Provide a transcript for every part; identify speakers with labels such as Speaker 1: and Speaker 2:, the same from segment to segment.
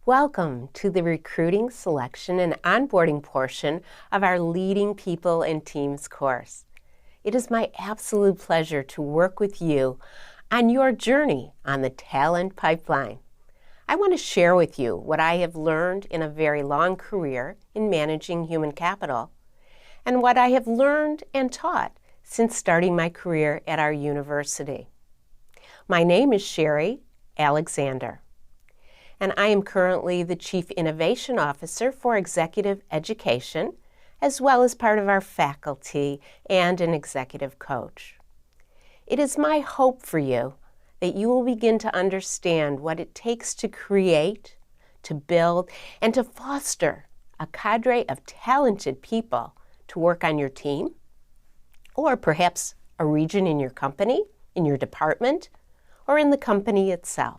Speaker 1: Welcome to the recruiting, selection, and onboarding portion of our Leading People and Teams course. It is my absolute pleasure to work with you on your journey on the talent pipeline. I want to share with you what I have learned in a very long career in managing human capital and what I have learned and taught since starting my career at our university. My name is Sherry Alexander, and I am currently the Chief Innovation Officer for Executive Education, as well as part of our faculty and an executive coach. It is my hope for you that you will begin to understand what it takes to create, to build, and to foster a cadre of talented people to work on your team, or perhaps a region in your company, in your department, or in the company itself.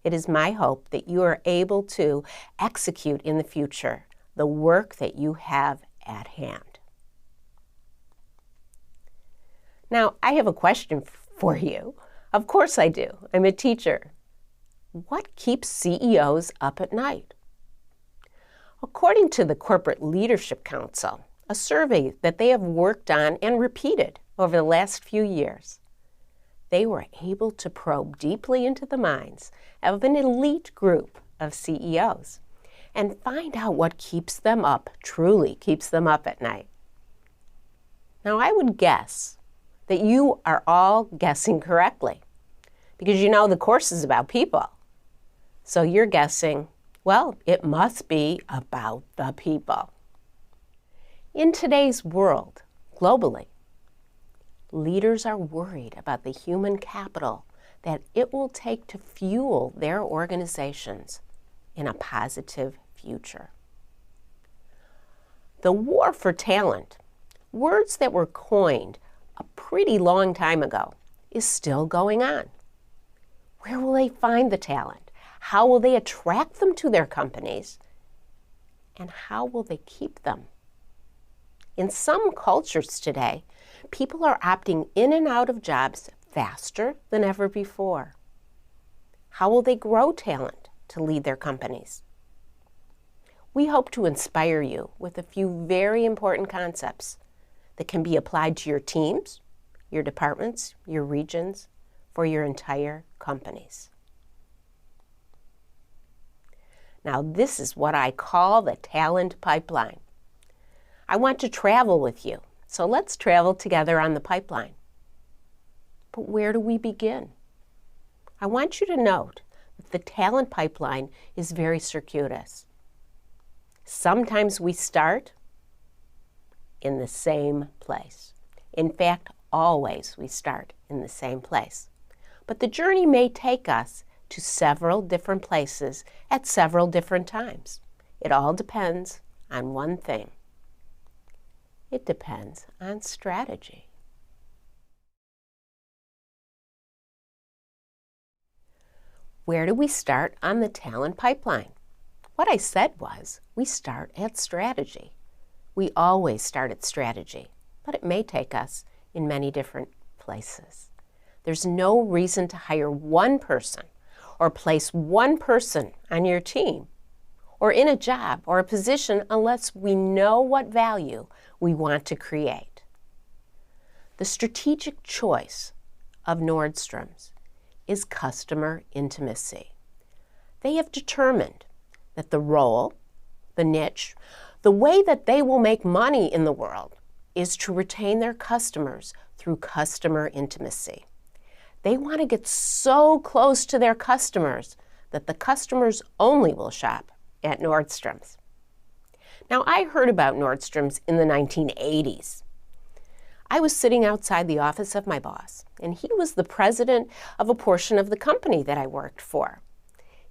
Speaker 1: It is my hope that you are able to execute in the future the work that you have at hand. Now, I have a question for you. Of course I do. I'm a teacher. What keeps CEOs up at night? According to the Corporate Leadership Council, a survey that they have worked on and repeated over the last few years, they were able to probe deeply into the minds of an elite group of CEOs and find out what keeps them up, truly keeps them up at night. Now, I would guess that you are all guessing correctly because you know the course is about people. So you're guessing, well, it must be about the people. In today's world, globally, leaders are worried about the human capital that it will take to fuel their organizations in a positive future. The war for talent, words that were coined a pretty long time ago, is still going on. Where will they find the talent? How will they attract them to their companies? And how will they keep them? In some cultures today, people are opting in and out of jobs faster than ever before. How will they grow talent to lead their companies? We hope to inspire you with a few very important concepts that can be applied to your teams, your departments, your regions, for your entire companies. Now, this is what I call the talent pipeline. I want to travel with you, so let's travel together on the pipeline. But where do we begin? I want you to note that the talent pipeline is very circuitous. Sometimes we start in the same place. In fact, always we start in the same place. But the journey may take us to several different places at several different times. It all depends on one thing. It depends on strategy. Where do we start on the talent pipeline? What I said was we start at strategy. We always start at strategy, but it may take us in many different places. There's no reason to hire one person or place one person on your team or in a job or a position unless we know what value we want to create. The strategic choice of Nordstrom's is customer intimacy. They have determined that the role, the niche, the way that they will make money in the world is to retain their customers through customer intimacy. They want to get so close to their customers that the customers only will shop at Nordstrom's. Now, I heard about Nordstrom's in the 1980s. I was sitting outside the office of my boss, and he was the president of a portion of the company that I worked for.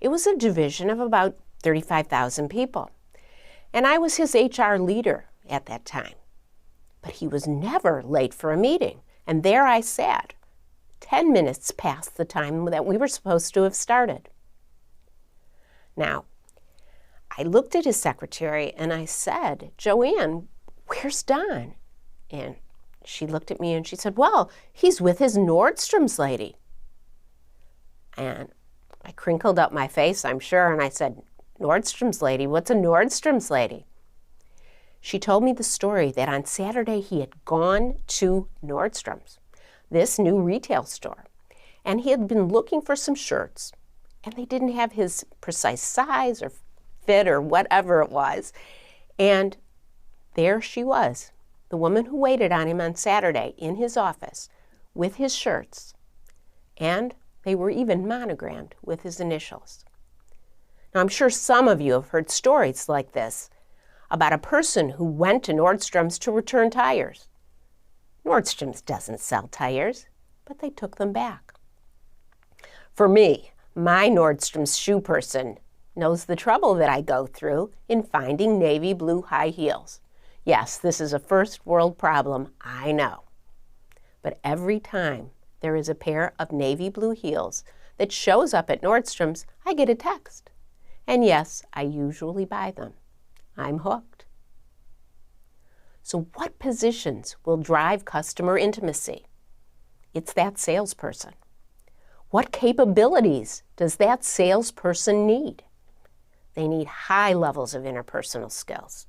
Speaker 1: It was a division of about 35,000 people, and I was his HR leader at that time. But he was never late for a meeting, and there I sat, 10 minutes past the time that we were supposed to have started. Now, I looked at his secretary and I said, "Joanne, where's Don?" And she looked at me and she said, "Well, he's with his Nordstrom's lady." And I I crinkled up my face, I'm sure, and I said, "Nordstrom's lady, what's a Nordstrom's lady?" She told me the story that on Saturday he had gone to Nordstrom's, this new retail store, and he had been looking for some shirts, and they didn't have his precise size or fit or whatever it was. And there she was, the woman who waited on him on Saturday in his office with his shirts, and they were even monogrammed with his initials. Now, I'm sure some of you have heard stories like this about a person who went to Nordstrom's to return tires. Nordstrom's doesn't sell tires, but they took them back. For me, my Nordstrom's shoe person knows the trouble that I go through in finding navy blue high heels. Yes, this is a first world problem, I know. But every time there is a pair of navy blue heels that shows up at Nordstrom's, I get a text. And yes, I usually buy them. I'm hooked. So what positions will drive customer intimacy? It's that salesperson. What capabilities does that salesperson need? They need high levels of interpersonal skills.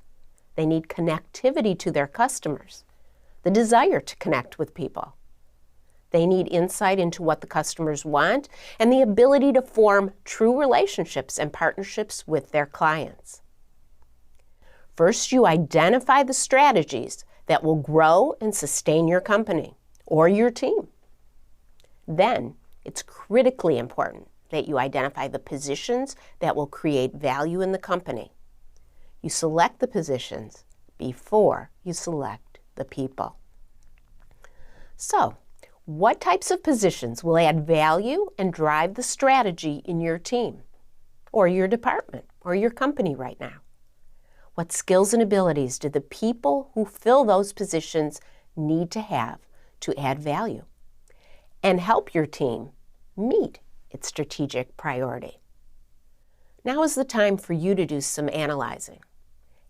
Speaker 1: They need connectivity to their customers, the desire to connect with people. They need insight into what the customers want and the ability to form true relationships and partnerships with their clients. First, you identify the strategies that will grow and sustain your company or your team. Then, it's critically important that you identify the positions that will create value in the company. You select the positions before you select the people. So, what types of positions will add value and drive the strategy in your team, or your department, or your company right now? What skills and abilities do the people who fill those positions need to have to add value and help your team meet its strategic priority? Now is the time for you to do some analyzing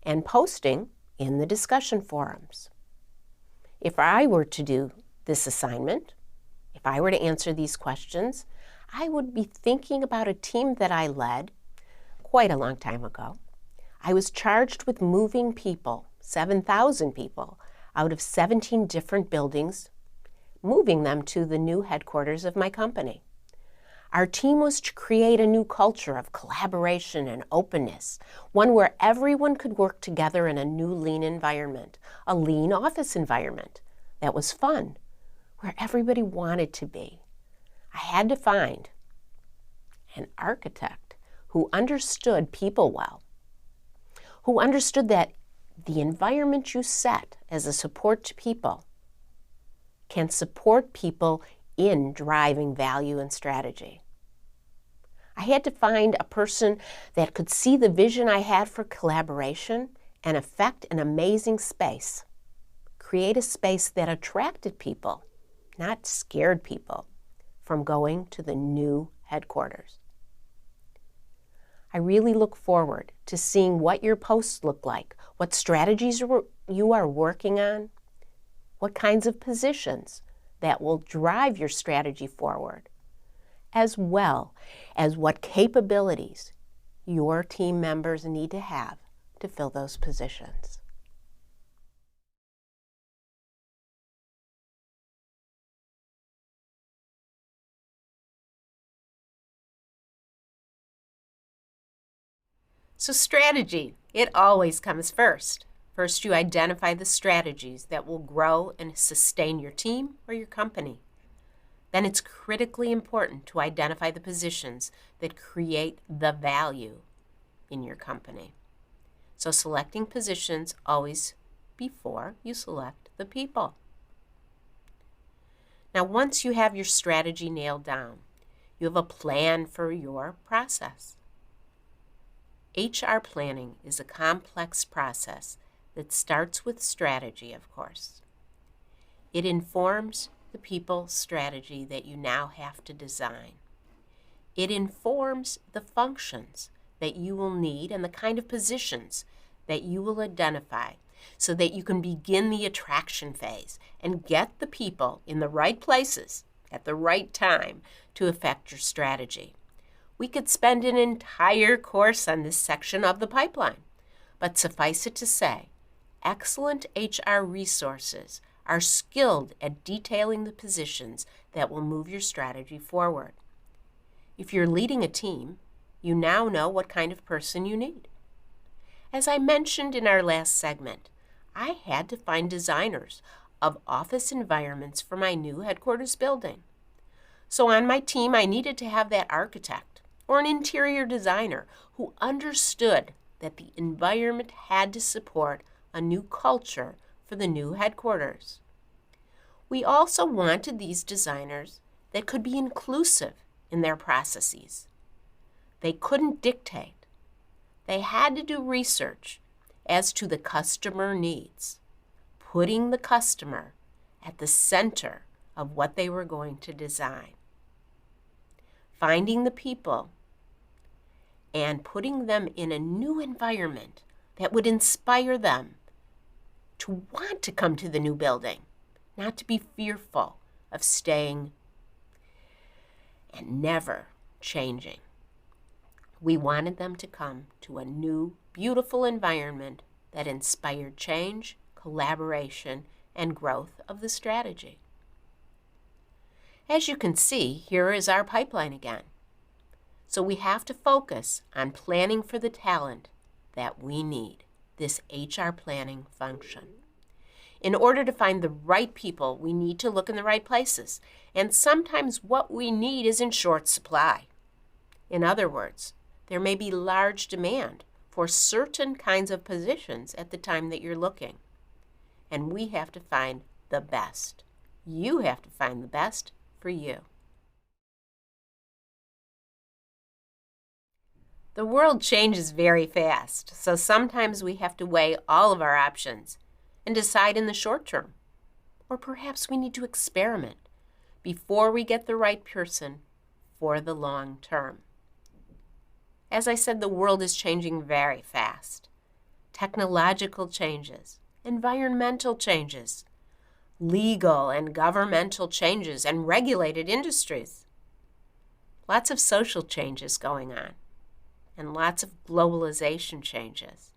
Speaker 1: and posting in the discussion forums. If I were to do this assignment, if I were to answer these questions, I would be thinking about a team that I led quite a long time ago. I was charged with moving people, 7,000 people, out of 17 different buildings, moving them to the new headquarters of my company. Our team was to create a new culture of collaboration and openness, one where everyone could work together in a new lean environment, a lean office environment that was fun, where everybody wanted to be. I had to find an architect who understood people well, who understood that the environment you set as a support to people can support people in driving value and strategy. I had to find a person that could see the vision I had for collaboration and affect an amazing space. Create a space that attracted people, not scared people, from going to the new headquarters. I really look forward to seeing what your posts look like, what strategies you are working on, what kinds of positions that will drive your strategy forward, as well as what capabilities your team members need to have to fill those positions. So strategy, it always comes first. First, you identify the strategies that will grow and sustain your team or your company. Then it's critically important to identify the positions that create the value in your company. So selecting positions always before you select the people. Now, once you have your strategy nailed down, you have a plan for your process. HR planning is a complex process that starts with strategy, of course. It informs the people strategy that you now have to design. It informs the functions that you will need and the kind of positions that you will identify so that you can begin the attraction phase and get the people in the right places at the right time to affect your strategy. We could spend an entire course on this section of the pipeline, but suffice it to say, excellent HR resources are skilled at detailing the positions that will move your strategy forward. If you're leading a team, you now know what kind of person you need. As I mentioned in our last segment, I had to find designers of office environments for my new headquarters building. So on my team, I needed to have that architect or an interior designer who understood that the environment had to support a new culture for the new headquarters. We also wanted these designers that could be inclusive in their processes. They couldn't dictate. They had to do research as to the customer needs, putting the customer at the center of what they were going to design. Finding the people and putting them in a new environment that would inspire them to want to come to the new building, not to be fearful of staying and never changing. We wanted them to come to a new, beautiful environment that inspired change, collaboration, and growth of the strategy. As you can see, here is our pipeline again. So we have to focus on planning for the talent that we need, this HR planning function. In order to find the right people, we need to look in the right places, and sometimes what we need is in short supply. In other words, there may be large demand for certain kinds of positions at the time that you're looking, and we have to find the best. You have to find the best for you. The world changes very fast, so sometimes we have to weigh all of our options and decide in the short term. Or perhaps we need to experiment before we get the right person for the long term. As I said, the world is changing very fast. Technological changes, environmental changes, legal and governmental changes, and regulated industries. Lots of social changes going on, and lots of globalization changes.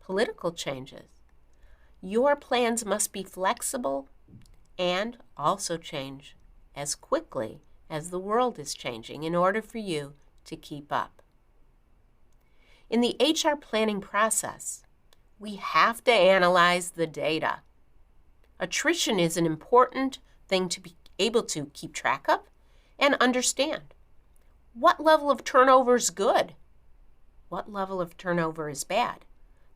Speaker 1: Political changes. Your plans must be flexible and also change as quickly as the world is changing in order for you to keep up. In the HR planning process, we have to analyze the data. Attrition is an important thing to be able to keep track of and understand. What level of turnover is good? What level of turnover is bad?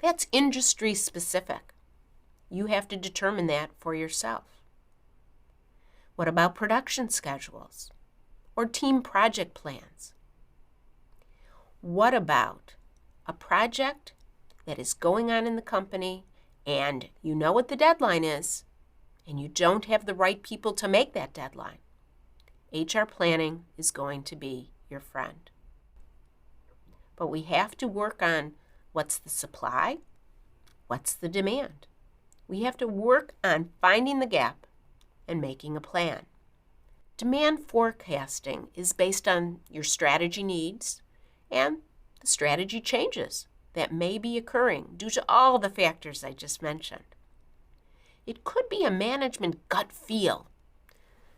Speaker 1: That's industry specific. You have to determine that for yourself. What about production schedules or team project plans? What about a project that is going on in the company and you know what the deadline is and you don't have the right people to make that deadline? HR planning is going to be your friend. But we have to work on what's the supply, what's the demand. We have to work on finding the gap and making a plan. Demand forecasting is based on your strategy needs and the strategy changes that may be occurring due to all the factors I just mentioned. It could be a management gut feel.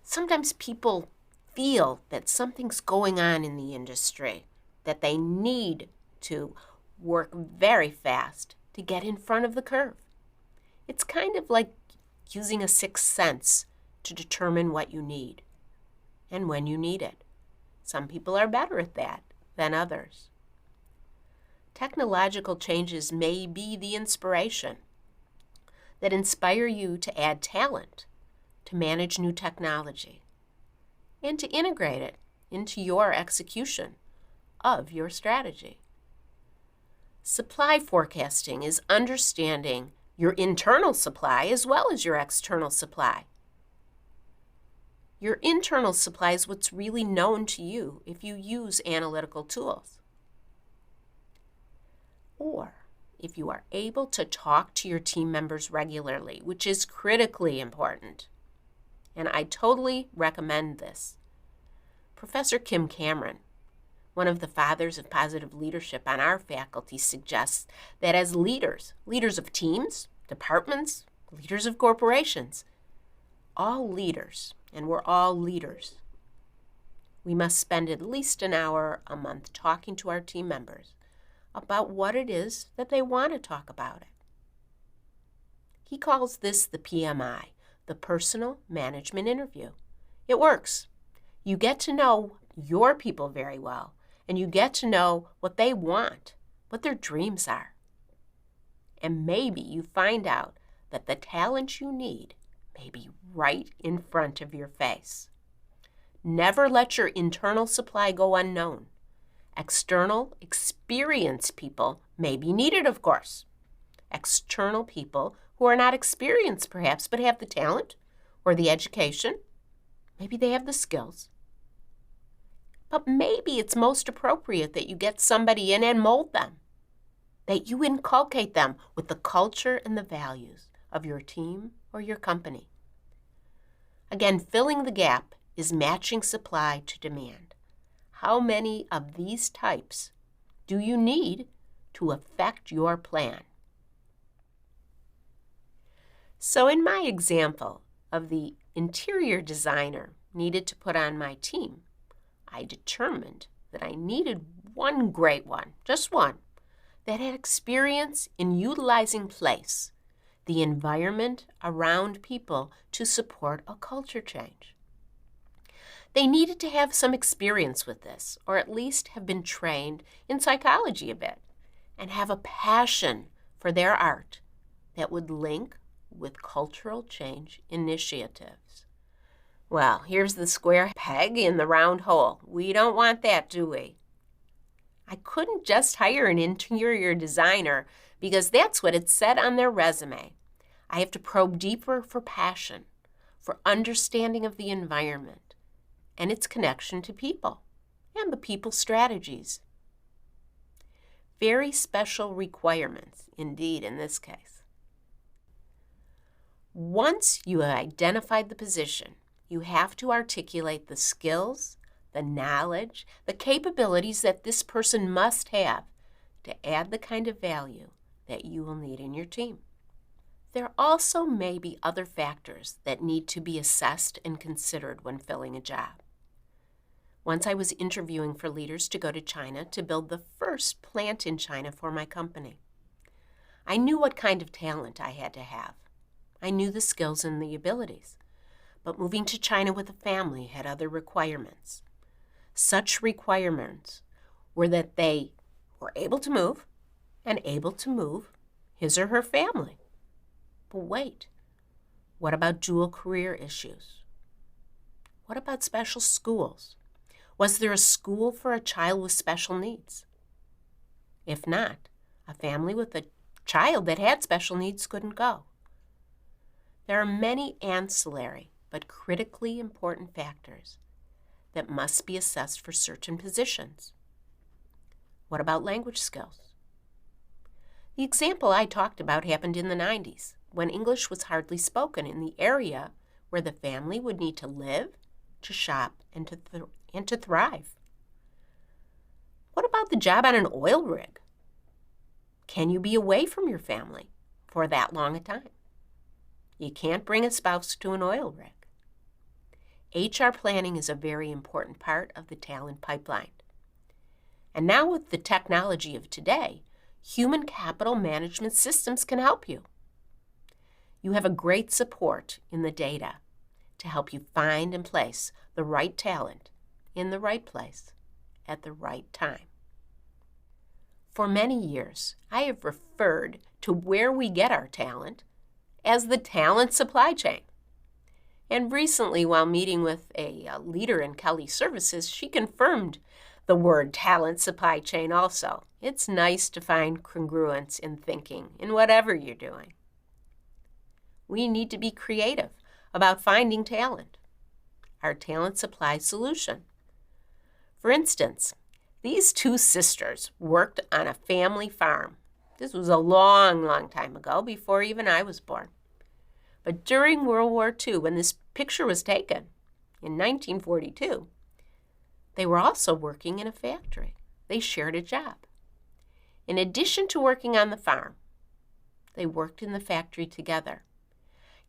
Speaker 1: Sometimes people feel that something's going on in the industry, that they need to work very fast to get in front of the curve. It's kind of like using a sixth sense to determine what you need and when you need it. Some people are better at that than others. Technological changes may be the inspiration that inspire you to add talent, to manage new technology, and to integrate it into your execution of your strategy. Supply forecasting is understanding your internal supply as well as your external supply. Your internal supply is what's really known to you if you use analytical tools. Or if you are able to talk to your team members regularly, which is critically important. And I totally recommend this. Professor Kim Cameron, one of the fathers of positive leadership on our faculty, suggests that as leaders of teams, departments, leaders of corporations, all leaders, and we're all leaders, we must spend at least an hour a month talking to our team members about what it is that they want to talk about it. He calls this the PMI, the Personal Management Interview. It works. You get to know your people very well, and you get to know what they want, what their dreams are. And maybe you find out that the talent you need may be right in front of your face. Never let your internal supply go unknown. External, experienced people may be needed, of course. External people who are not experienced, perhaps, but have the talent or the education. Maybe they have the skills. But maybe it's most appropriate that you get somebody in and mold them, that you inculcate them with the culture and the values of your team or your company. Again, filling the gap is matching supply to demand. How many of these types do you need to affect your plan? So in my example of the interior designer needed to put on my team, I determined that I needed one great one, just one, that had experience in utilizing place, the environment around people to support a culture change. They needed to have some experience with this, or at least have been trained in psychology a bit, and have a passion for their art that would link with cultural change initiatives. Well, here's the square peg in the round hole. We don't want that, do we? I couldn't just hire an interior designer because that's what it said on their resume. I have to probe deeper for passion, for understanding of the environment and its connection to people and the people strategies. Very special requirements, indeed, in this case. Once you have identified the position, you have to articulate the skills, the knowledge, the capabilities that this person must have to add the kind of value that you will need in your team. There also may be other factors that need to be assessed and considered when filling a job. Once I was interviewing for leaders to go to China to build the first plant in China for my company. I knew what kind of talent I had to have. I knew the skills and the abilities. But moving to China with a family had other requirements. Such requirements were that they were able to move and able to move his or her family. But wait, what about dual career issues? What about special schools? Was there a school for a child with special needs? If not, a family with a child that had special needs couldn't go. There are many ancillary but critically important factors that must be assessed for certain positions. What about language skills? The example I talked about happened in the 90s, when English was hardly spoken in the area where the family would need to live, to shop, and to thrive. What about the job on an oil rig? Can you be away from your family for that long a time? You can't bring a spouse to an oil rig. HR planning is a very important part of the talent pipeline. And now with the technology of today, human capital management systems can help you. You have a great support in the data to help you find and place the right talent in the right place at the right time. For many years, I have referred to where we get our talent as the talent supply chain. And recently, while meeting with a leader in Kelly Services, she confirmed the word talent supply chain also. It's nice to find congruence in thinking in whatever you're doing. We need to be creative about finding talent, our talent supply solution. For instance, these two sisters worked on a family farm. This was a long, long time ago, before even I was born. But during World War II, when this picture was taken in 1942, They were also working in a factory. They shared a job. In addition to working on the farm, they worked in the factory together.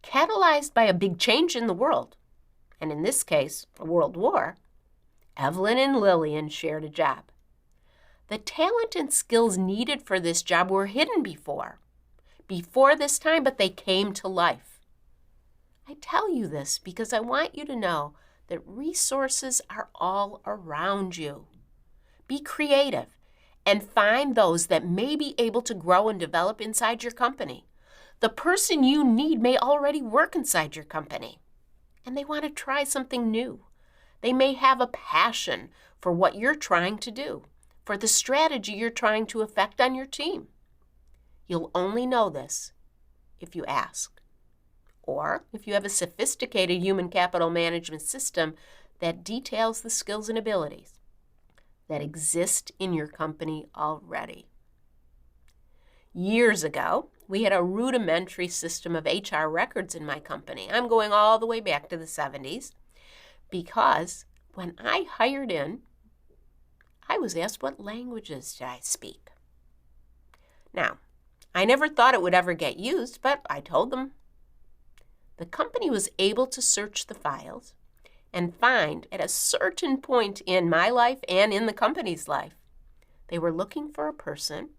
Speaker 1: Catalyzed by a big change in the world, and in this case, a world war, Evelyn and Lillian shared a job. The talent and skills needed for this job were hidden before this time, but they came to life. I tell you this because I want you to know that resources are all around you. Be creative and find those that may be able to grow and develop inside your company. The person you need may already work inside your company, and they want to try something new. They may have a passion for what you're trying to do, for the strategy you're trying to affect on your team. You'll only know this if you ask, or if you have a sophisticated human capital management system that details the skills and abilities that exist in your company already. Years ago, we had a rudimentary system of HR records in my company. I'm going all the way back to the 70s because when I hired in, I was asked what languages did I speak. Now, I never thought it would ever get used, but I told them. The company was able to search the files and find at a certain point in my life and in the company's life, they were looking for a person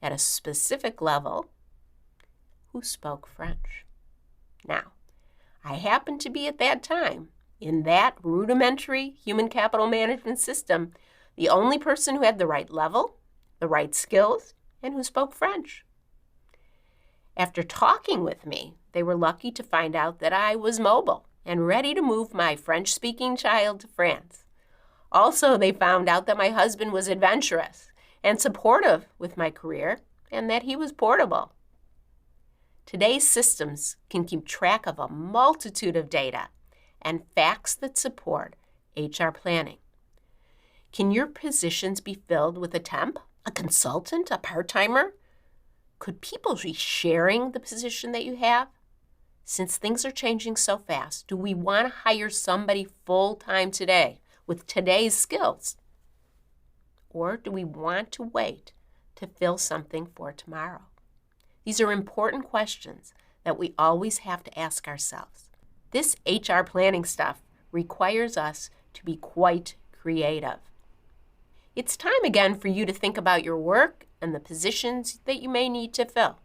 Speaker 1: at a specific level who spoke French. Now, I happened to be at that time, in that rudimentary human capital management system, the only person who had the right level, the right skills, and who spoke French. After talking with me, they were lucky to find out that I was mobile and ready to move my French-speaking child to France. Also, they found out that my husband was adventurous and supportive with my career and that he was portable. Today's systems can keep track of a multitude of data and facts that support HR planning. Can your positions be filled with a temp, a consultant, a part-timer? Could people be sharing the position that you have? Since things are changing so fast, do we want to hire somebody full-time today with today's skills? Or do we want to wait to fill something for tomorrow? These are important questions that we always have to ask ourselves. This HR planning stuff requires us to be quite creative. It's time again for you to think about your work and the positions that you may need to fill.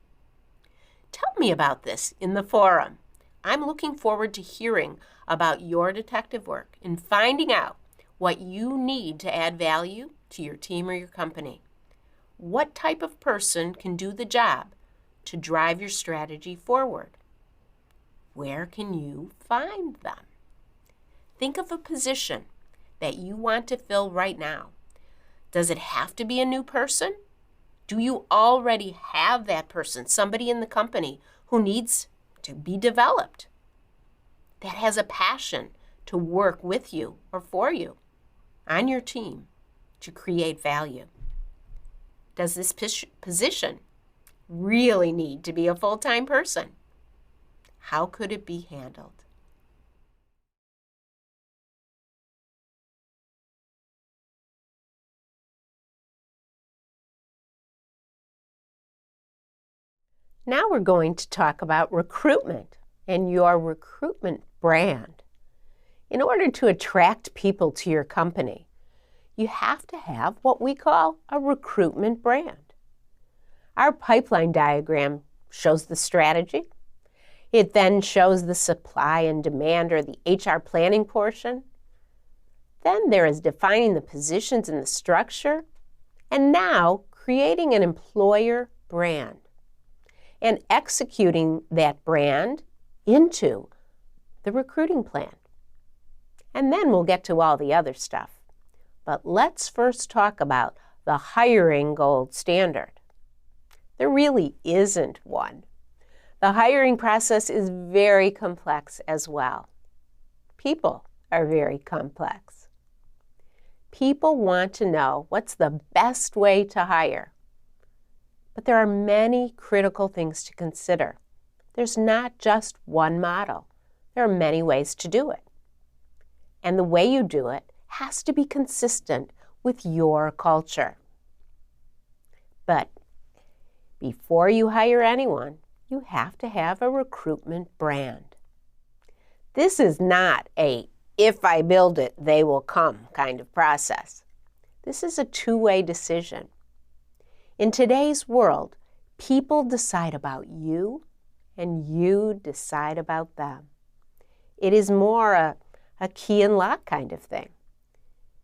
Speaker 1: Tell me about this in the forum. I'm looking forward to hearing about your detective work and finding out what you need to add value to your team or your company. What type of person can do the job to drive your strategy forward? Where can you find them? Think of a position that you want to fill right now. Does it have to be a new person? Do you already have that person, somebody in the company who needs to be developed, that has a passion to work with you or for you on your team to create value? Does this position really need to be a full-time person? How could it be handled? Now we're going to talk about recruitment and your recruitment brand. In order to attract people to your company, you have to have what we call a recruitment brand. Our pipeline diagram shows the strategy. It then shows the supply and demand, or the HR planning portion. Then there is defining the positions in the structure, and now creating an employer brand and executing that brand into the recruiting plan. And then we'll get to all the other stuff. But let's first talk about the hiring gold standard. There really isn't one. The hiring process is very complex as well. People are very complex. People want to know what's the best way to hire. But there are many critical things to consider. There's not just one model. There are many ways to do it. And the way you do it has to be consistent with your culture. But before you hire anyone, you have to have a recruitment brand. This is not a if I build it, they will come kind of process. This is a two-way decision. In today's world, people decide about you and you decide about them. It is more a key and lock kind of thing.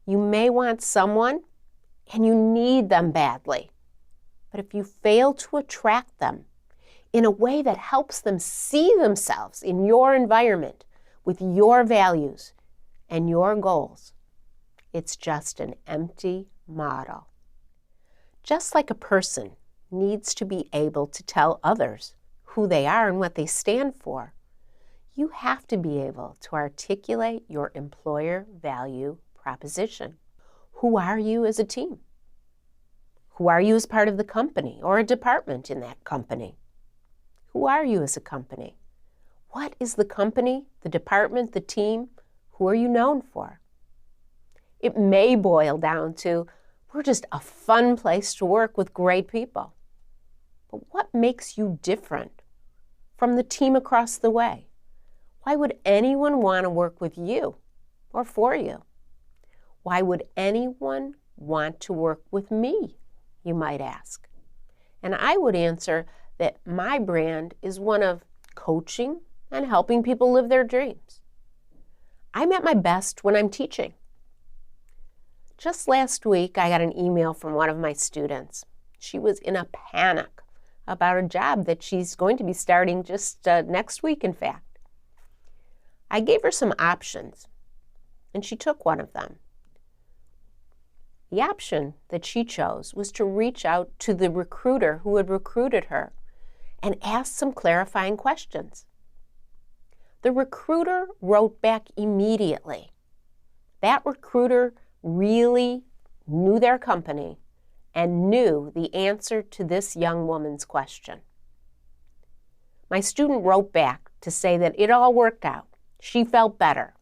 Speaker 1: You may want someone and you need them badly. But if you fail to attract them in a way that helps them see themselves in your environment with your values and your goals, it's just an empty model. Just like a person needs to be able to tell others who they are and what they stand for, you have to be able to articulate your employer value proposition. Who are you as a team? Who are you as part of the company or a department in that company? Who are you as a company? What is the company, the department, the team? Who are you known for? It may boil down to, we're just a fun place to work with great people. But what makes you different from the team across the way? Why would anyone want to work with you or for you? Why would anyone want to work with me, you might ask? And I would answer that my brand is one of coaching and helping people live their dreams. I'm at my best when I'm teaching. Just last week, I got an email from one of my students. She was in a panic about a job that she's going to be starting just next week, in fact. I gave her some options, and she took one of them. The option that she chose was to reach out to the recruiter who had recruited her and ask some clarifying questions. The recruiter wrote back immediately. That recruiter really knew their company and knew the answer to this young woman's question. My student wrote back to say that it all worked out. She felt better.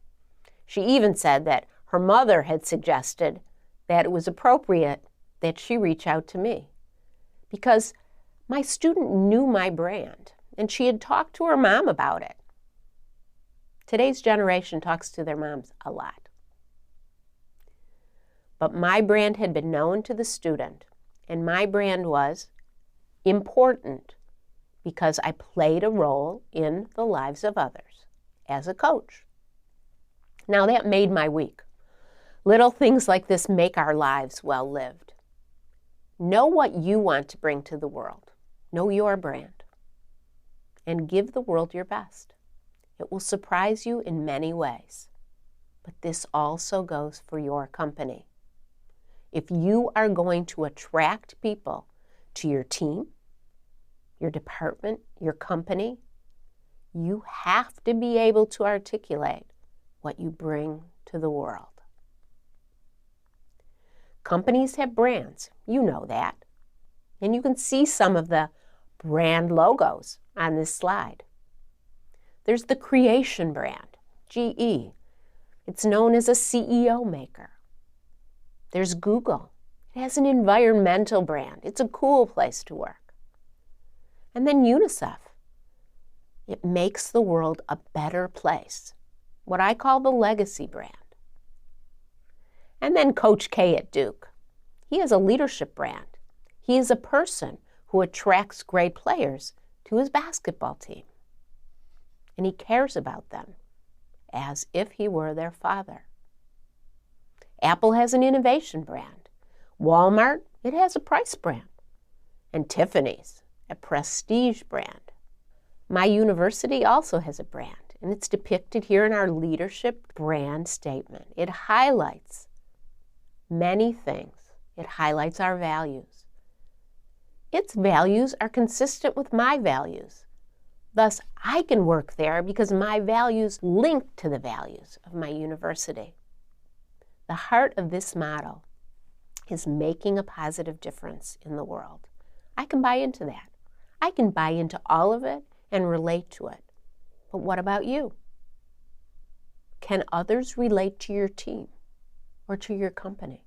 Speaker 1: She even said that her mother had suggested that it was appropriate that she reach out to me because my student knew my brand and she had talked to her mom about it. Today's generation talks to their moms a lot. But my brand had been known to the student, and my brand was important because I played a role in the lives of others as a coach. Now that made my week. Little things like this make our lives well lived. Know what you want to bring to the world. Know your brand. And give the world your best. It will surprise you in many ways. But this also goes for your company. If you are going to attract people to your team, your department, your company, you have to be able to articulate what you bring to the world. Companies have brands, you know that. And you can see some of the brand logos on this slide. There's the Creation brand, GE. It's known as a CEO maker. There's Google. It has an environmental brand. It's a cool place to work. And then UNICEF. It makes the world a better place, what I call the legacy brand. And then Coach K at Duke. He has a leadership brand. He is a person who attracts great players to his basketball team. And he cares about them as if he were their father. Apple has an innovation brand. Walmart, it has a price brand. And Tiffany's, a prestige brand. My university also has a brand, and it's depicted here in our leadership brand statement. It highlights many things. It highlights our values. Its values are consistent with my values. Thus, I can work there because my values link to the values of my university. The heart of this model is making a positive difference in the world. I can buy into that. I can buy into all of it and relate to it. But what about you? Can others relate to your team? or to your company?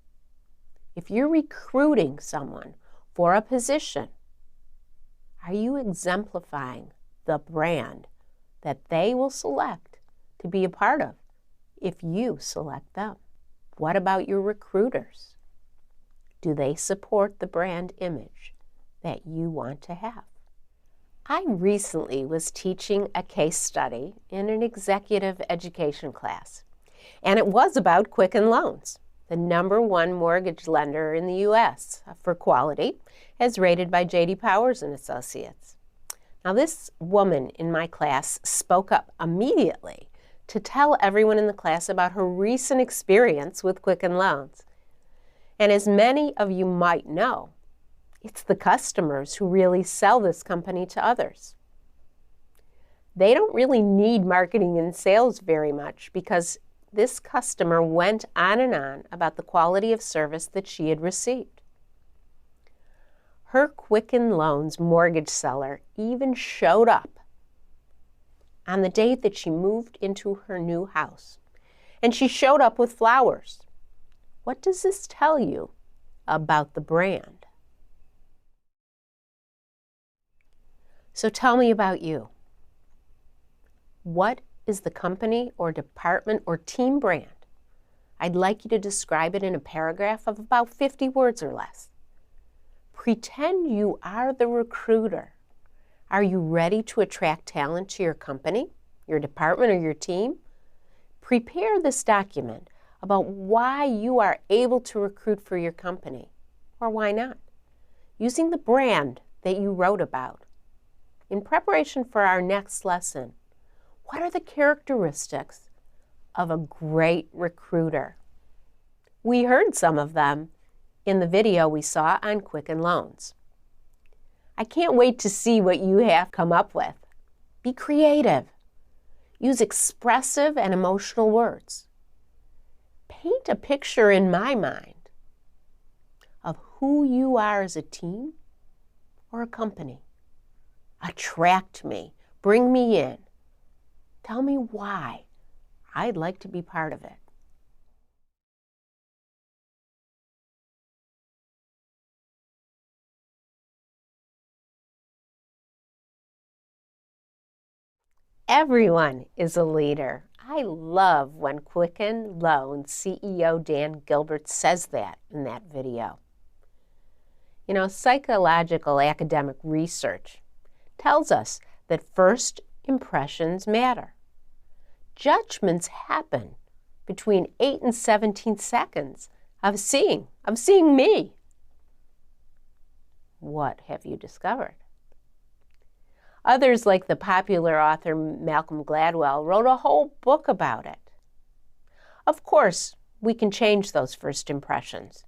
Speaker 1: If you're recruiting someone for a position, are you exemplifying the brand that they will select to be a part of if you select them? What about your recruiters? Do they support the brand image that you want to have? I recently was teaching a case study in an executive education class, and it was about Quicken Loans, the #1 mortgage lender in the U.S. for quality, as rated by J.D. Powers and Associates. Now, this woman in my class spoke up immediately to tell everyone in the class about her recent experience with Quicken Loans. And as many of you might know, it's the customers who really sell this company to others. They don't really need marketing and sales very much because this customer went on and on about the quality of service that she had received. Her Quicken Loans mortgage seller even showed up on the day that she moved into her new house, and she showed up with flowers. What does this tell you about the brand? So tell me about you. What is the company or department or team brand? I'd like you to describe it in a paragraph of about 50 words or less. Pretend you are the recruiter. Are you ready to attract talent to your company, your department, or your team? Prepare this document about why you are able to recruit for your company, or why not, using the brand that you wrote about. In preparation for our next lesson, what are the characteristics of a great recruiter? We heard some of them in the video we saw on Quicken Loans. I can't wait to see what you have come up with. Be creative. Use expressive and emotional words. Paint a picture in my mind of who you are as a team or a company. Attract me. Bring me in. Tell me why I'd like to be part of it. Everyone is a leader. I love when Quicken Loans CEO Dan Gilbert says that in that video. You know, psychological academic research tells us that first impressions matter. Judgments happen between 8 and 17 seconds of seeing me. What have you discovered? Others, like the popular author Malcolm Gladwell, wrote a whole book about it. Of course, we can change those first impressions,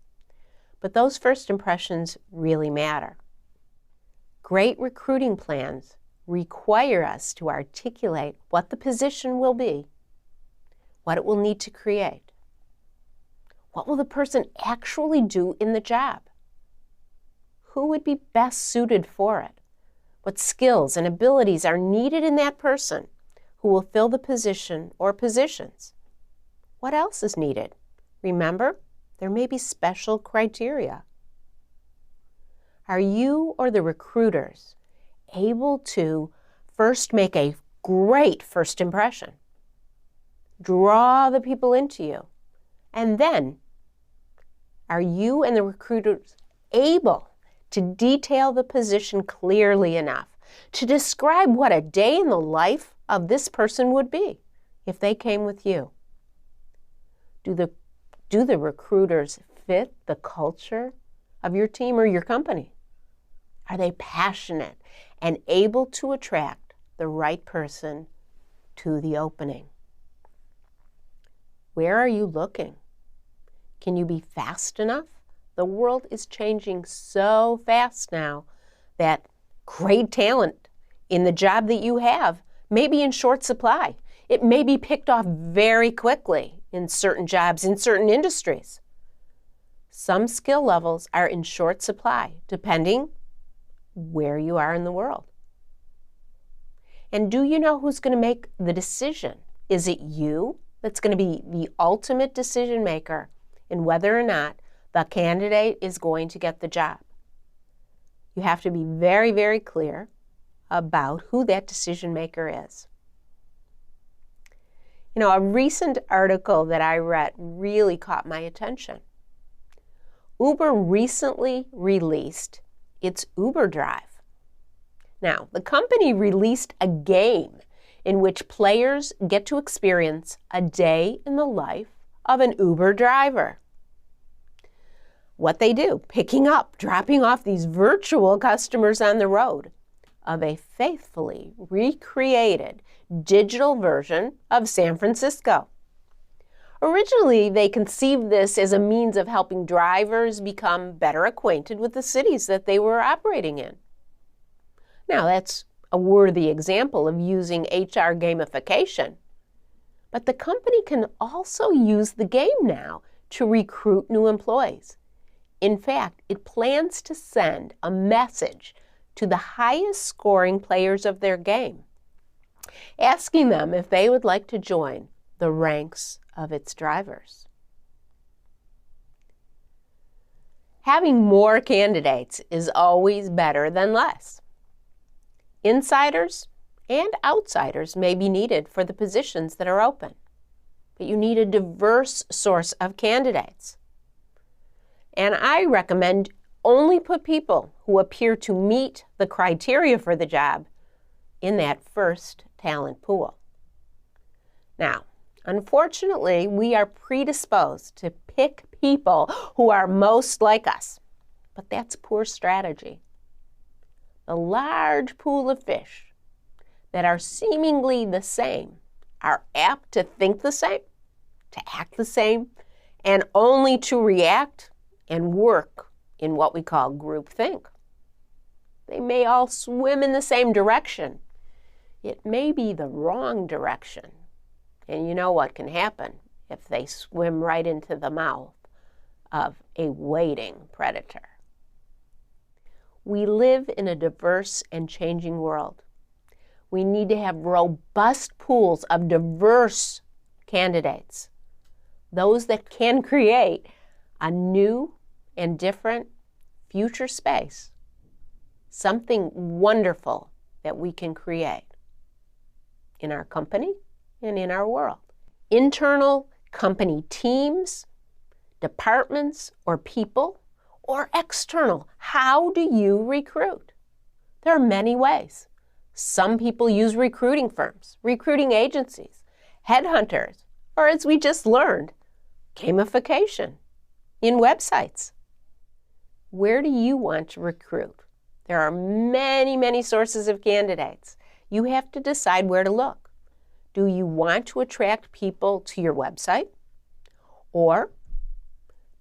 Speaker 1: but those first impressions really matter. Great recruiting plans require us to articulate what the position will be, what it will need to create. What will the person actually do in the job? Who would be best suited for it? What skills and abilities are needed in that person who will fill the position or positions? What else is needed? Remember, there may be special criteria. Are you or the recruiters able to first make a great first impression, draw the people into you, and then are you and the recruiters able to detail the position clearly enough to describe what a day in the life of this person would be if they came with you? Do the recruiters fit the culture of your team or your company? Are they passionate and able to attract the right person to the opening? Where are you looking? Can you be fast enough? The world is changing so fast now that great talent in the job that you have may be in short supply. It may be picked off very quickly in certain jobs, in certain industries. Some skill levels are in short supply, depending where you are in the world. And do you know who's going to make the decision? Is it you that's going to be the ultimate decision maker in whether or not the candidate is going to get the job. You have to be very, very clear about who that decision maker is. You know, a recent article that I read really caught my attention. Uber recently released its Uber Drive. Now, the company released a game in which players get to experience a day in the life of an Uber driver. What they do, picking up, dropping off these virtual customers on the road of a faithfully recreated digital version of San Francisco. Originally, they conceived this as a means of helping drivers become better acquainted with the cities that they were operating in. Now, that's a worthy example of using HR gamification. But the company can also use the game now to recruit new employees. In fact, it plans to send a message to the highest scoring players of their game, asking them if they would like to join the ranks of its drivers. Having more candidates is always better than less. Insiders and outsiders may be needed for the positions that are open, but you need a diverse source of candidates. And I recommend only put people who appear to meet the criteria for the job in that first talent pool. Now, unfortunately, we are predisposed to pick people who are most like us, but that's poor strategy. The large pool of fish that are seemingly the same are apt to think the same, to act the same, and only to react and work in what we call groupthink. They may all swim in the same direction. It may be the wrong direction. And you know what can happen if they swim right into the mouth of a waiting predator. We live in a diverse and changing world. We need to have robust pools of diverse candidates, those that can create a new and different future space, something wonderful that we can create in our company and in our world. Internal company teams, departments, or people, or external. How do you recruit? There are many ways. Some people use recruiting firms, recruiting agencies, headhunters, or as we just learned, gamification in websites. Where do you want to recruit? There are many, many sources of candidates. You have to decide where to look. Do you want to attract people to your website? Or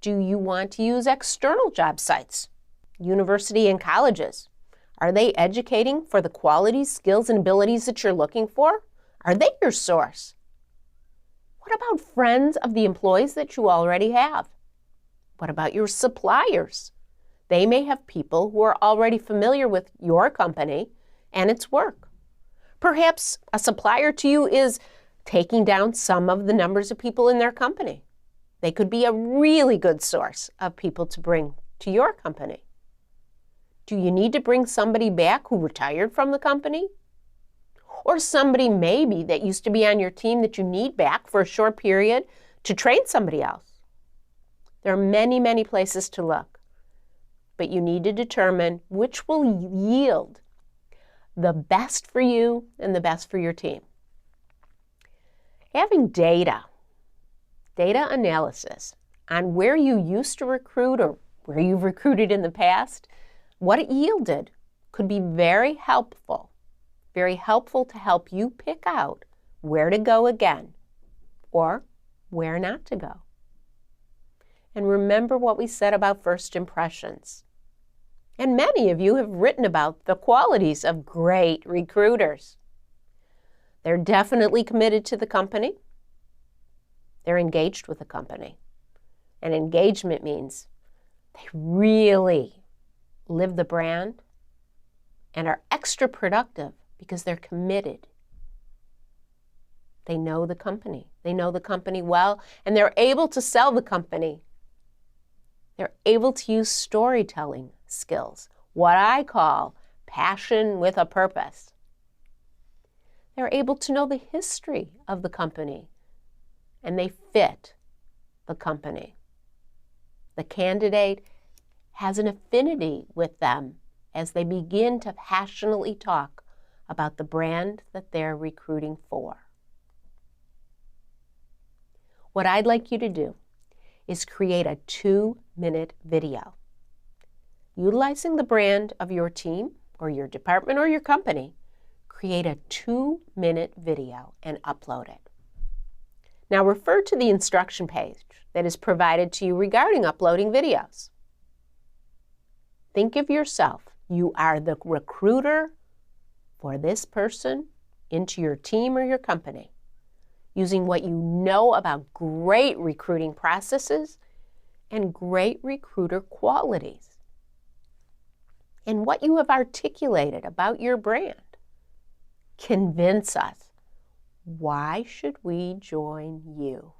Speaker 1: do you want to use external job sites, university and colleges? Are they educating for the qualities, skills, and abilities that you're looking for? Are they your source? What about friends of the employees that you already have? What about your suppliers? They may have people who are already familiar with your company and its work. Perhaps a supplier to you is taking down some of the numbers of people in their company. They could be a really good source of people to bring to your company. Do you need to bring somebody back who retired from the company? Or somebody maybe that used to be on your team that you need back for a short period to train somebody else? There are many, many places to look, but you need to determine which will yield the best for you and the best for your team. Having data analysis on where you used to recruit or where you've recruited in the past, what it yielded could be very helpful to help you pick out where to go again or where not to go. And remember what we said about first impressions. And many of you have written about the qualities of great recruiters. They're definitely committed to the company. They're engaged with the company. And engagement means they really live the brand and are extra productive because they're committed. They know the company. They know the company well, and they're able to sell the company They're able to use storytelling skills, what I call passion with a purpose. They're able to know the history of the company, and they fit the company. The candidate has an affinity with them as they begin to passionately talk about the brand that they're recruiting for. What I'd like you to do is create a 2-minute video utilizing the brand of your team or your department or your company. Create a 2-minute video and upload it. Now refer to the instruction page that is provided to you regarding uploading videos. Think of yourself. You are the recruiter for this person into your team or your company, using what you know about great recruiting processes and great recruiter qualities, and what you have articulated about your brand. Convince us. Why should we join you?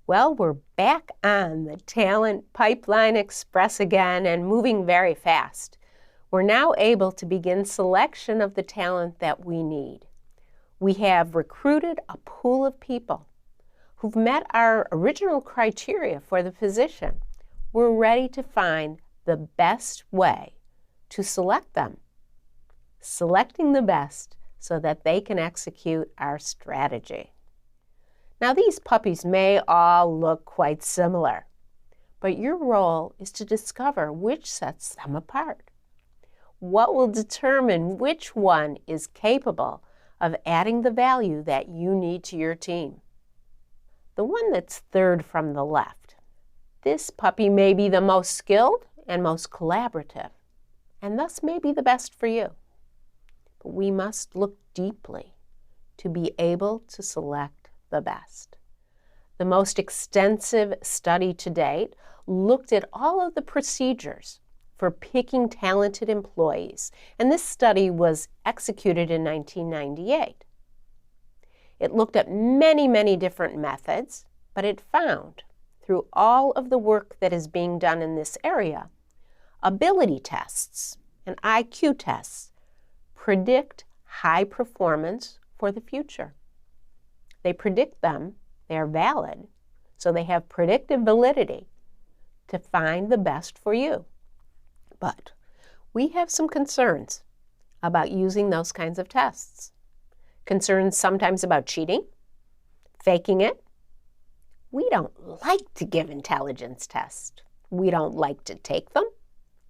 Speaker 1: Well, we're back on the Talent Pipeline Express again and moving very fast. We're now able to begin selection of the talent that we need. We have recruited a pool of people who've met our original criteria for the position. We're ready to find the best way to select them, selecting the best so that they can execute our strategy. Now, these puppies may all look quite similar, but your role is to discover which sets them apart. What will determine which one is capable of adding the value that you need to your team? The one that's third from the left. This puppy may be the most skilled and most collaborative, and thus may be the best for you. But we must look deeply to be able to select the best. The most extensive study to date looked at all of the procedures for picking talented employees, and this study was executed in 1998. It looked at many, many different methods, but it found, through all of the work that is being done in this area, ability tests and IQ tests predict high performance for the future. They predict them, they are valid, so they have predictive validity to find the best for you. But we have some concerns about using those kinds of tests. Concerns sometimes about cheating, faking it. We don't like to give intelligence tests. We don't like to take them,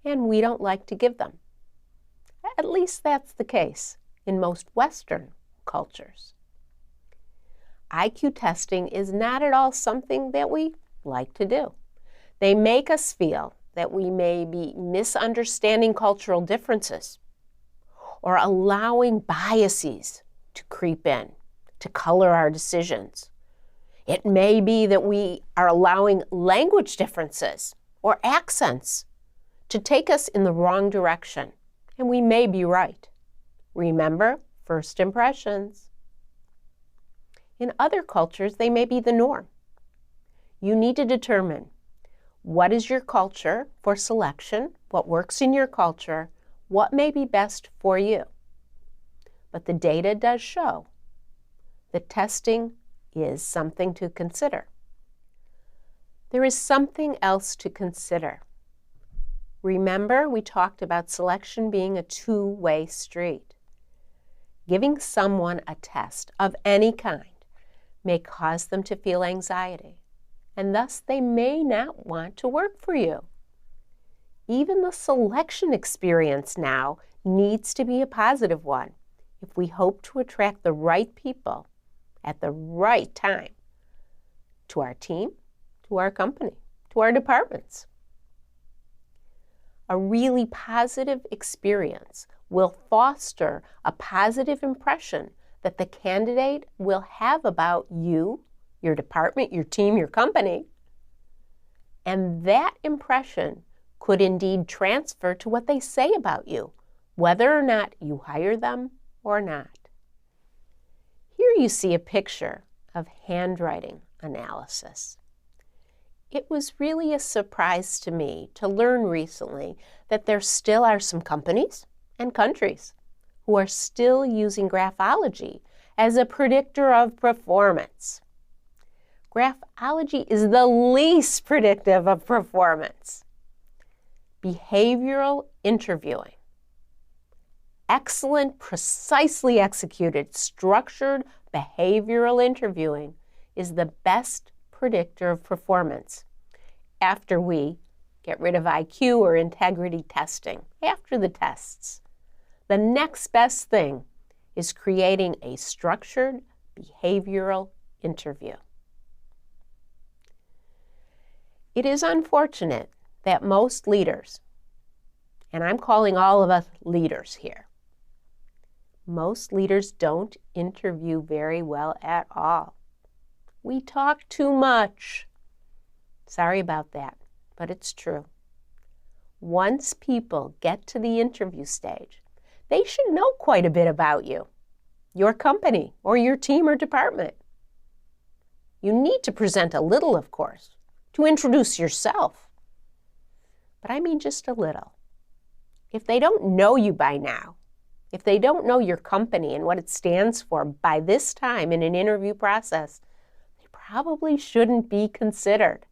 Speaker 1: and we don't like to give them. At least that's the case in most Western cultures. IQ testing is not at all something that we like to do. They make us feel that we may be misunderstanding cultural differences or allowing biases to creep in, to color our decisions. It may be that we are allowing language differences or accents to take us in the wrong direction, and we may be right. Remember, first impressions. In other cultures, they may be the norm. You need to determine what is your culture for selection, what works in your culture, what may be best for you. But the data does show that testing is something to consider. There is something else to consider. Remember, we talked about selection being a two-way street. Giving someone a test of any kind may cause them to feel anxiety, and thus they may not want to work for you. Even the selection experience now needs to be a positive one if we hope to attract the right people at the right time to our team, to our company, to our departments. A really positive experience will foster a positive impression that the candidate will have about you, your department, your team, your company. And that impression could indeed transfer to what they say about you, whether or not you hire them or not. Here you see a picture of handwriting analysis. It was really a surprise to me to learn recently that there still are some companies and countries who are still using graphology as a predictor of performance. Graphology is the least predictive of performance. Behavioral interviewing. Excellent, precisely executed, structured behavioral interviewing is the best predictor of performance after we get rid of IQ or integrity testing, after the tests. The next best thing is creating a structured behavioral interview. It is unfortunate that most leaders, and I'm calling all of us leaders here, most leaders don't interview very well at all. We talk too much. Sorry about that, but it's true. Once people get to the interview stage, they should know quite a bit about you, your company, or your team or department. You need to present a little, of course, to introduce yourself. But I mean just a little. If they don't know you by now, if they don't know your company and what it stands for by this time in an interview process, they probably shouldn't be considered.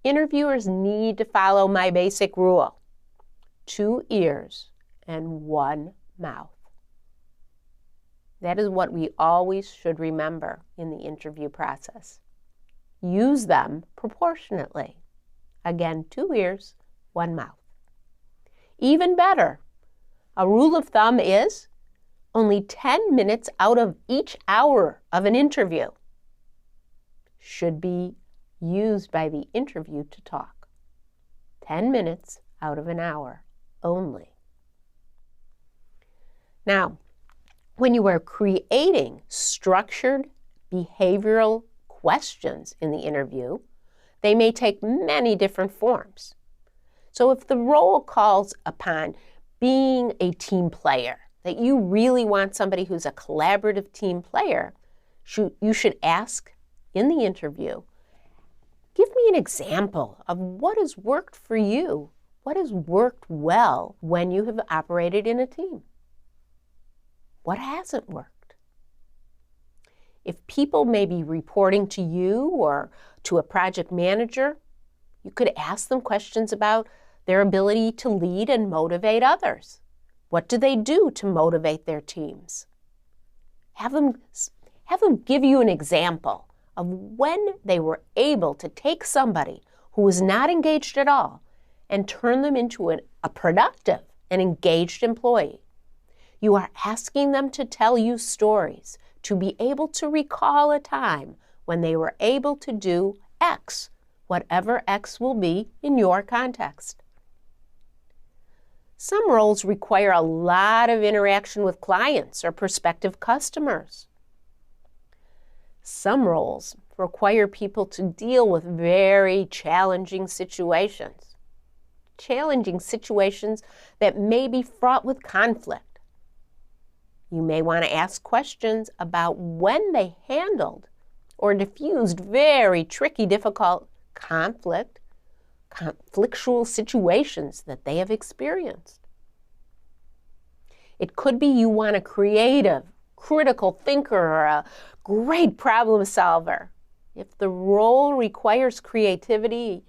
Speaker 1: Interviewers need to follow my basic rule: 2 ears and 1 mouth. That is what we always should remember in the interview process. Use them proportionately. Again, 2 ears, 1 mouth. Even better, a rule of thumb is only 10 minutes out of each hour of an interview should be used by the interview to talk. 10 minutes out of an hour only. Now, when you are creating structured behavioral questions in the interview, they may take many different forms. So if the role calls upon being a team player, that you really want somebody who's a collaborative team player, you should ask in the interview, give me an example of what has worked for you, what has worked well when you have operated in a team. What hasn't worked? If people may be reporting to you or to a project manager, you could ask them questions about their ability to lead and motivate others. What do they do to motivate their teams? Have them give you an example of when they were able to take somebody who was not engaged at all and turn them into a productive and engaged employee. You are asking them to tell you stories, to be able to recall a time when they were able to do X, whatever X will be in your context. Some roles require a lot of interaction with clients or prospective customers. Some roles require people to deal with very challenging situations that may be fraught with conflict. You may want to ask questions about when they handled or diffused very tricky, difficult conflictual situations that they have experienced. It could be you want a creative, critical thinker or a great problem solver. If the role requires creativity,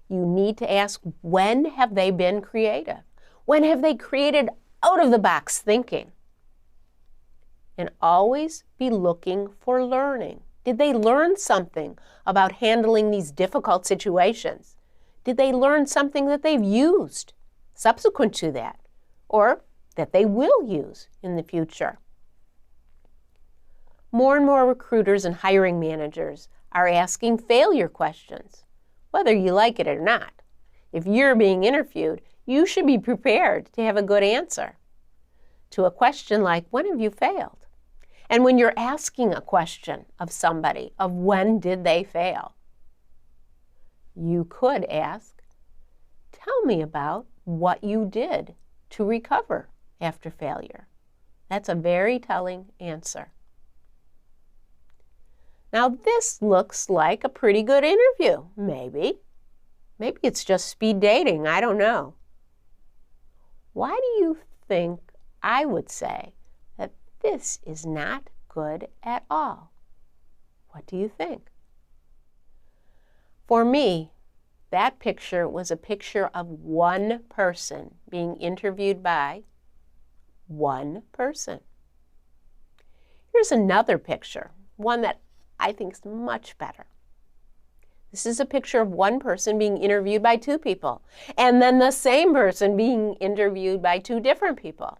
Speaker 1: you need to ask, when have they been creative? When have they created out-of-the-box thinking? And always be looking for learning. Did they learn something about handling these difficult situations? Did they learn something that they've used subsequent to that, or that they will use in the future? More and more recruiters and hiring managers are asking failure questions, whether you like it or not. If you're being interviewed, you should be prepared to have a good answer to a question like, when have you failed? And when you're asking a question of somebody of when did they fail, you could ask, tell me about what you did to recover after failure? That's a very telling answer. Now this looks like a pretty good interview, maybe. Maybe it's just speed dating, I don't know. Why do you think I would say that this is not good at all? What do you think? For me, that picture was a picture of one person being interviewed by one person. Here's another picture, one that I think is much better. This is a picture of one person being interviewed by two people, and then the same person being interviewed by two different people.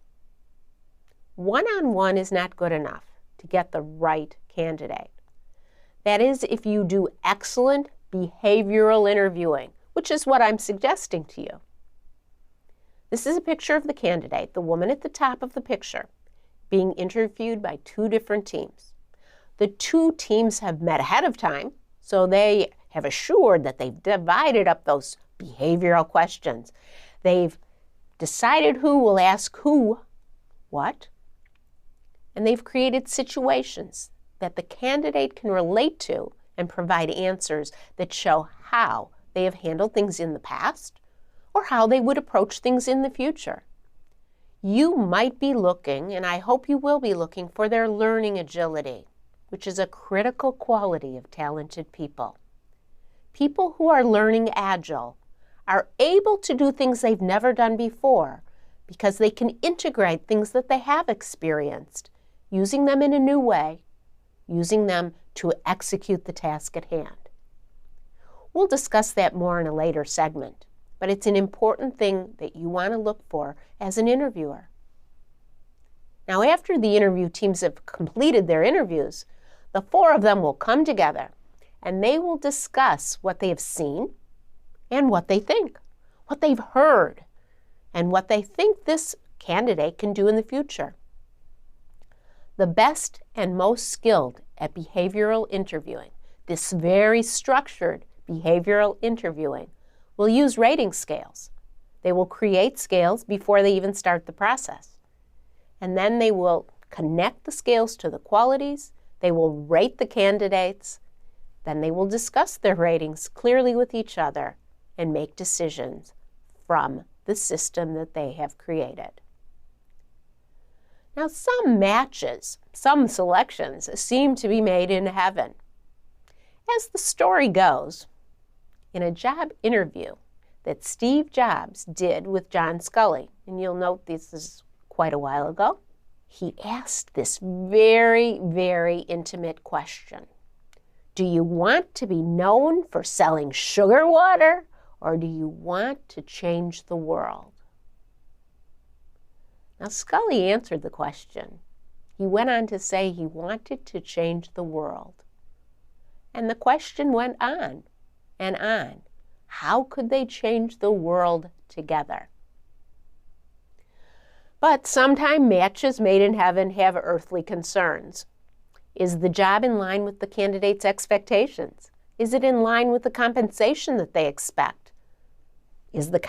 Speaker 1: One-on-one is not good enough to get the right candidate. That is, if you do excellent behavioral interviewing, which is what I'm suggesting to you. This is a picture of the candidate, the woman at the top of the picture, being interviewed by two different teams. The two teams have met ahead of time, so they have assured that they've divided up those behavioral questions. They've decided who will ask who what, and they've created situations that the candidate can relate to and provide answers that show how they have handled things in the past or how they would approach things in the future. You might be looking, and I hope you will be looking, for their learning agility, which is a critical quality of talented people. People who are learning agile are able to do things they've never done before because they can integrate things that they have experienced, using them in a new way, using them to execute the task at hand. We'll discuss that more in a later segment, but it's an important thing that you want to look for as an interviewer. Now, after the interview teams have completed their interviews, the four of them will come together and they will discuss what they have seen and what they think, what they've heard, and what they think this candidate can do in the future. The best and most skilled at behavioral interviewing, this very structured behavioral interviewing, will use rating scales. They will create scales before they even start the process. And then they will connect the scales to the qualities, they will rate the candidates, then they will discuss their ratings clearly with each other and make decisions from the system that they have created. Now, some matches, some selections seem to be made in heaven. As the story goes, in a job interview that Steve Jobs did with John Sculley, and you'll note this is quite a while ago, he asked this very, very intimate question. Do you want to be known for selling sugar water, or do you want to change the world? Now, Sculley answered the question. He went on to say he wanted to change the world. And the question went on and on. How could they change the world together? But sometimes matches made in heaven have earthly concerns. Is the job in line with the candidate's expectations? Is it in line with the compensation that they expect? Is the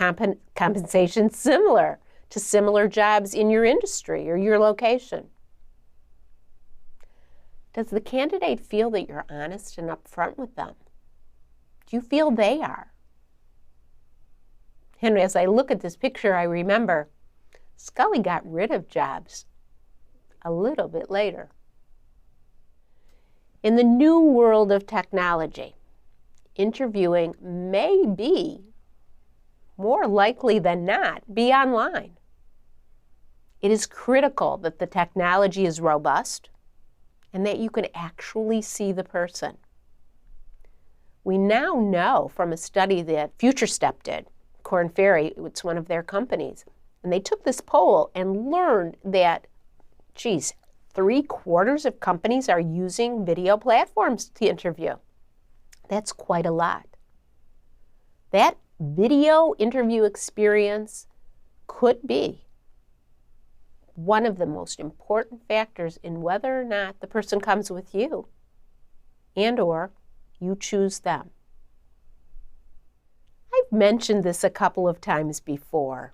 Speaker 1: compensation similar to similar jobs in your industry or your location? Does the candidate feel that you're honest and upfront with them? Do you feel they are? And as I look at this picture, I remember Sculley got rid of Jobs a little bit later. In the new world of technology, interviewing may be, more likely than not, be online. It is critical that the technology is robust and that you can actually see the person. We now know from a study that FutureStep did, Korn Ferry, it's one of their companies, and they took this poll and learned that, 3/4 of companies are using video platforms to interview. That's quite a lot. That video interview experience could be one of the most important factors in whether or not the person comes with you and or you choose them. I've mentioned this a couple of times before.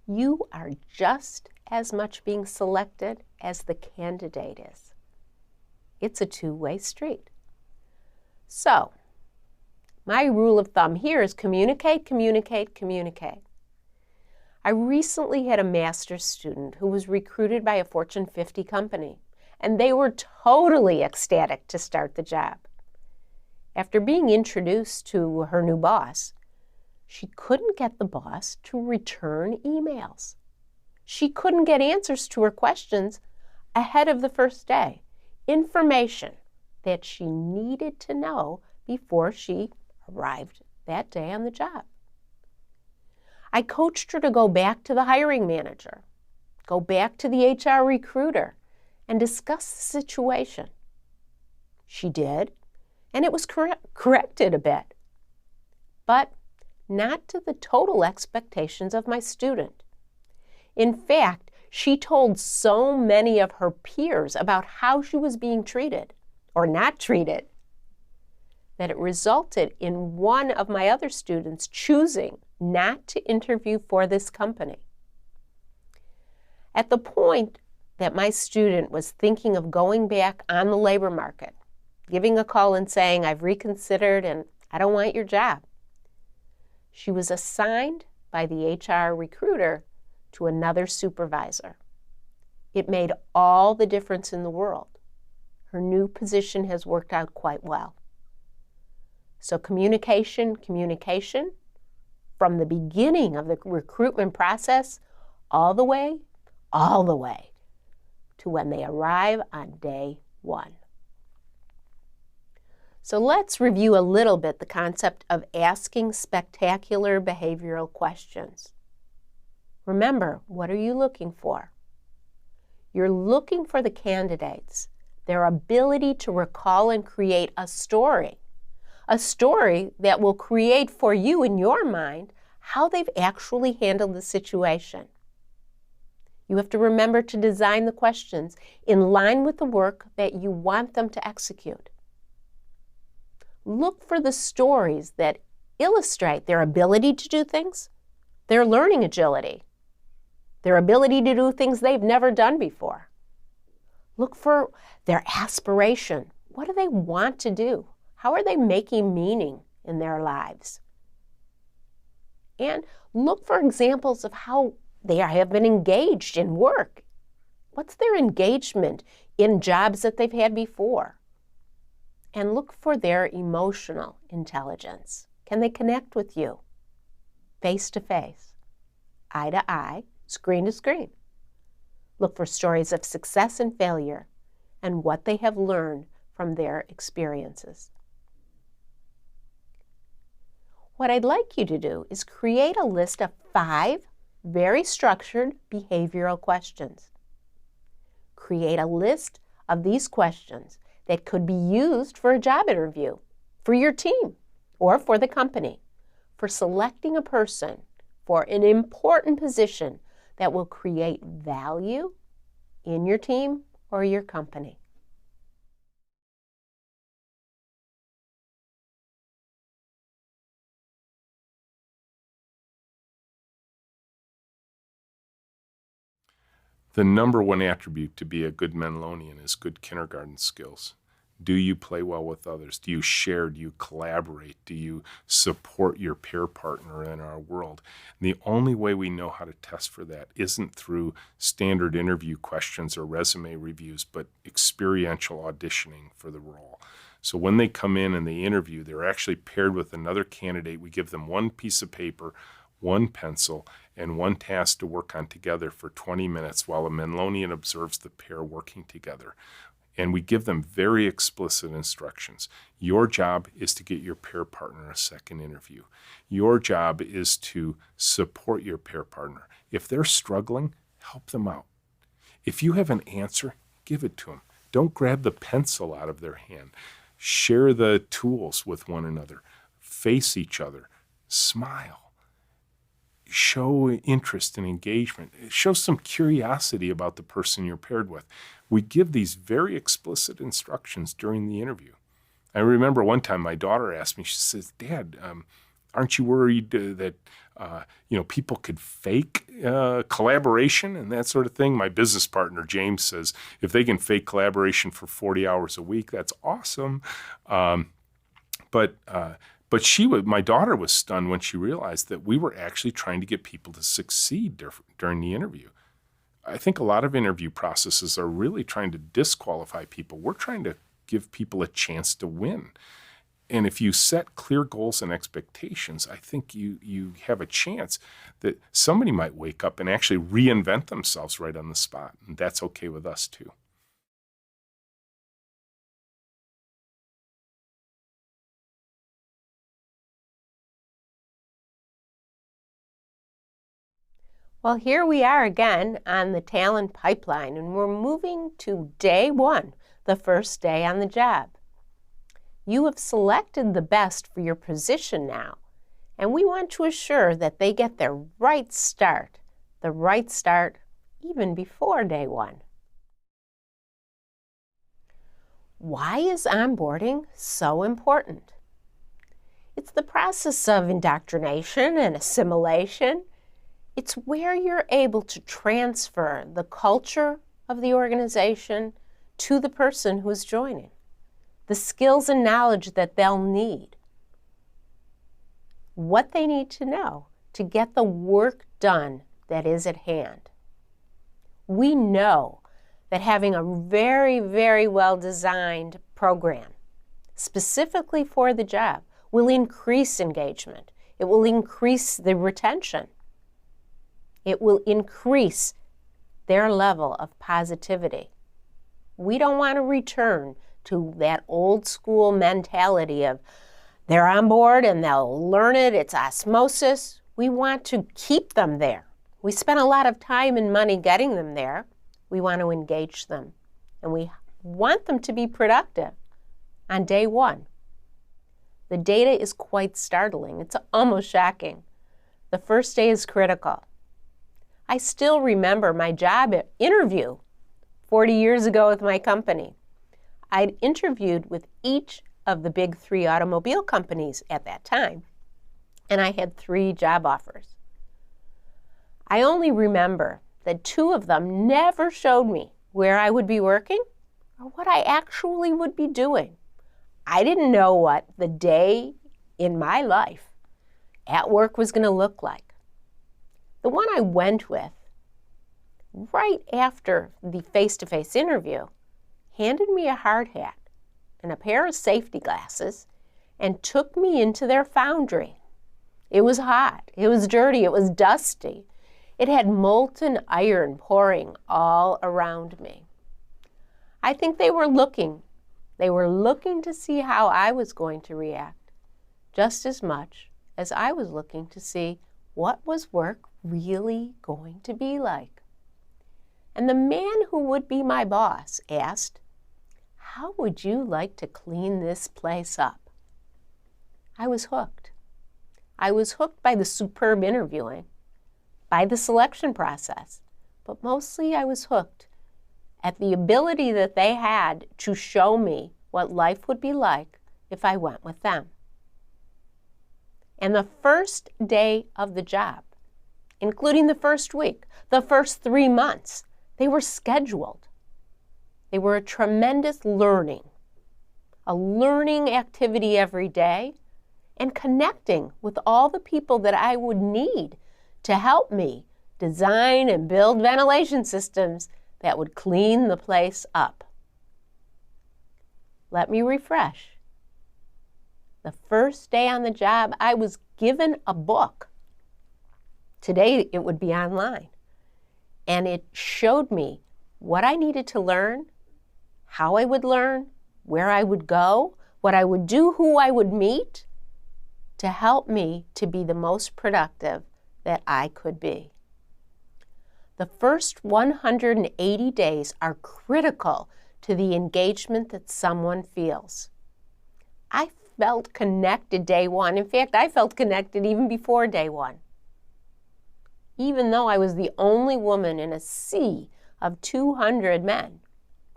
Speaker 1: You are just as much being selected as the candidate is. It's a two-way street. So, my rule of thumb here is communicate, communicate, communicate. I recently had a master's student who was recruited by a Fortune 50 company, and they were totally ecstatic to start the job. After being introduced to her new boss, she couldn't get the boss to return emails. She couldn't get answers to her questions ahead of the first day, information that she needed to know before she arrived that day on the job. I coached her to go back to the hiring manager, go back to the HR recruiter, and discuss the situation. She did, and it was corrected a bit, but not to the total expectations of my student. In fact, she told so many of her peers about how she was being treated, or not treated, that it resulted in one of my other students choosing not to interview for this company. At the point that my student was thinking of going back on the labor market, giving a call and saying, "I've reconsidered and I don't want your job," she was assigned by the HR recruiter to another supervisor. It made all the difference in the world. Her new position has worked out quite well. So communication, communication, from the beginning of the recruitment process all the way to when they arrive on day one. So let's review a little bit the concept of asking spectacular behavioral questions. Remember, what are you looking for? You're looking for the candidates, their ability to recall and create a story that will create for you in your mind how they've actually handled the situation. You have to remember to design the questions in line with the work that you want them to execute. Look for the stories that illustrate their ability to do things, their learning agility, their ability to do things they've never done before. Look for their aspiration. What do they want to do? How are they making meaning in their lives? And look for examples of how they have been engaged in work. What's their engagement in jobs that they've had before? And look for their emotional intelligence. Can they connect with you face to face, eye to eye, screen to screen? Look for stories of success and failure and what they have learned from their experiences. What I'd like you to do is create a list of 5 very structured behavioral questions. Create a list of these questions that could be used for a job interview, for your team, or for the company, for selecting a person for an important position that will create value in your team or your company.
Speaker 2: The number one attribute to be a good Menlonian is good kindergarten skills. Do you play well with others? Do you share? Do you collaborate? Do you support your peer partner in our world? And the only way we know how to test for that isn't through standard interview questions or resume reviews, but experiential auditioning for the role. So when they come in and they interview, they're actually paired with another candidate. We give them one piece of paper, one pencil, and one task to work on together for 20 minutes while a Menlonian observes the pair working together. And we give them very explicit instructions. Your job is to get your pair partner a second interview. Your job is to support your pair partner. If they're struggling, help them out. If you have an answer, give it to them. Don't grab the pencil out of their hand. Share the tools with one another. Face each other. Smile. Show interest and engagement. Show some curiosity about the person you're paired with. We give these very explicit instructions during the interview. I remember one time my daughter asked me, she says, "Dad, Aren't you worried that people could fake collaboration and that sort of thing? My business partner, James, says if they can fake collaboration for 40 hours a week, that's awesome. But my daughter was stunned when she realized that we were actually trying to get people to succeed during the interview. I think a lot of interview processes are really trying to disqualify people. We're trying to give people a chance to win. And if you set clear goals and expectations, I think you have a chance that somebody might wake up and actually reinvent themselves right on the spot. And that's okay with us too.
Speaker 1: Well, here we are again on the talent pipeline, and we're moving to day one, the first day on the job. You have selected the best for your position now, and we want to assure that they get their right start, the right start even before day one. Why is onboarding so important? It's the process of indoctrination and assimilation. It's where you're able to transfer the culture of the organization to the person who's joining, the skills and knowledge that they'll need, what they need to know to get the work done that is at hand. We know that having a very, very well-designed program specifically for the job will increase engagement. It will increase the retention. It will increase their level of positivity. We don't want to return to that old school mentality of they're on board and they'll learn it, it's osmosis. We want to keep them there. We spent a lot of time and money getting them there. We want to engage them, and we want them to be productive on day one. The data is quite startling. It's almost shocking. The first day is critical. I still remember my job interview 40 years ago with my company. I'd interviewed with each of the big 3 automobile companies at that time, and I had 3 job offers. I only remember that 2 of them never showed me where I would be working or what I actually would be doing. I didn't know what the day in my life at work was going to look like. The one I went with, right after the face-to-face interview, handed me a hard hat and a pair of safety glasses and took me into their foundry. It was hot, it was dirty, it was dusty. It had molten iron pouring all around me. I think they were looking to see how I was going to react, just as much as I was looking to see what was work really going to be like. And the man who would be my boss asked, "How would you like to clean this place up?" I was hooked. I was hooked by the superb interviewing, by the selection process, but mostly I was hooked at the ability that they had to show me what life would be like if I went with them. And the first day of the job, including the first week, the first 3 months, they were scheduled. They were a tremendous learning activity every day, and connecting with all the people that I would need to help me design and build ventilation systems that would clean the place up. Let me refresh. The first day on the job, I was given a book. Today, it would be online. And it showed me what I needed to learn, how I would learn, where I would go, what I would do, who I would meet, to help me to be the most productive that I could be. The first 180 days are critical to the engagement that someone feels. I felt connected day one. In fact, I felt connected even before day one. Even though I was the only woman in a sea of 200 men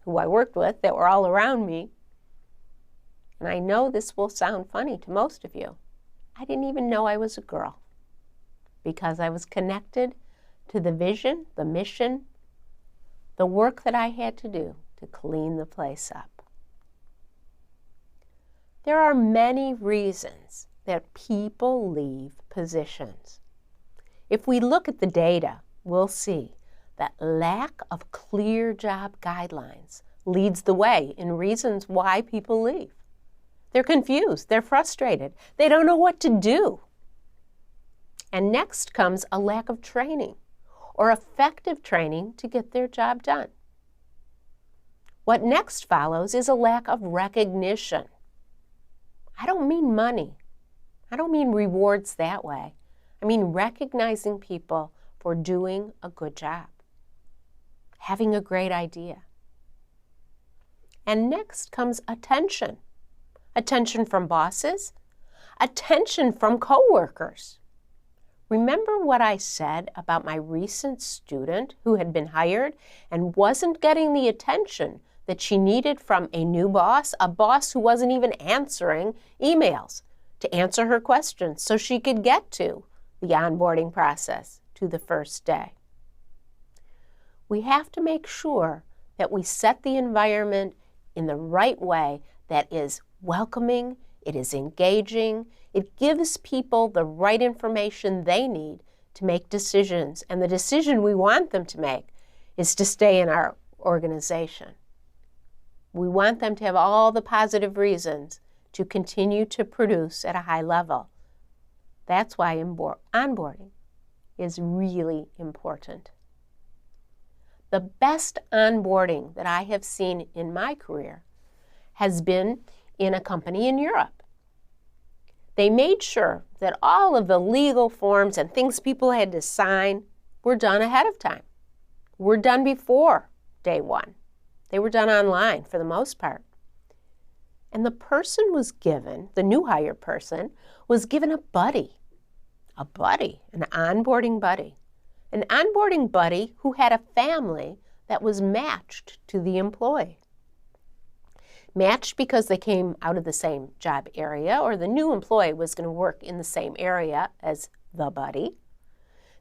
Speaker 1: who I worked with that were all around me, and I know this will sound funny to most of you, I didn't even know I was a girl because I was connected to the vision, the mission, the work that I had to do to clean the place up. There are many reasons that people leave positions. If we look at the data, we'll see that lack of clear job guidelines leads the way in reasons why people leave. They're confused, they're frustrated, they don't know what to do. And next comes a lack of training or effective training to get their job done. What next follows is a lack of recognition. I don't mean money. I don't mean rewards that way. I mean recognizing people for doing a good job, having a great idea. And next comes attention. Attention from bosses, attention from coworkers. Remember what I said about my recent student who had been hired and wasn't getting the attention that she needed from a new boss, a boss who wasn't even answering emails to answer her questions so she could get to the onboarding process to the first day. We have to make sure that we set the environment in the right way that is welcoming, it is engaging, it gives people the right information they need to make decisions, and the decision we want them to make is to stay in our organization. We want them to have all the positive reasons to continue to produce at a high level. That's why onboarding is really important. The best onboarding that I have seen in my career has been in a company in Europe. They made sure that all of the legal forms and things people had to sign were done ahead of time, were done before day one. They were done online for the most part. And the person was given, the new hire person, was given a buddy, an onboarding buddy. An onboarding buddy who had a family that was matched to the employee. Matched because they came out of the same job area, or the new employee was going to work in the same area as the buddy.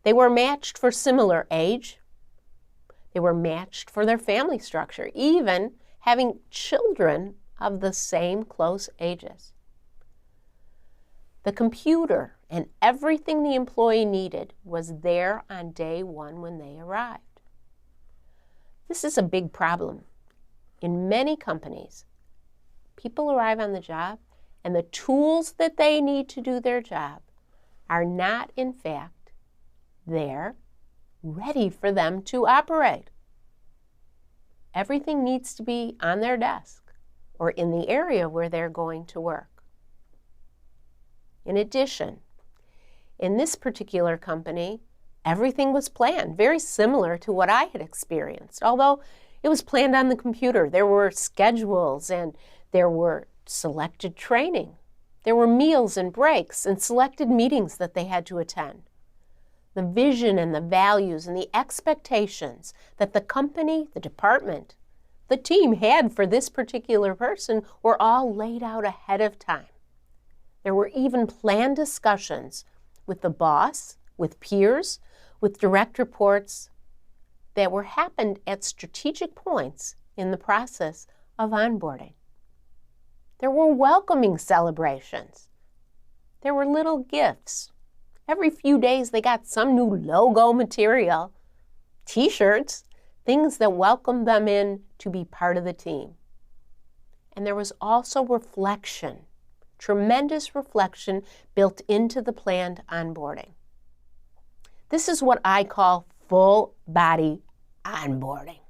Speaker 1: They were matched for similar age. They were matched for their family structure, even having children of the same close ages. The computer and everything the employee needed was there on day one when they arrived. This is a big problem. In many companies, people arrive on the job and the tools that they need to do their job are not, in fact, there, ready for them to operate. Everything needs to be on their desk or in the area where they're going to work. In addition, in this particular company, everything was planned, very similar to what I had experienced, although it was planned on the computer. There were schedules and there were selected training. There were meals and breaks and selected meetings that they had to attend. The vision and the values and the expectations that the company, the department, the team had for this particular person were all laid out ahead of time. There were even planned discussions with the boss, with peers, with direct reports that happened at strategic points in the process of onboarding. There were welcoming celebrations. There were little gifts. Every few days they got some new logo material, t-shirts, things that welcomed them in to be part of the team. And there was also reflection, tremendous reflection built into the planned onboarding. This is what I call full body onboarding.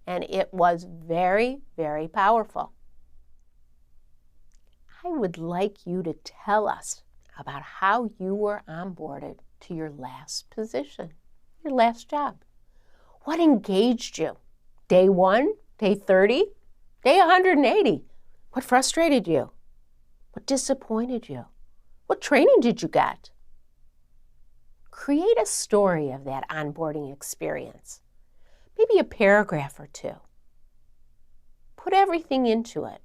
Speaker 1: And it was very, very powerful. I would like you to tell us about how you were onboarded to your last position, your last job. What engaged you? Day 1, day 30, day 180? What frustrated you? What disappointed you? What training did you get? Create a story of that onboarding experience, maybe a paragraph or two. Put everything into it.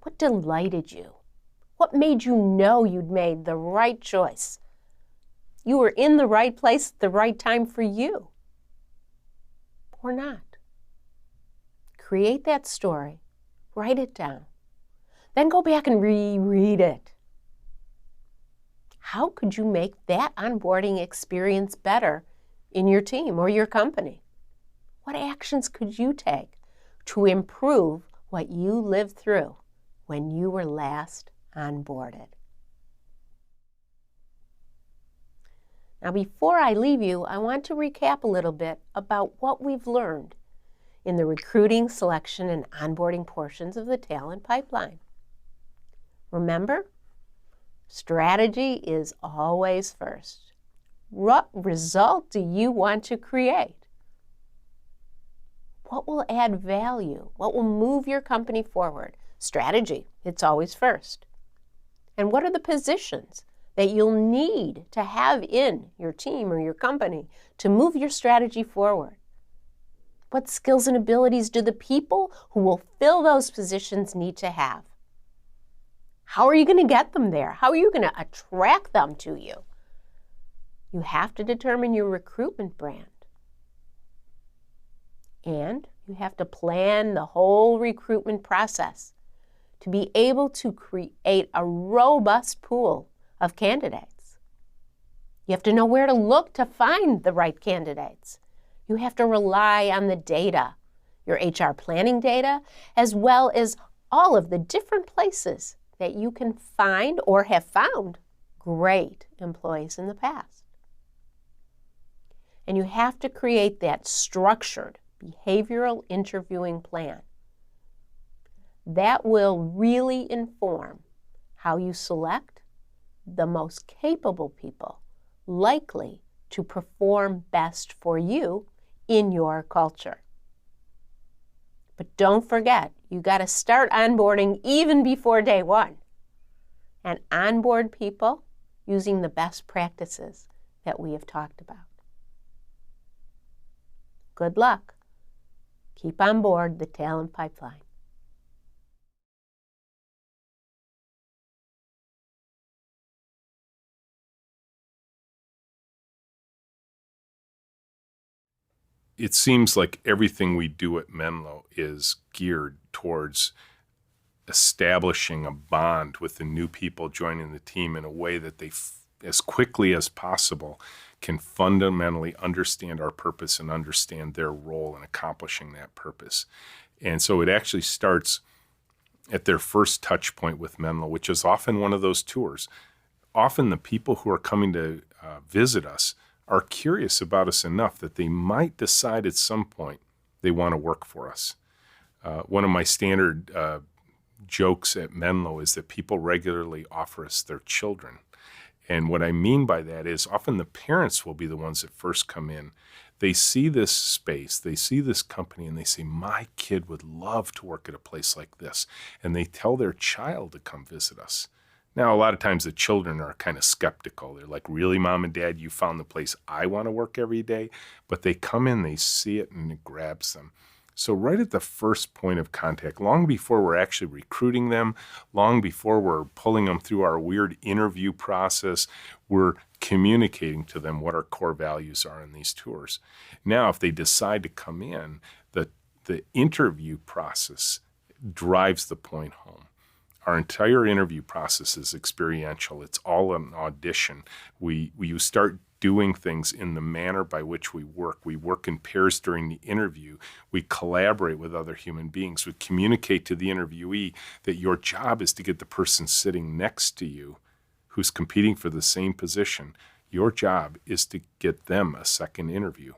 Speaker 1: What delighted you? What made you know you'd made the right choice? You were in the right place at the right time for you, or not. Create that story, write it down, then go back and reread it. How could you make that onboarding experience better in your team or your company? What actions could you take to improve what you lived through when you were last onboarded? Now, before I leave you, I want to recap a little bit about what we've learned in the recruiting, selection, and onboarding portions of the talent pipeline. Remember, strategy is always first. What result do you want to create? What will add value? What will move your company forward? Strategy, it's always first. And what are the positions that you'll need to have in your team or your company to move your strategy forward? What skills and abilities do the people who will fill those positions need to have? How are you going to get them there? How are you going to attract them to you? You have to determine your recruitment brand. And you have to plan the whole recruitment process to be able to create a robust pool of candidates. You have to know where to look to find the right candidates. You have to rely on the data, your HR planning data, as well as all of the different places that you can find or have found great employees in the past. And you have to create that structured behavioral interviewing plan. That will really inform how you select the most capable people likely to perform best for you in your culture. But don't forget, you got to start onboarding even before day one and onboard people using the best practices that we have talked about. Good luck. Keep on board the talent pipeline.
Speaker 2: It seems like everything we do at Menlo is geared towards establishing a bond with the new people joining the team in a way that they, as quickly as possible, can fundamentally understand our purpose and understand their role in accomplishing that purpose. And so it actually starts at their first touch point with Menlo, which is often one of those tours. Often the people who are coming to visit us are curious about us enough that they might decide at some point they want to work for us. One of my standard jokes at Menlo is that people regularly offer us their children. And what I mean by that is often the parents will be the ones that first come in. They see this space, they see this company, and they say, my kid would love to work at a place like this. And they tell their child to come visit us. Now, a lot of times the children are kind of skeptical. They're like, really, Mom and Dad, you found the place I want to work every day? But they come in, they see it, and it grabs them. So right at the first point of contact, long before we're actually recruiting them, long before we're pulling them through our weird interview process, we're communicating to them what our core values are in these tours. Now, if they decide to come in, the interview process drives the point home. Our entire interview process is experiential. It's all an audition. We start doing things in the manner by which we work. We work in pairs during the interview. We collaborate with other human beings. We communicate to the interviewee that your job is to get the person sitting next to you who's competing for the same position. Your job is to get them a second interview,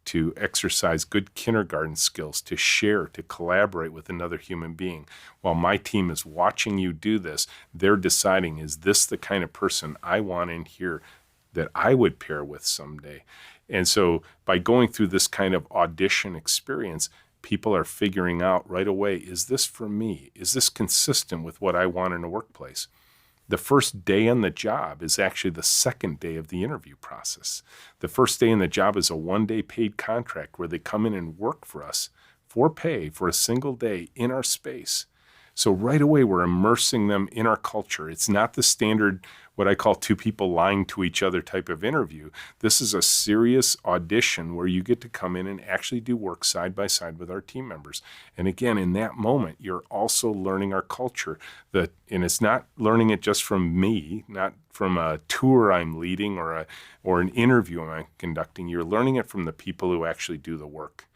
Speaker 2: to exercise good kindergarten skills, to share, to collaborate with another human being. While my team is watching you do this, they're deciding, is this the kind of person I want in here that I would pair with someday? And so by going through this kind of audition experience, people are figuring out right away, is this for me? Is this consistent with what I want in a workplace? The first day on the job is actually the second day of the interview process. The first day on the job is a one-day paid contract where they come in and work for us for pay for a single day in our space. So right away, we're immersing them in our culture. It's not the standard, what I call two people lying to each other type of interview. This is a serious audition where you get to come in and actually do work side by side with our team members. And again, in that moment, you're also learning our culture. And it's not learning it just from me, not from a tour I'm leading or an interview I'm conducting. You're learning it from the people who actually do the work.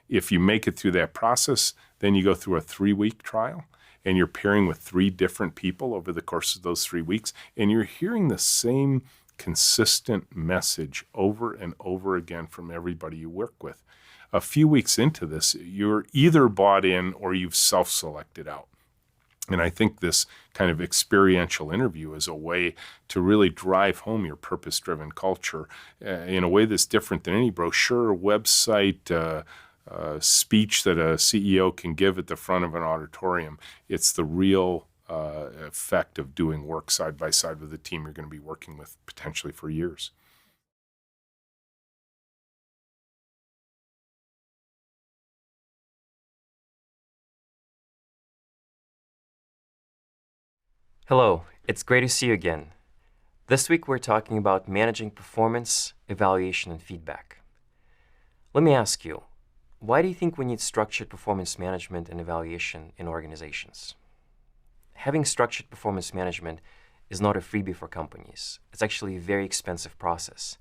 Speaker 2: If you make it through that process, then you go through a 3-week trial, and you're pairing with 3 different people over the course of those 3 weeks, and you're hearing the same consistent message over and over again from everybody you work with. A few weeks into this, you're either bought in or you've self-selected out. And I think this kind of experiential interview is a way to really drive home your purpose-driven culture in a way that's different than any brochure, website, speech that a CEO can give at the front of an auditorium. It's the real effect of doing work side by side with a team you're going to be working with potentially for years.
Speaker 3: Hello, it's great to see you again. This week we're talking about managing performance, evaluation, and feedback. Let me ask you, why do you think we need structured performance management and evaluation in organizations? Having structured performance management is not a freebie for companies. It's actually a very expensive process.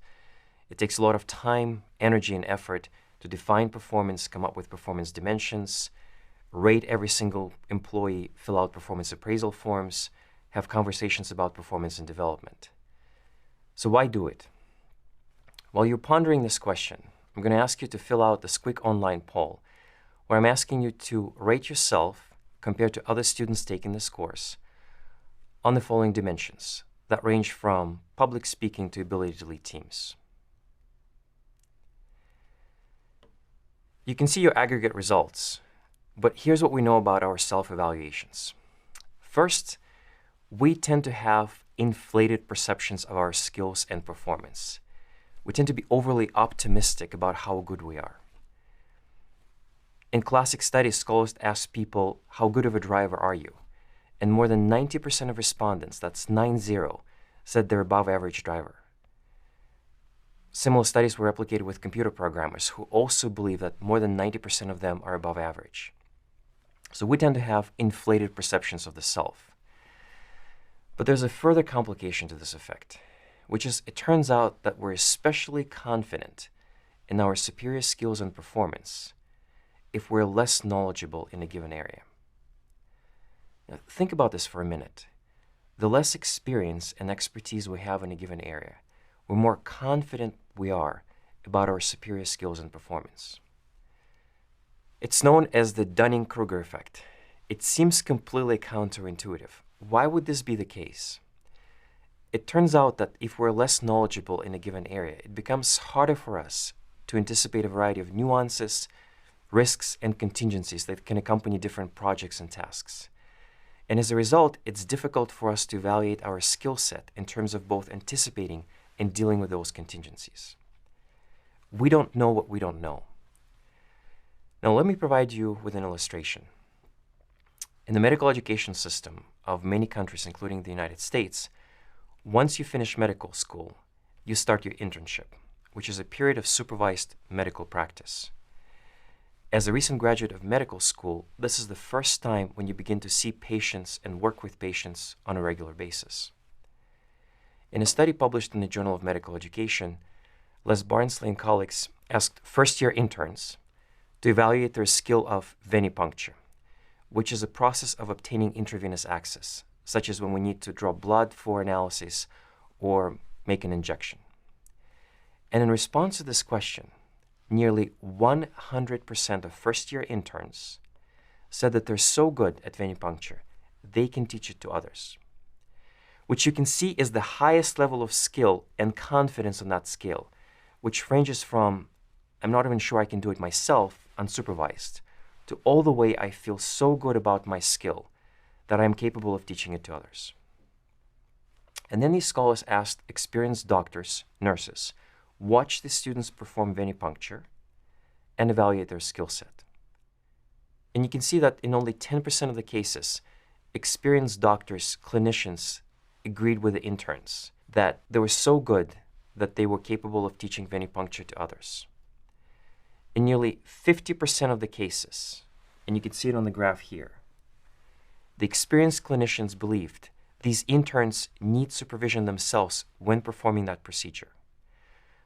Speaker 3: It takes a lot of time, energy, and effort to define performance, come up with performance dimensions, rate every single employee, fill out performance appraisal forms, have conversations about performance and development. So why do it? While you're pondering this question, I'm going to ask you to fill out this quick online poll where I'm asking you to rate yourself compared to other students taking this course on the following dimensions that range from public speaking to ability to lead teams. You can see your aggregate results, but here's what we know about our self-evaluations. First, we tend to have inflated perceptions of our skills and performance. We tend to be overly optimistic about how good we are. In classic studies, scholars ask people, how good of a driver are you? And more than 90% of respondents, that's 9-0, said they're above average driver. Similar studies were replicated with computer programmers who also believe that more than 90% of them are above average. So we tend to have inflated perceptions of the self. But there's a further complication to this effect, which is it turns out that we're especially confident in our superior skills and performance if we're less knowledgeable in a given area. Now, think about this for a minute. The less experience and expertise we have in a given area, the more confident we are about our superior skills and performance. It's known as the Dunning-Kruger effect. It seems completely counterintuitive. Why would this be the case? It turns out that if we're less knowledgeable in a given area, it becomes harder for us to anticipate a variety of nuances, risks, and contingencies that can accompany different projects and tasks. And as a result, it's difficult for us to evaluate our skill set in terms of both anticipating and dealing with those contingencies. We don't know what we don't know. Now, let me provide you with an illustration. In the medical education system of many countries, including the United States, once you finish medical school, you start your internship, which is a period of supervised medical practice. As a recent graduate of medical school, this is the first time when you begin to see patients and work with patients on a regular basis. In a study published in the Journal of Medical Education, Les Barnsley and colleagues asked first-year interns to evaluate their skill of venipuncture, which is a process of obtaining intravenous access, such as when we need to draw blood for analysis or make an injection. And in response to this question, nearly 100% of first-year interns said that they're so good at venipuncture, they can teach it to others, which you can see is the highest level of skill and confidence on that scale, which ranges from, I'm not even sure I can do it myself, unsupervised, to all the way I feel so good about my skill that I'm capable of teaching it to others. And then these scholars asked experienced doctors, nurses, watch the students perform venipuncture and evaluate their skill set. And you can see that in only 10% of the cases experienced doctors, clinicians agreed with the interns that they were so good that they were capable of teaching venipuncture to others. In nearly 50% of the cases, and you can see it on the graph here, the experienced clinicians believed these interns need supervision themselves when performing that procedure.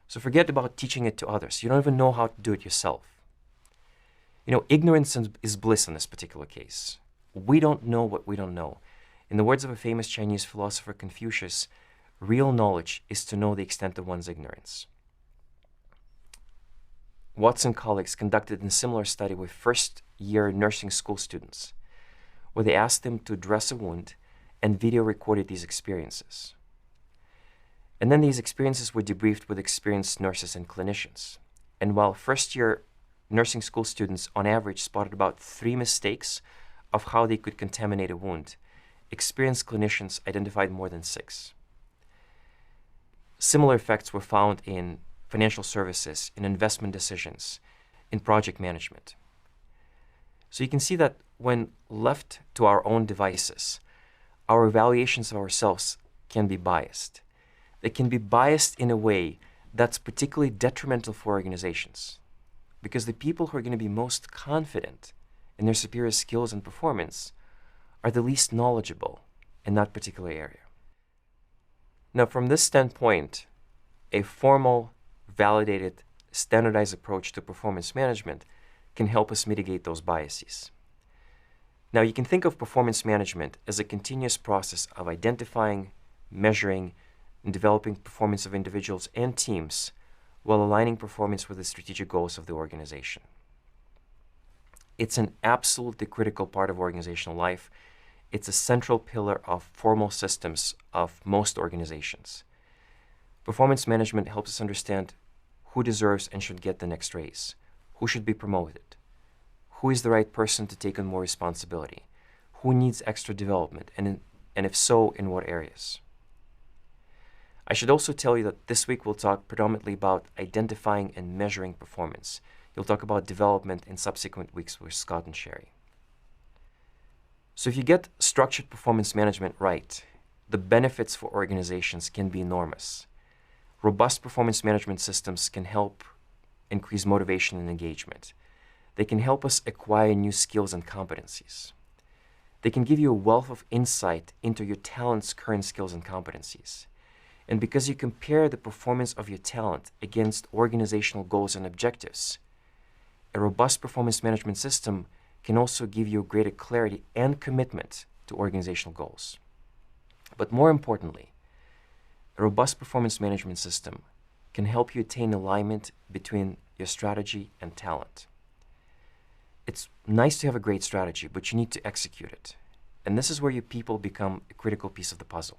Speaker 3: So forget about teaching it to others. You don't even know how to do it yourself. Ignorance is bliss in this particular case. We don't know what we don't know. In the words of a famous Chinese philosopher, Confucius, real knowledge is to know the extent of one's ignorance. Watts and colleagues conducted a similar study with first-year nursing school students, where they asked them to dress a wound and video recorded these experiences. And then these experiences were debriefed with experienced nurses and clinicians. And while first-year nursing school students on average spotted about 3 mistakes of how they could contaminate a wound, experienced clinicians identified more than 6. Similar effects were found in financial services, in investment decisions, in project management. So you can see that when left to our own devices, our evaluations of ourselves can be biased. They can be biased in a way that's particularly detrimental for organizations, because the people who are going to be most confident in their superior skills and performance are the least knowledgeable in that particular area. Now, from this standpoint, a formal, validated, standardized approach to performance management can help us mitigate those biases. Now, you can think of performance management as a continuous process of identifying, measuring, and developing performance of individuals and teams while aligning performance with the strategic goals of the organization. It's an absolutely critical part of organizational life. It's a central pillar of formal systems of most organizations. Performance management helps us understand who deserves and should get the next raise, who should be promoted, who is the right person to take on more responsibility, who needs extra development, and if so, in what areas. I should also tell you that this week we'll talk predominantly about identifying and measuring performance. You'll talk about development in subsequent weeks with Scott and Sherry. So if you get structured performance management right, the benefits for organizations can be enormous. Robust performance management systems can help increase motivation and engagement. They can help us acquire new skills and competencies. They can give you a wealth of insight into your talent's current skills and competencies. And because you compare the performance of your talent against organizational goals and objectives, a robust performance management system can also give you greater clarity and commitment to organizational goals. But more importantly, a robust performance management system can help you attain alignment between your strategy and talent. It's nice to have a great strategy, but you need to execute it. And this is where your people become a critical piece of the puzzle.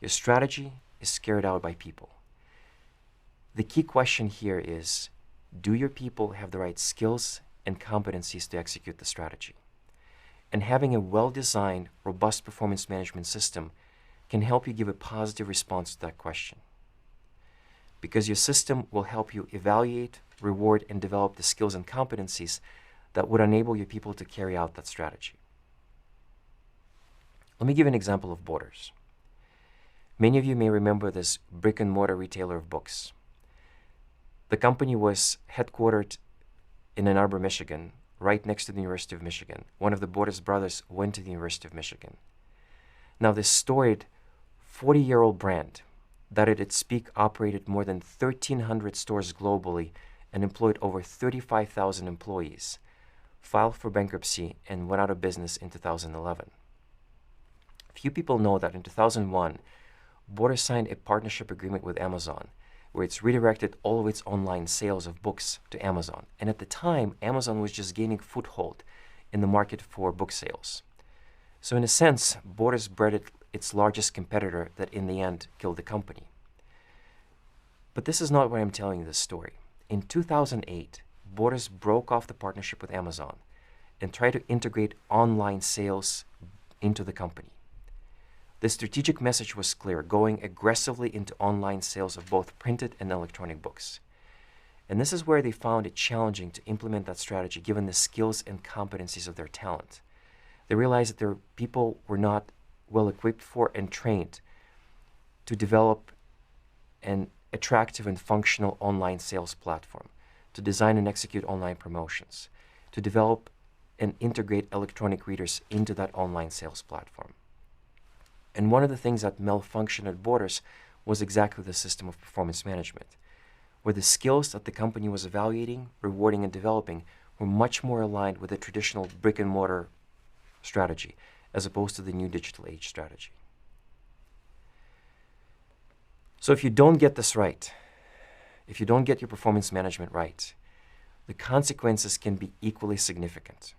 Speaker 3: Your strategy is carried out by people. The key question here is, do your people have the right skills and competencies to execute the strategy? And having a well-designed, robust performance management system can help you give a positive response to that question. Because your system will help you evaluate, reward, and develop the skills and competencies that would enable your people to carry out that strategy. Let me give an example of Borders. Many of you may remember this brick-and-mortar retailer of books. The company was headquartered in Ann Arbor, Michigan, right next to the University of Michigan. One of the Borders brothers went to the University of Michigan. Now, this storied 40-year-old brand that at its peak operated more than 1,300 stores globally and employed over 35,000 employees, filed for bankruptcy and went out of business in 2011. Few people know that in 2001, Borders signed a partnership agreement with Amazon, where it's redirected all of its online sales of books to Amazon. And at the time, Amazon was just gaining foothold in the market for book sales. So in a sense, Borders bred its largest competitor that in the end killed the company. But this is not why I'm telling you this story. In 2008, Borders broke off the partnership with Amazon and tried to integrate online sales into the company. The strategic message was clear, going aggressively into online sales of both printed and electronic books. And this is where they found it challenging to implement that strategy given the skills and competencies of their talent. They realized that their people were not well equipped for and trained to develop an attractive and functional online sales platform, to design and execute online promotions, to develop and integrate electronic readers into that online sales platform. And one of the things that malfunctioned at Borders was exactly the system of performance management, where the skills that the company was evaluating, rewarding, and developing were much more aligned with the traditional brick-and-mortar strategy as opposed to the new digital age strategy. So if you don't get this right, if you don't get your performance management right, the consequences can be equally significant.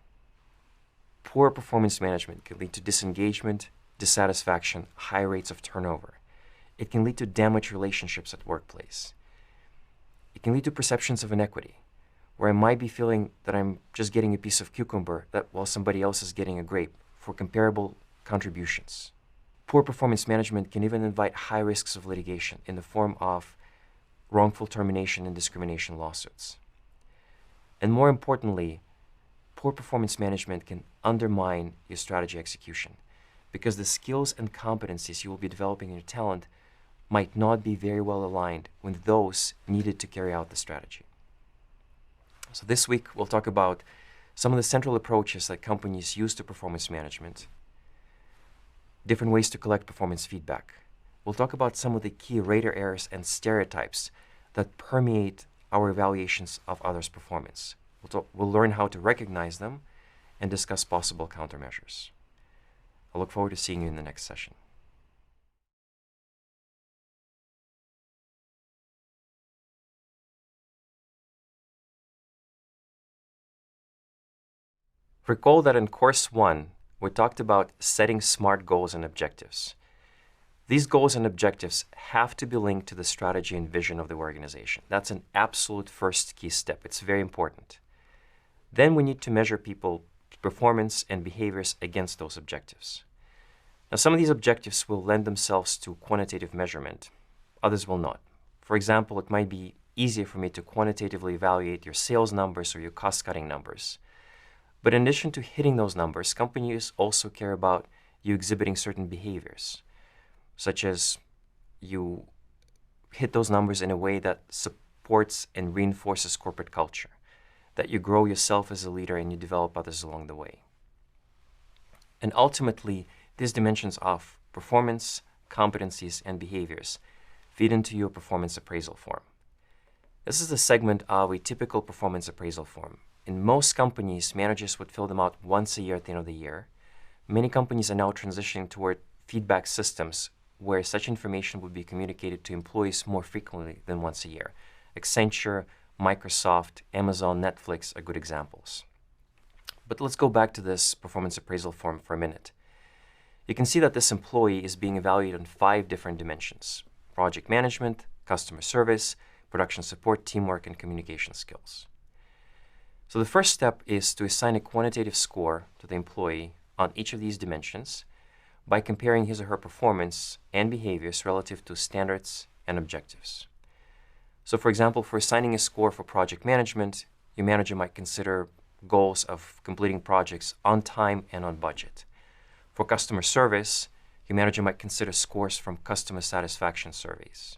Speaker 3: Poor performance management can lead to disengagement, dissatisfaction, high rates of turnover. It can lead to damaged relationships at workplace. It can lead to perceptions of inequity, where I might be feeling that I'm just getting a piece of cucumber while somebody else is getting a grape for comparable contributions. Poor performance management can even invite high risks of litigation in the form of wrongful termination and discrimination lawsuits. And more importantly, poor performance management can undermine your strategy execution because the skills and competencies you will be developing in your talent might not be very well aligned with those needed to carry out the strategy. So this week, we'll talk about some of the central approaches that companies use to performance management, different ways to collect performance feedback. We'll talk about some of the key rater errors and stereotypes that permeate our evaluations of others' performance. We'll learn how to recognize them and discuss possible countermeasures. I look forward to seeing you in the next session. Recall that in Course 1, we talked about setting SMART goals and objectives. These goals and objectives have to be linked to the strategy and vision of the organization. That's an absolute first key step. It's very important. Then we need to measure people's performance and behaviors against those objectives. Now, some of these objectives will lend themselves to quantitative measurement. Others will not. For example, it might be easier for me to quantitatively evaluate your sales numbers or your cost-cutting numbers. But in addition to hitting those numbers, companies also care about you exhibiting certain behaviors, such as you hit those numbers in a way that supports and reinforces corporate culture, that you grow yourself as a leader and you develop others along the way. And ultimately, these dimensions of performance, competencies, and behaviors feed into your performance appraisal form. This is a segment of a typical performance appraisal form. In most companies, managers would fill them out once a year at the end of the year. Many companies are now transitioning toward feedback systems where such information would be communicated to employees more frequently than once a year. Accenture, Microsoft, Amazon, Netflix are good examples. But let's go back to this performance appraisal form for a minute. You can see that this employee is being evaluated on 5 different dimensions: project management, customer service, production support, teamwork, and communication skills. So the first step is to assign a quantitative score to the employee on each of these dimensions by comparing his or her performance and behaviors relative to standards and objectives. So for example, for assigning a score for project management, your manager might consider goals of completing projects on time and on budget. For customer service, your manager might consider scores from customer satisfaction surveys.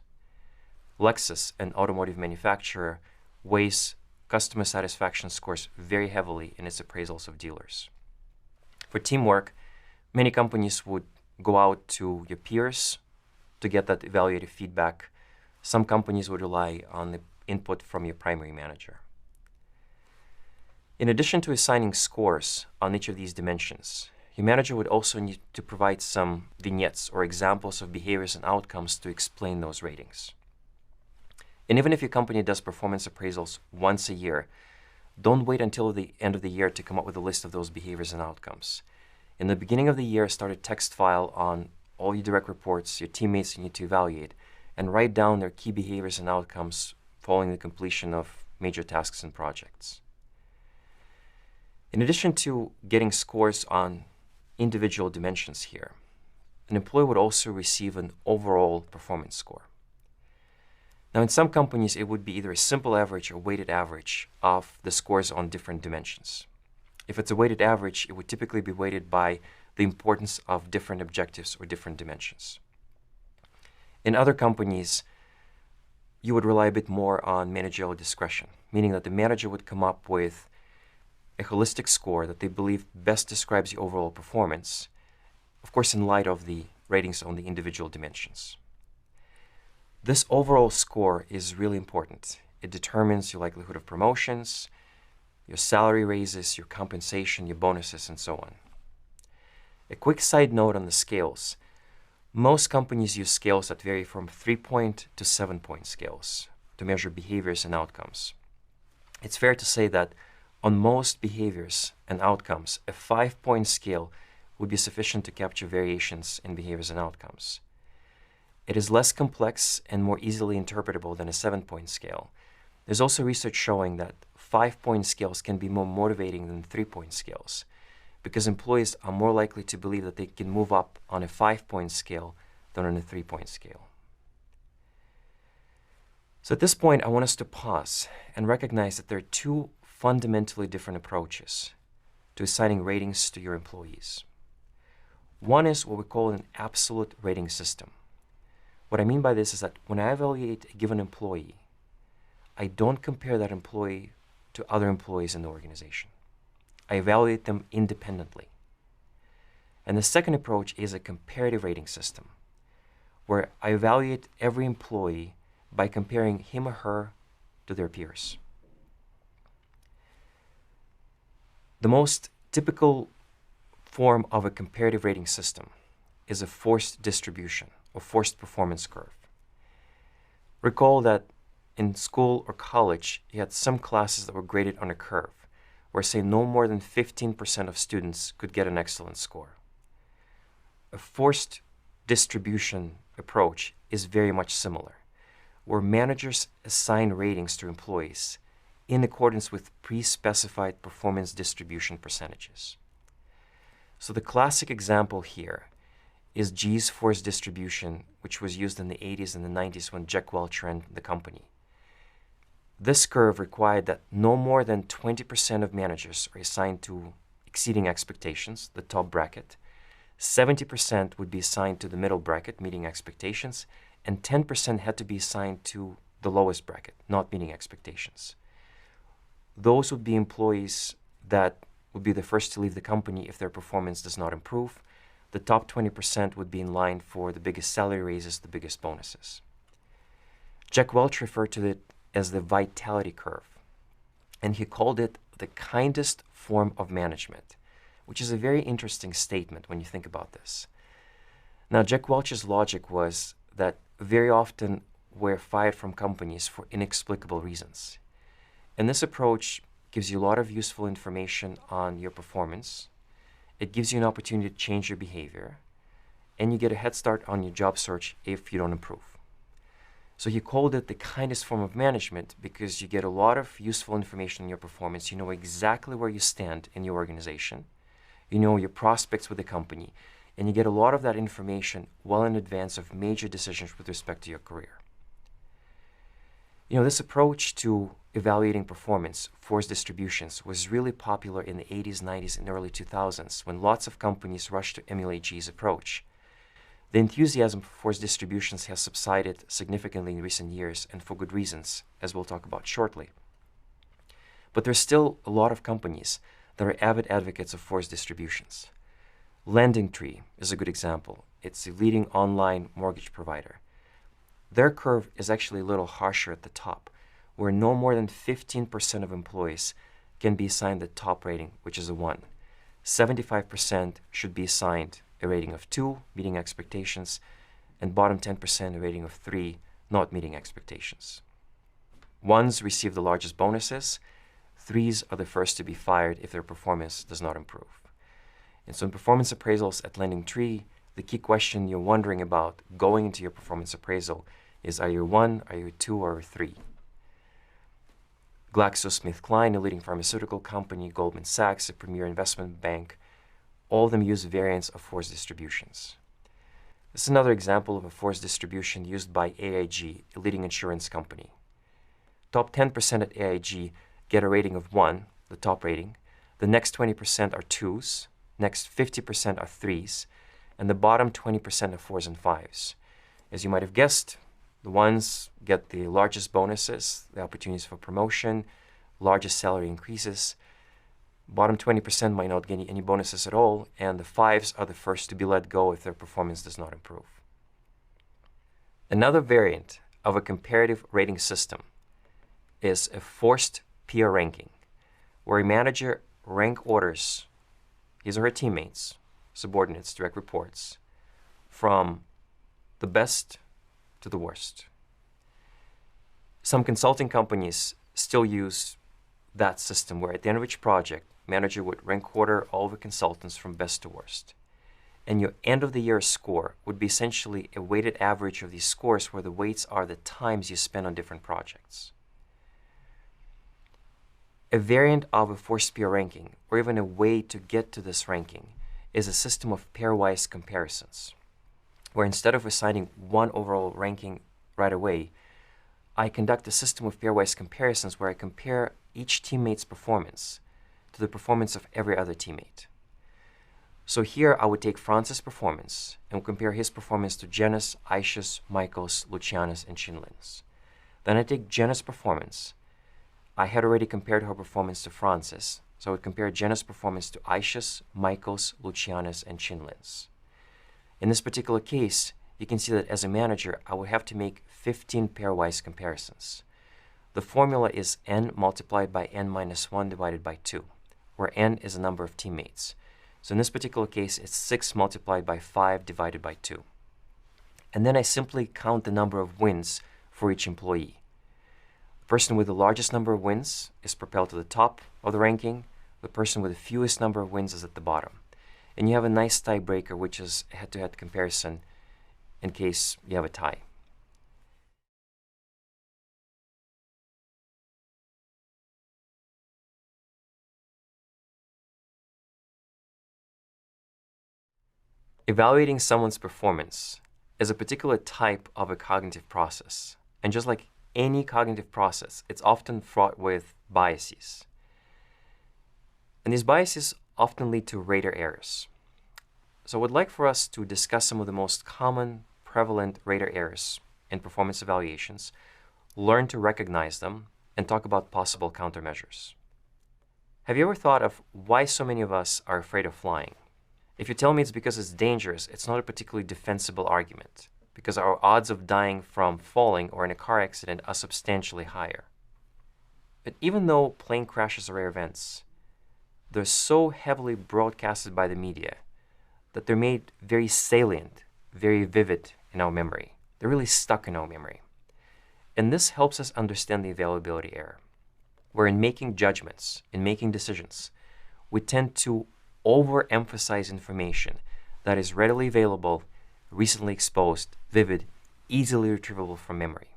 Speaker 3: Lexus, an automotive manufacturer, weighs customer satisfaction scores very heavily in its appraisals of dealers. For teamwork, many companies would go out to your peers to get that evaluative feedback. Some companies would rely on the input from your primary manager. In addition to assigning scores on each of these dimensions, your manager would also need to provide some vignettes or examples of behaviors and outcomes to explain those ratings. And even if your company does performance appraisals once a year, don't wait until the end of the year to come up with a list of those behaviors and outcomes. In the beginning of the year, start a text file on all your direct reports, your teammates you need to evaluate, and write down their key behaviors and outcomes following the completion of major tasks and projects. In addition to getting scores on individual dimensions here, an employee would also receive an overall performance score. Now, in some companies, it would be either a simple average or weighted average of the scores on different dimensions. If it's a weighted average, it would typically be weighted by the importance of different objectives or different dimensions. In other companies, you would rely a bit more on managerial discretion, meaning that the manager would come up with a holistic score that they believe best describes the overall performance, of course in light of the ratings on the individual dimensions. This overall score is really important. It determines your likelihood of promotions, your salary raises, your compensation, your bonuses, and so on. A quick side note on the scales. Most companies use scales that vary from 3-point to 7-point scales to measure behaviors and outcomes. It's fair to say that on most behaviors and outcomes, a 5-point scale would be sufficient to capture variations in behaviors and outcomes. It is less complex and more easily interpretable than a 7-point scale. There's also research showing that 5-point scales can be more motivating than 3-point scales, because employees are more likely to believe that they can move up on a 5-point scale than on a 3-point scale. So at this point, I want us to pause and recognize that there are two fundamentally different approaches to assigning ratings to your employees. One is what we call an absolute rating system. What I mean by this is that when I evaluate a given employee, I don't compare that employee to other employees in the organization. I evaluate them independently. And the second approach is a comparative rating system, where I evaluate every employee by comparing him or her to their peers. The most typical form of a comparative rating system is a forced distribution or forced performance curve. Recall that in school or college, you had some classes that were graded on a curve, where say no more than 15% of students could get an excellent score. A forced distribution approach is very much similar, where managers assign ratings to employees in accordance with pre-specified performance distribution percentages. So the classic example here is GE's forced distribution, which was used in the 80s and the 90s when Jack Welch ran the company. This curve required that no more than 20% of managers are assigned to exceeding expectations, the top bracket, 70% would be assigned to the middle bracket, meeting expectations, and 10% had to be assigned to the lowest bracket, not meeting expectations. Those would be employees that would be the first to leave the company if their performance does not improve. The top 20% would be in line for the biggest salary raises, the biggest bonuses. Jack Welch referred to it as the vitality curve, and he called it the kindest form of management, which is a very interesting statement when you think about this. Now, Jack Welch's logic was that very often we're fired from companies for inexplicable reasons. And this approach gives you a lot of useful information on your performance. It gives you an opportunity to change your behavior, and you get a head start on your job search if you don't improve. So he called it the kindest form of management because you get a lot of useful information on your performance. You know exactly where you stand in your organization. You know your prospects with the company, and you get a lot of that information well in advance of major decisions with respect to your career. You know, this approach to evaluating performance, forced distributions, was really popular in the 80s, 90s, and early 2000s when lots of companies rushed to emulate GE's approach. The enthusiasm for forced distributions has subsided significantly in recent years, and for good reasons, as we'll talk about shortly. But there's still a lot of companies that are avid advocates of forced distributions. LendingTree is a good example. It's a leading online mortgage provider. Their curve is actually a little harsher at the top, where no more than 15% of employees can be assigned the top rating, which is a 1. 75% should be assigned a rating of 2, meeting expectations, and bottom 10% a rating of 3, not meeting expectations. 1s receive the largest bonuses. 3s are the first to be fired if their performance does not improve. And so in performance appraisals at LendingTree, the key question you're wondering about going into your performance appraisal is, are you a 1, are you a 2, or a 3? GlaxoSmithKline, a leading pharmaceutical company, Goldman Sachs, a premier investment bank, all of them use variants of forced distributions. This is another example of a forced distribution used by AIG, a leading insurance company. Top 10% at AIG get a rating of 1, the top rating, the next 20% are 2s, next 50% are 3s, and the bottom 20% are 4s and 5s. As you might have guessed, the 1s get the largest bonuses, the opportunities for promotion, largest salary increases. Bottom 20% might not get any bonuses at all, and the 5s are the first to be let go if their performance does not improve. Another variant of a comparative rating system is a forced peer ranking, where a manager rank orders his or her teammates, subordinates, direct reports, from the best to the worst. Some consulting companies still use that system where at the end of each project, manager would rank order all the consultants from best to worst. And your end of the year score would be essentially a weighted average of these scores where the weights are the times you spend on different projects. A variant of a forced peer ranking, or even a way to get to this ranking, is a system of pairwise comparisons, where instead of assigning one overall ranking right away, I conduct a system of pairwise comparisons where I compare each teammate's performance to the performance of every other teammate. So here I would take Francis' performance and compare his performance to Jenna's, Aisha's, Michael's, Luciana's, and Chinlin's. Then I take Jenna's performance. I had already compared her performance to Francis, so I would compare Jenna's performance to Aisha's, Michael's, Luciana's, and Chinlin's. In this particular case, you can see that as a manager, I would have to make 15 pairwise comparisons. The formula is n multiplied by n minus 1 divided by 2, where n is the number of teammates. So in this particular case, it's 6 multiplied by 5 divided by 2. And then I simply count the number of wins for each employee. The person with the largest number of wins is propelled to the top of the ranking. The person with the fewest number of wins is at the bottom. And you have a nice tiebreaker, which is a head-to-head comparison in case you have a tie. Evaluating someone's performance is a particular type of a cognitive process. And just like any cognitive process, it's often fraught with biases. And these biases often lead to rater errors. So I would like for us to discuss some of the most common, prevalent rater errors in performance evaluations, learn to recognize them, and talk about possible countermeasures. Have you ever thought of why so many of us are afraid of flying? If you tell me it's because it's dangerous, it's not a particularly defensible argument, because our odds of dying from falling or in a car accident are substantially higher. But even though plane crashes are rare events, they're so heavily broadcasted by the media that they're made very salient, very vivid in our memory. They're really stuck in our memory. And this helps us understand the availability error, where in making judgments, in making decisions, we tend to overemphasize information that is readily available, recently exposed, vivid, easily retrievable from memory.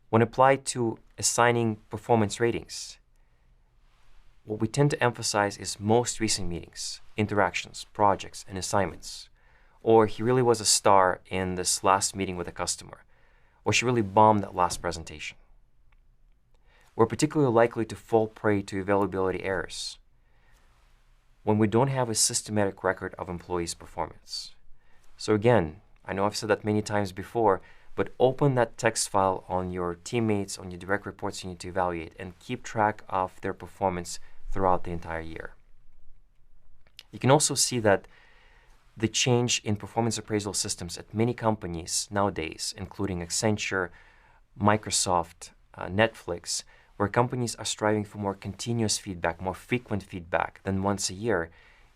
Speaker 3: When applied to assigning performance ratings, what we tend to emphasize is most recent meetings, interactions, projects, and assignments. Or he really was a star in this last meeting with a customer. Or she really bombed that last presentation. We're particularly likely to fall prey to availability errors when we don't have a systematic record of employees' performance. So again, I know I've said that many times before, but open that text file on your teammates, on your direct reports you need to evaluate, and keep track of their performance throughout the entire year. You can also see that the change in performance appraisal systems at many companies nowadays, including Accenture, Microsoft, Netflix, where companies are striving for more continuous feedback, more frequent feedback than once a year,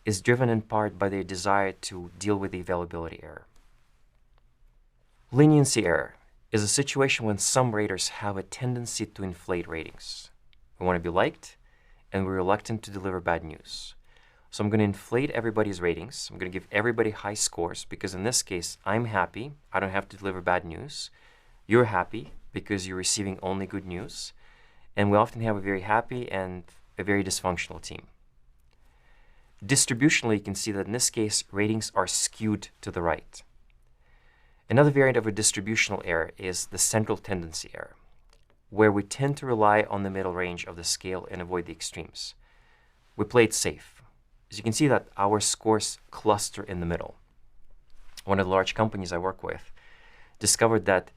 Speaker 3: is driven in part by their desire to deal with the availability error. Leniency error is a situation when some raters have a tendency to inflate ratings. We want to be liked, and we're reluctant to deliver bad news. So I'm going to inflate everybody's ratings. I'm going to give everybody high scores because in this case, I'm happy. I don't have to deliver bad news. You're happy because you're receiving only good news. And we often have a very happy and a very dysfunctional team. Distributionally, you can see that in this case, ratings are skewed to the right. Another variant of a distributional error is the central tendency error, where we tend to rely on the middle range of the scale and avoid the extremes. we play it safe. As you can see that our scores cluster in the middle. One of the large companies I work with discovered that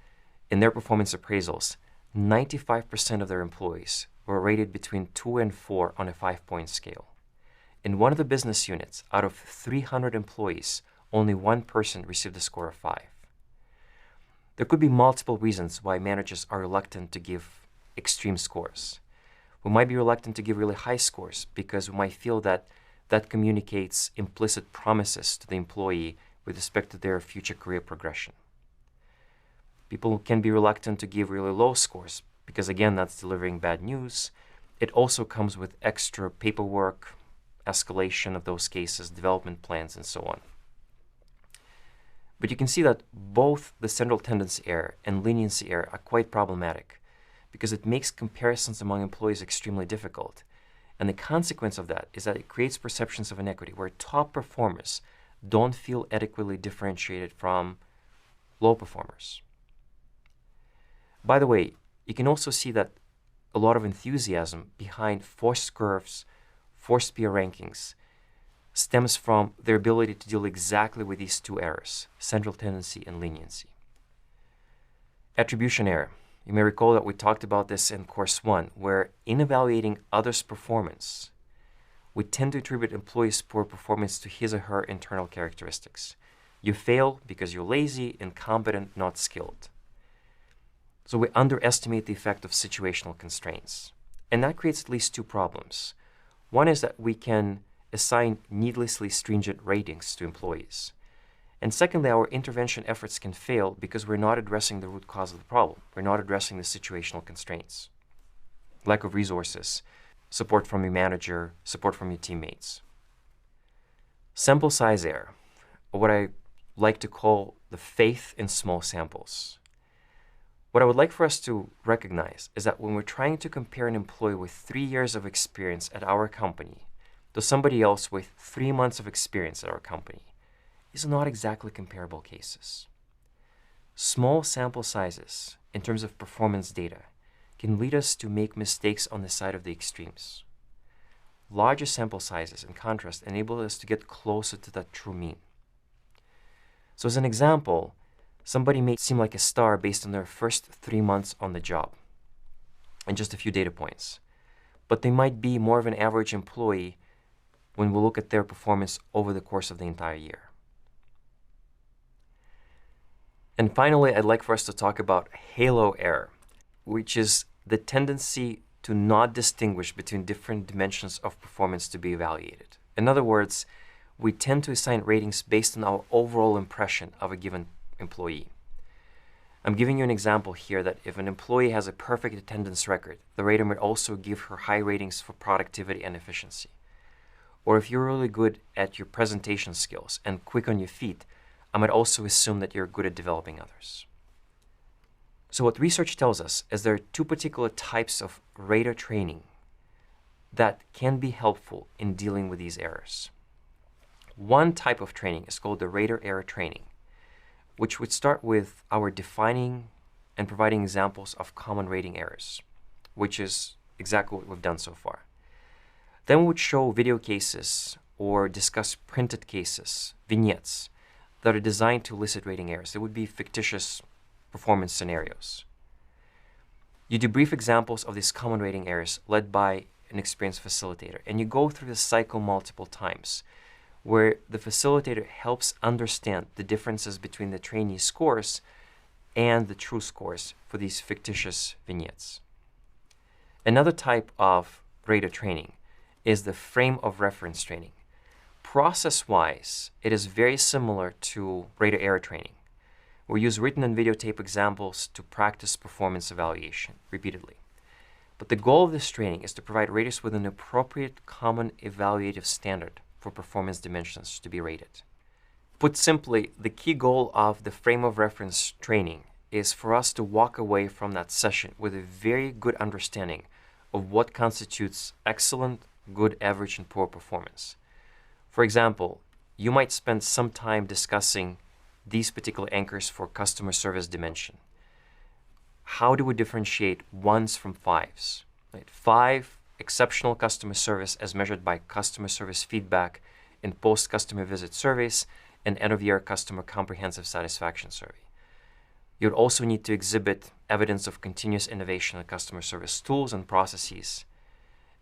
Speaker 3: in their performance appraisals, 95% of their employees were rated between 2 and 4 on a 5-point scale. In one of the business units, out of 300 employees, only one person received a score of 5. There could be multiple reasons why managers are reluctant to give extreme scores. We might be reluctant to give really high scores because we might feel that that communicates implicit promises to the employee with respect to their future career progression. People can be reluctant to give really low scores because, again, that's delivering bad news. It also comes with extra paperwork, escalation of those cases, development plans, and so on. But you can see that both the central tendency error and leniency error are quite problematic because it makes comparisons among employees extremely difficult. And the consequence of that is that it creates perceptions of inequity where top performers don't feel adequately differentiated from low performers. By the way, you can also see that a lot of enthusiasm behind forced curves, forced peer rankings, stems from their ability to deal exactly with these two errors, central tendency and leniency. Attribution error. You may recall that we talked about this in course 1, where in evaluating others' performance, we tend to attribute employees' poor performance to his or her internal characteristics. You fail because you're lazy, incompetent, not skilled. So we underestimate the effect of situational constraints. And that creates at least two problems. One is that we can assign needlessly stringent ratings to employees. And secondly, our intervention efforts can fail because we're not addressing the root cause of the problem. We're not addressing the situational constraints. Lack of resources, support from your manager, support from your teammates. Sample size error, or what I like to call the faith in small samples. What I would like for us to recognize is that when we're trying to compare an employee with 3 years of experience at our company to somebody else with 3 months of experience at our company, these are not exactly comparable cases. Small sample sizes in terms of performance data can lead us to make mistakes on the side of the extremes. Larger sample sizes, in contrast, enable us to get closer to that true mean. So as an example, somebody may seem like a star based on their first 3 months on the job and just a few data points, but they might be more of an average employee when we look at their performance over the course of the entire year. And finally, I'd like for us to talk about halo error, which is the tendency to not distinguish between different dimensions of performance to be evaluated. In other words, we tend to assign ratings based on our overall impression of a given employee. I'm giving you an example here that if an employee has a perfect attendance record, the rater might also give her high ratings for productivity and efficiency. Or if you're really good at your presentation skills and quick on your feet, I might also assume that you're good at developing others. So what research tells us is there are two particular types of rater training that can be helpful in dealing with these errors. One type of training is called the rater error training, which would start with our defining and providing examples of common rating errors, which is exactly what we've done so far. Then we would show video cases or discuss printed cases, vignettes, that are designed to elicit rating errors. They would be fictitious performance scenarios. You do brief examples of these common rating errors led by an experienced facilitator, and you go through the cycle multiple times, where the facilitator helps understand the differences between the trainee scores and the true scores for these fictitious vignettes. Another type of rater training is the frame of reference training. Process-wise, it is very similar to rater error training. We use written and videotape examples to practice performance evaluation repeatedly. But the goal of this training is to provide raters with an appropriate common evaluative standard for performance dimensions to be rated. Put simply, the key goal of the frame of reference training is for us to walk away from that session with a very good understanding of what constitutes excellent, good, average, and poor performance. For example, you might spend some time discussing these particular anchors for customer service dimension. How do we differentiate ones from fives? Right? 5 exceptional customer service as measured by customer service feedback in post-customer visit surveys and end-of-year customer comprehensive satisfaction survey. You'd also need to exhibit evidence of continuous innovation in customer service tools and processes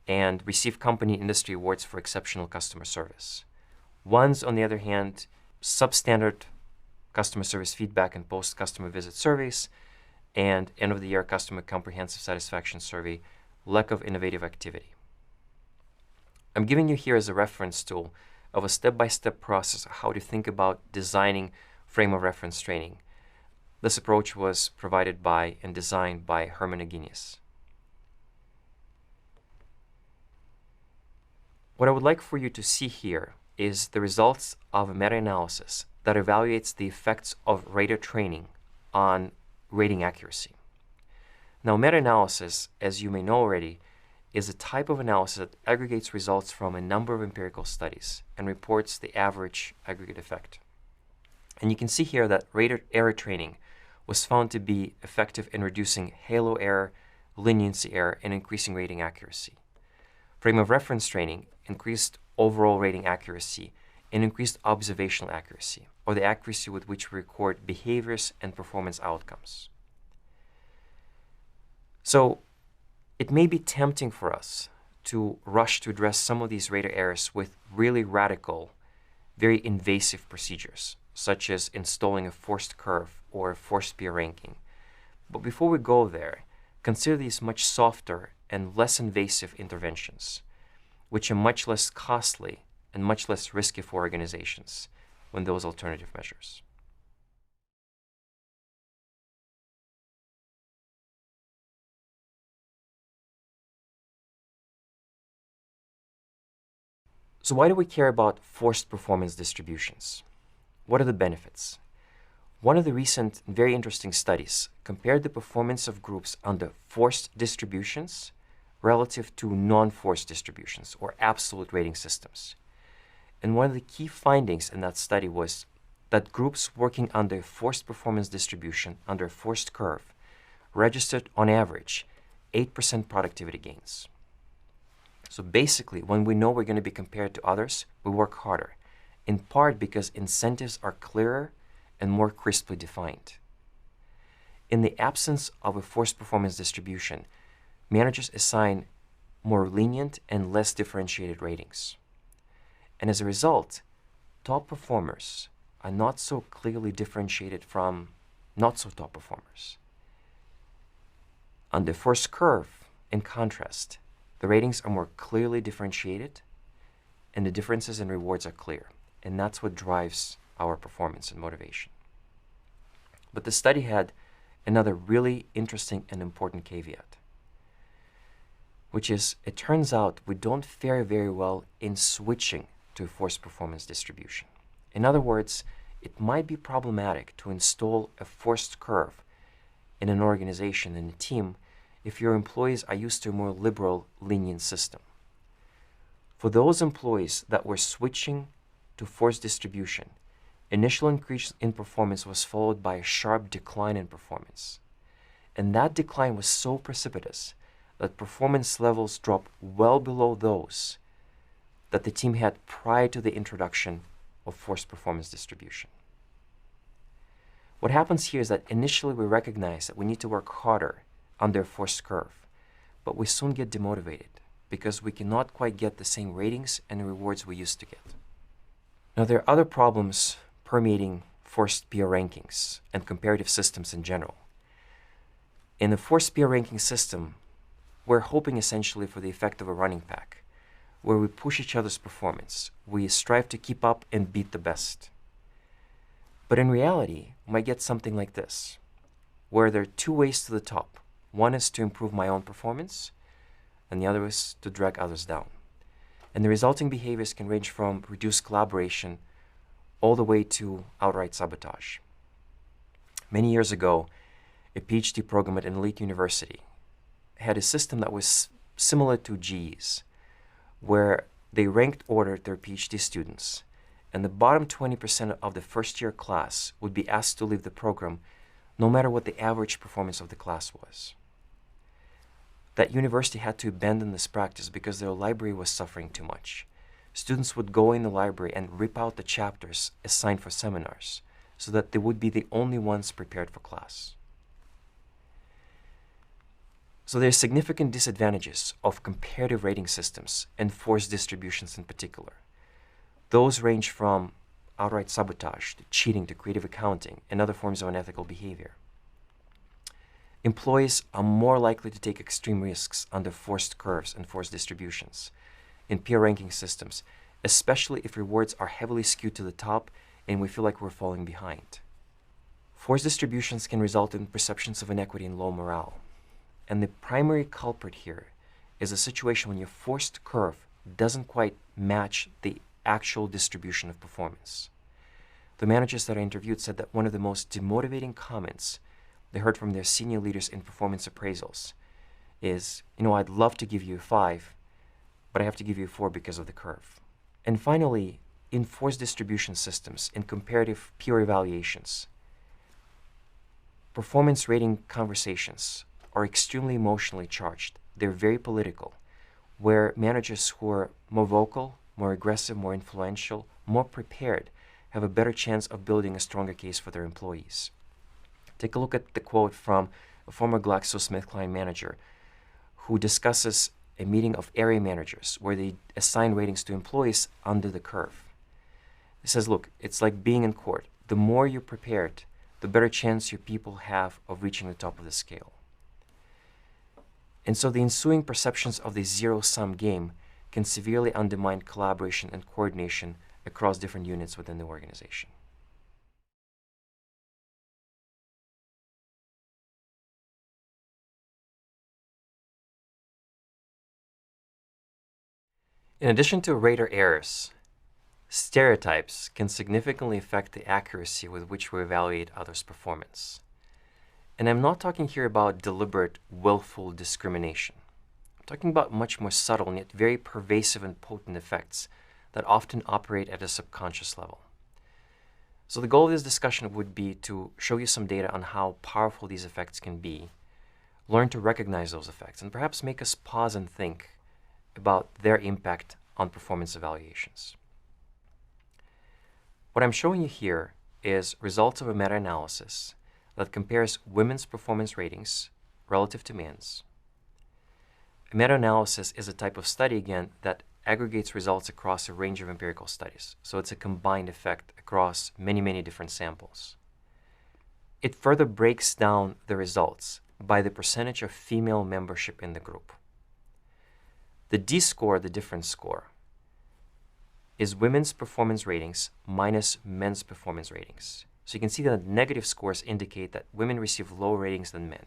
Speaker 3: and receive company industry awards for exceptional customer service. Ones, on the other hand, substandard customer service feedback and post-customer visit surveys and end-of-the-year customer comprehensive satisfaction survey, lack of innovative activity. I'm giving you here as a reference tool of a step-by-step process of how to think about designing frame of reference training. This approach was provided by and designed by Herman Agenius. What I would like for you to see here is the results of a meta-analysis that evaluates the effects of rater training on rating accuracy. Now, meta-analysis, as you may know already, is a type of analysis that aggregates results from a number of empirical studies and reports the average aggregate effect. And you can see here that rater error training was found to be effective in reducing halo error, leniency error, and increasing rating accuracy. Frame of reference training increased overall rating accuracy and increased observational accuracy, or the accuracy with which we record behaviors and performance outcomes. So it may be tempting for us to rush to address some of these rater errors with really radical, very invasive procedures, such as installing a forced curve or a forced peer ranking. But before we go there, consider these much softer and less invasive interventions, which are much less costly and much less risky for organizations than those alternative measures. So why do we care about forced performance distributions? What are the benefits? One of the recent very interesting studies compared the performance of groups under forced distributions relative to non-forced distributions, or absolute rating systems. And one of the key findings in that study was that groups working under forced performance distribution, under a forced curve, registered on average 8% productivity gains. So basically, when we know we're going to be compared to others, we work harder, in part because incentives are clearer and more crisply defined. In the absence of a forced performance distribution, managers assign more lenient and less differentiated ratings. And as a result, top performers are not so clearly differentiated from not so top performers. On the forced curve, in contrast, the ratings are more clearly differentiated and the differences in rewards are clear. And that's what drives our performance and motivation. But the study had another really interesting and important caveat, which is it turns out we don't fare very well in switching to a forced performance distribution. In other words, it might be problematic to install a forced curve in an organization, in a team, if your employees are used to a more liberal, lenient system. For those employees that were switching to forced distribution, initial increase in performance was followed by a sharp decline in performance. And that decline was so precipitous that performance levels dropped well below those that the team had prior to the introduction of forced performance distribution. What happens here is that initially we recognize that we need to work harder under a forced curve, but we soon get demotivated because we cannot quite get the same ratings and rewards we used to get. Now, there are other problems permeating forced peer rankings and comparative systems in general. In the forced peer ranking system, we're hoping essentially for the effect of a running pack, where we push each other's performance. We strive to keep up and beat the best. But in reality, we might get something like this, where there are two ways to the top. One is to improve my own performance, and the other is to drag others down. And the resulting behaviors can range from reduced collaboration all the way to outright sabotage. Many years ago, a PhD program at an elite university had a system that was similar to GE's, where they ranked ordered their PhD students, and the bottom 20% of the first-year class would be asked to leave the program no matter what the average performance of the class was. that university had to abandon this practice because their library was suffering too much. Students would go in the library and rip out the chapters assigned for seminars so that they would be the only ones prepared for class. So there are significant disadvantages of comparative rating systems and forced distributions in particular. Those range from outright sabotage to cheating to creative accounting and other forms of unethical behavior. Employees are more likely to take extreme risks under forced curves and forced distributions in peer ranking systems, especially if rewards are heavily skewed to the top and we feel like we're falling behind. Forced distributions can result in perceptions of inequity and low morale. And the primary culprit here is a situation when your forced curve doesn't quite match the actual distribution of performance. The managers that I interviewed said that one of the most demotivating comments they heard from their senior leaders in performance appraisals is, I'd love to give you a 5, but I have to give you a 4 because of the curve. And finally, in forced distribution systems, in comparative peer evaluations, performance rating conversations are extremely emotionally charged. They're very political, where managers who are more vocal, more aggressive, more influential, more prepared, have a better chance of building a stronger case for their employees. Take a look at the quote from a former GlaxoSmithKline manager who discusses a meeting of area managers where they assign ratings to employees under the curve. He says, look, it's like being in court. The more you're prepared, the better chance your people have of reaching the top of the scale. And so the ensuing perceptions of the zero-sum game can severely undermine collaboration and coordination across different units within the organization. In addition to rater errors, stereotypes can significantly affect the accuracy with which we evaluate others' performance. And I'm not talking here about deliberate, willful discrimination. I'm talking about much more subtle and yet very pervasive and potent effects that often operate at a subconscious level. So the goal of this discussion would be to show you some data on how powerful these effects can be, learn to recognize those effects, and perhaps make us pause and think about their impact on performance evaluations. What I'm showing you here is results of a meta-analysis that compares women's performance ratings relative to men's. A meta-analysis is a type of study, again, that aggregates results across a range of empirical studies. So it's a combined effect across many, many different samples. It further breaks down the results by the percentage of female membership in the group. The D-score, the difference score, is women's performance ratings minus men's performance ratings. So you can see that negative scores indicate that women receive lower ratings than men.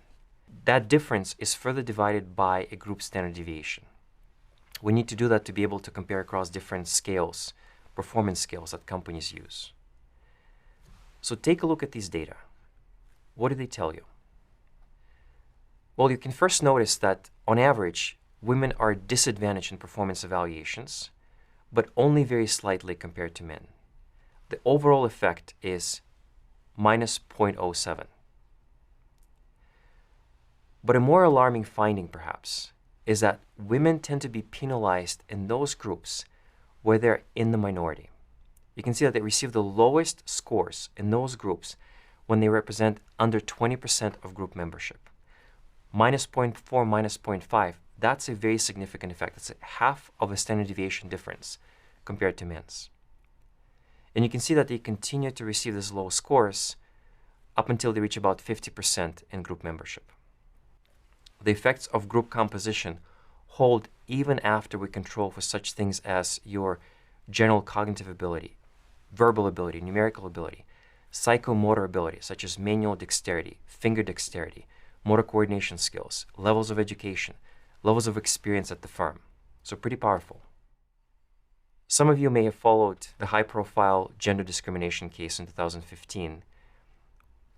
Speaker 3: That difference is further divided by a group standard deviation. We need to do that to be able to compare across different scales, performance scales that companies use. So take a look at these data. What do they tell you? Well, you can first notice that on average, women are disadvantaged in performance evaluations, but only very slightly compared to men. The overall effect is minus 0.07. But a more alarming finding, perhaps, is that women tend to be penalized in those groups where they're in the minority. You can see that they receive the lowest scores in those groups when they represent under 20% of group membership. Minus 0.4, minus 0.5, that's a very significant effect. It's half of a standard deviation difference compared to men's. And you can see that they continue to receive these low scores up until they reach about 50% in group membership. The effects of group composition hold even after we control for such things as your general cognitive ability, verbal ability, numerical ability, psychomotor ability, such as manual dexterity, finger dexterity, motor coordination skills, levels of education, levels of experience at the firm. So pretty powerful. Some of you may have followed the high-profile gender discrimination case in 2015,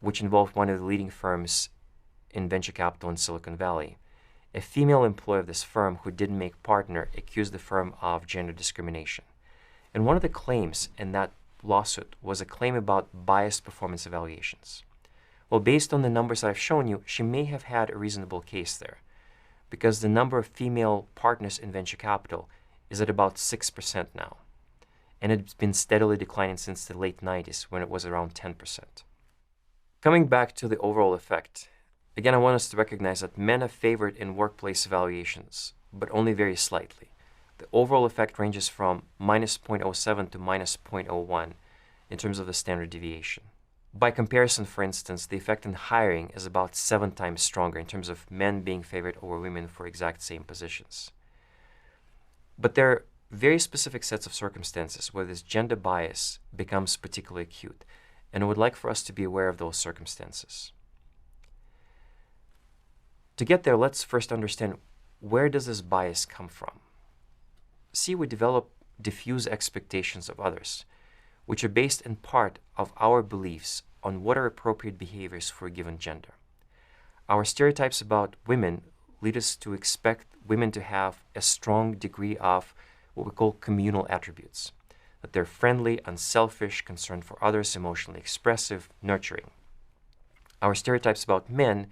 Speaker 3: which involved one of the leading firms in venture capital in Silicon Valley. A female employee of this firm who didn't make partner accused the firm of gender discrimination. And one of the claims in that lawsuit was a claim about biased performance evaluations. Well, based on the numbers that I've shown you, she may have had a reasonable case there. because the number of female partners in venture capital is at about 6% now. And it's been steadily declining since the late 90s when it was around 10%. Coming back to the overall effect, again, I want us to recognize that men are favored in workplace evaluations, but only very slightly. The overall effect ranges from minus 0.07 to minus 0.01 in terms of the standard deviation. By comparison, for instance, the effect in hiring is about 7 times stronger in terms of men being favored over women for exact same positions. But there are very specific sets of circumstances where this gender bias becomes particularly acute, and I would like for us to be aware of those circumstances. To get there, let's first understand, where does this bias come from? See, we develop diffuse expectations of others, which are based in part of our beliefs on what are appropriate behaviors for a given gender. Our stereotypes about women lead us to expect women to have a strong degree of what we call communal attributes, that they're friendly, unselfish, concerned for others, emotionally expressive, nurturing. Our stereotypes about men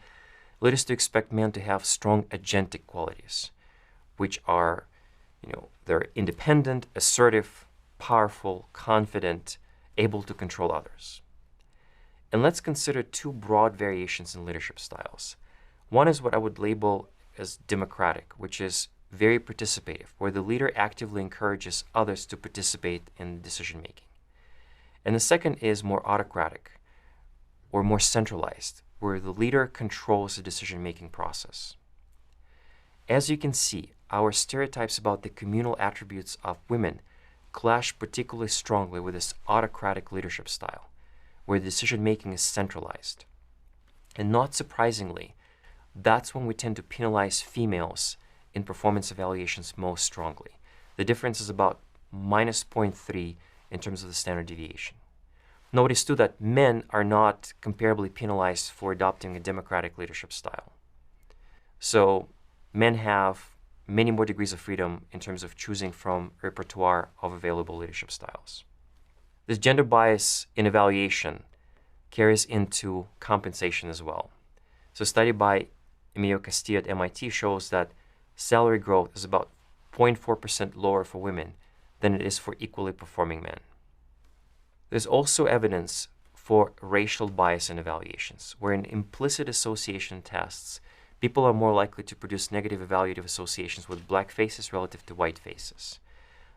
Speaker 3: lead us to expect men to have strong agentic qualities, which are, they're independent, assertive, powerful, confident, able to control others. And let's consider 2 broad variations in leadership styles. One is what I would label as democratic, which is very participative, where the leader actively encourages others to participate in decision making. And the second is more autocratic, or more centralized, where the leader controls the decision making process. As you can see, our stereotypes about the communal attributes of women clash particularly strongly with this autocratic leadership style, where decision-making is centralized. And not surprisingly, that's when we tend to penalize females in performance evaluations most strongly. The difference is about minus 0.3 in terms of the standard deviation. Notice too that men are not comparably penalized for adopting a democratic leadership style. So men have many more degrees of freedom in terms of choosing from a repertoire of available leadership styles. This gender bias in evaluation carries into compensation as well. So a study by Emilio Castillo at MIT shows that salary growth is about 0.4% lower for women than it is for equally performing men. There's also evidence for racial bias in evaluations, where in implicit association tests, people are more likely to produce negative evaluative associations with black faces relative to white faces.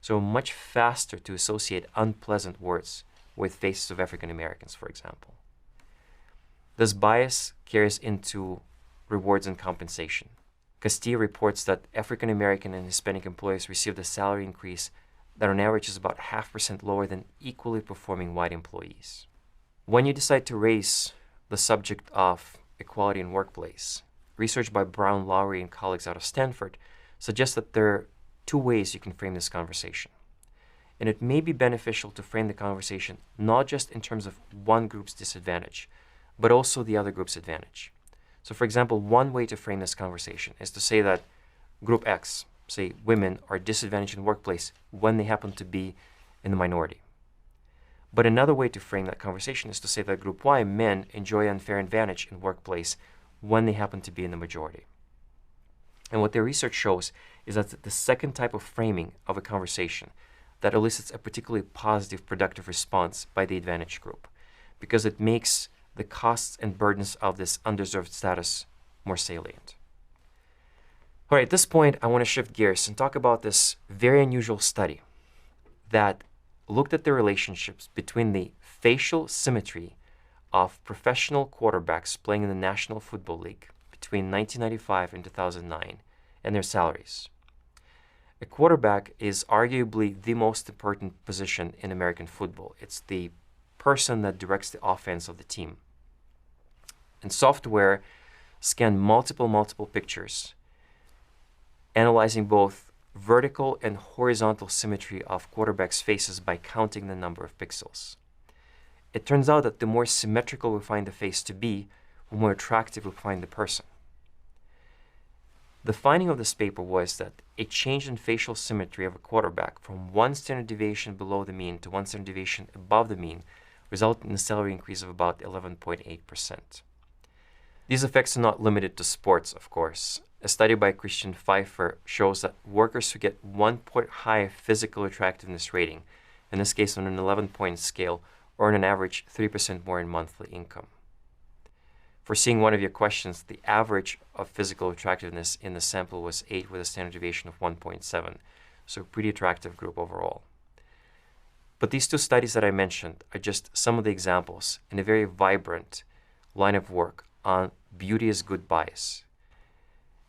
Speaker 3: So much faster to associate unpleasant words with faces of African Americans, for example. This bias carries into rewards and compensation. Castillo reports that African American and Hispanic employees received a salary increase that on average is about 0.5% lower than equally performing white employees. When you decide to raise the subject of equality in workplace, research by Brown, Lowry, and colleagues out of Stanford suggests that there are 2 ways you can frame this conversation. And it may be beneficial to frame the conversation not just in terms of one group's disadvantage, but also the other group's advantage. So for example, one way to frame this conversation is to say that Group X, say women, are disadvantaged in the workplace when they happen to be in the minority. But another way to frame that conversation is to say that Group Y, men, enjoy unfair advantage in the workplace when they happen to be in the majority. And what their research shows is that the second type of framing of a conversation that elicits a particularly positive, productive response by the advantaged group, because it makes the costs and burdens of this undeserved status more salient. All right, at this point, I want to shift gears and talk about this very unusual study that looked at the relationships between the facial symmetry of professional quarterbacks playing in the National Football League between 1995 and 2009 and their salaries. A quarterback is arguably the most important position in American football. It's the person that directs the offense of the team. And software scanned multiple pictures, analyzing both vertical and horizontal symmetry of quarterbacks' faces by counting the number of pixels. It turns out that the more symmetrical we find the face to be, the more attractive we find the person. The finding of this paper was that a change in facial symmetry of a quarterback from 1 standard deviation below the mean to 1 standard deviation above the mean resulted in a salary increase of about 11.8%. These effects are not limited to sports, of course. a study by Christian Pfeiffer shows that workers who get 1 point higher physical attractiveness rating, in this case on an 11-point scale, earn on average 3% more in monthly income. For seeing one of your questions, the average of physical attractiveness in the sample was 8 with a standard deviation of 1.7, so a pretty attractive group overall. But these two studies that I mentioned are just some of the examples in a very vibrant line of work on beauty is good bias.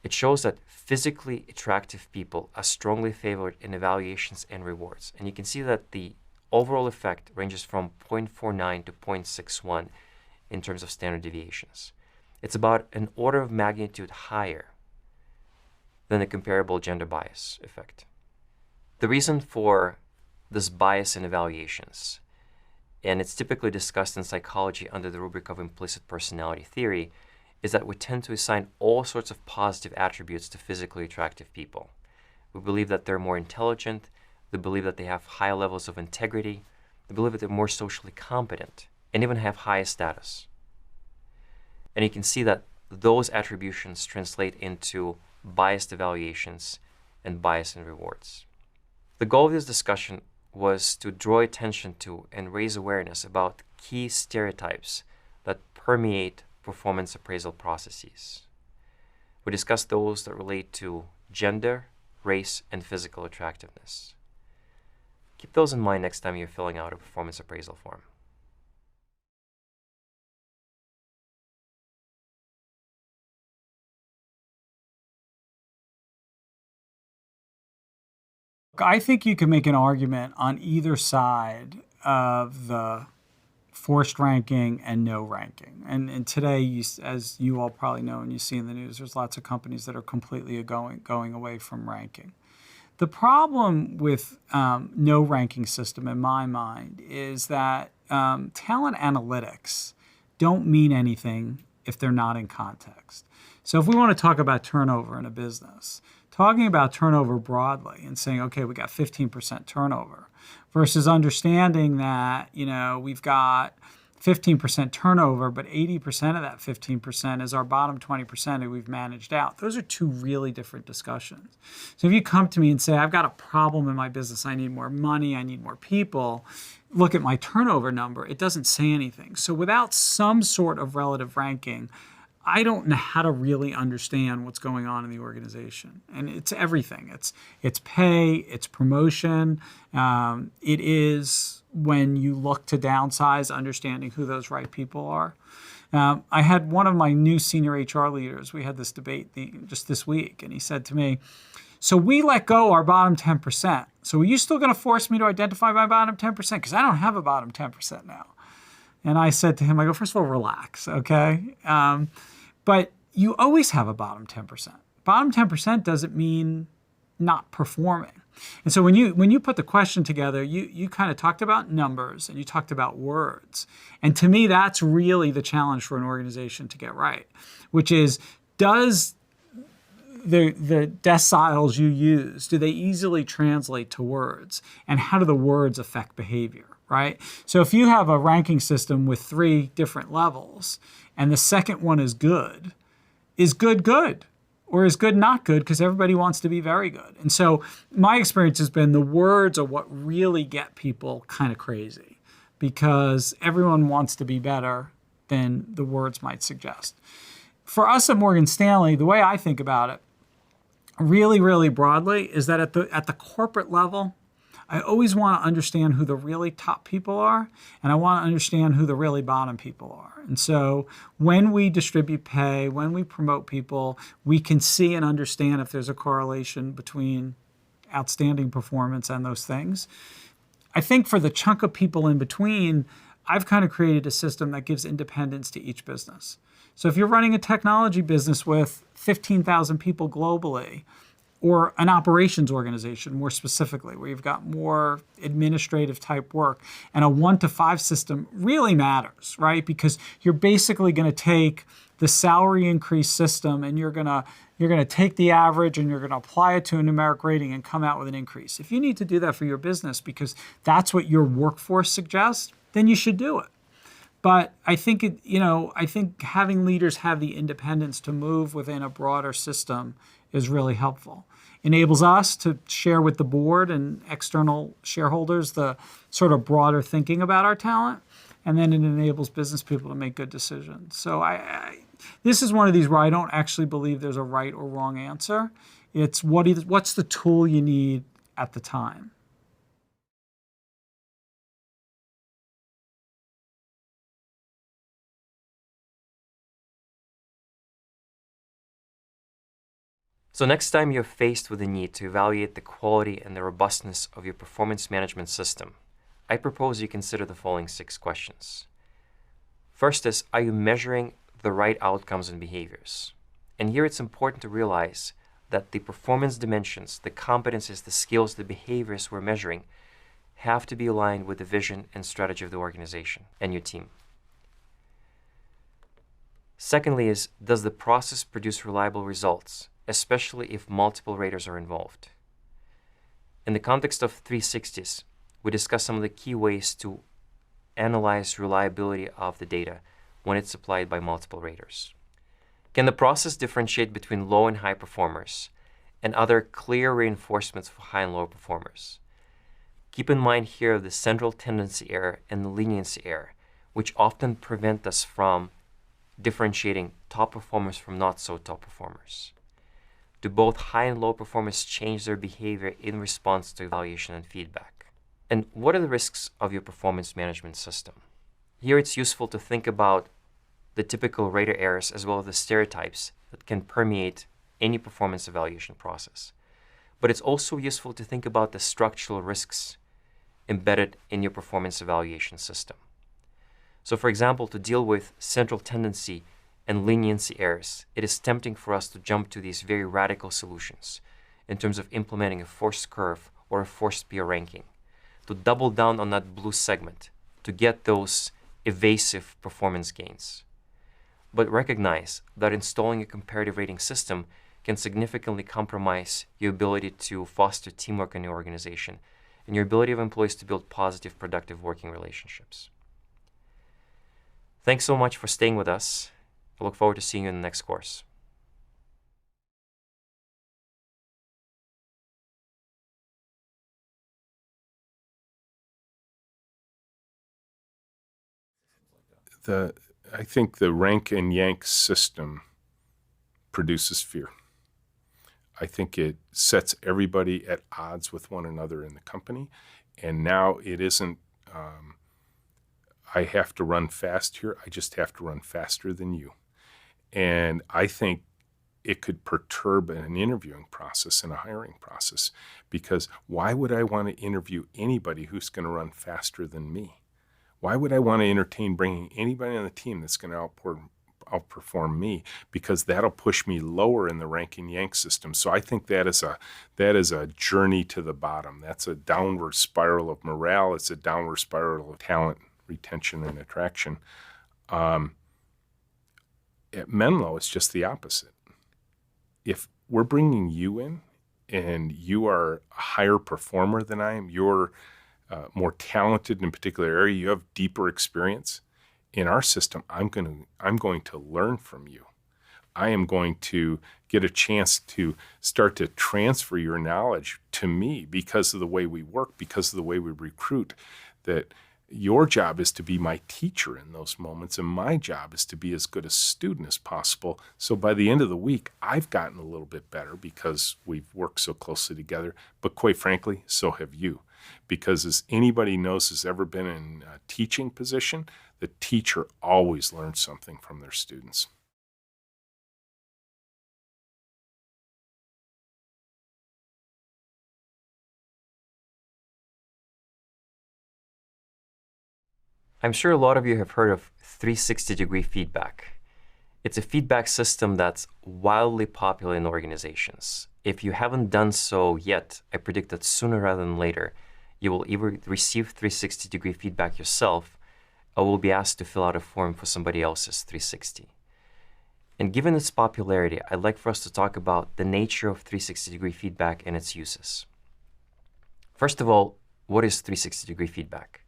Speaker 3: It shows that physically attractive people are strongly favored in evaluations and rewards. And you can see that the overall effect ranges from 0.49 to 0.61 in terms of standard deviations. It's about an order of magnitude higher than the comparable gender bias effect. The reason for this bias in evaluations, and it's typically discussed in psychology under the rubric of implicit personality theory, is that we tend to assign all sorts of positive attributes to physically attractive people. We believe that they're more intelligent, we believe that they have higher levels of integrity, we believe that they're more socially competent, and even have higher status. And you can see that those attributions translate into biased evaluations and bias in rewards. The goal of this discussion was to draw attention to and raise awareness about key stereotypes that permeate performance appraisal processes. We discussed those that relate to gender, race, and physical attractiveness. Keep those in mind next time you're filling out a performance appraisal form.
Speaker 4: I think you can make an argument on either side of the forced ranking and no ranking. And today, as you all probably know and you see in the news, there's lots of companies that are completely going away from ranking. The problem with no ranking system, in my mind, is that talent analytics don't mean anything if they're not in context. So if we want to talk about turnover in a business, talking about turnover broadly and saying, okay, we got 15% turnover versus understanding that, we've got 15% turnover, but 80% of that 15% is our bottom 20% who we've managed out. Those are two really different discussions. So if you come to me and say, I've got a problem in my business, I need more money, I need more people, look at my turnover number, it doesn't say anything. So without some sort of relative ranking, I don't know how to really understand what's going on in the organization. And it's everything. It's pay, it's promotion. It is when you look to downsize, understanding who those right people are. I had one of my new senior HR leaders, we had this debate just this week, and he said to me, so we let go our bottom 10%. So are you still going to force me to identify my bottom 10%? Because I don't have a bottom 10% now. And I said to him, I go, first of all, relax, okay? But you always have a bottom 10%. Bottom 10% doesn't mean not performing. And so when you put the question together, you kind of talked about numbers and you talked about words. And to me, that's really the challenge for an organization to get right, which is, does the deciles you use, do they easily translate to words? And how do the words affect behavior, right? So if you have a ranking system with 3 different levels, and the second one is good good? Or is good not good? Because everybody wants to be very good. And so my experience has been the words are what really get people kind of crazy because everyone wants to be better than the words might suggest. For us at Morgan Stanley, the way I think about it really, really broadly is that at the corporate level, I always want to understand who the really top people are, and I want to understand who the really bottom people are. And so when we distribute pay, when we promote people, we can see and understand if there's a correlation between outstanding performance and those things. I think for the chunk of people in between, I've kind of created a system that gives independence to each business. So if you're running a technology business with 15,000 people globally, or an operations organization more specifically, where you've got more administrative type work, and a 1 to 5 system really matters, right? Because you're basically going to take the salary increase system and you're going to take the average and you're going to apply it to a numeric rating and come out with an increase. If you need to do that for your business because that's what your workforce suggests, then you should do it. But I think I think having leaders have the independence to move within a broader system is really helpful. Enables us to share with the board and external shareholders the sort of broader thinking about our talent, and then it enables business people to make good decisions. So this is one of these where I don't actually believe there's a right or wrong answer. It's what's the tool you need at the time.
Speaker 3: So next time you're faced with the need to evaluate the quality and the robustness of your performance management system, I propose you consider the following 6 questions. First is, are you measuring the right outcomes and behaviors? And here it's important to realize that the performance dimensions, the competencies, the skills, the behaviors we're measuring have to be aligned with the vision and strategy of the organization and your team. Secondly is, does the process produce reliable results, especially if multiple raters are involved? In the context of 360s, we discussed some of the key ways to analyze reliability of the data when it's supplied by multiple raters. Can the process differentiate between low and high performers and other clear reinforcements for high and low performers? Keep in mind here the central tendency error and the leniency error, which often prevent us from differentiating top performers from not so top performers. Do both high and low performers change their behavior in response to evaluation and feedback? And what are the risks of your performance management system? Here it's useful to think about the typical rater errors as well as the stereotypes that can permeate any performance evaluation process. But it's also useful to think about the structural risks embedded in your performance evaluation system. So for example, to deal with central tendency and leniency errors, it is tempting for us to jump to these very radical solutions in terms of implementing a forced curve or a forced peer ranking, to double down on that blue segment to get those evasive performance gains. But recognize that installing a comparative rating system can significantly compromise your ability to foster teamwork in your organization and your ability of employees to build positive, productive working relationships. Thanks so much for staying with us. I look forward to seeing you in the next course.
Speaker 2: I think the rank and yank system produces fear. I think it sets everybody at odds with one another in the company. And now it isn't, I have to run fast here. I just have to run faster than you. And I think it could perturb an interviewing process and a hiring process, because why would I want to interview anybody who's going to run faster than me? Why would I want to entertain bringing anybody on the team that's going to outperform me? Because that'll push me lower in the rank and yank system. So I think that is a journey to the bottom. That's a downward spiral of morale. It's a downward spiral of talent retention and attraction. At Menlo, it's just the opposite. If we're bringing you in and you are a higher performer than I am, you're more talented in a particular area, you have deeper experience, in our system, I'm going to learn from you. I am going to get a chance to start to transfer your knowledge to me because of the way we work, because of the way we recruit. That your job is to be my teacher in those moments, and my job is to be as good a student as possible. So by the end of the week, I've gotten a little bit better because we've worked so closely together. But quite frankly, so have you. Because as anybody knows who's ever been in a teaching position, the teacher always learns something from their students.
Speaker 3: I'm sure a lot of you have heard of 360-degree feedback. It's a feedback system that's wildly popular in organizations. If you haven't done so yet, I predict that sooner rather than later, you will either receive 360-degree feedback yourself or will be asked to fill out a form for somebody else's 360. And given its popularity, I'd like for us to talk about the nature of 360-degree feedback and its uses. First of all, what is 360-degree feedback?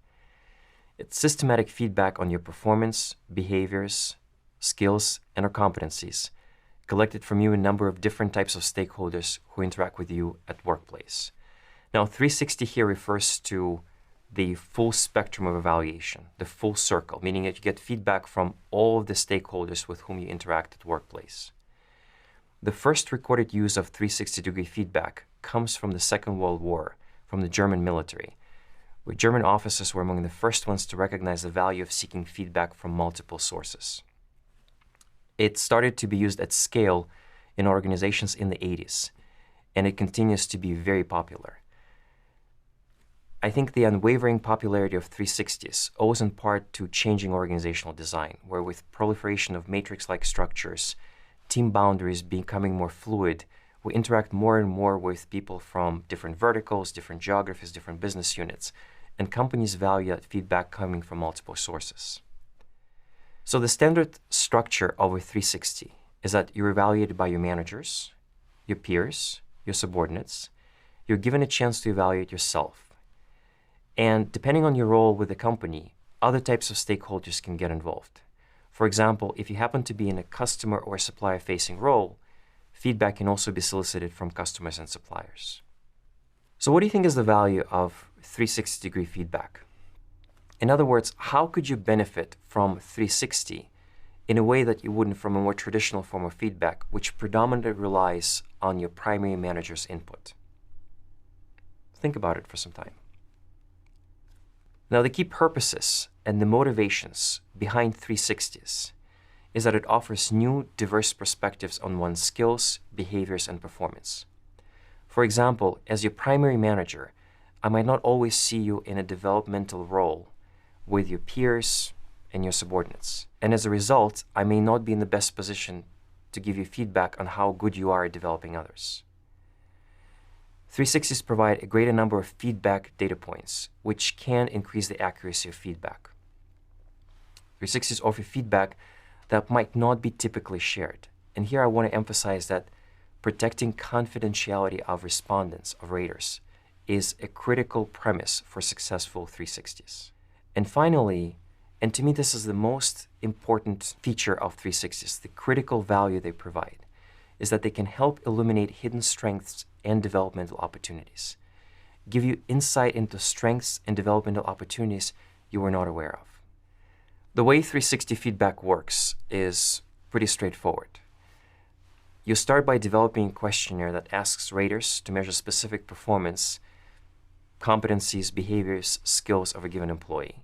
Speaker 3: It's systematic feedback on your performance, behaviors, skills, and/or competencies, collected from you a number of different types of stakeholders who interact with you at workplace. Now, 360 here refers to the full spectrum of evaluation, the full circle, meaning that you get feedback from all of the stakeholders with whom you interact at workplace. The first recorded use of 360-degree feedback comes from the Second World War, from the German military, where German officers were among the first ones to recognize the value of seeking feedback from multiple sources. It started to be used at scale in organizations in the 80s, and it continues to be very popular. I think the unwavering popularity of 360s owes in part to changing organizational design, where with proliferation of matrix-like structures, team boundaries becoming more fluid, we interact more and more with people from different verticals, different geographies, different business units, and companies value that feedback coming from multiple sources. So the standard structure of a 360 is that you're evaluated by your managers, your peers, your subordinates. You're given a chance to evaluate yourself. And depending on your role with the company, other types of stakeholders can get involved. For example, if you happen to be in a customer or supplier-facing role, feedback can also be solicited from customers and suppliers. So what do you think is the value of 360-degree feedback? In other words, how could you benefit from 360 in a way that you wouldn't from a more traditional form of feedback, which predominantly relies on your primary manager's input? Think about it for some time. Now, the key purposes and the motivations behind 360s is that it offers new, diverse perspectives on one's skills, behaviors, and performance. For example, as your primary manager, I might not always see you in a developmental role with your peers and your subordinates. And as a result, I may not be in the best position to give you feedback on how good you are at developing others. 360s provide a greater number of feedback data points, which can increase the accuracy of feedback. 360s offer feedback that might not be typically shared. And here I want to emphasize that protecting confidentiality of respondents, of raters, is a critical premise for successful 360s. And finally, and to me this is the most important feature of 360s, the critical value they provide, is that they can help illuminate hidden strengths and developmental opportunities, give you insight into strengths and developmental opportunities you were not aware of. The way 360 feedback works is pretty straightforward. You start by developing a questionnaire that asks raters to measure specific performance, competencies, behaviors, skills of a given employee.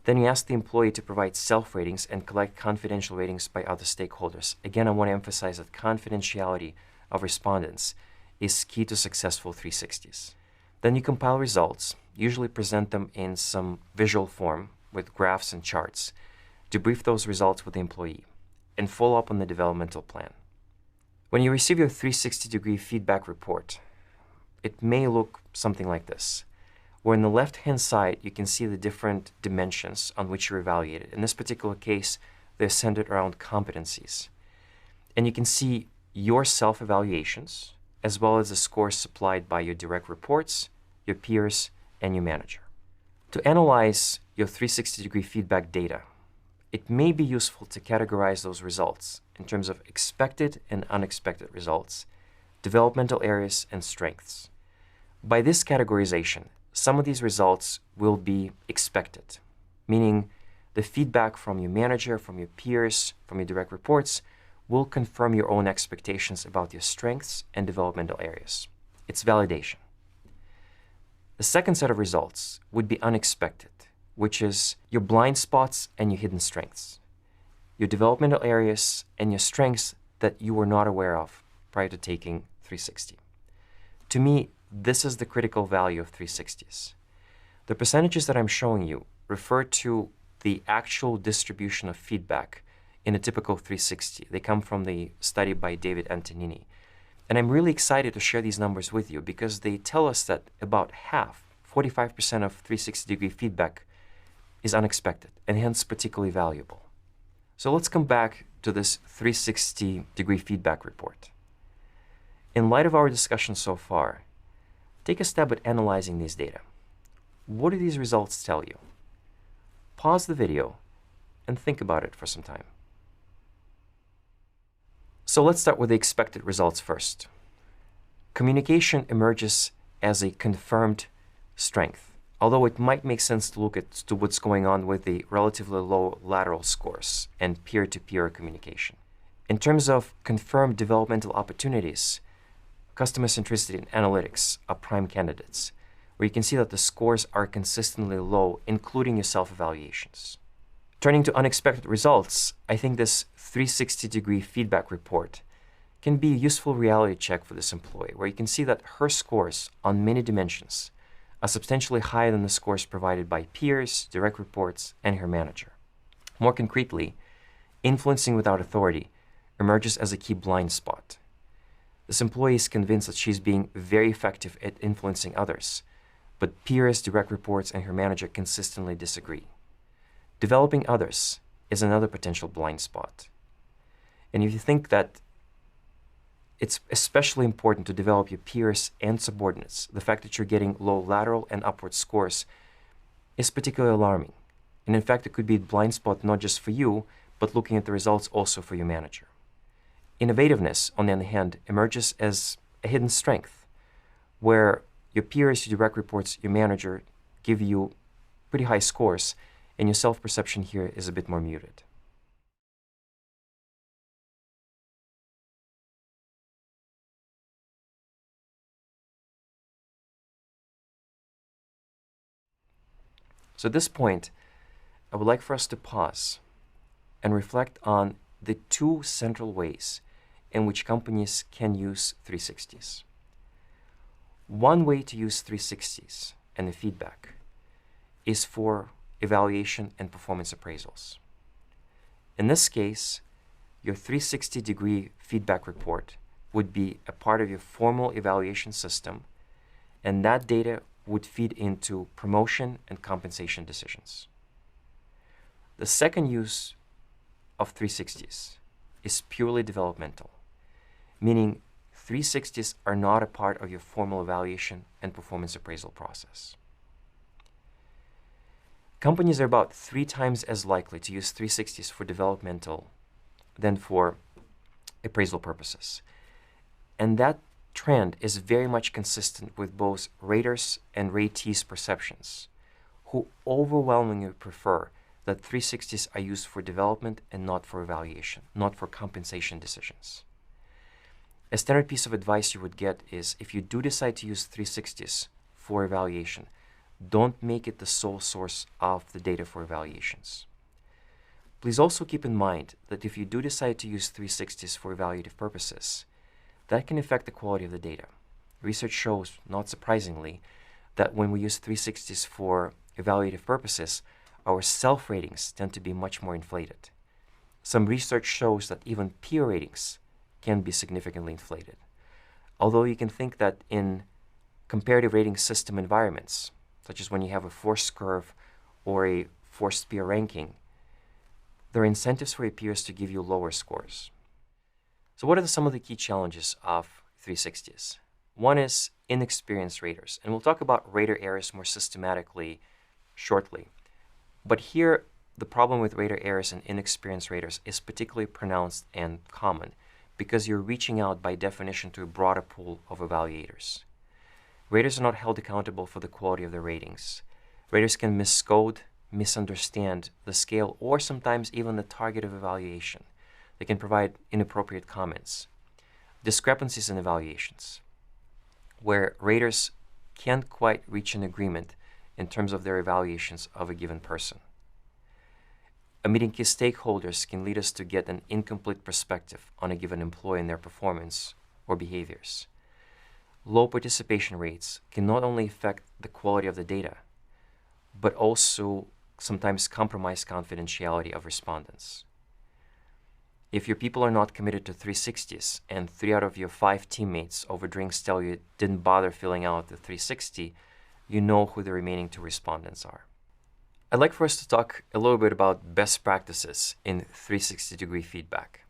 Speaker 3: Then you ask the employee to provide self-ratings and collect confidential ratings by other stakeholders. Again, I want to emphasize that confidentiality of respondents is key to successful 360s. Then you compile results, usually present them in some visual form with graphs and charts, debrief those results with the employee, and follow up on the developmental plan. When you receive your 360-degree feedback report, it may look something like this, where on the left-hand side, you can see the different dimensions on which you're evaluated. In this particular case, they're centered around competencies. And you can see your self-evaluations, as well as the scores supplied by your direct reports, your peers, and your manager. To analyze your 360-degree feedback data, it may be useful to categorize those results in terms of expected and unexpected results, developmental areas, and strengths. By this categorization, some of these results will be expected, meaning the feedback from your manager, from your peers, from your direct reports will confirm your own expectations about your strengths and developmental areas. It's validation. The second set of results would be unexpected, which is your blind spots and your hidden strengths, your developmental areas and your strengths that you were not aware of prior to taking 360. To me, this is the critical value of 360s. The percentages that I'm showing you refer to the actual distribution of feedback in a typical 360. They come from the study by David Antonini. And I'm really excited to share these numbers with you because they tell us that about half, 45% of 360-degree feedback is unexpected and hence particularly valuable. So let's come back to this 360-degree feedback report. In light of our discussion so far, take a stab at analyzing these data. What do these results tell you? pause the video and think about it for some time. So let's start with the expected results first. Communication emerges as a confirmed strength, although it might make sense to look at what's going on with the relatively low lateral scores and peer-to-peer communication. In terms of confirmed developmental opportunities, customer centricity and analytics are prime candidates, where you can see that the scores are consistently low, including your self-evaluations. Turning to unexpected results, I think this 360-degree feedback report can be a useful reality check for this employee, where you can see that her scores on many dimensions are substantially higher than the scores provided by peers, direct reports, and her manager. More concretely, influencing without authority emerges as a key blind spot. This employee is convinced that she's being very effective at influencing others, but peers, direct reports, and her manager consistently disagree. Developing others is another potential blind spot. And if you think that it's especially important to develop your peers and subordinates, the fact that you're getting low lateral and upward scores is particularly alarming. And in fact, it could be a blind spot not just for you, but looking at the results also for your manager. Innovativeness, on the other hand, emerges as a hidden strength, where your peers, your direct reports, your manager give you pretty high scores, and your self-perception here is a bit more muted. So at this point, I would like for us to pause and reflect on the two central ways in which companies can use 360s. One way to use 360s and the feedback is for evaluation and performance appraisals. In this case, your 360-degree feedback report would be a part of your formal evaluation system, and that data would feed into promotion and compensation decisions. The second use of 360s is purely developmental, meaning 360s are not a part of your formal evaluation and performance appraisal process. Companies are about 3 times as likely to use 360s for developmental than for appraisal purposes. And that trend is very much consistent with both raters and ratees' perceptions, who overwhelmingly prefer that 360s are used for development and not for evaluation, not for compensation decisions. A standard piece of advice you would get is, if you do decide to use 360s for evaluation, don't make it the sole source of the data for evaluations. Please also keep in mind that if you do decide to use 360s for evaluative purposes, that can affect the quality of the data. Research shows, not surprisingly, that when we use 360s for evaluative purposes, our self-ratings tend to be much more inflated. Some research shows that even peer ratings can be significantly inflated. Although you can think that in comparative rating system environments, such as when you have a forced curve or a forced peer ranking, there are incentives for your peers to give you lower scores. So what are some of the key challenges of 360s? One is inexperienced raters, and we'll talk about rater errors more systematically shortly. But here, the problem with rater errors and inexperienced raters is particularly pronounced and common because you're reaching out by definition to a broader pool of evaluators. Raters are not held accountable for the quality of their ratings. Raters can miscode, misunderstand the scale, or sometimes even the target of evaluation. They can provide inappropriate comments. Discrepancies in evaluations, where raters can't quite reach an agreement in terms of their evaluations of a given person. Omitting key stakeholders can lead us to get an incomplete perspective on a given employee and their performance or behaviors. Low participation rates can not only affect the quality of the data, but also sometimes compromise confidentiality of respondents. If your people are not committed to 360s and 3 out of your 5 teammates over drinks tell you didn't bother filling out the 360, you know who the remaining 2 respondents are. I'd like for us to talk a little bit about best practices in 360-degree feedback.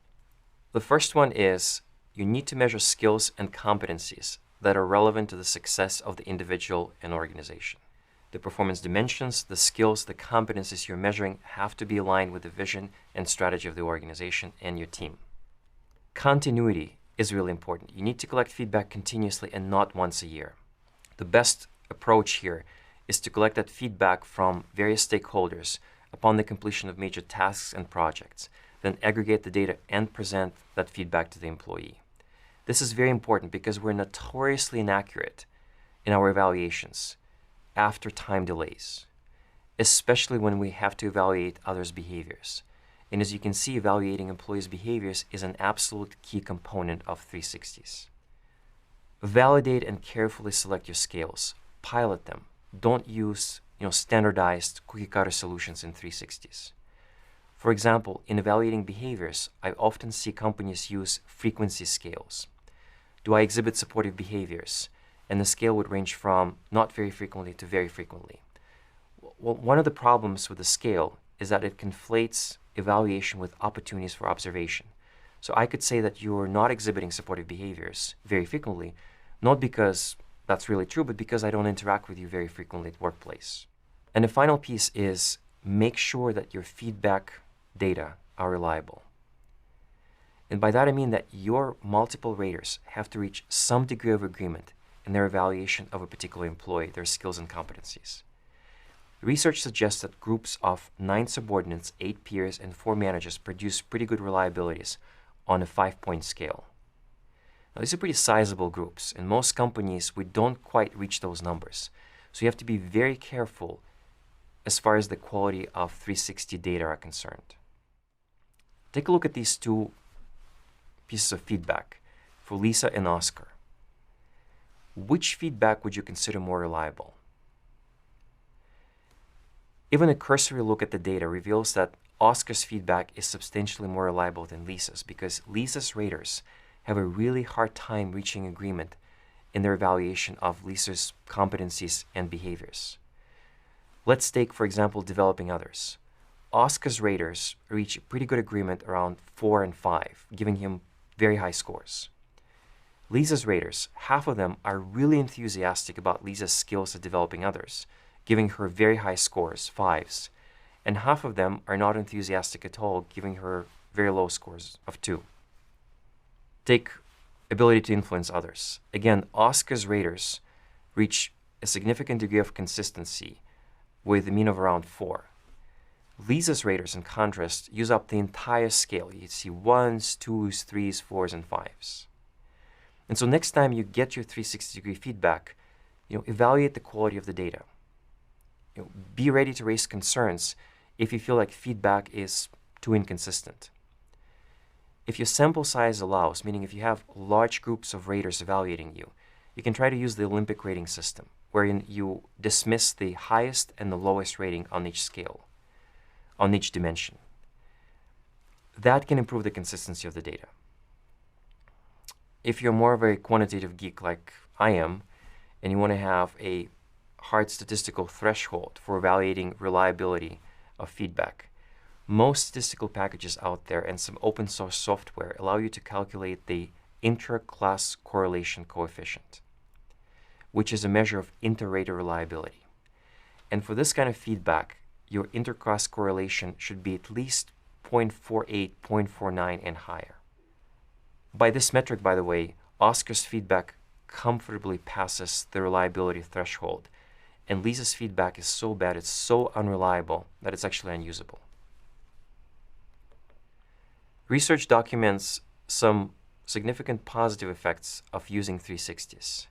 Speaker 3: The first one is you need to measure skills and competencies that are relevant to the success of the individual and organization. The performance dimensions, the skills, the competencies you're measuring have to be aligned with the vision and strategy of the organization and your team. Continuity is really important. You need to collect feedback continuously and not once a year. The best approach here is to collect that feedback from various stakeholders upon the completion of major tasks and projects, then aggregate the data and present that feedback to the employee. This is very important because we're notoriously inaccurate in our evaluations after time delays, especially when we have to evaluate others' behaviors. And as you can see, evaluating employees' behaviors is an absolute key component of 360s. Validate and carefully select your scales. Pilot them. Don't use standardized cookie-cutter solutions in 360s. For example, in evaluating behaviors, I often see companies use frequency scales. Do I exhibit supportive behaviors? And the scale would range from not very frequently to very frequently. Well, one of the problems with the scale is that it conflates evaluation with opportunities for observation. So I could say that you're not exhibiting supportive behaviors very frequently, not because that's really true, but because I don't interact with you very frequently at workplace. And the final piece is make sure that your feedback data are reliable. And by that I mean that your multiple raters have to reach some degree of agreement in their evaluation of a particular employee, their skills and competencies. Research suggests that groups of 9 subordinates, 8 peers, and 4 managers produce pretty good reliabilities on a 5-point scale. Now, these are pretty sizable groups. In most companies, we don't quite reach those numbers. So you have to be very careful as far as the quality of 360 data are concerned. Take a look at these 2 pieces of feedback for Lisa and Oscar. Which feedback would you consider more reliable? Even a cursory look at the data reveals that Oscar's feedback is substantially more reliable than Lisa's because Lisa's raters have a really hard time reaching agreement in their evaluation of Lisa's competencies and behaviors. Let's take, for example, developing others. Oscar's raters reach a pretty good agreement around 4 and 5, giving him very high scores. Lisa's raters, half of them are really enthusiastic about Lisa's skills at developing others, giving her very high scores, 5s, and half of them are not enthusiastic at all, giving her very low scores of 2. Take ability to influence others. Again, Oscar's raters reach a significant degree of consistency with a mean of around 4. Lisa's raters, in contrast, use up the entire scale. You see 1s, 2s, 3s, 4s, and 5s. And so next time you get your 360-degree feedback, evaluate the quality of the data. Be ready to raise concerns if you feel like feedback is too inconsistent. If your sample size allows, meaning if you have large groups of raters evaluating you, you can try to use the Olympic rating system, wherein you dismiss the highest and the lowest rating on each scale, on each dimension. That can improve the consistency of the data. If you're more of a quantitative geek like I am, and you want to have a hard statistical threshold for evaluating reliability of feedback, most statistical packages out there and some open source software allow you to calculate the inter-class correlation coefficient, which is a measure of inter-rater reliability. And for this kind of feedback, your inter-class correlation should be at least 0.48, 0.49, and higher. By this metric, by the way, Oscar's feedback comfortably passes the reliability threshold, and Lisa's feedback is so bad, it's so unreliable that it's actually unusable. Research documents some significant positive effects of using 360s.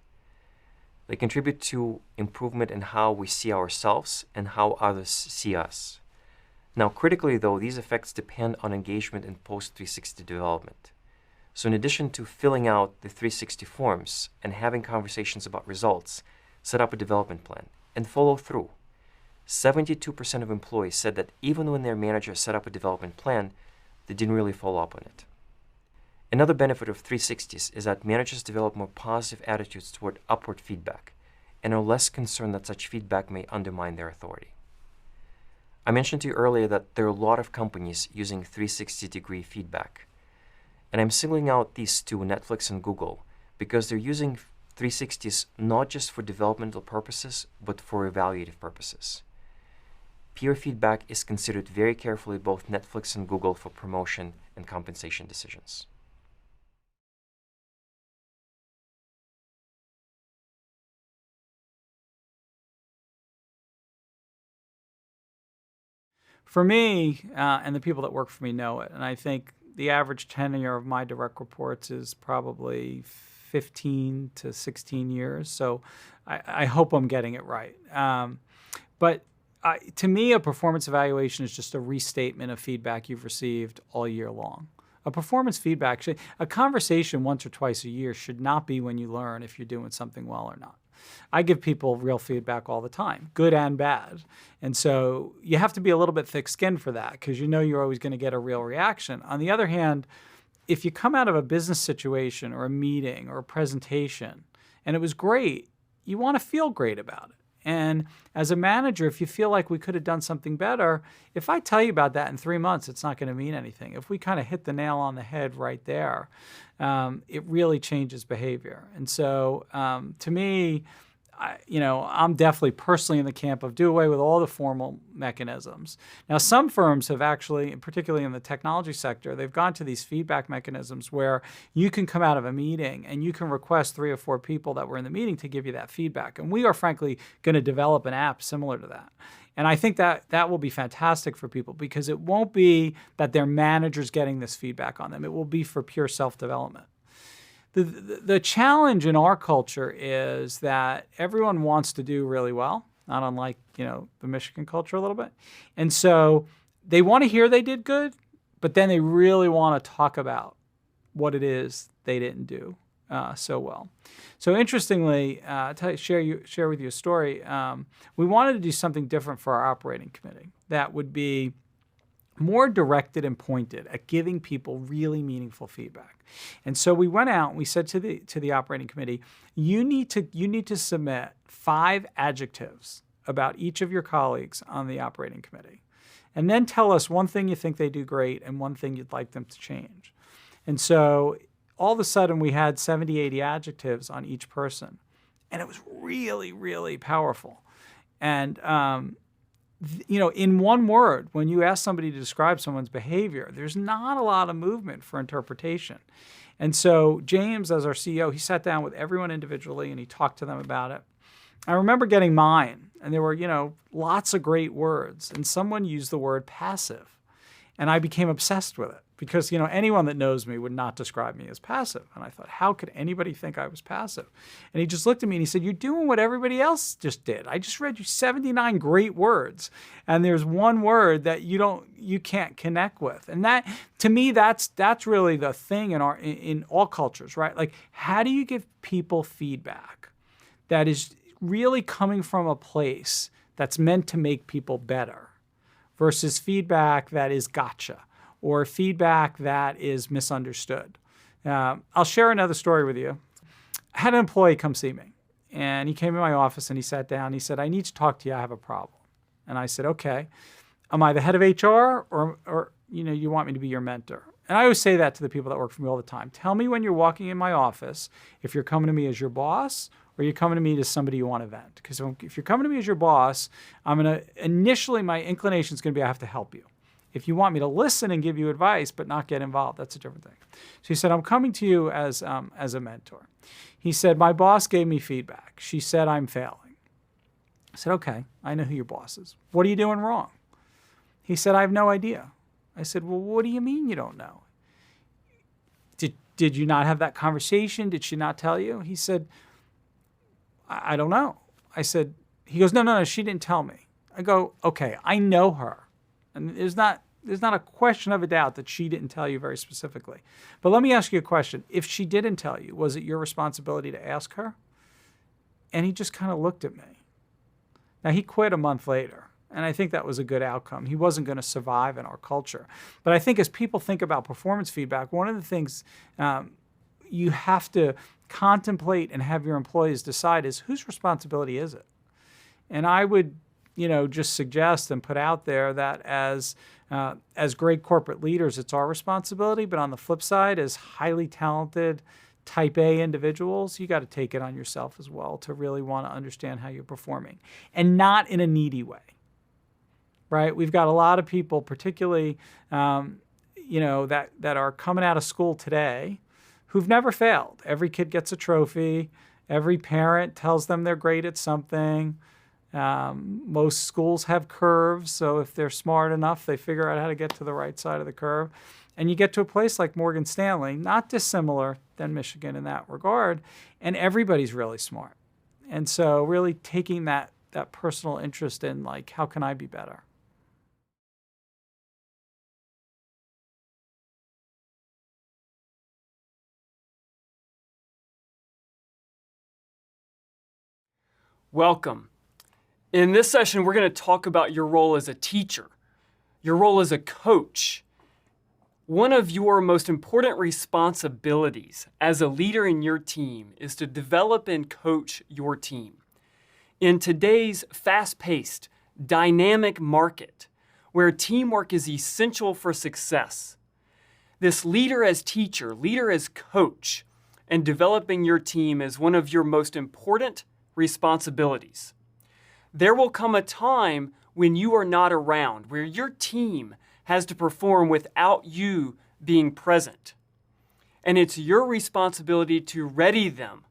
Speaker 3: They contribute to improvement in how we see ourselves and how others see us. Now, critically though, these effects depend on engagement in post-360 development. So in addition to filling out the 360 forms and having conversations about results, set up a development plan and follow through. 72% of employees said that even when their manager set up a development plan, they didn't really follow up on it. Another benefit of 360s is that managers develop more positive attitudes toward upward feedback and are less concerned that such feedback may undermine their authority. I mentioned to you earlier that there are a lot of companies using 360-degree feedback. And I'm singling out these 2, Netflix and Google, because they're using 360 is not just for developmental purposes, but for evaluative purposes. Peer feedback is considered very carefully both Netflix and Google for promotion and compensation decisions.
Speaker 4: For me, and the people that work for me know it, and I think the average tenure of my direct reports is probably 15 to 16 years. So I hope I'm getting it right. But to me, a performance evaluation is just a restatement of feedback you've received all year long. A performance feedback, a conversation once or twice a year should not be when you learn if you're doing something well or not. I give people real feedback all the time, good and bad. And so you have to be a little bit thick-skinned for that because you know you're always going to get a real reaction. On the other hand, if you come out of a business situation or a meeting or a presentation and it was great, you want to feel great about it. And as a manager, if you feel like we could have done something better, if I tell you about that in 3 months, it's not going to mean anything. If we kind of hit the nail on the head right there, it really changes behavior. And so to me, I'm definitely personally in the camp of do away with all the formal mechanisms. Now, some firms have actually, particularly in the technology sector, they've gone to these feedback mechanisms where you can come out of a meeting and you can request 3 or 4 people that were in the meeting to give you that feedback. And we are frankly going to develop an app similar to that. And I think that will be fantastic for people because it won't be that their manager's getting this feedback on them. It will be for pure self-development. The challenge in our culture is that everyone wants to do really well, not unlike, the Michigan culture a little bit. And so they want to hear they did good, but then they really want to talk about what it is they didn't do so well. So interestingly, share with you a story. We wanted to do something different for our operating committee that would be more directed and pointed at giving people really meaningful feedback. And so we went out and we said to the operating committee, you need to submit 5 adjectives about each of your colleagues on the operating committee. And then tell us one thing you think they do great and one thing you'd like them to change. And so all of a sudden we had 70, 80 adjectives on each person. And it was really, really powerful. And in one word, when you ask somebody to describe someone's behavior, there's not a lot of movement for interpretation. And so James, as our CEO, he sat down with everyone individually and he talked to them about it. I remember getting mine, and there were, lots of great words, and someone used the word passive. And I became obsessed with it because, anyone that knows me would not describe me as passive. And I thought, how could anybody think I was passive? And he just looked at me and he said, you're doing what everybody else just did. I just read you 79 great words. And there's one word that you can't connect with. And that, to me, that's really the thing in all cultures, right? Like, how do you give people feedback that is really coming from a place that's meant to make people better versus feedback that is gotcha, or feedback that is misunderstood. I'll share another story with you. I had an employee come see me, and he came in my office and he sat down. He said, I need to talk to you. I have a problem. And I said, okay. Am I the head of HR or you want me to be your mentor? And I always say that to the people that work for me all the time. Tell me when you're walking in my office if you're coming to me as your boss or you're coming to me as somebody you want to vent. Because if you're coming to me as your boss, initially my inclination is going to be I have to help you. If you want me to listen and give you advice but not get involved, that's a different thing. So he said, I'm coming to you as a mentor. He said, my boss gave me feedback. She said I'm failing. I said, okay, I know who your boss is. What are you doing wrong? He said, I have no idea. I said, well, what do you mean you don't know? Did you not have that conversation? Did she not tell you? He said, I don't know. I said, he goes, no, she didn't tell me. I go, okay, I know her. And there's not a question of a doubt that she didn't tell you very specifically. But let me ask you a question. If she didn't tell you, was it your responsibility to ask her? And he just kind of looked at me. Now, he quit a month later, and I think that was a good outcome. He wasn't going to survive in our culture. But I think as people think about performance feedback, one of the things you have to contemplate and have your employees decide is whose responsibility is it? And I would just suggest and put out there that as great corporate leaders, it's our responsibility. But on the flip side, as highly talented type A individuals, you got to take it on yourself as well to really want to understand how you're performing, and not in a needy way, right? We've got a lot of people, particularly, that are coming out of school today who've never failed. Every kid gets a trophy. Every parent tells them they're great at something. Most schools have curves, so if they're smart enough, they figure out how to get to the right side of the curve. And you get to a place like Morgan Stanley, not dissimilar than Michigan in that regard, and everybody's really smart. And so really taking that personal interest in, like, how can I be better?
Speaker 5: Welcome. In this session, we're going to talk about your role as a teacher, your role as a coach. One of your most important responsibilities as a leader in your team is to develop and coach your team. In today's fast-paced, dynamic market, where teamwork is essential for success, this leader as teacher, leader as coach, and developing your team is one of your most important responsibilities. There will come a time when you are not around, where your team has to perform without you being present. And it's your responsibility to ready them,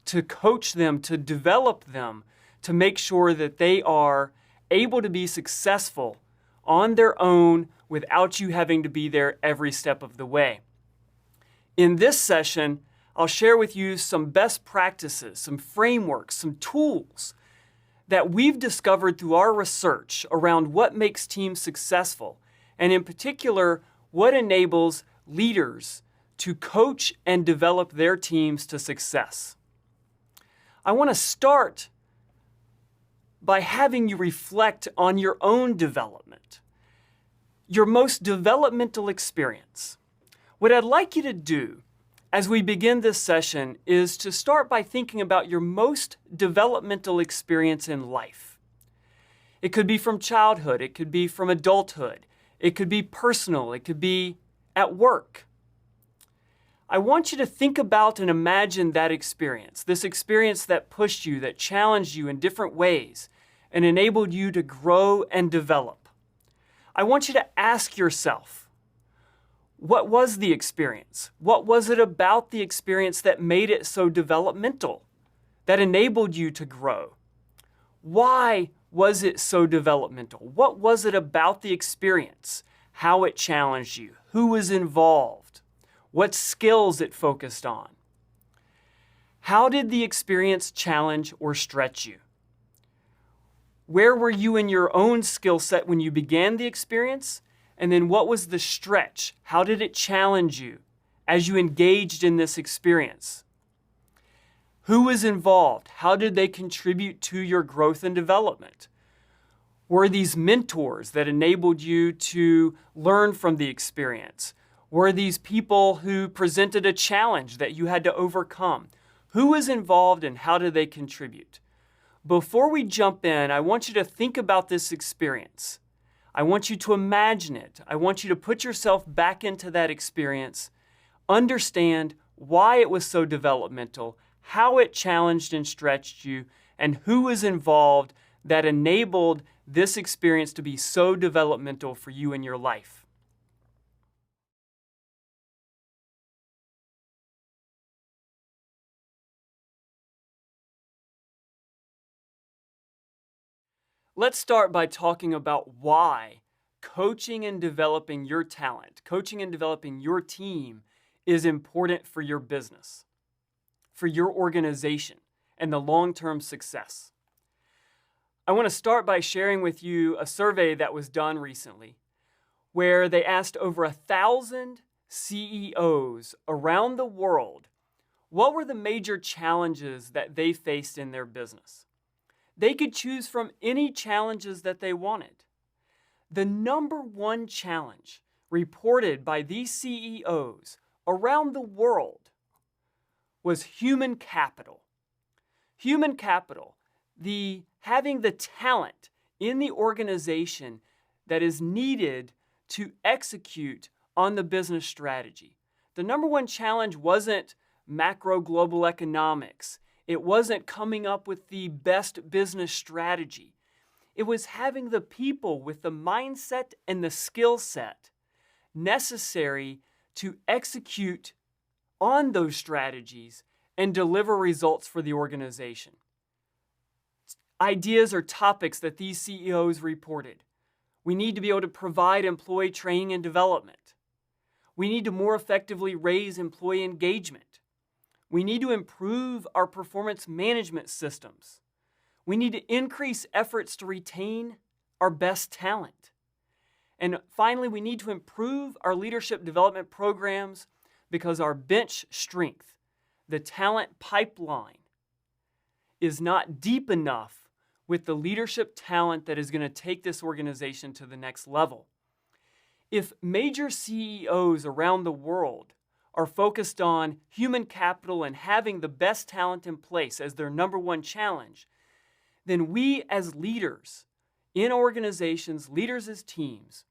Speaker 5: to coach them, to develop them, to make sure that they are able to be successful on their own without you having to be there every step of the way. In this session, I'll share with you some best practices, some frameworks, some tools that we've discovered through our research around what makes teams successful, and in particular, what enables leaders to coach and develop their teams to success. I want to start by having you reflect on your own development, your most developmental experience. What I'd like you to do as we begin this session is to start by thinking about your most developmental experience in life. It could be from childhood, it could be from adulthood, it could be personal, it could be at work. I want you to think about and imagine that experience, this experience that pushed you, that challenged you in different ways and enabled you to grow and develop. I want you to ask yourself, what was the experience? What was it about the experience that made it so developmental, that enabled you to grow? Why was it so developmental? What was it about the experience? How it challenged you? Who was involved? What skills it focused on? How did the experience challenge or stretch you? Where were you in your own skill set when you began the experience? And then what was the stretch? How did it challenge you as you engaged in this experience? Who was involved? How did they contribute to your growth and development? Were these mentors that enabled you to learn from the experience? Were these people who presented a challenge that you had to overcome? Who was involved and how did they contribute? Before we jump in, I want you to think about this experience. I want you to imagine it. I want you to put yourself back into that experience, understand why it was so developmental, how it challenged and stretched you, and who was involved that enabled this experience to be so developmental for you in your life. Let's start by talking about why coaching and developing your talent, coaching and developing your team is important for your business, for your organization, and the long-term success. I want to start by sharing with you a survey that was done recently where they asked over 1,000 CEOs around the world what were the major challenges that they faced in their business. They could choose from any challenges that they wanted. The number one challenge reported by these CEOs around the world was human capital. Human capital, having the talent in the organization that is needed to execute on the business strategy. The number one challenge wasn't macro global economics. It wasn't coming up with the best business strategy. It was having the people with the mindset and the skill set necessary to execute on those strategies and deliver results for the organization. Ideas or topics that these CEOs reported. We need to be able to provide employee training and development. We need to more effectively raise employee engagement. We need to improve our performance management systems. We need to increase efforts to retain our best talent. And finally, we need to improve our leadership development programs because our bench strength, the talent pipeline, is not deep enough with the leadership talent that is going to take this organization to the next level. If major CEOs around the world are focused on human capital and having the best talent in place as their number one challenge, then we as leaders in organizations, leaders as teams,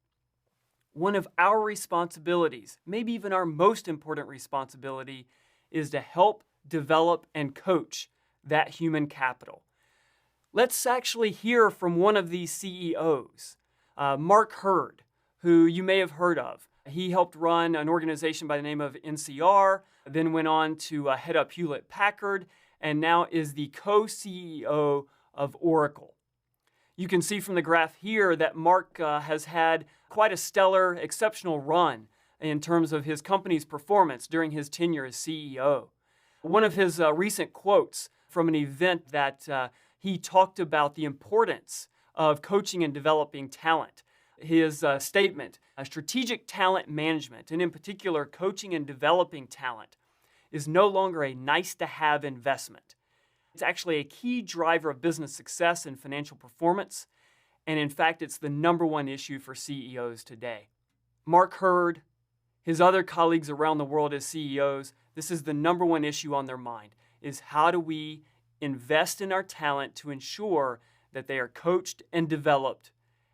Speaker 5: one of our responsibilities, maybe even our most important responsibility, is to help develop and coach that human capital. Let's actually hear from one of these CEOs, Mark Hurd, who you may have heard of. He helped run an organization by the name of NCR, then went on to head up Hewlett-Packard, and now is the co-CEO of Oracle. You can see from the graph here that Mark has had quite a stellar, exceptional run in terms of his company's performance during his tenure as CEO. One of his recent quotes from an event that he talked about the importance of coaching and developing talent. His statement, strategic talent management, and in particular coaching and developing talent, is no longer a nice-to-have investment. It's actually a key driver of business success and financial performance, and in fact, it's the number one issue for CEOs today. Mark Hurd, his other colleagues around the world as CEOs, this is the number one issue on their mind, is how do we invest in our talent to ensure that they are coached and developed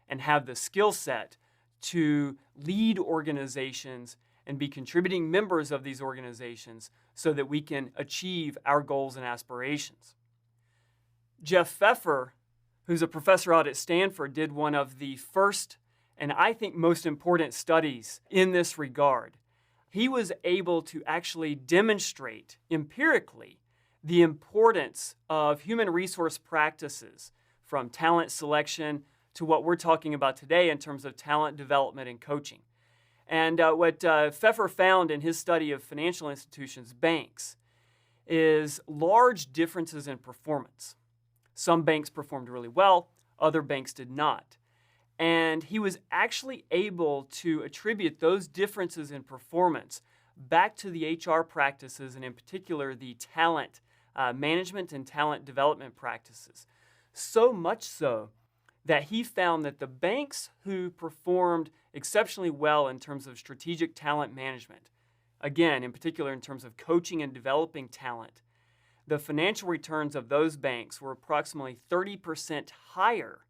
Speaker 5: and have the skill set to lead organizations and be contributing members of these organizations so that we can achieve our goals and aspirations. Jeff Pfeffer, who's a professor out at Stanford, did one of the first and I think most important studies in this regard. He was able to actually demonstrate empirically the importance of human resource practices, from talent selection to what we're talking about today in terms of talent development and coaching. And what Pfeffer found in his study of financial institutions, banks, is large differences in performance. Some banks performed really well, other banks did not. And he was actually able to attribute those differences in performance back to the HR practices, and in particular the talent management and talent development practices. So much so that he found that the banks who performed exceptionally well in terms of strategic talent management, again, in particular in terms of coaching and developing talent, the financial returns of those banks were approximately 30% higher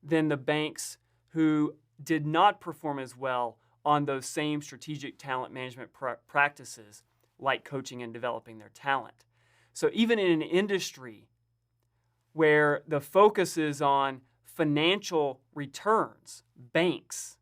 Speaker 5: than the banks who did not perform as well on those same strategic talent management practices like coaching and developing their talent. So even in an industry where the focus is on financial returns, banks,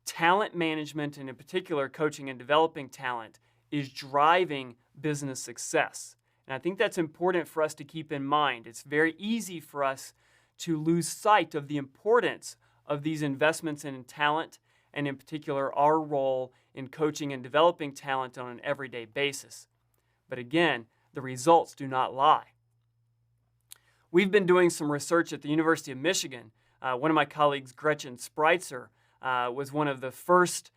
Speaker 5: talent management, and in particular coaching and developing talent, is driving business success. And I think that's important for us to keep in mind. It's very easy for us to lose sight of the importance of these investments in talent, and in particular our role in coaching and developing talent on an everyday basis. But again, the results do not lie. We've been doing some research at the University of Michigan. One of my colleagues, Gretchen Spreitzer, was one of the first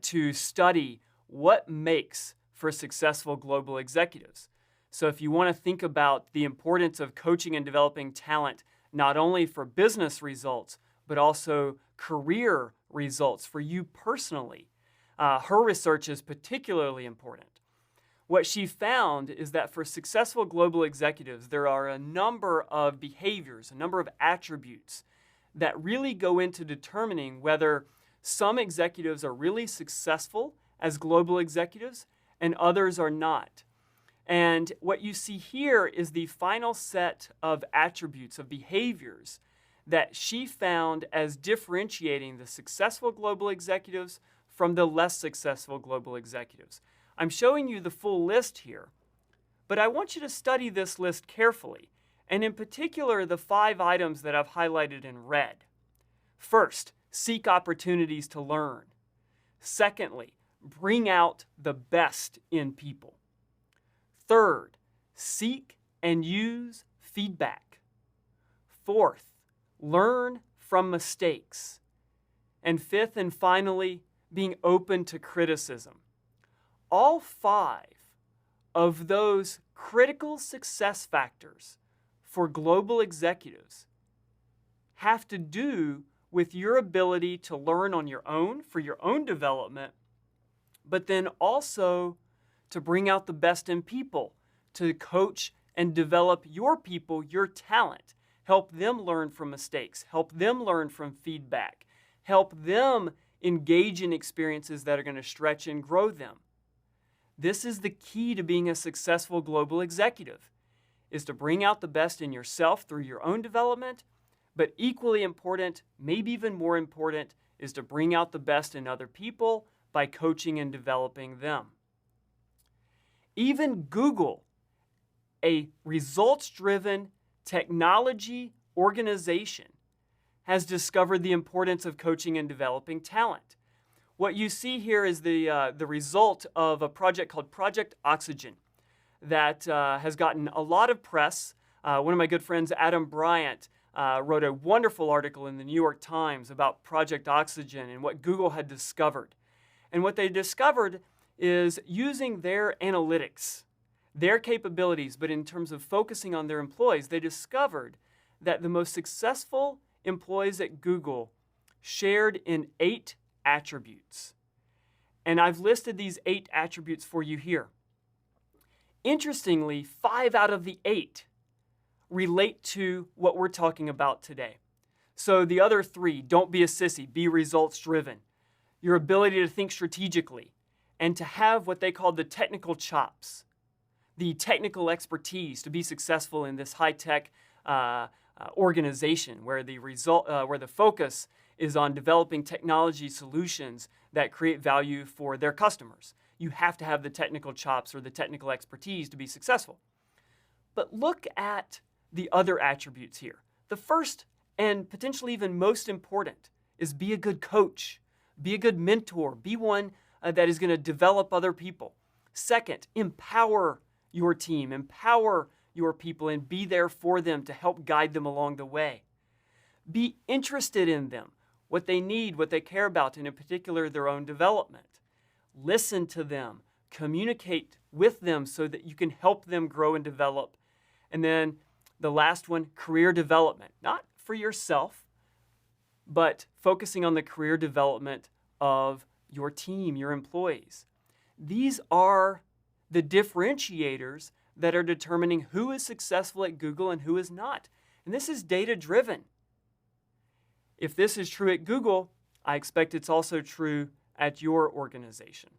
Speaker 5: to study what makes for successful global executives. So if you want to think about the importance of coaching and developing talent, not only for business results, but also career results for you personally, her research is particularly important. What she found is that for successful global executives, there are a number of behaviors, a number of attributes that really go into determining whether some executives are really successful as global executives and others are not. And what you see here is the final set of attributes, of behaviors that she found as differentiating the successful global executives from the less successful global executives. I'm showing you the full list here, but I want you to study this list carefully, and in particular, the 5 items that I've highlighted in red. First, seek opportunities to learn. Secondly, bring out the best in people. Third, seek and use feedback. Fourth, learn from mistakes. And fifth and finally, being open to criticism. All 5 of those critical success factors for global executives have to do with your ability to learn on your own for your own development, but then also to bring out the best in people, to coach and develop your people, your talent, help them learn from mistakes, help them learn from feedback, help them engage in experiences that are going to stretch and grow them. This is the key to being a successful global executive, is to bring out the best in yourself through your own development, but equally important, maybe even more important, is to bring out the best in other people by coaching and developing them. Even Google, a results-driven technology organization, has discovered the importance of coaching and developing talent. What you see here is the result of a project called Project Oxygen that has gotten a lot of press. One of my good friends, Adam Bryant, wrote a wonderful article in the New York Times about Project Oxygen and what Google had discovered. And what they discovered is using their analytics, their capabilities, but in terms of focusing on their employees, they discovered that the most successful employees at Google shared in 8 attributes. And I've listed these 8 attributes for you here. Interestingly, 5 out of the 8 relate to what we're talking about today. So the other 3, don't be a sissy, be results driven. Your ability to think strategically and to have what they call the technical chops, the technical expertise to be successful in this high-tech organization where the focus is on developing technology solutions that create value for their customers. You have to have the technical chops or the technical expertise to be successful. But look at the other attributes here. The first and potentially even most important is be a good coach, be a good mentor, be one that is going to develop other people. Second, empower your team, empower your people, and be there for them to help guide them along the way. Be interested in them, what they need, what they care about, and in particular their own development. Listen to them, communicate with them so that you can help them grow and develop. And then the last one, career development, not for yourself, but focusing on the career development of your team, your employees. These are the differentiators that are determining who is successful at Google and who is not. And this is data-driven. If this is true at Google, I expect it's also true at your organization.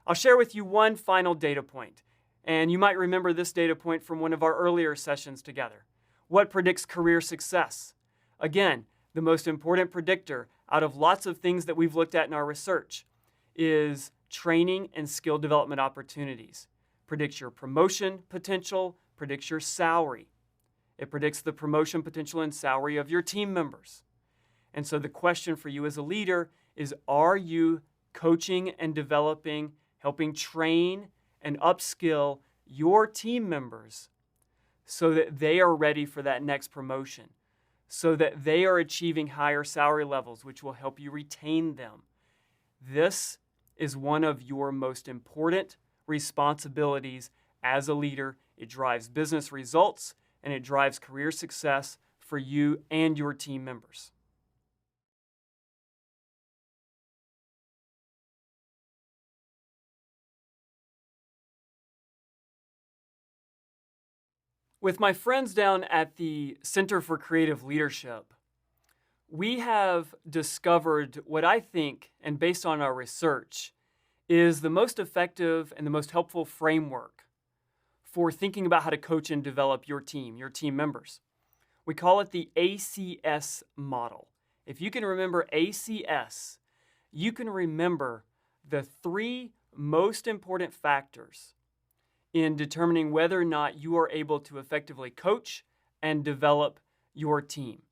Speaker 5: I'll share with you one final data point, and you might remember this data point from one of our earlier sessions together. What predicts career success? Again, the most important predictor out of lots of things that we've looked at in our research is training and skill development opportunities. Predicts your promotion potential, predicts your salary. It predicts the promotion potential and salary of your team members. And so the question for you as a leader is, are you coaching and developing, helping train and upskill your team members so that they are ready for that next promotion, so that they are achieving higher salary levels, which will help you retain them? This is one of your most important responsibilities as a leader. It drives business results and it drives career success for you and your team members. With my friends down at the Center for Creative Leadership, we have discovered what I think, and based on our research, is the most effective and the most helpful framework for thinking about how to coach and develop your team members. We call it the ACS model. If you can remember ACS, you can remember the 3 most important factors in determining whether or not you are able to effectively coach and develop your team.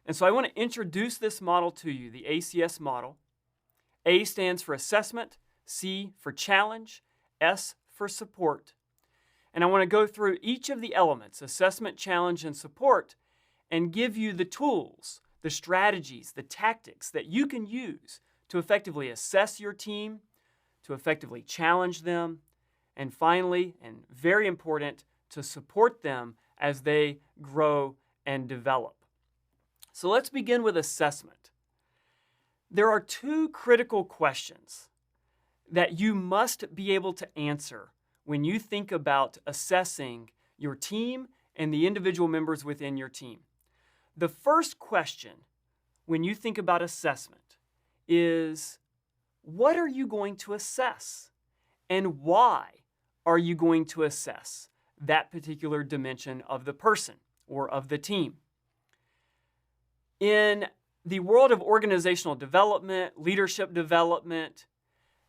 Speaker 5: And so I want to introduce this model to you, the ACS model. A stands for assessment, C for challenge, S for support. And I want to go through each of the elements, assessment, challenge, and support, and give you the tools, the strategies, the tactics that you can use to effectively assess your team, to effectively challenge them, and finally, and very important, to support them as they grow and develop. So let's begin with assessment. There are 2 critical questions that you must be able to answer when you think about assessing your team and the individual members within your team. The first question when you think about assessment is, what are you going to assess? And why are you going to assess that particular dimension of the person or of the team? In the world of organizational development, leadership development,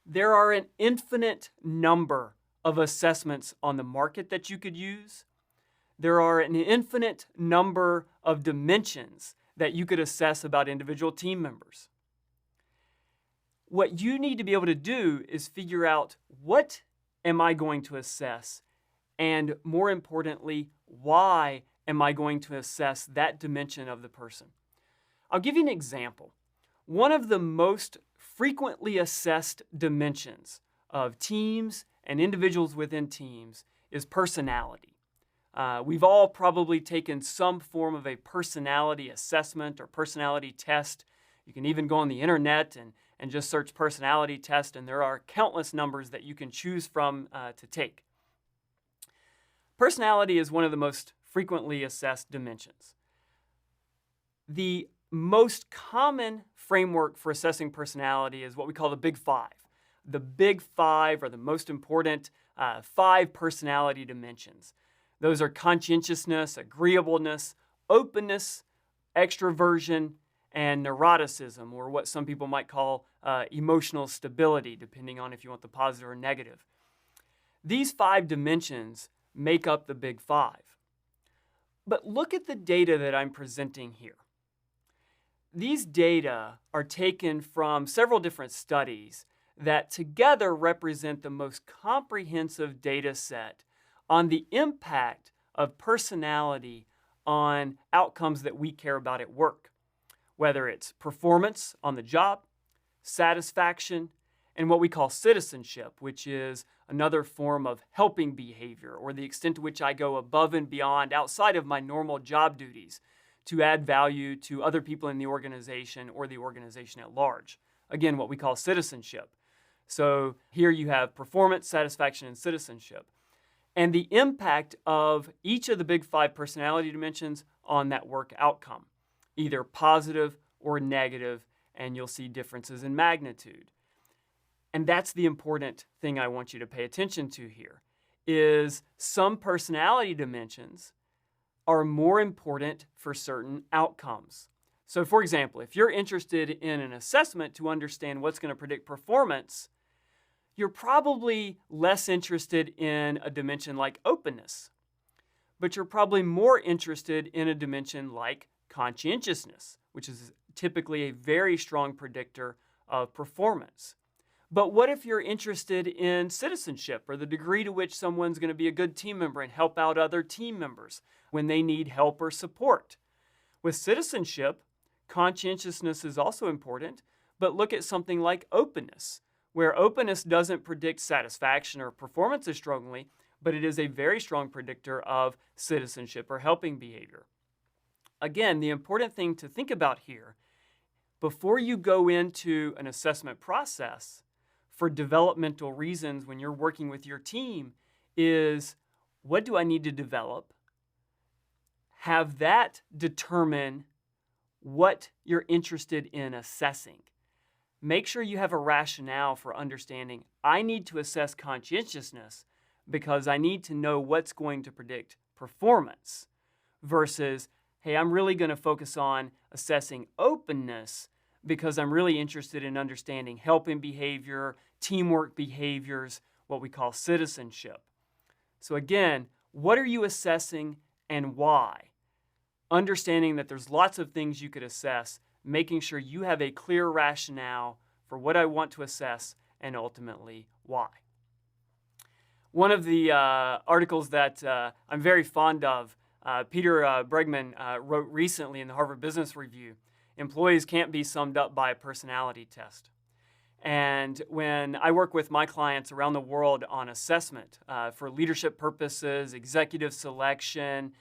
Speaker 5: there are an infinite number of assessments on the market that you could use. There are an infinite number of dimensions that you could assess about individual team members. What you need to be able to do is figure out, what am I going to assess? And more importantly, why am I going to assess that dimension of the person? I'll give you an example. One of the most frequently assessed dimensions of teams and individuals within teams is personality. We've all probably taken some form of a personality assessment or personality test. You can even go on the internet and just search personality test, and there are countless numbers that you can choose from to take. Personality is one of the most frequently assessed dimensions. The most common framework for assessing personality is what we call the Big Five. The Big Five are the most important 5 personality dimensions. Those are conscientiousness, agreeableness, openness, extroversion, and neuroticism, or what some people might call emotional stability, depending on if you want the positive or negative. These 5 dimensions make up the Big Five. But look at the data that I'm presenting here. These data are taken from several different studies that together represent the most comprehensive data set on the impact of personality on outcomes that we care about at work, whether it's performance on the job, satisfaction, and what we call citizenship, which is another form of helping behavior, or the extent to which I go above and beyond outside of my normal job duties to add value to other people in the organization or the organization at large. Again, what we call citizenship. So here you have performance, satisfaction, and citizenship. And the impact of each of the Big Five personality dimensions on that work outcome, either positive or negative, and you'll see differences in magnitude. And that's the important thing I want you to pay attention to here, is some personality dimensions are more important for certain outcomes. So for example, if you're interested in an assessment to understand what's going to predict performance, you're probably less interested in a dimension like openness, but you're probably more interested in a dimension like conscientiousness, which is typically a very strong predictor of performance. But what if you're interested in citizenship, or the degree to which someone's going to be a good team member and help out other team members when they need help or support? With citizenship, conscientiousness is also important, but look at something like openness, where openness doesn't predict satisfaction or performance as strongly, but it is a very strong predictor of citizenship or helping behavior. Again, the important thing to think about here, before you go into an assessment process for developmental reasons when you're working with your team, is what do I need to develop? Have that determine what you're interested in assessing. make sure you have a rationale for understanding I need to assess conscientiousness because I need to know what's going to predict performance versus, hey, I'm really going to focus on assessing openness because I'm really interested in understanding helping behavior, teamwork behaviors, what we call citizenship. So again, what are you assessing and why? Understanding that there's lots of things you could assess, making sure you have a clear rationale for what I want to assess and ultimately why. One of the articles that I'm very fond of, Peter Bregman wrote recently in the Harvard Business Review, employees can't be summed up by a personality test. And when I work with my clients around the world on assessment for leadership purposes, executive selection,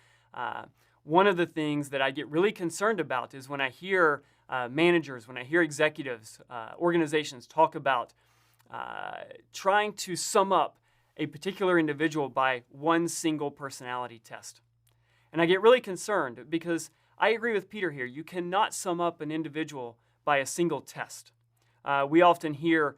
Speaker 5: one of the things that I get really concerned about is when I hear managers, when I hear executives, organizations talk about trying to sum up a particular individual by one single personality test. And I get really concerned because I agree with Peter here. You cannot sum up an individual by a single test. We often hear,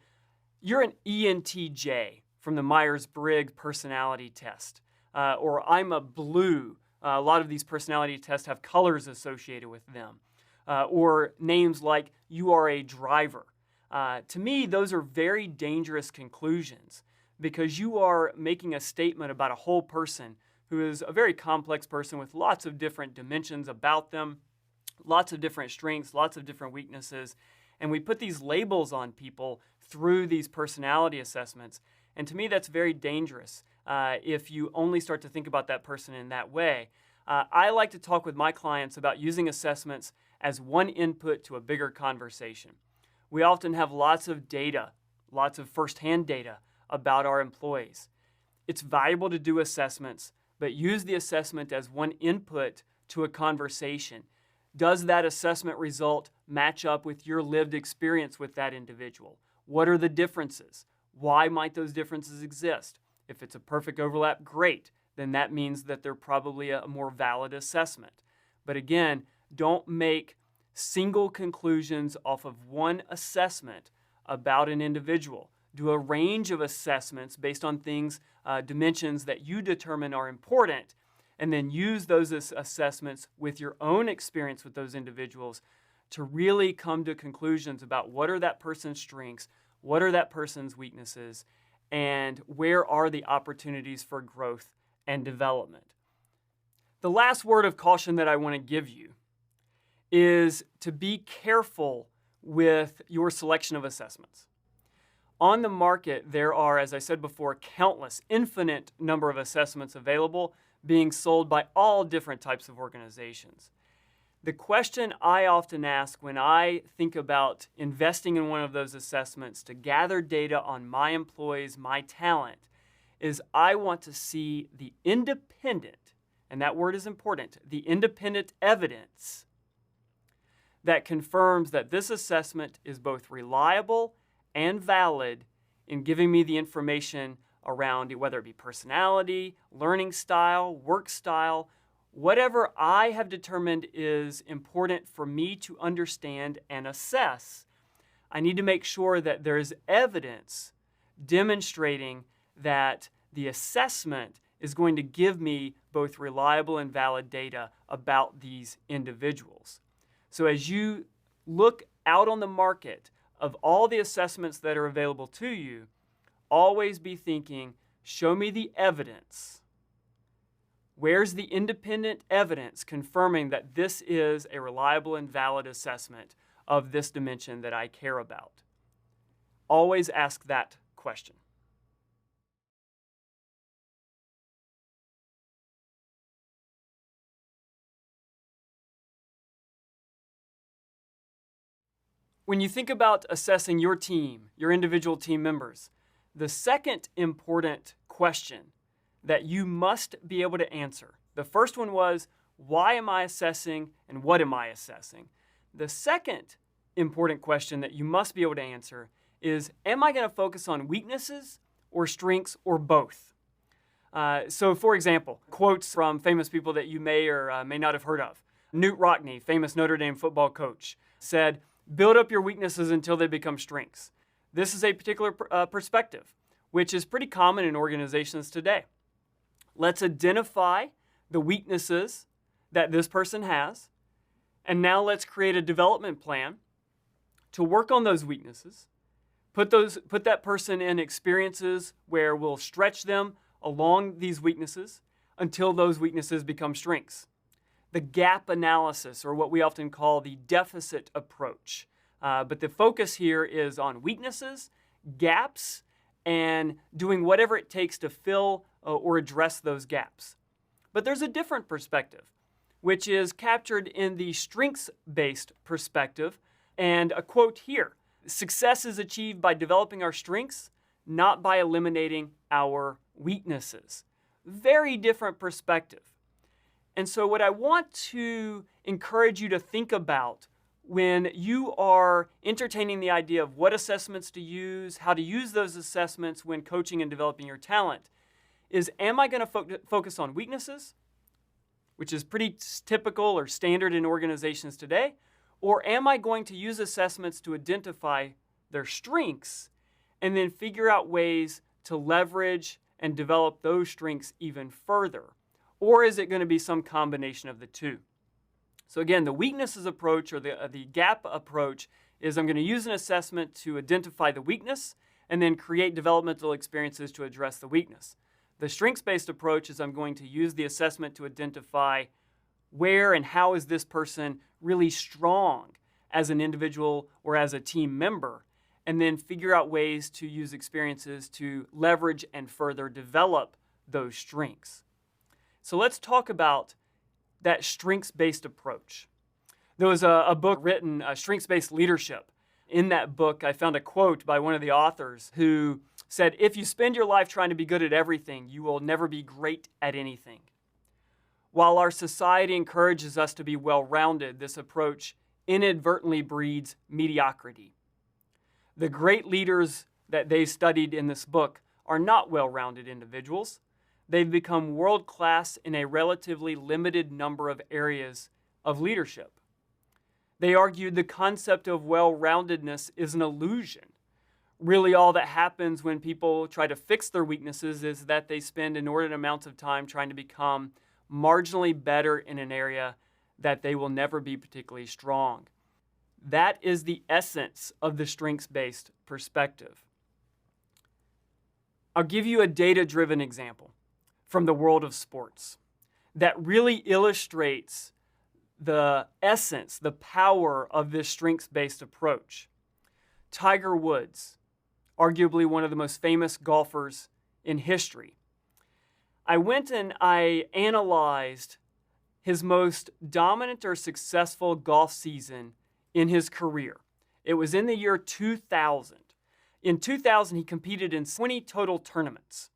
Speaker 5: you're an ENTJ from the Myers-Briggs personality test, or I'm a blue. A lot of these personality tests have colors associated with them, or names like you are a driver. To me, those are very dangerous conclusions because you are making a statement about a whole person who is a very complex person with lots of different dimensions about them, lots of different strengths, lots of different weaknesses. And we put these labels on people through these personality assessments. And to me, that's very dangerous if you only start to think about that person in that way. I like to talk with my clients about using assessments as one input to a bigger conversation. We often have lots of data, lots of firsthand data about our employees. It's valuable to do assessments, but use the assessment as one input to a conversation. Does that assessment result match up with your lived experience with that individual? What are the differences? Why might those differences exist? If it's a perfect overlap, great. Then that means that they're probably a more valid assessment. But again, don't make single conclusions off of one assessment about an individual. Do a range of assessments based on things, dimensions that you determine are important, and then use those assessments with your own experience with those individuals to really come to conclusions about what are that person's strengths, what are that person's weaknesses, and where are the opportunities for growth and development. The last word of caution that I want to give you is to be careful with your selection of assessments. On the market, there are, as I said before, countless, infinite number of assessments available being sold by all different types of organizations. The question I often ask when I think about investing in one of those assessments to gather data on my employees, my talent, is I want to see the independent, and that word is important, the independent evidence that confirms that this assessment is both reliable and valid in giving me the information around whether it be personality, learning style, work style, whatever I have determined is important for me to understand and assess. I need to make sure that there is evidence demonstrating that the assessment is going to give me both reliable and valid data about these individuals. So as you look out on the market of all the assessments that are available to you, always be thinking, show me the evidence. Where's the independent evidence confirming that this is a reliable and valid assessment of this dimension that I care about? Always ask that question. When you think about assessing your team, your individual team members, the second important question that you must be able to answer. The first one was, why am I assessing and what am I assessing? The second important question that you must be able to answer is, am I going to focus on weaknesses or strengths or both? So for example, quotes from famous people that you may or may not have heard of. Knute Rockne, famous Notre Dame football coach, said, Build up your weaknesses until they become strengths. This is a particular perspective, which is pretty common in organizations today. Let's identify the weaknesses that this person has, and now let's create a development plan to work on those weaknesses. Put that person in experiences where we'll stretch them along these weaknesses until those weaknesses become strengths. The gap analysis, or what we often call the deficit approach. But the focus here is on weaknesses, gaps, and doing whatever it takes to fill or address those gaps. But there's a different perspective, which is captured in the strengths-based perspective. And a quote here: "Success is achieved by developing our strengths, not by eliminating our weaknesses." Very different perspective. And so what I want to encourage you to think about when you are entertaining the idea of what assessments to use, how to use those assessments when coaching and developing your talent, is, am I going to focus on weaknesses, which is pretty typical or standard in organizations today, or am I going to use assessments to identify their strengths and then figure out ways to leverage and develop those strengths even further? Or is it going to be some combination of the two? So again, the weaknesses approach, or the gap approach, is I'm going to use an assessment to identify the weakness and then create developmental experiences to address the weakness. The strengths-based approach is I'm going to use the assessment to identify where and how is this person really strong as an individual or as a team member, and then figure out ways to use experiences to leverage and further develop those strengths. So let's talk about that strengths-based approach. There was a book written, Strengths-Based Leadership. In that book, I found a quote by one of the authors who said, "If you spend your life trying to be good at everything, you will never be great at anything." While our society encourages us to be well-rounded, this approach inadvertently breeds mediocrity. The great leaders that they studied in this book are not well-rounded individuals. They've become world-class in a relatively limited number of areas of leadership. They argued the concept of well-roundedness is an illusion. Really, all that happens when people try to fix their weaknesses is that they spend inordinate amounts of time trying to become marginally better in an area that they will never be particularly strong. That is the essence of the strengths-based perspective. I'll give you a data-driven example from the world of sports that really illustrates the essence, the power of this strengths-based approach. Tiger Woods, arguably one of the most famous golfers in history. I went and I analyzed his most dominant or successful golf season in his career. It was in the year 2000. In 2000, he competed in 20 total tournaments.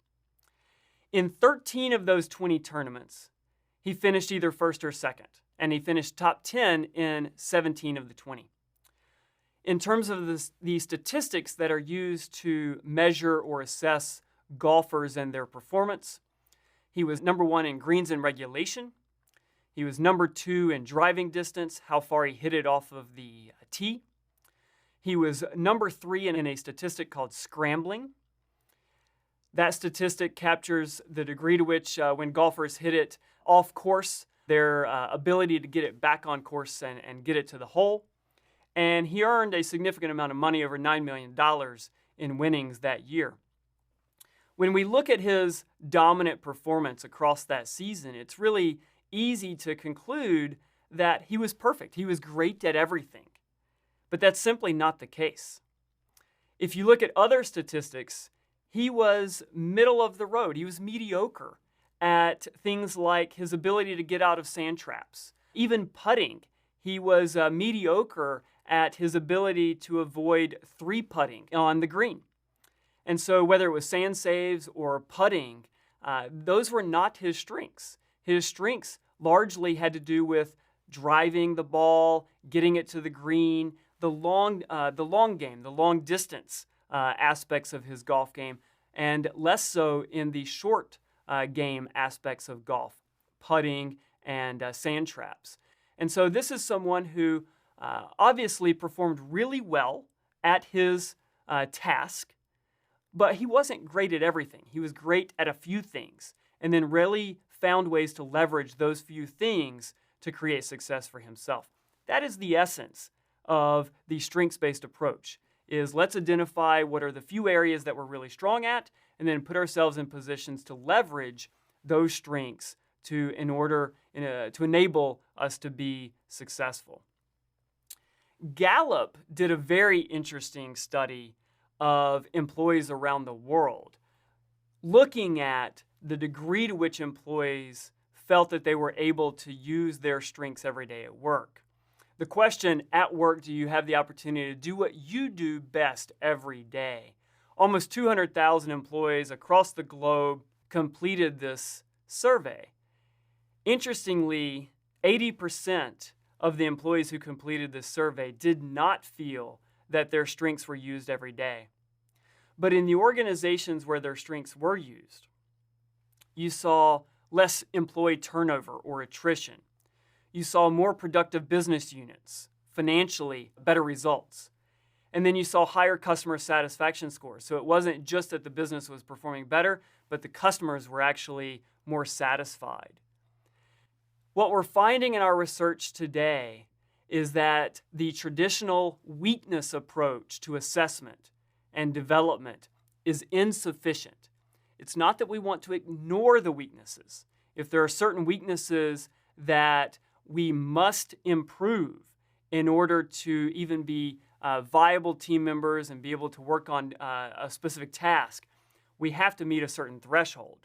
Speaker 5: In 13 of those 20 tournaments, he finished either first or second, and he finished top 10 in 17 of the 20. In terms of the statistics that are used to measure or assess golfers and their performance, he was number 1 in greens in regulation. He was number 2 in driving distance, how far he hit it off of the tee. He was number 3 in a statistic called scrambling. That statistic captures the degree to which when golfers hit it off course, their ability to get it back on course and get it to the hole. And he earned a significant amount of money, over $9 million in winnings that year. When we look at his dominant performance across that season, it's really easy to conclude that he was perfect. He was great at everything. But that's simply not the case. If you look at other statistics, he was middle of the road. He was mediocre at things like his ability to get out of sand traps. Even putting, he was mediocre at his ability to avoid 3-putting on the green. And so whether it was sand saves or putting, those were not his strengths. His strengths largely had to do with driving the ball, getting it to the green, the long game, the long distance aspects of his golf game, and less so in the short game aspects of golf, putting and sand traps. And so this is someone who obviously performed really well at his task, but he wasn't great at everything. He was great at a few things, and then really found ways to leverage those few things to create success for himself. That is the essence of the strengths-based approach, is let's identify what are the few areas that we're really strong at, and then put ourselves in positions to leverage those strengths to enable us to be successful. Gallup did a very interesting study of employees around the world, looking at the degree to which employees felt that they were able to use their strengths every day at work. The question, at work, do you have the opportunity to do what you do best every day? Almost 200,000 employees across the globe completed this survey. Interestingly, 80% of the employees who completed this survey did not feel that their strengths were used every day. But in the organizations where their strengths were used, you saw less employee turnover or attrition. You saw more productive business units, financially better results. And then you saw higher customer satisfaction scores. So it wasn't just that the business was performing better, but the customers were actually more satisfied. What we're finding in our research today is that the traditional weakness approach to assessment and development is insufficient. It's not that we want to ignore the weaknesses. If there are certain weaknesses that we must improve in order to even be viable team members and be able to work on a specific task, we have to meet a certain threshold.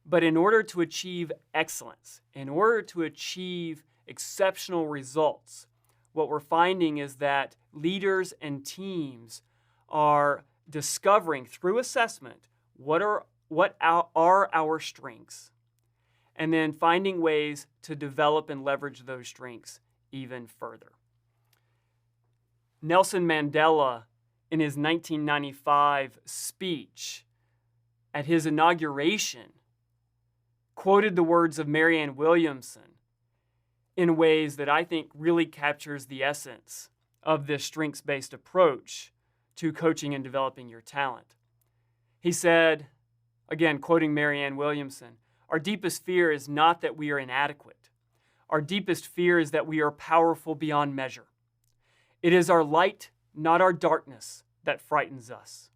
Speaker 5: But in order to achieve excellence, in order to achieve exceptional results, what we're finding is that leaders and teams are discovering through assessment what are our strengths, and then finding ways to develop and leverage those strengths even further. Nelson Mandela, in his 1995 speech at his inauguration, quoted the words of Marianne Williamson in ways that I think really captures the essence of this strengths-based approach to coaching and developing your talent. He said, again, quoting Marianne Williamson, "Our deepest fear is not that we are inadequate. Our deepest fear is that we are powerful beyond measure. It is our light, not our darkness, that frightens us.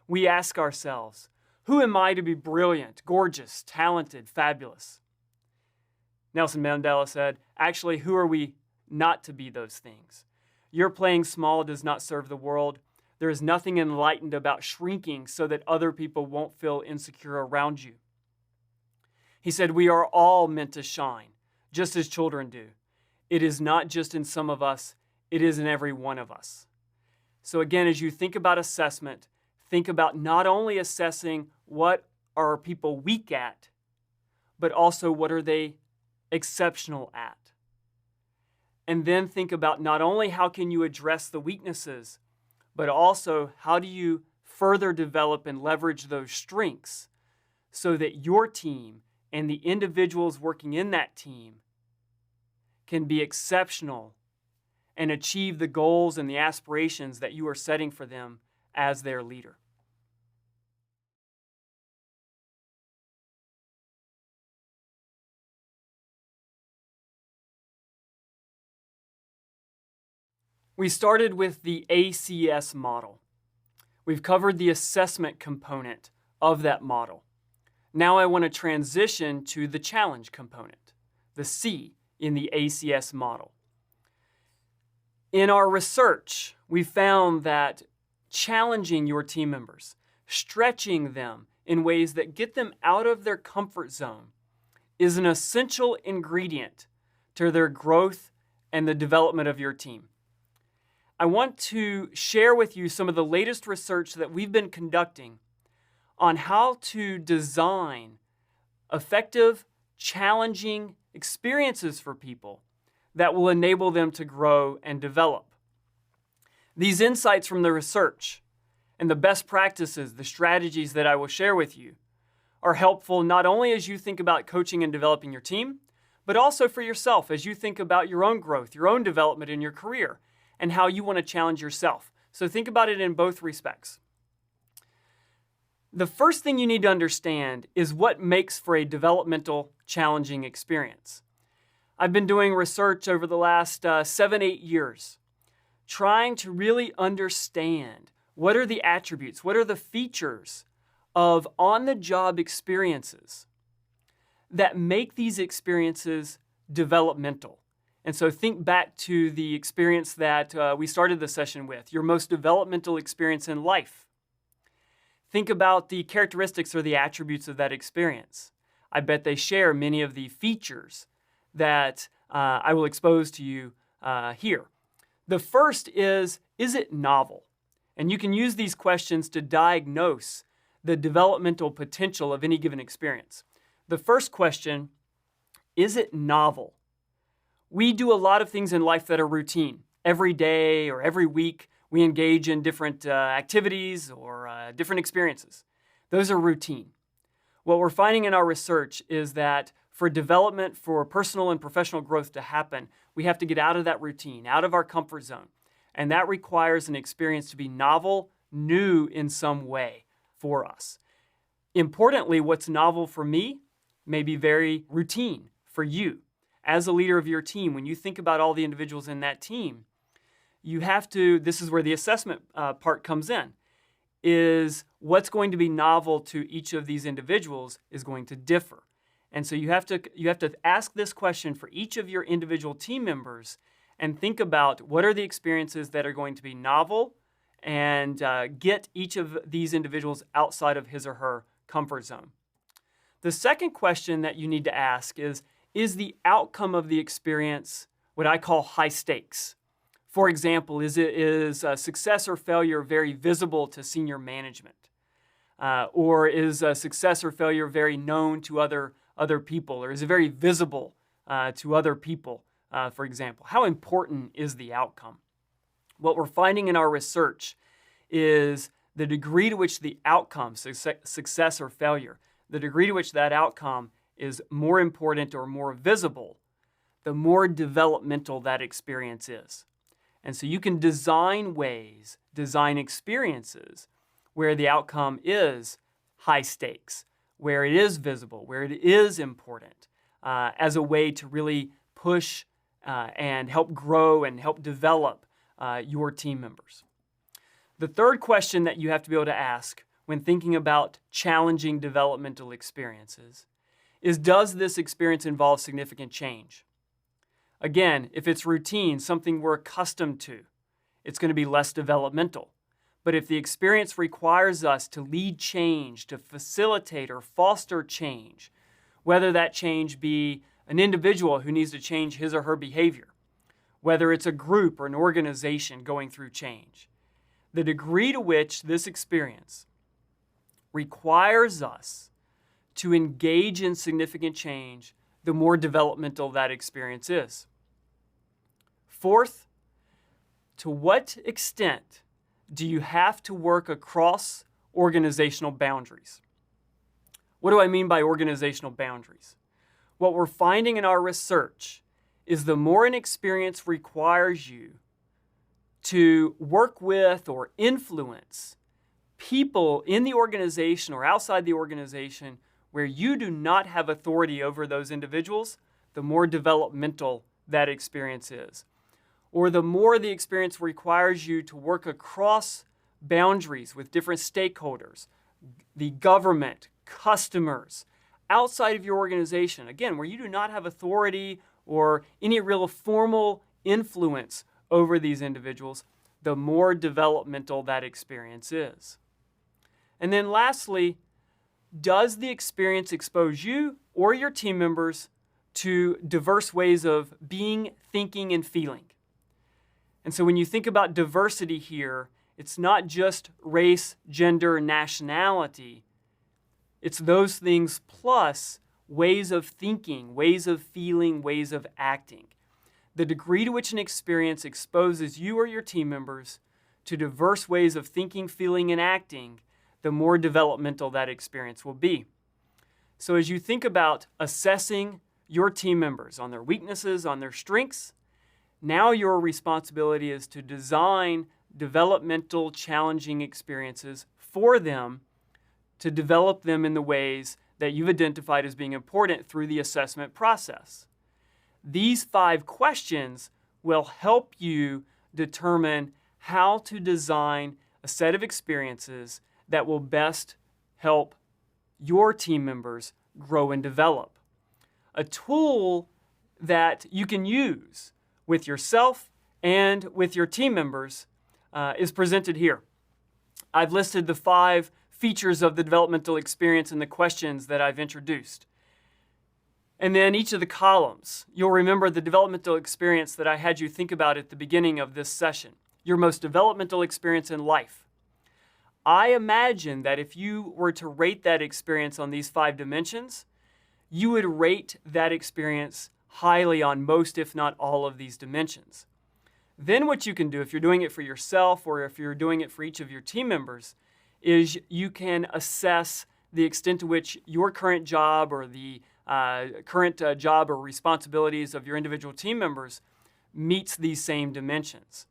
Speaker 5: We ask ourselves, who am I to be brilliant, gorgeous, talented, fabulous?" Nelson Mandela said, actually, who are we not to be those things? Your playing small does not serve the world. There is nothing enlightened about shrinking so that other people won't feel insecure around you. He said, we are all meant to shine, just as children do. It is not just in some of us, it is in every one of us. So again, as you think about assessment, think about not only assessing what are people weak at, but also what are they exceptional at. And then think about not only how can you address the weaknesses, but also how do you further develop and leverage those strengths so that your team and the individuals working in that team can be exceptional and achieve the goals and the aspirations that you are setting for them as their leader. We started with the ACS model. We've covered the assessment component of that model. Now I want to transition to the challenge component, the C in the ACS model. In our research, we found that challenging your team members, stretching them in ways that get them out of their comfort zone, is an essential ingredient to their growth and the development of your team. I want to share with you some of the latest research that we've been conducting on how to design effective, challenging experiences for people that will enable them to grow and develop. These insights from the research and the best practices, the strategies that I will share with you, are helpful not only as you think about coaching and developing your team, but also for yourself as you think about your own growth, your own development in your career, and how you want to challenge yourself. So think about it in both respects. The first thing you need to understand is what makes for a developmental, challenging experience. I've been doing research over the last 7-8 years, trying to really understand what are the attributes, what are the features of on-the-job experiences that make these experiences developmental. And so think back to the experience that we started the session with, your most developmental experience in life. Think about the characteristics or the attributes of that experience. I bet they share many of the features that I will expose to you here. The first is it novel? And you can use these questions to diagnose the developmental potential of any given experience. The first question, is it novel? We do a lot of things in life that are routine. Every day or every week, we engage in different activities or different experiences. Those are routine. What we're finding in our research is that for development, for personal and professional growth to happen, we have to get out of that routine, out of our comfort zone. And that requires an experience to be novel, new in some way for us. Importantly, what's novel for me may be very routine for you. As a leader of your team, when you think about all the individuals in that team, you have to, this is where the assessment part comes in, is what's going to be novel to each of these individuals is going to differ. And so you have to ask this question for each of your individual team members and think about what are the experiences that are going to be novel and get each of these individuals outside of his or her comfort zone. The second question that you need to ask is the outcome of the experience what I call high stakes? For example, is success or failure very visible to senior management? Or is success or failure very known to other people? Or is it very visible to other people, for example? How important is the outcome? What we're finding in our research is the degree to which the outcome, success or failure, the degree to which that outcome is more important or more visible, the more developmental that experience is. And so you can design ways, design experiences where the outcome is high stakes, where it is visible, where it is important, as a way to really push and help grow and help develop your team members. The third question that you have to be able to ask when thinking about challenging developmental experiences is, does this experience involve significant change? Again, if it's routine, something we're accustomed to, it's going to be less developmental. But if the experience requires us to lead change, to facilitate or foster change, whether that change be an individual who needs to change his or her behavior, whether it's a group or an organization going through change, the degree to which this experience requires us to engage in significant change, the more developmental that experience is. Fourth, to what extent do you have to work across organizational boundaries? What do I mean by organizational boundaries? What we're finding in our research is the more an experience requires you to work with or influence people in the organization or outside the organization where you do not have authority over those individuals, the more developmental that experience is. Or the more the experience requires you to work across boundaries with different stakeholders, the government, customers, outside of your organization, again, where you do not have authority or any real formal influence over these individuals, the more developmental that experience is. And then lastly, does the experience expose you or your team members to diverse ways of being, thinking, and feeling? And so when you think about diversity here, it's not just race, gender, nationality. It's those things plus ways of thinking, ways of feeling, ways of acting. The degree to which an experience exposes you or your team members to diverse ways of thinking, feeling, and acting, the more developmental that experience will be. So as you think about assessing your team members on their weaknesses, on their strengths. Now your responsibility is to design developmental challenging experiences for them to develop them in the ways that you've identified as being important through the assessment process. These 5 questions will help you determine how to design a set of experiences that will best help your team members grow and develop. A tool that you can use with yourself and with your team members is presented here. I've listed the 5 features of the developmental experience in the questions that I've introduced. And then each of the columns, you'll remember the developmental experience that I had you think about at the beginning of this session, your most developmental experience in life. I imagine that if you were to rate that experience on these 5 dimensions, you would rate that experience highly on most, if not all, of these dimensions. Then what you can do, if you're doing it for yourself or if you're doing it for each of your team members, is you can assess the extent to which your current job or the current job or responsibilities of your individual team members meets these same dimensions.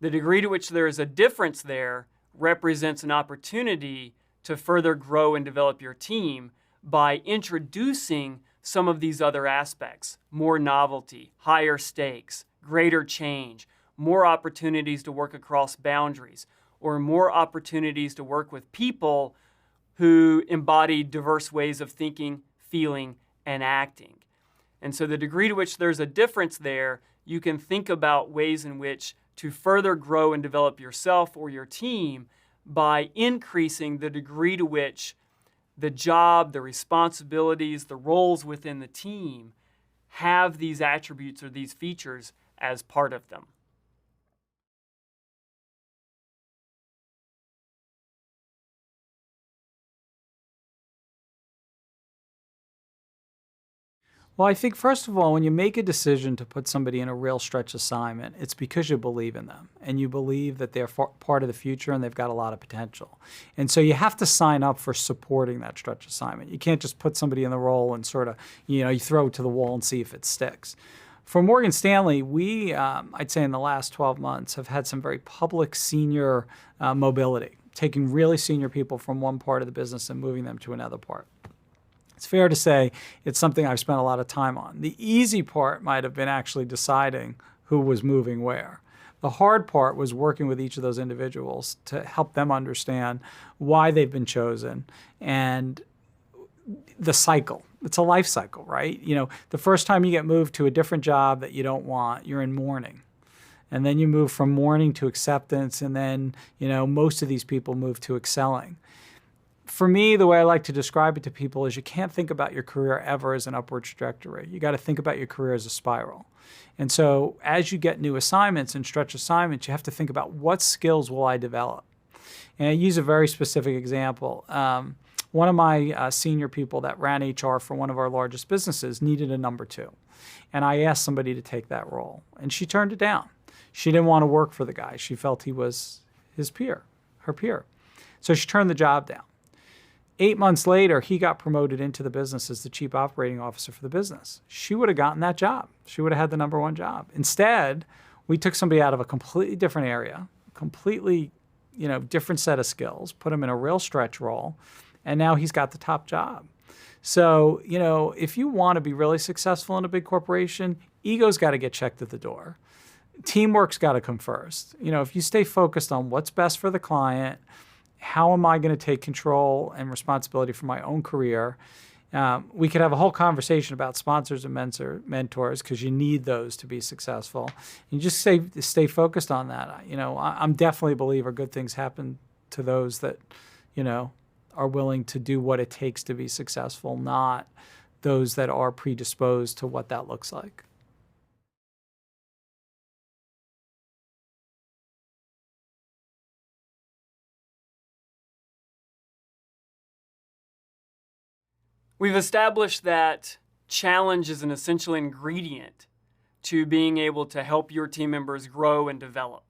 Speaker 5: The degree to which there is a difference there represents an opportunity to further grow and develop your team by introducing some of these other aspects: more novelty, higher stakes, greater change, more opportunities to work across boundaries, or more opportunities to work with people who embody diverse ways of thinking, feeling, and acting. And so the degree to which there's a difference there, you can think about ways in which to further grow and develop yourself or your team by increasing the degree to which the job, the responsibilities, the roles within the team have these attributes or these features as part of them.
Speaker 4: Well, I think, first of all, when you make a decision to put somebody in a real stretch assignment, it's because you believe in them and you believe that they're part of the future and they've got a lot of potential. And so you have to sign up for supporting that stretch assignment. You can't just put somebody in the role and sort of, you throw it to the wall and see if it sticks. For Morgan Stanley, we, I'd say in the last 12 months, have had some very public senior mobility, taking really senior people from one part of the business and moving them to another part. It's fair to say it's something I've spent a lot of time on. The easy part might have been actually deciding who was moving where. The hard part was working with each of those individuals to help them understand why they've been chosen and the cycle. It's a life cycle, right? The first time you get moved to a different job that you don't want, you're in mourning. And then you move from mourning to acceptance, and then, most of these people move to excelling. For me, the way I like to describe it to people is you can't think about your career ever as an upward trajectory. You got to think about your career as a spiral. And so as you get new assignments and stretch assignments, you have to think about what skills will I develop. And I use a very specific example. One of my senior people that ran HR for one of our largest businesses needed a number 2. And I asked somebody to take that role. And she turned it down. She didn't want to work for the guy. She felt he was her peer. So she turned the job down. 8 months later, he got promoted into the business as the chief operating officer for the business. She would have gotten that job. She would have had the number 1 job. Instead, we took somebody out of a completely different area, completely, different set of skills, put him in a real stretch role, and now he's got the top job. So, if you want to be really successful in a big corporation, ego's got to get checked at the door. Teamwork's got to come first. If you stay focused on what's best for the client, how am I going to take control and responsibility for my own career? We could have a whole conversation about sponsors and mentors because you need those to be successful. You just stay focused on that. I'm definitely a believer good things happen to those that, are willing to do what it takes to be successful, not those that are predisposed to what that looks like.
Speaker 5: We've established that challenge is an essential ingredient to being able to help your team members grow and develop.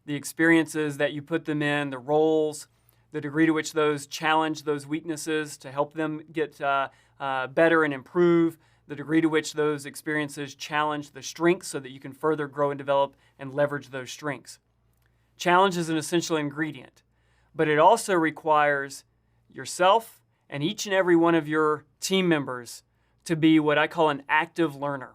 Speaker 5: The experiences that you put them in, the roles, the degree to which those challenge those weaknesses to help them get better and improve, the degree to which those experiences challenge the strengths so that you can further grow and develop and leverage those strengths. Challenge is an essential ingredient, but it also requires yourself and each and every one of your team members to be what I call an active learner.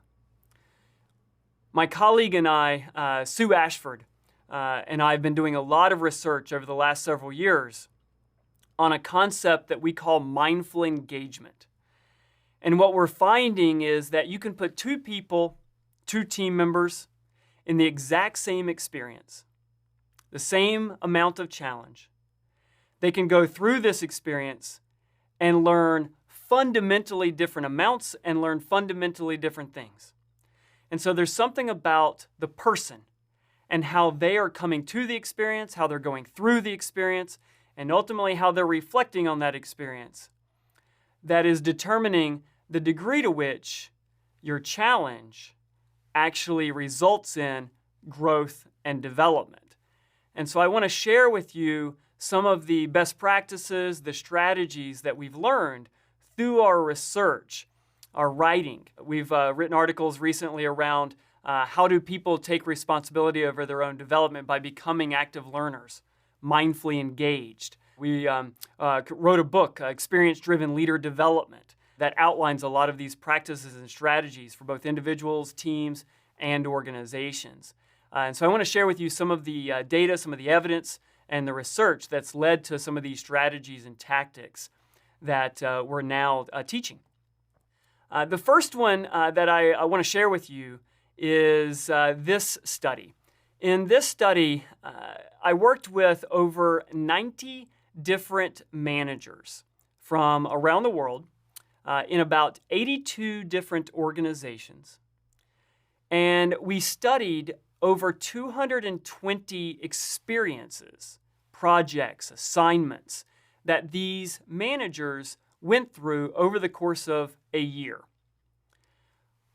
Speaker 5: My colleague and I, Sue Ashford, and I have been doing a lot of research over the last several years on a concept that we call mindful engagement. And what we're finding is that you can put two people, two team members, in the exact same experience, the same amount of challenge. They can go through this experience and learn fundamentally different amounts and learn fundamentally different things. And so there's something about the person and how they are coming to the experience, how they're going through the experience, and ultimately how they're reflecting on that experience that is determining the degree to which your challenge actually results in growth and development. And so I want to share with you some of the best practices, the strategies that we've learned through our research, our writing. We've written articles recently around how do people take responsibility over their own development by becoming active learners, mindfully engaged. We wrote a book, Experience-Driven Leader Development, that outlines a lot of these practices and strategies for both individuals, teams, and organizations. And so I want to share with you some of the data, some of the evidence, and the research that's led to some of these strategies and tactics that we're now teaching. The first one that I want to share with you is this study. In this study, I worked with over 90 different managers from around the world in about 82 different organizations. And we studied over 220 experiences, projects, assignments that these managers went through over the course of a year.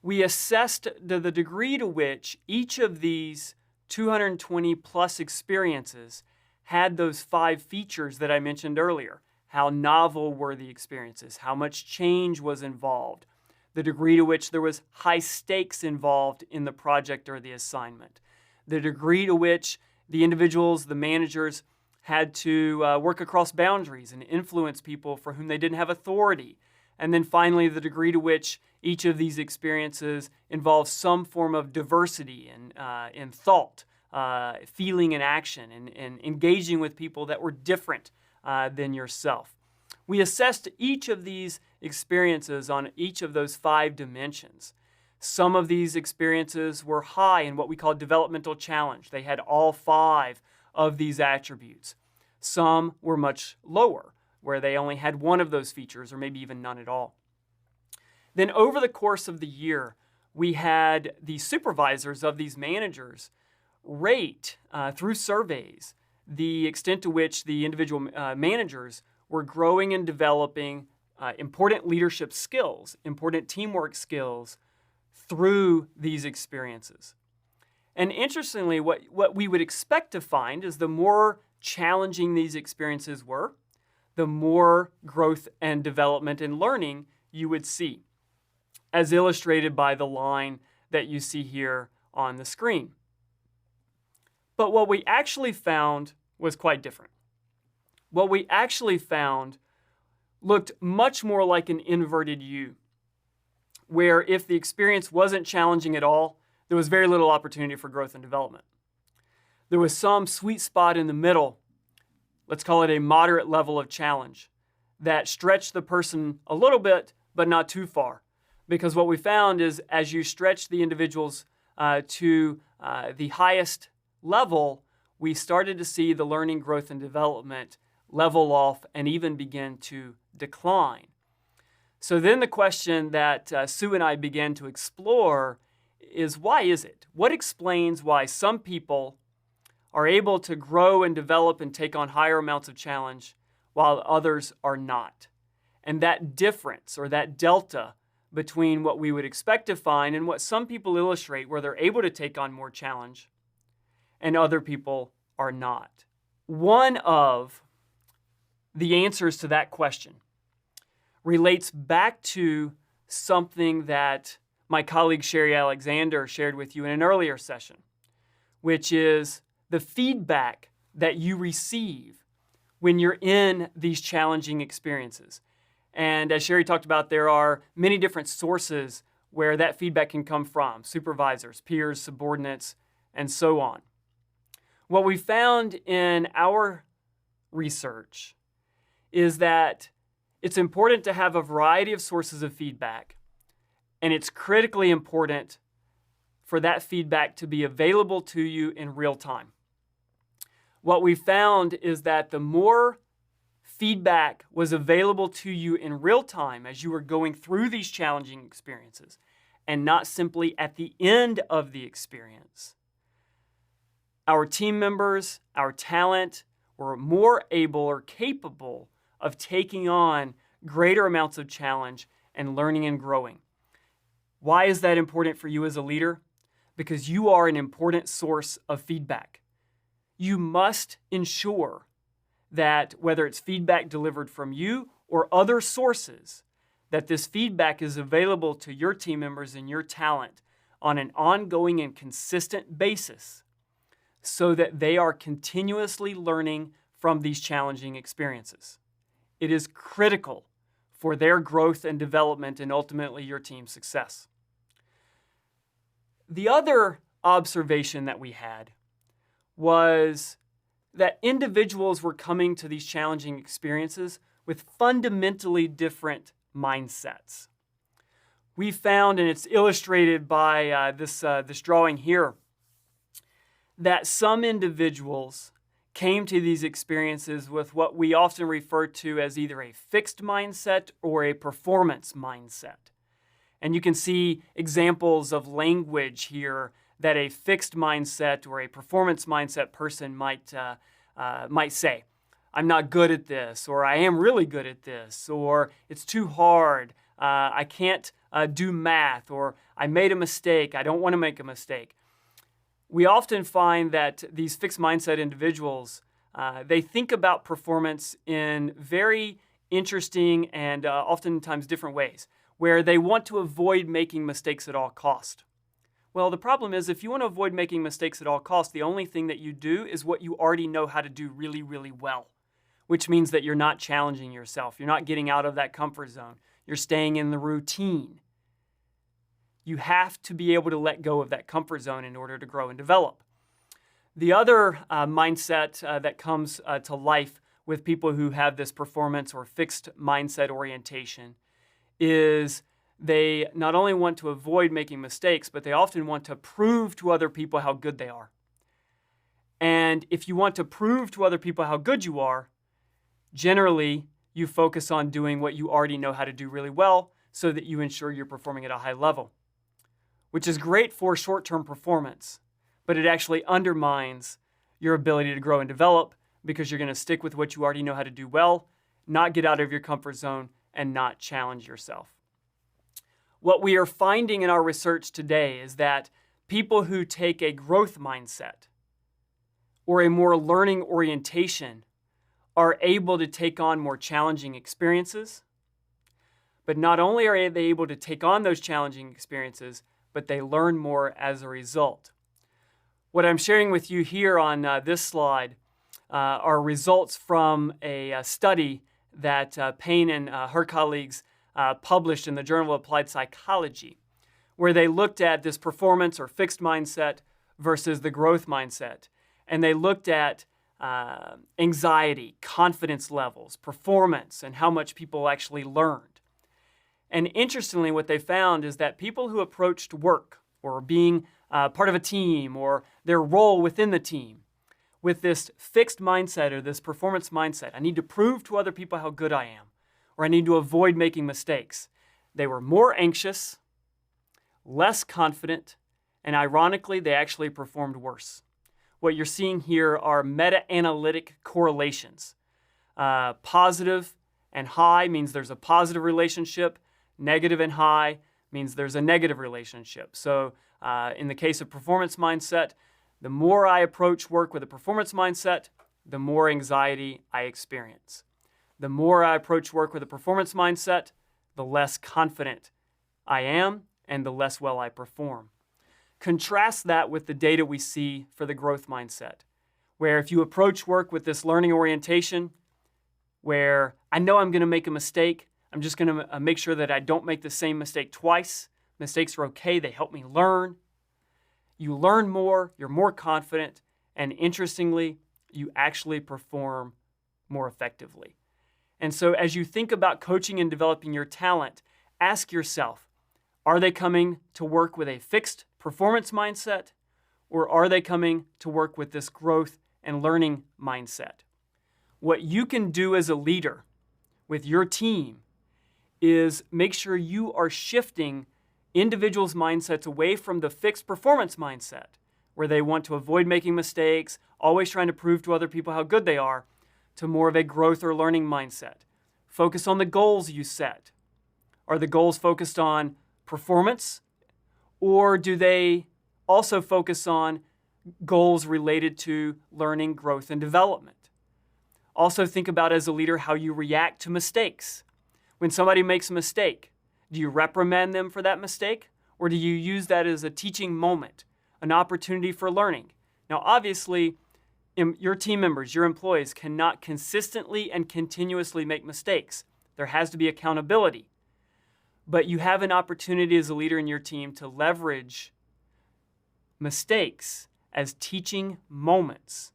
Speaker 5: We assessed the degree to which each of these 220 plus experiences had those 5 features that I mentioned earlier. How novel were the experiences? How much change was involved? The degree to which there was high stakes involved in the project or the assignment. The degree to which the individuals, the managers, had to work across boundaries and influence people for whom they didn't have authority. And then finally, the degree to which each of these experiences involves some form of diversity in thought, feeling and action, and engaging with people that were different than yourself. We assessed each of these experiences on each of those 5 dimensions. Some of these experiences were high in what we call developmental challenge. They had all 5 of these attributes. Some were much lower, where they only had one of those features or maybe even none at all. Then over the course of the year, we had the supervisors of these managers rate through surveys the extent to which the individual managers were growing and developing important leadership skills, important teamwork skills through these experiences. And interestingly, what we would expect to find is the more challenging these experiences were, the more growth and development and learning you would see, as illustrated by the line that you see here on the screen. But what we actually found was quite different. What we actually found looked much more like an inverted U, where if the experience wasn't challenging at all, there was very little opportunity for growth and development. There was some sweet spot in the middle, let's call it a moderate level of challenge, that stretched the person a little bit, but not too far. Because what we found is as you stretch the individuals to the highest level, we started to see the learning, growth, and development level off and even begin to decline. So then the question that Sue and I began to explore is, why is it? What explains why some people are able to grow and develop and take on higher amounts of challenge while others are not? And that difference or that delta between what we would expect to find and what some people illustrate, where they're able to take on more challenge and other people are not. One of the answers to that question relates back to something that my colleague Sherry Alexander shared with you in an earlier session, which is the feedback that you receive when you're in these challenging experiences. And as Sherry talked about, there are many different sources where that feedback can come from: supervisors, peers, subordinates, and so on. What we found in our research is that it's important to have a variety of sources of feedback, and it's critically important for that feedback to be available to you in real time. What we found is that the more feedback was available to you in real time as you were going through these challenging experiences, and not simply at the end of the experience, our team members, our talent, were more able or capable of taking on greater amounts of challenge and learning and growing. Why is that important for you as a leader? Because you are an important source of feedback. You must ensure that whether it's feedback delivered from you or other sources, that this feedback is available to your team members and your talent on an ongoing and consistent basis so that they are continuously learning from these challenging experiences. It is critical for their growth and development and ultimately your team's success. The other observation that we had was that individuals were coming to these challenging experiences with fundamentally different mindsets. We found, and it's illustrated by this drawing here, that some individuals came to these experiences with what we often refer to as either a fixed mindset or a performance mindset. And you can see examples of language here that a fixed mindset or a performance mindset person might say. I'm not good at this, or I am really good at this, or it's too hard, I can't do math, or I made a mistake, I don't want to make a mistake. We often find that these fixed mindset individuals, they think about performance in very interesting and oftentimes different ways, where they want to avoid making mistakes at all cost. Well, the problem is if you want to avoid making mistakes at all costs, the only thing that you do is what you already know how to do really, really well, which means that you're not challenging yourself. You're not getting out of that comfort zone. You're staying in the routine. You have to be able to let go of that comfort zone in order to grow and develop. The other mindset that comes to life with people who have this performance or fixed mindset orientation is they not only want to avoid making mistakes, but they often want to prove to other people how good they are. And if you want to prove to other people how good you are, generally you focus on doing what you already know how to do really well so that you ensure you're performing at a high level, which is great for short-term performance, but it actually undermines your ability to grow and develop because you're going to stick with what you already know how to do well, not get out of your comfort zone, and not challenge yourself. What we are finding in our research today is that people who take a growth mindset or a more learning orientation are able to take on more challenging experiences. But not only are they able to take on those challenging experiences, but they learn more as a result. What I'm sharing with you here on this slide are results from a study that Payne and her colleagues published in the Journal of Applied Psychology, where they looked at this performance or fixed mindset versus the growth mindset. And they looked at anxiety, confidence levels, performance, and how much people actually learned. And interestingly, what they found is that people who approached work or being part of a team or their role within the team with this fixed mindset or this performance mindset, I need to prove to other people how good I am, or I need to avoid making mistakes, they were more anxious, less confident, and ironically, they actually performed worse. What you're seeing here are meta-analytic correlations. Positive and high means there's a positive relationship. Negative and high means there's a negative relationship. So in the case of performance mindset, the more I approach work with a performance mindset, the more anxiety I experience. The more I approach work with a performance mindset, the less confident I am and the less well I perform. Contrast that with the data we see for the growth mindset, where if you approach work with this learning orientation, where I know I'm going to make a mistake, I'm just going to make sure that I don't make the same mistake twice. Mistakes are okay, they help me learn. You learn more, you're more confident, and interestingly, you actually perform more effectively. And so as you think about coaching and developing your talent, ask yourself, are they coming to work with a fixed performance mindset, or are they coming to work with this growth and learning mindset? What you can do as a leader with your team is make sure you are shifting individuals' mindsets away from the fixed performance mindset, where they want to avoid making mistakes, always trying to prove to other people how good they are, to more of a growth or learning mindset. Focus on the goals you set. Are the goals focused on performance, or do they also focus on goals related to learning, growth, and development? Also think about, as a leader, how you react to mistakes. When somebody makes a mistake, do you reprimand them for that mistake, or do you use that as a teaching moment, an opportunity for learning? Now, obviously, your team members, your employees, cannot consistently and continuously make mistakes. There has to be accountability. But you have an opportunity as a leader in your team to leverage mistakes as teaching moments.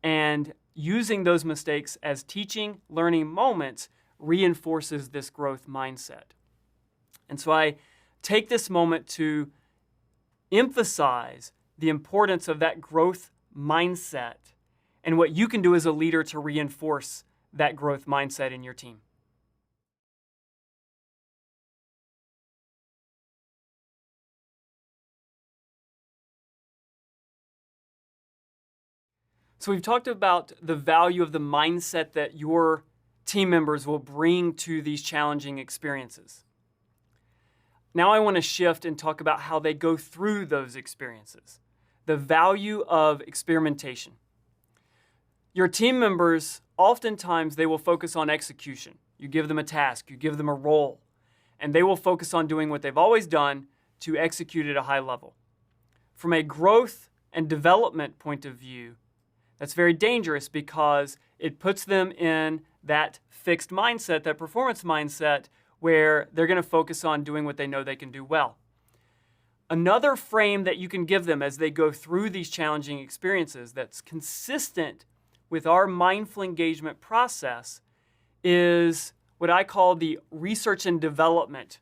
Speaker 5: And using those mistakes as teaching, learning moments reinforces this growth mindset. And so I take this moment to emphasize the importance of that growth mindset and what you can do as a leader to reinforce that growth mindset in your team. So we've talked about the value of the mindset that your team members will bring to these challenging experiences. Now I want to shift and talk about how they go through those experiences, the value of experimentation. Your team members, oftentimes they will focus on execution. You give them a task, you give them a role, and they will focus on doing what they've always done to execute at a high level. From a growth and development point of view, that's very dangerous because it puts them in that fixed mindset, that performance mindset, where they're going to focus on doing what they know they can do well. Another frame that you can give them as they go through these challenging experiences that's consistent with our mindful engagement process is what I call the research and development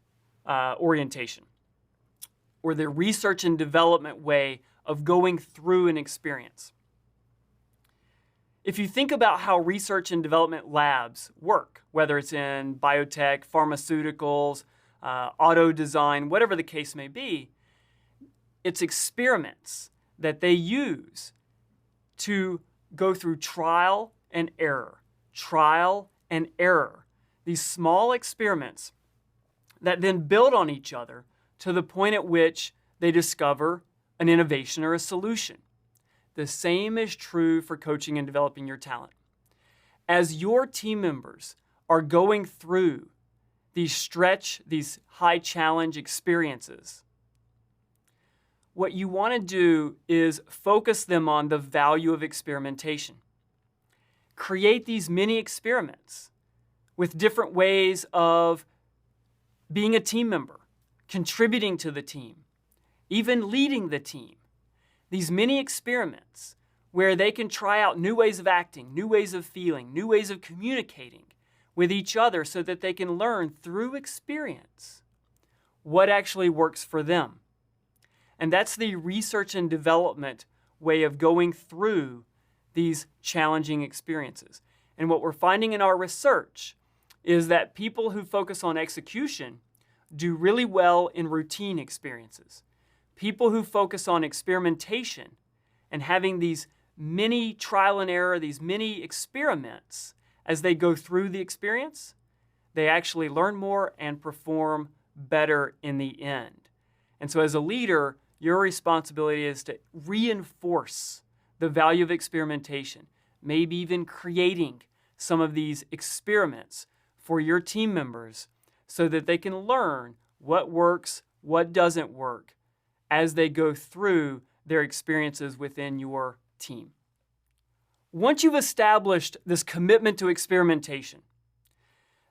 Speaker 5: orientation, or the research and development way of going through an experience. If you think about how research and development labs work, whether it's in biotech, pharmaceuticals, auto design, whatever the case may be, it's experiments that they use to go through trial and error, these small experiments that then build on each other to the point at which they discover an innovation or a solution. The same is true for coaching and developing your talent. As your team members are going through these high challenge experiences, what you want to do is focus them on the value of experimentation. Create these mini experiments with different ways of being a team member, contributing to the team, even leading the team. These mini experiments where they can try out new ways of acting, new ways of feeling, new ways of communicating with each other so that they can learn through experience what actually works for them. And that's the research and development way of going through these challenging experiences. And what we're finding in our research is that people who focus on execution do really well in routine experiences. People who focus on experimentation and having these mini trial and error, these mini experiments as they go through the experience, they actually learn more and perform better in the end. And so as a leader, your responsibility is to reinforce the value of experimentation, maybe even creating some of these experiments for your team members so that they can learn what works, what doesn't work, as they go through their experiences within your team. Once you've established this commitment to experimentation,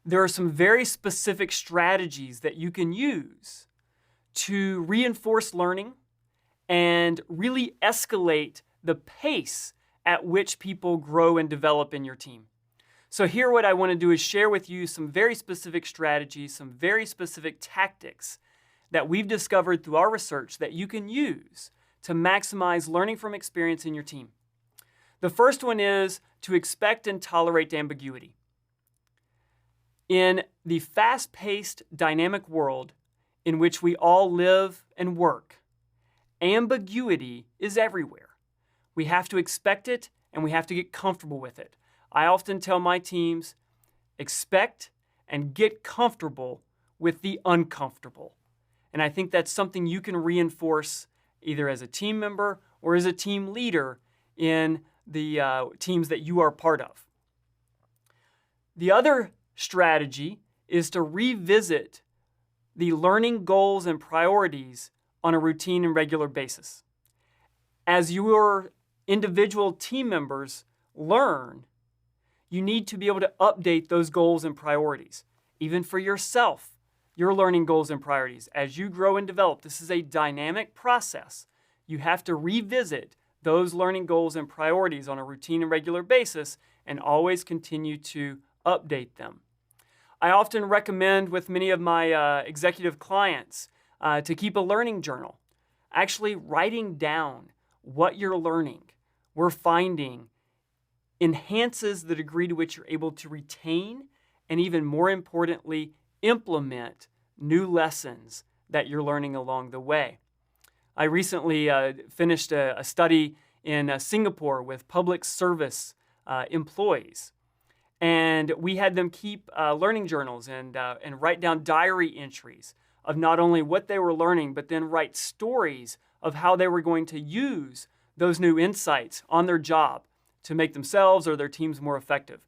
Speaker 5: there are some very specific strategies that you can use to reinforce learning and really escalate the pace at which people grow and develop in your team. So here what I want to do is share with you some very specific strategies, some very specific tactics that we've discovered through our research that you can use to maximize learning from experience in your team. The first one is to expect and tolerate ambiguity. In the fast-paced, dynamic world in which we all live and work, ambiguity is everywhere. We have to expect it and we have to get comfortable with it. I often tell my teams, expect and get comfortable with the uncomfortable. And I think that's something you can reinforce either as a team member or as a team leader in the teams that you are part of. The other strategy is to revisit the learning goals and priorities on a routine and regular basis. As your individual team members learn, you need to be able to update those goals and priorities. Even for yourself, your learning goals and priorities. As you grow and develop, this is a dynamic process. You have to revisit those learning goals and priorities on a routine and regular basis and always continue to update them. I often recommend with many of my executive clients to keep a learning journal. Actually writing down what you're learning, we're finding enhances the degree to which you're able to retain and even more importantly, implement new lessons that you're learning along the way. I recently finished a study in Singapore with public service employees. And we had them keep learning journals and write down diary entries of not only what they were learning, but then write stories of how they were going to use those new insights on their job to make themselves or their teams more effective.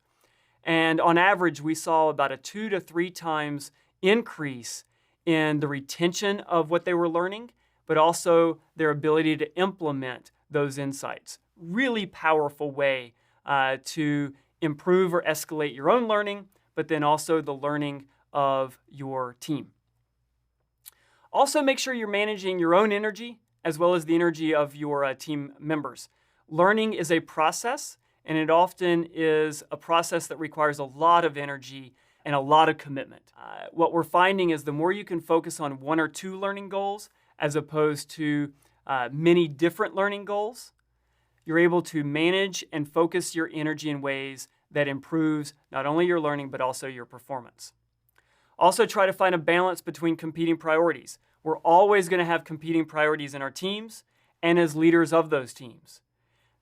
Speaker 5: And on average, we saw about a 2 to 3 times increase in the retention of what they were learning, but also their ability to implement those insights. Really powerful way to improve or escalate your own learning, but then also the learning of your team. Also, make sure you're managing your own energy as well as the energy of your team members. Learning is a process, and it often is a process that requires a lot of energy and a lot of commitment. What we're finding is the more you can focus on 1 or 2 learning goals as opposed to many different learning goals, you're able to manage and focus your energy in ways that improves not only your learning but also your performance. Also, try to find a balance between competing priorities. We're always going to have competing priorities in our teams and as leaders of those teams.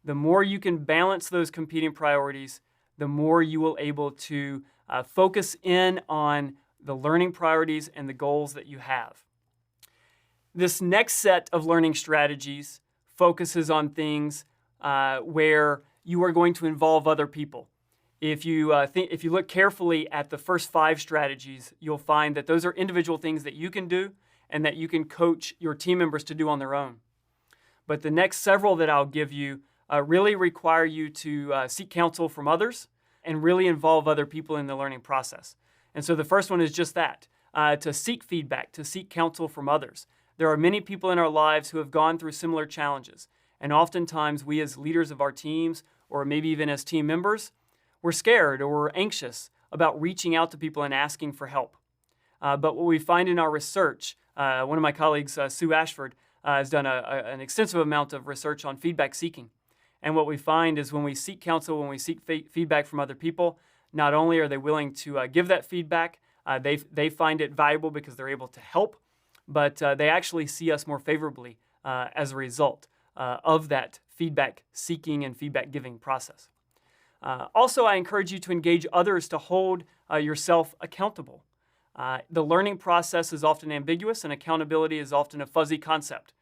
Speaker 5: The more you can balance those competing priorities, the more you will be able to focus in on the learning priorities and the goals that you have. This next set of learning strategies focuses on things where you are going to involve other people. If you look carefully at the first 5 strategies, you'll find that those are individual things that you can do and that you can coach your team members to do on their own. But the next several that I'll give you really require you to seek counsel from others and really involve other people in the learning process. And so the first one is just that, to seek feedback, to seek counsel from others. There are many people in our lives who have gone through similar challenges. And oftentimes we as leaders of our teams, or maybe even as team members, we're scared or we're anxious about reaching out to people and asking for help. But what we find in our research, one of my colleagues, Sue Ashford, has done an extensive amount of research on feedback seeking. And what we find is when we seek counsel, when we seek feedback from other people, not only are they willing to give that feedback, they find it valuable because they're able to help, but they actually see us more favorably as a result of that feedback seeking and feedback giving process. Also, I encourage you to engage others to hold yourself accountable. The learning process is often ambiguous and accountability is often a fuzzy concept.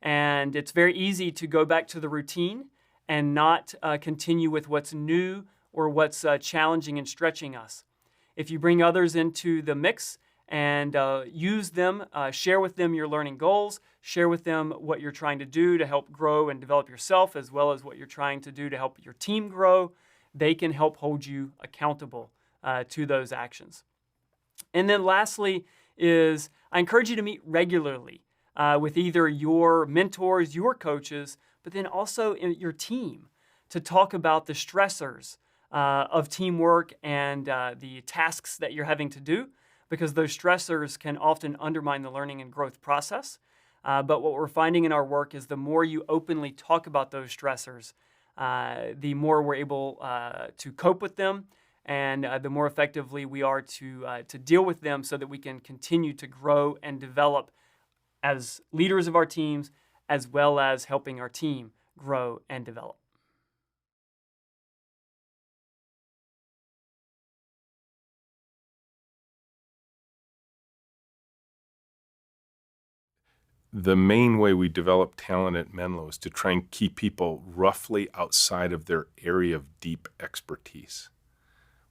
Speaker 5: And it's very easy to go back to the routine and not continue with what's new or what's challenging and stretching us. If you bring others into the mix and use them, share with them your learning goals, share with them what you're trying to do to help grow and develop yourself, as well as what you're trying to do to help your team grow. They can help hold you accountable to those actions. And then lastly is I encourage you to meet regularly with either your mentors, your coaches, but then also in your team to talk about the stressors of teamwork and the tasks that you're having to do, because those stressors can often undermine the learning and growth process. But what we're finding in our work is the more you openly talk about those stressors, the more we're able to cope with them, and the more effectively we are to deal with them so that we can continue to grow and develop as leaders of our teams, as well as helping our team grow and develop.
Speaker 2: The main way we develop talent at Menlo is to try and keep people roughly outside of their area of deep expertise,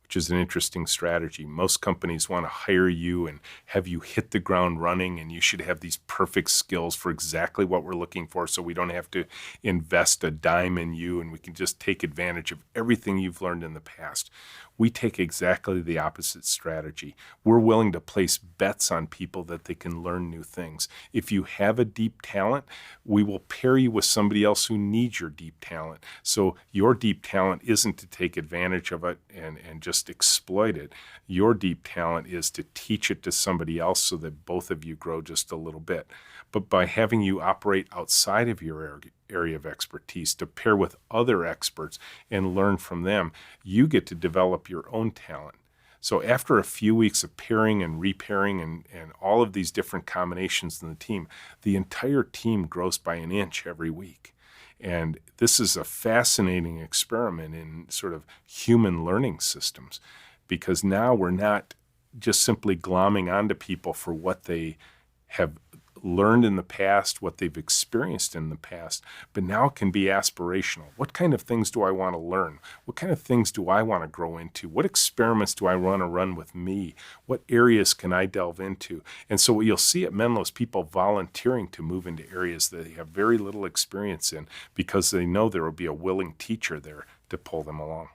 Speaker 2: which is an interesting strategy. Most companies want to hire you and have you hit the ground running, and you should have these perfect skills for exactly what we're looking for, so we don't have to invest a dime in you and we can just take advantage of everything you've learned in the past. We take exactly the opposite strategy. We're willing to place bets on people that they can learn new things. If you have a deep talent, we will pair you with somebody else who needs your deep talent. So your deep talent isn't to take advantage of it and just exploit it. Your deep talent is to teach it to somebody else so that both of you grow just a little bit. But by having you operate outside of your area of expertise to pair with other experts and learn from them, you get to develop your own talent. So after a few weeks of pairing and repairing and all of these different combinations in the team, the entire team grows by an inch every week. And this is a fascinating experiment in sort of human learning systems, because now we're not just simply glomming onto people for what they have learned in the past, what they've experienced in the past, but now it can be aspirational. What kind of things do I want to learn? What kind of things do I want to grow into? What experiments do I want to run with me? What areas can I delve into? And so what you'll see at Menlo is people volunteering to move into areas that they have very little experience in, because they know there will be a willing teacher there to pull them along.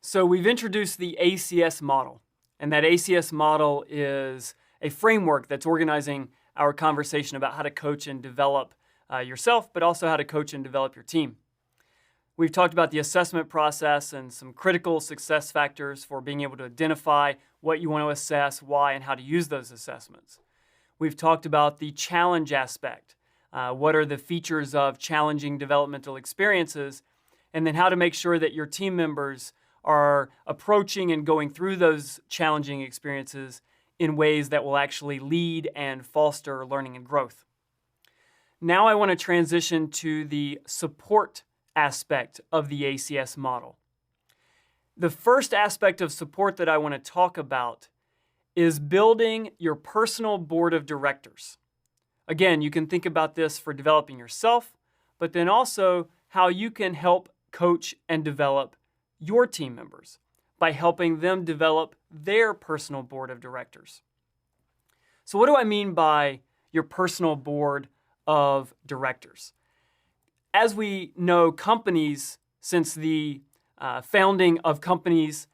Speaker 5: So we've introduced the ACS model, and that ACS model is a framework that's organizing our conversation about how to coach and develop yourself, but also how to coach and develop your team. We've talked about the assessment process and some critical success factors for being able to identify what you want to assess, why, and how to use those assessments. We've talked about the challenge aspect. What are the features of challenging developmental experiences, and then how to make sure that your team members are approaching and going through those challenging experiences in ways that will actually lead and foster learning and growth. Now I want to transition to the support aspect of the ACS model. The first aspect of support that I want to talk about is building your personal board of directors. Again, you can think about this for developing yourself, but then also how you can help coach and develop your team members by helping them develop their personal board of directors. So what do I mean by your personal board of directors? As we know, companies, since the founding of companies,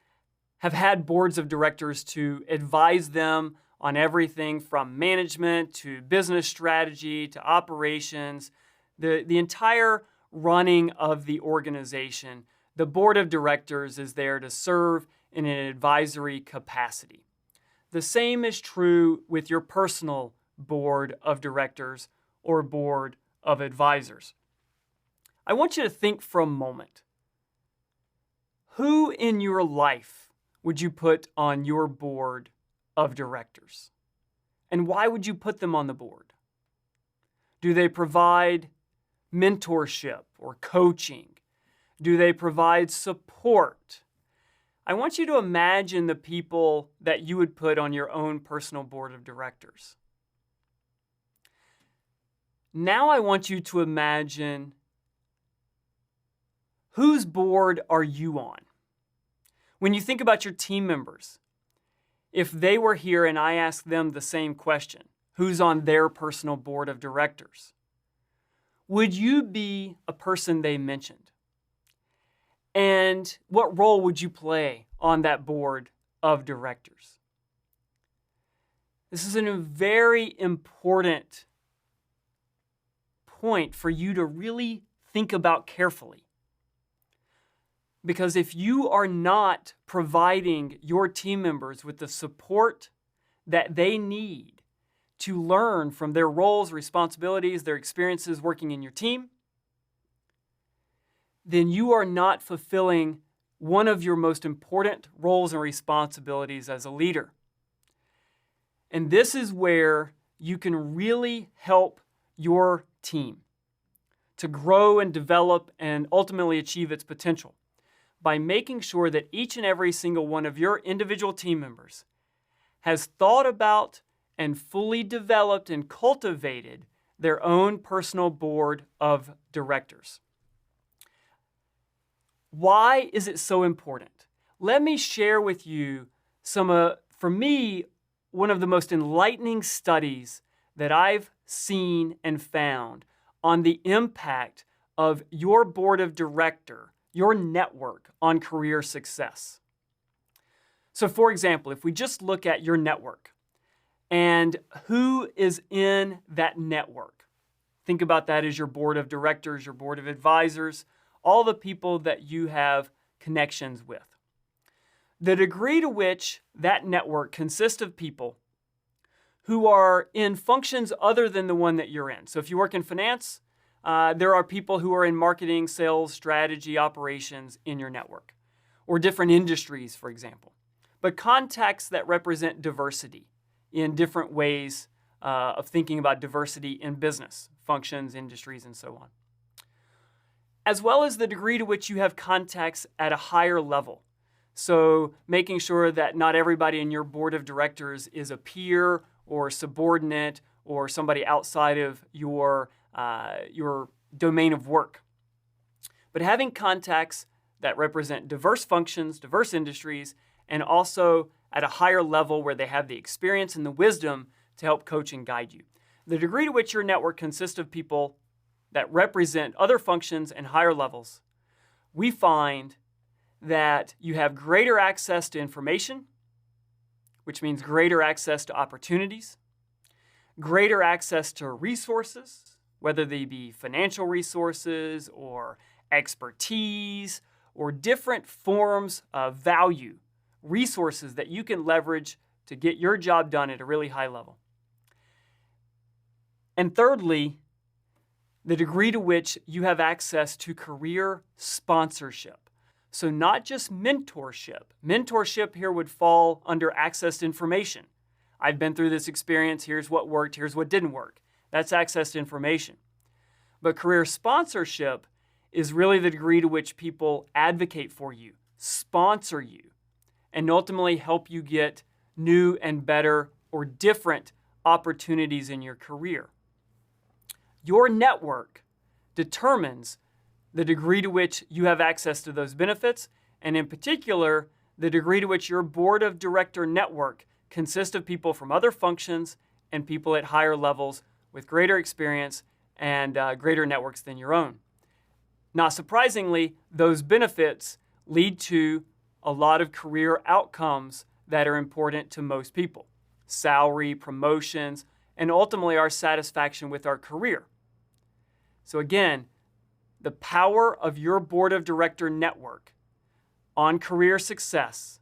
Speaker 5: have had boards of directors to advise them on everything from management to business strategy to operations, the entire running of the organization. The board of directors is there to serve in an advisory capacity. The same is true with your personal board of directors or board of advisors. I want you to think for a moment. Who in your life would you put on your board of directors? And why would you put them on the board? Do they provide mentorship or coaching? Do they provide support? I want you to imagine the people that you would put on your own personal board of directors. Now I want you to imagine, whose board are you on? When you think about your team members, if they were here and I asked them the same question, who's on their personal board of directors? Would you be a person they mentioned? And what role would you play on that board of directors? This is a very important point for you to really think about carefully. Because if you are not providing your team members with the support that they need to learn from their roles, responsibilities, their experiences working in your team, then you are not fulfilling one of your most important roles and responsibilities as a leader. And this is where you can really help your team to grow and develop and ultimately achieve its potential by making sure that each and every single one of your individual team members has thought about and fully developed and cultivated their own personal board of directors. Why is it so important? Let me share with you some, for me, one of the most enlightening studies that I've seen and found on the impact of your board of director, your network, on career success. So for example, if we just look at your network and who is in that network, think about that as your board of directors, your board of advisors, all the people that you have connections with. The degree to which that network consists of people who are in functions other than the one that you're in. So if you work in finance, there are people who are in marketing, sales, strategy, operations in your network, or different industries, for example. But contacts that represent diversity in different ways of thinking about diversity in business, functions, industries, and so on. As well as the degree to which you have contacts at a higher level. So making sure that not everybody in your board of directors is a peer or subordinate or somebody outside of your domain of work. But having contacts that represent diverse functions, diverse industries, and also at a higher level where they have the experience and the wisdom to help coach and guide you. The degree to which your network consists of people that represent other functions and higher levels, we find that you have greater access to information, which means greater access to opportunities, greater access to resources, whether they be financial resources or expertise or different forms of value, resources that you can leverage to get your job done at a really high level. And thirdly, the degree to which you have access to career sponsorship. So not just mentorship. Mentorship here would fall under access to information. I've been through this experience, here's what worked, here's what didn't work. That's access to information. But career sponsorship is really the degree to which people advocate for you, sponsor you, and ultimately help you get new and better or different opportunities in your career. Your network determines the degree to which you have access to those benefits, and in particular, the degree to which your board of director network consists of people from other functions and people at higher levels with greater experience and greater networks than your own. Not surprisingly, those benefits lead to a lot of career outcomes that are important to most people. Salary, promotions, and ultimately our satisfaction with our career. So again, the power of your board of director network on career success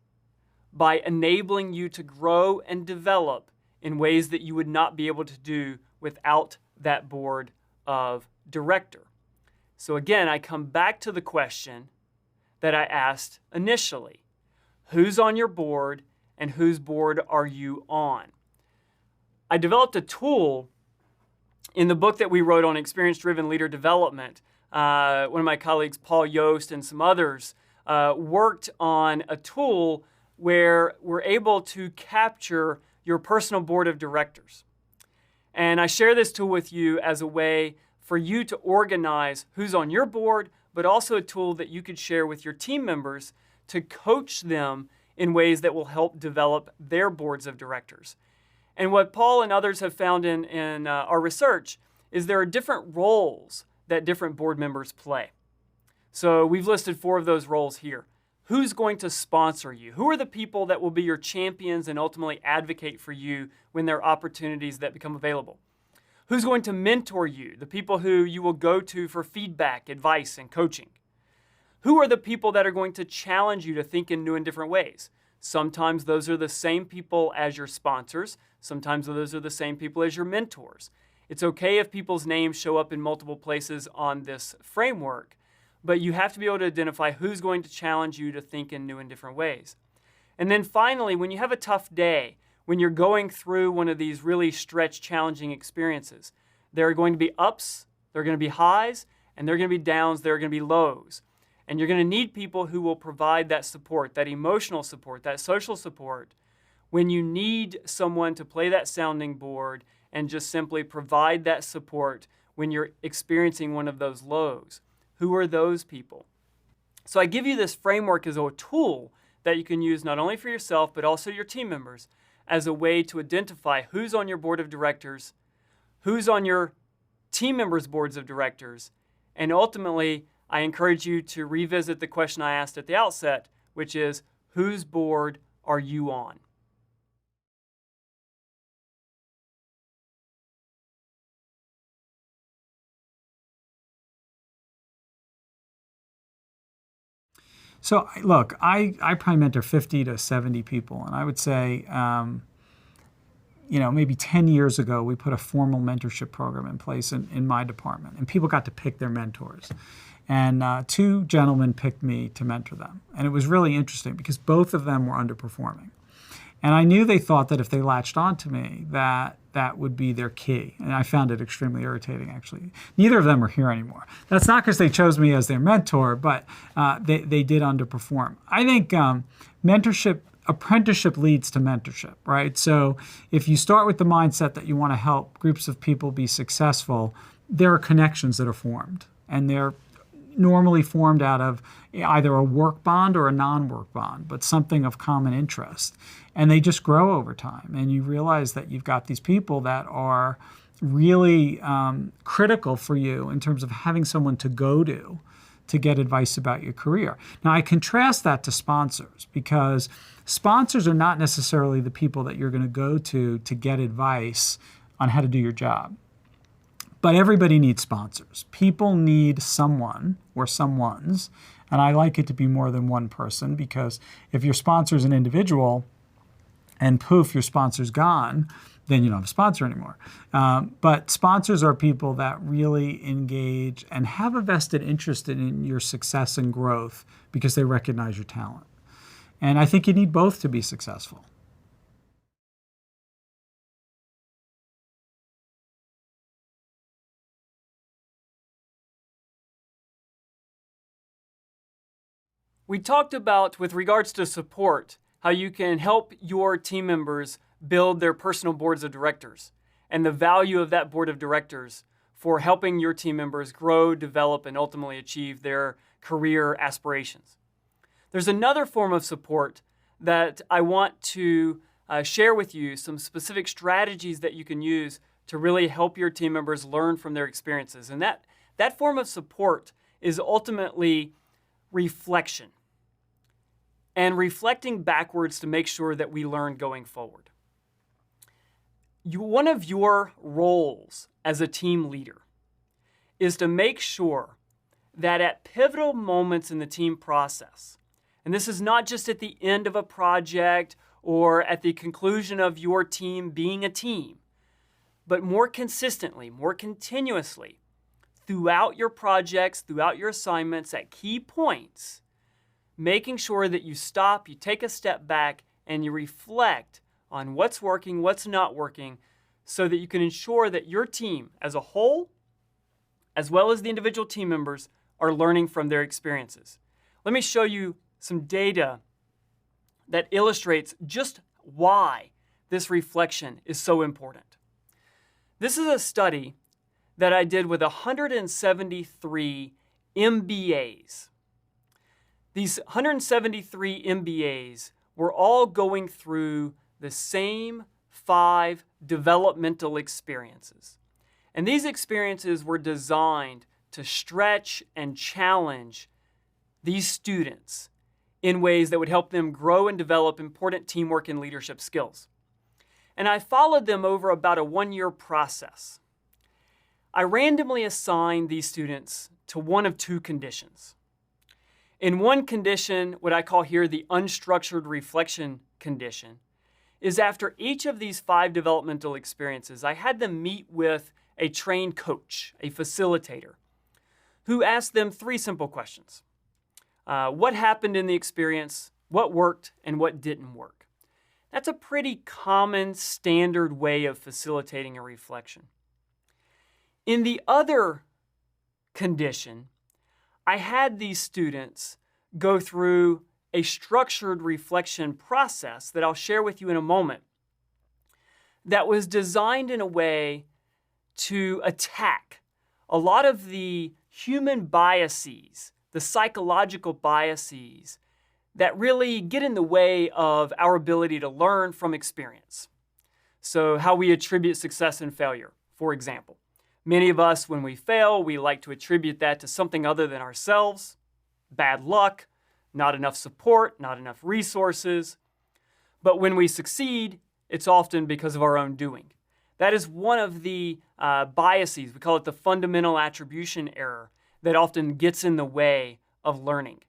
Speaker 5: by enabling you to grow and develop in ways that you would not be able to do without that board of director. So again, I come back to the question that I asked initially. Who's on your board and whose board are you on? I developed a tool in the book that we wrote on experience-driven leader development. One of my colleagues, Paul Yost, and some others worked on a tool where we're able to capture your personal board of directors. And I share this tool with you as a way for you to organize who's on your board, but also a tool that you could share with your team members to coach them in ways that will help develop their boards of directors. And what Paul and others have found in our research is there are different roles that different board members play. So we've listed 4 of those roles here. Who's going to sponsor you? Who are the people that will be your champions and ultimately advocate for you when there are opportunities that become available? Who's going to mentor you? The people who you will go to for feedback, advice, and coaching. Who are the people that are going to challenge you to think in new and different ways? Sometimes those are the same people as your sponsors. Sometimes those are the same people as your mentors. It's okay if people's names show up in multiple places on this framework, but you have to be able to identify who's going to challenge you to think in new and different ways. And then finally, when you have a tough day, when you're going through one of these really stretched, challenging experiences, there are going to be ups, there are going to be highs, and there are going to be downs, there are going to be lows. And you're going to need people who will provide that support, that emotional support, that social support, when you need someone to play that sounding board and just simply provide that support when you're experiencing one of those lows. Who are those people? So I give you this framework as a tool that you can use not only for yourself, but also your team members as a way to identify who's on your board of directors, who's on your team members' boards of directors, and ultimately, I encourage you to revisit the question I asked at the outset, which is, whose board are you on?
Speaker 4: So look, I probably mentor 50 to 70 people, and I would say, maybe 10 years ago, we put a formal mentorship program in place in my department, and people got to pick their mentors. And 2 gentlemen picked me to mentor them. And it was really interesting because both of them were underperforming. And I knew they thought that if they latched onto me, that would be their key. And I found it extremely irritating, actually. Neither of them are here anymore. That's not because they chose me as their mentor, but they did underperform. I think apprenticeship leads to mentorship, right? So if you start with the mindset that you want to help groups of people be successful, there are connections that are formed. And they're normally formed out of either a work bond or a non-work bond, but something of common interest. And they just grow over time. And you realize that you've got these people that are really critical for you in terms of having someone to go to get advice about your career. Now, I contrast that to sponsors because sponsors are not necessarily the people that you're going to go to get advice on how to do your job. But everybody needs sponsors. People need someone or someones, and I like it to be more than one person because if your sponsor is an individual and poof, your sponsor's gone, then you don't have a sponsor anymore. But sponsors are people that really engage and have a vested interest in your success and growth because they recognize your talent. And I think you need both to be successful.
Speaker 5: We talked about, with regards to support, how you can help your team members build their personal boards of directors and the value of that board of directors for helping your team members grow, develop, and ultimately achieve their career aspirations. There's another form of support that I want to share with you, some specific strategies that you can use to really help your team members learn from their experiences. And that form of support is ultimately reflection. And reflecting backwards to make sure that we learn going forward. One of your roles as a team leader is to make sure that at pivotal moments in the team process, and this is not just at the end of a project or at the conclusion of your team being a team, but more consistently, more continuously, throughout your projects, throughout your assignments, at key points, making sure that you stop, you take a step back, and you reflect on what's working, what's not working, so that you can ensure that your team as a whole, as well as the individual team members, are learning from their experiences. Let me show you some data that illustrates just why this reflection is so important. This is a study that I did with 173 MBAs. These 173 MBAs were all going through the same 5 developmental experiences. And these experiences were designed to stretch and challenge these students in ways that would help them grow and develop important teamwork and leadership skills. And I followed them over about a 1-year process. I randomly assigned these students to one of 2 conditions. In one condition, what I call here the unstructured reflection condition, is after each of these 5 developmental experiences, I had them meet with a trained coach, a facilitator, who asked them 3 simple questions. What happened in the experience, what worked, and what didn't work? That's a pretty common, standard way of facilitating a reflection. In the other condition, I had these students go through a structured reflection process that I'll share with you in a moment that was designed in a way to attack a lot of the human biases, the psychological biases that really get in the way of our ability to learn from experience. So how we attribute success and failure, for example. Many of us, when we fail, we like to attribute that to something other than ourselves, bad luck, not enough support, not enough resources. But when we succeed, it's often because of our own doing. That is one of the biases, we call it the fundamental attribution error, that often gets in the way of learning.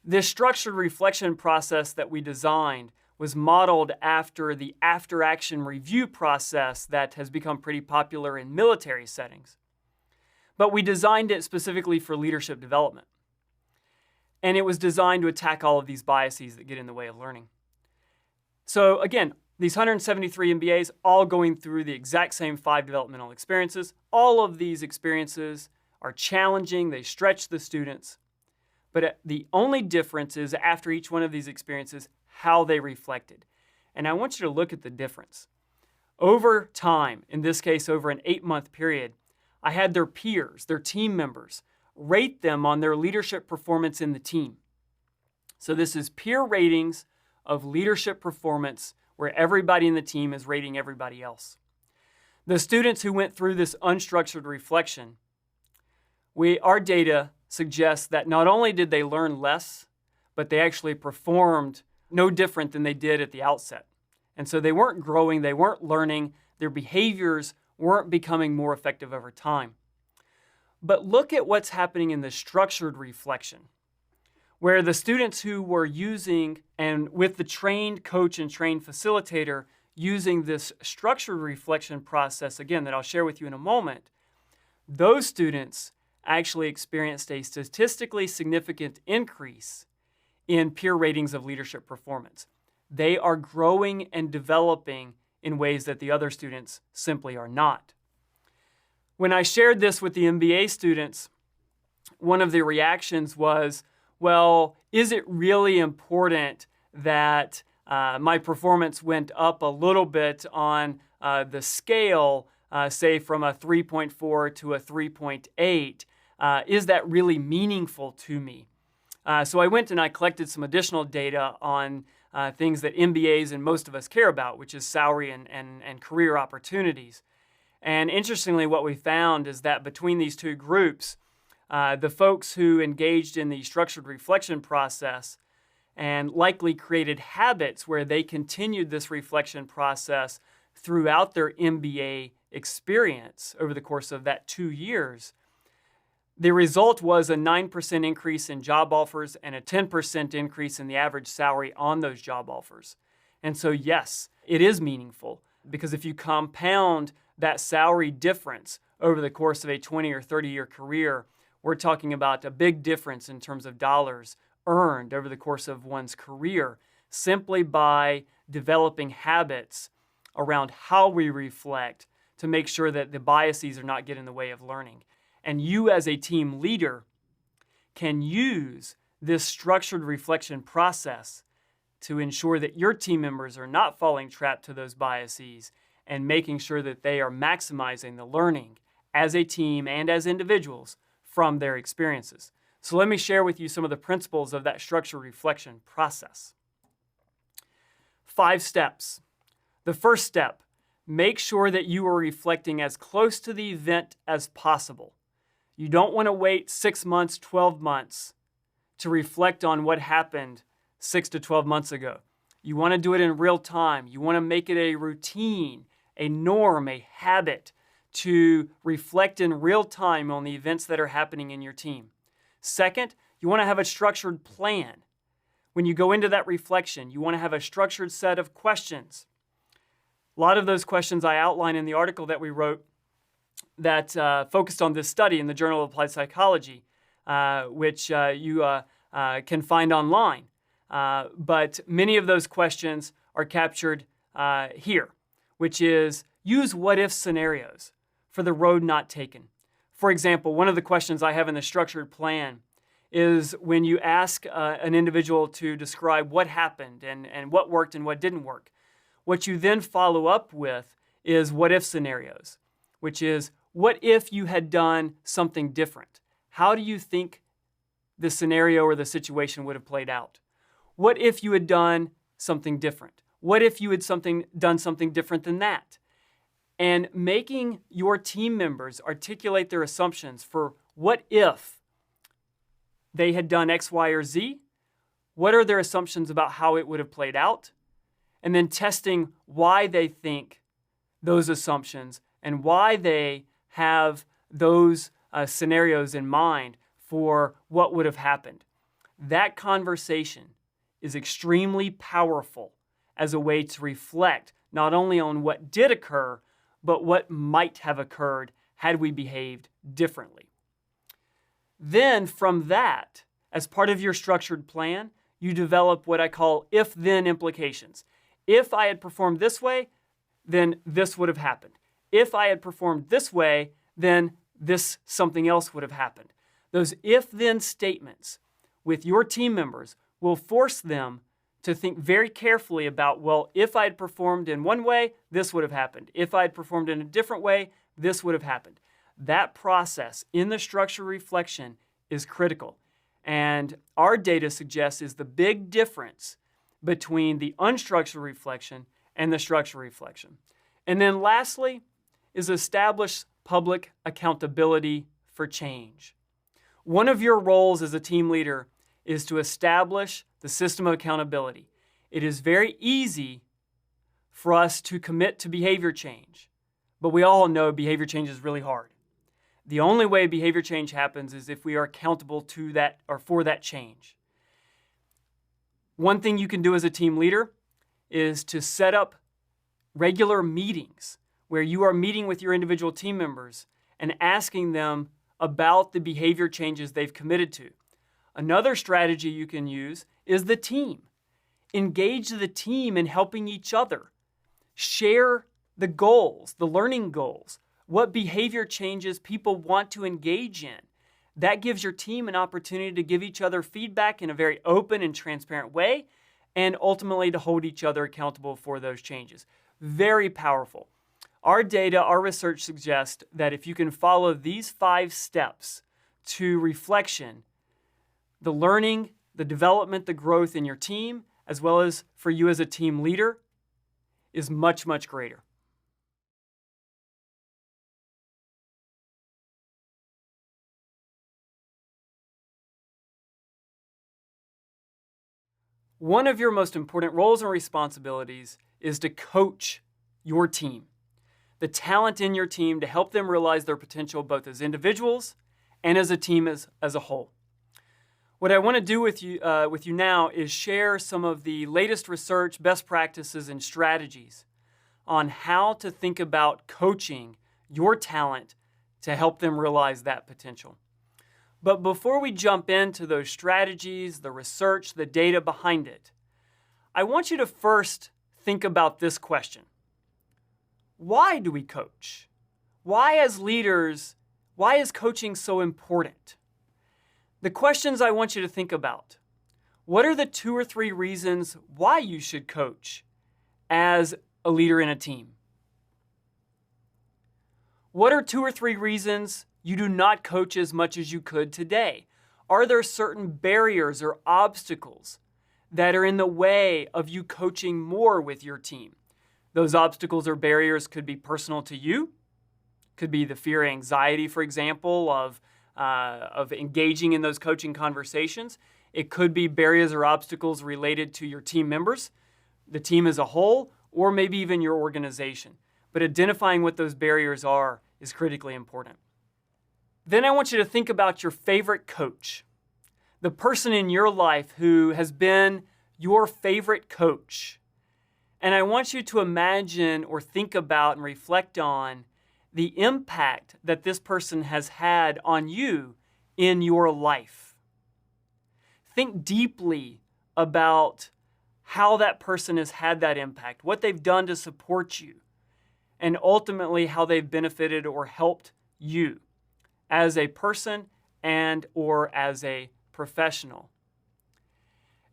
Speaker 5: This structured reflection process that we designed was modeled after the after-action review process that has become pretty popular in military settings. But we designed it specifically for leadership development. And it was designed to attack all of these biases that get in the way of learning. So again, these 173 MBAs all going through the exact same 5 developmental experiences. All of these experiences are challenging, they stretch the students. But the only difference is after each one of these experiences, how they reflected. And I want you to look at the difference. Over time, in this case over an 8-month period, I had their peers, their team members, rate them on their leadership performance in the team. So this is peer ratings of leadership performance where everybody in the team is rating everybody else. The students who went through this unstructured reflection, our data suggests that not only did they learn less, but they actually performed no different than they did at the outset. And so they weren't growing, they weren't learning, their behaviors weren't becoming more effective over time. But look at what's happening in the structured reflection, where the students who were using, and with the trained coach and trained facilitator, using this structured reflection process, again, that I'll share with you in a moment, those students actually experienced a statistically significant increase in peer ratings of leadership performance. They are growing and developing in ways that the other students simply are not. When I shared this with the MBA students, one of the reactions was, well, is it really important that my performance went up a little bit on the scale, say from a 3.4 to a 3.8? Is that really meaningful to me? So I went and I collected some additional data on things that MBAs and most of us care about, which is salary and career opportunities. And interestingly, what we found is that between these 2 groups, the folks who engaged in the structured reflection process and likely created habits where they continued this reflection process throughout their MBA experience over the course of that 2 years, the result was a 9% increase in job offers and a 10% increase in the average salary on those job offers. And so yes, it is meaningful, because if you compound that salary difference over the course of a 20 or 30-year career, we're talking about a big difference in terms of dollars earned over the course of one's career simply by developing habits around how we reflect to make sure that the biases are not getting in the way of learning. And you as a team leader can use this structured reflection process to ensure that your team members are not falling trapped to those biases and making sure that they are maximizing the learning as a team and as individuals from their experiences. So let me share with you some of the principles of that structured reflection process. 5 steps. The first step, make sure that you are reflecting as close to the event as possible. You don't want to wait 6 months, 12 months to reflect on what happened 6 to 12 months ago. You want to do it in real time. You want to make it a routine, a norm, a habit to reflect in real time on the events that are happening in your team. Second, you want to have a structured plan. When you go into that reflection, you want to have a structured set of questions. A lot of those questions I outline in the article that we wrote that focused on this study in the Journal of Applied Psychology, which you can find online. But many of those questions are captured here, which is use what-if scenarios for the road not taken. For example, one of the questions I have in the structured plan is when you ask an individual to describe what happened and what worked and what didn't work. What you then follow up with is what-if scenarios, which is what if you had done something different? How do you think the scenario or the situation would have played out? What if you had done something different? What if you had done something different than that? And making your team members articulate their assumptions for what if they had done X, Y, or Z? What are their assumptions about how it would have played out? And then testing why they think those assumptions and why they have those scenarios in mind for what would have happened. That conversation is extremely powerful as a way to reflect not only on what did occur, but what might have occurred had we behaved differently. Then from that, as part of your structured plan, you develop what I call if-then implications. If I had performed this way, then this would have happened. If I had performed this way, then this something else would have happened. Those if-then statements with your team members will force them to think very carefully about, well, if I had performed in one way, this would have happened. If I had performed in a different way, this would have happened. That process in the structured reflection is critical. And our data suggests is the big difference between the unstructured reflection and the structured reflection. And then lastly is establish public accountability for change. One of your roles as a team leader is to establish the system of accountability. It is very easy for us to commit to behavior change, but we all know behavior change is really hard. The only way behavior change happens is if we are accountable to that or for that change. One thing you can do as a team leader is to set up regular meetings where you are meeting with your individual team members and asking them about the behavior changes they've committed to. Another strategy you can use is the team. Engage the team in helping each other. Share the goals, the learning goals, what behavior changes people want to engage in. That gives your team an opportunity to give each other feedback in a very open and transparent way, and ultimately to hold each other accountable for those changes. Very powerful. Our data, our research suggests that if you can follow these 5 steps to reflection, the learning, the development, the growth in your team, as well as for you as a team leader, is much, much greater. One of your most important roles and responsibilities is to coach your team, the talent in your team to help them realize their potential both as individuals and as a team as a whole. What I want to do with you now is share some of the latest research, best practices, and strategies on how to think about coaching your talent to help them realize that potential. But before we jump into those strategies, the research, the data behind it, I want you to first think about this question. Why do we coach? Why as leaders, why is coaching so important? The questions I want you to think about. What are the 2 or 3 reasons why you should coach as a leader in a team? What are 2 or 3 reasons you do not coach as much as you could today? Are there certain barriers or obstacles that are in the way of you coaching more with your team? Those obstacles or barriers could be personal to you, could be the fear, anxiety, for example, of engaging in those coaching conversations. It could be barriers or obstacles related to your team members, the team as a whole, or maybe even your organization. But identifying what those barriers are is critically important. Then I want you to think about your favorite coach, the person in your life who has been your favorite coach. And I want you to imagine or think about and reflect on the impact that this person has had on you in your life. Think deeply about how that person has had that impact, what they've done to support you, and ultimately how they've benefited or helped you as a person and or as a professional.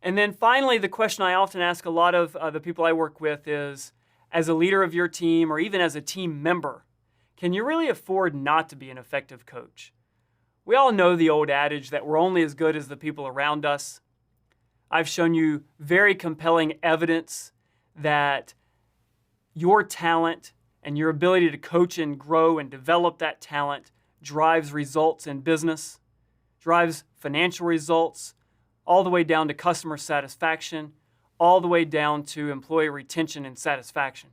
Speaker 5: And then finally, the question I often ask a lot of the people I work with is, as a leader of your team or even as a team member, can you really afford not to be an effective coach? We all know the old adage that we're only as good as the people around us. I've shown you very compelling evidence that your talent and your ability to coach and grow and develop that talent drives results in business, drives financial results, all the way down to customer satisfaction, all the way down to employee retention and satisfaction.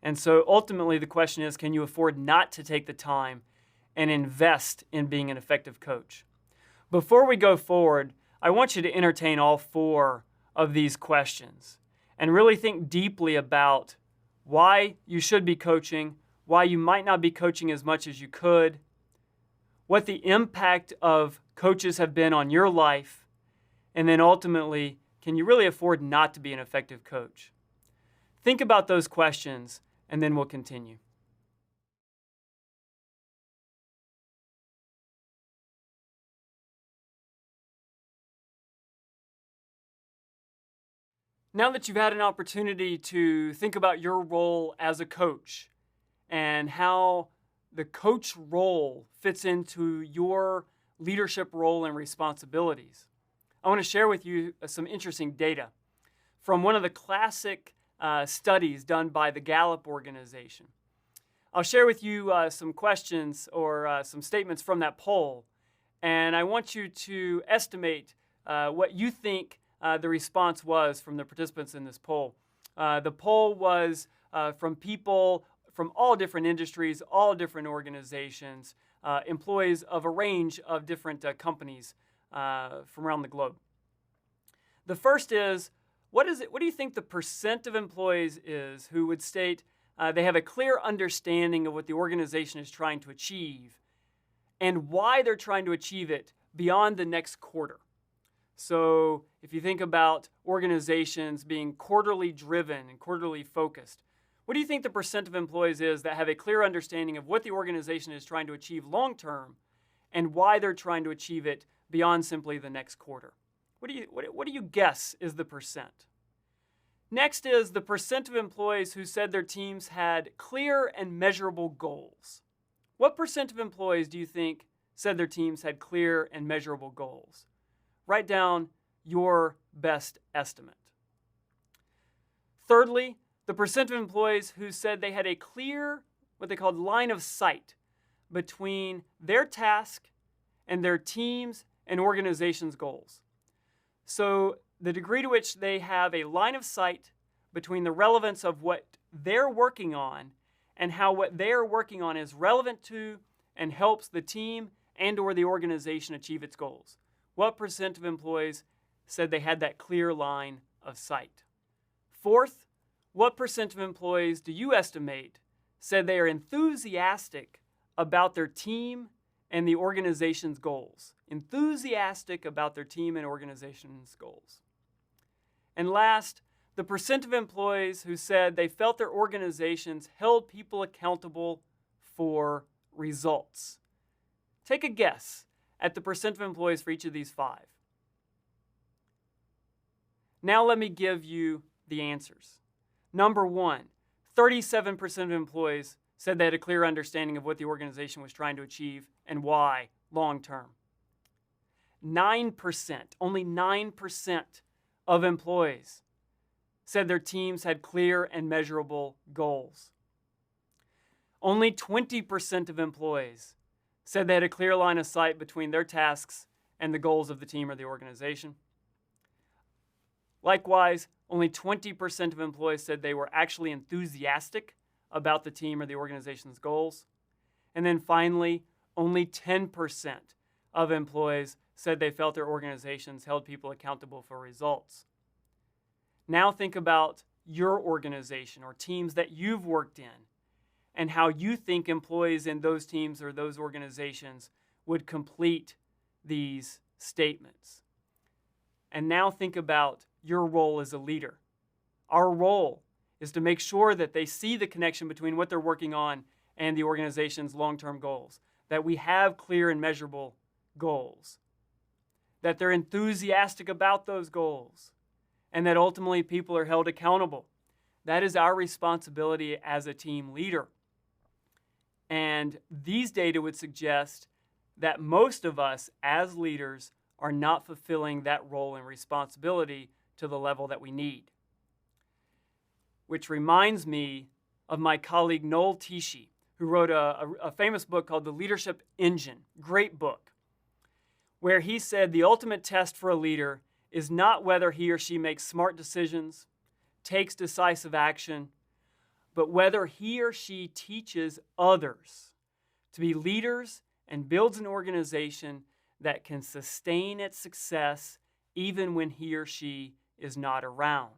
Speaker 5: And so ultimately the question is, can you afford not to take the time and invest in being an effective coach? Before we go forward, I want you to entertain all 4 of these questions and really think deeply about why you should be coaching, why you might not be coaching as much as you could, what the impact of coaches have been on your life, and then ultimately, can you really afford not to be an effective coach? Think about those questions, and then we'll continue. Now that you've had an opportunity to think about your role as a coach and how the coach role fits into your leadership role and responsibilities, I want to share with you some interesting data from one of the classic studies done by the Gallup organization. I'll share with you some questions or some statements from that poll, and I want you to estimate what you think the response was from the participants in this poll. The poll was from people from all different industries, all different organizations, employees of a range of different companies from around the globe. The first is, what do you think the percent of employees is who would state they have a clear understanding of what the organization is trying to achieve and why they're trying to achieve it beyond the next quarter? So if you think about organizations being quarterly driven and quarterly focused, what do you think the percent of employees is that have a clear understanding of what the organization is trying to achieve long term and why they're trying to achieve it beyond simply the next quarter? What do you guess is the percent? Next is the percent of employees who said their teams had clear and measurable goals. What percent of employees do you think said their teams had clear and measurable goals? Write down your best estimate. Thirdly, the percent of employees who said they had a clear, what they called line of sight between their task and their team's and organization's goals. So the degree to which they have a line of sight between the relevance of what they're working on and how what they're working on is relevant to and helps the team and or the organization achieve its goals. What percent of employees said they had that clear line of sight? Fourth, what percent of employees do you estimate said they are enthusiastic about their team and the organization's goals? Enthusiastic about their team and organization's goals. And last, the percent of employees who said they felt their organizations held people accountable for results. Take a guess at the percent of employees for each of these 5. Now let me give you the answers. Number 1, 37% of employees said they had a clear understanding of what the organization was trying to achieve and why long term. 9%, only 9% of employees said their teams had clear and measurable goals. Only 20% of employees said they had a clear line of sight between their tasks and the goals of the team or the organization. Likewise, only 20% of employees said they were actually enthusiastic about the team or the organization's goals. And then finally, only 10% of employees said they felt their organizations held people accountable for results. Now think about your organization or teams that you've worked in and how you think employees in those teams or those organizations would complete these statements. And now think about your role as a leader. Our role is to make sure that they see the connection between what they're working on and the organization's long-term goals, that we have clear and measurable goals, that they're enthusiastic about those goals, and that ultimately people are held accountable. That is our responsibility as a team leader. And these data would suggest that most of us as leaders are not fulfilling that role and responsibility to the level that we need. Which reminds me of my colleague Noel Tichy, who wrote a famous book called The Leadership Engine, great book, where he said the ultimate test for a leader is not whether he or she makes smart decisions, takes decisive action, but whether he or she teaches others to be leaders and builds an organization that can sustain its success even when he or she is not around.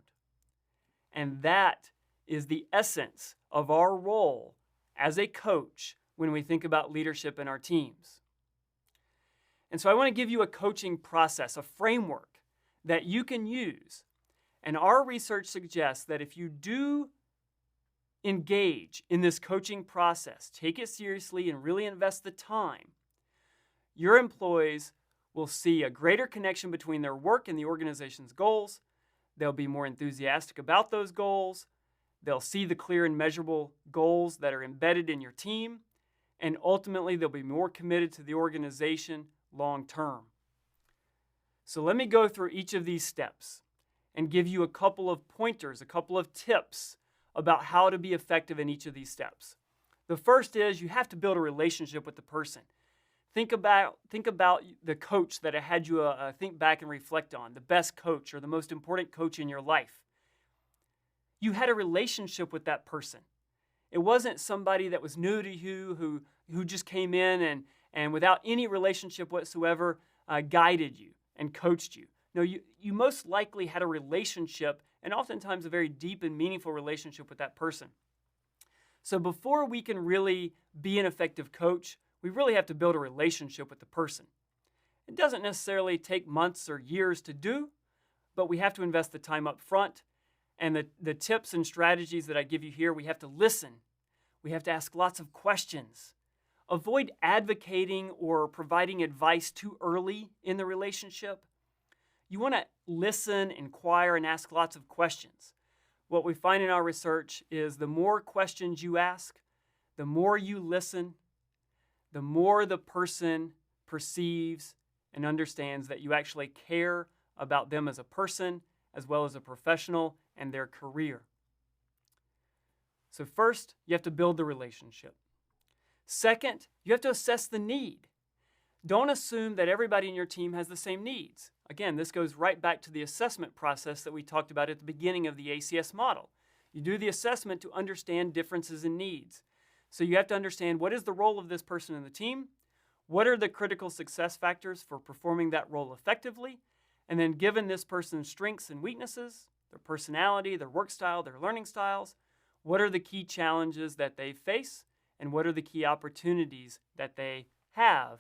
Speaker 5: And that is the essence of our role as a coach when we think about leadership in our teams. And so I want to give you a coaching process, a framework that you can use. And our research suggests that if you do engage in this coaching process, take it seriously and really invest the time, your employees will see a greater connection between their work and the organization's goals. They'll be more enthusiastic about those goals. They'll see the clear and measurable goals that are embedded in your team. And ultimately, they'll be more committed to the organization long term. So let me go through each of these steps and give you a couple of pointers, a couple of tips about how to be effective in each of these steps. The first is you have to build a relationship with the person. Think about the coach that I had you think back and reflect on, the best coach or the most important coach in your life. You had a relationship with that person. It wasn't somebody that was new to you who just came in and without any relationship whatsoever guided you and coached you. No, you most likely had a relationship, and oftentimes a very deep and meaningful relationship with that person. So before we can really be an effective coach, we really have to build a relationship with the person. It doesn't necessarily take months or years to do, but we have to invest the time up front. And the tips and strategies that I give you here, we have to listen. We have to ask lots of questions. Avoid advocating or providing advice too early in the relationship. You want to listen, inquire, and ask lots of questions. What we find in our research is the more questions you ask, the more you listen, the more the person perceives and understands that you actually care about them as a person, as well as a professional and their career. So first, you have to build the relationship. Second, you have to assess the need. Don't assume that everybody in your team has the same needs. Again, this goes right back to the assessment process that we talked about at the beginning of the ACS model. You do the assessment to understand differences in needs. So you have to understand what is the role of this person in the team, what are the critical success factors for performing that role effectively, and then given this person's strengths and weaknesses, their personality, their work style, their learning styles, what are the key challenges that they face, and what are the key opportunities that they have.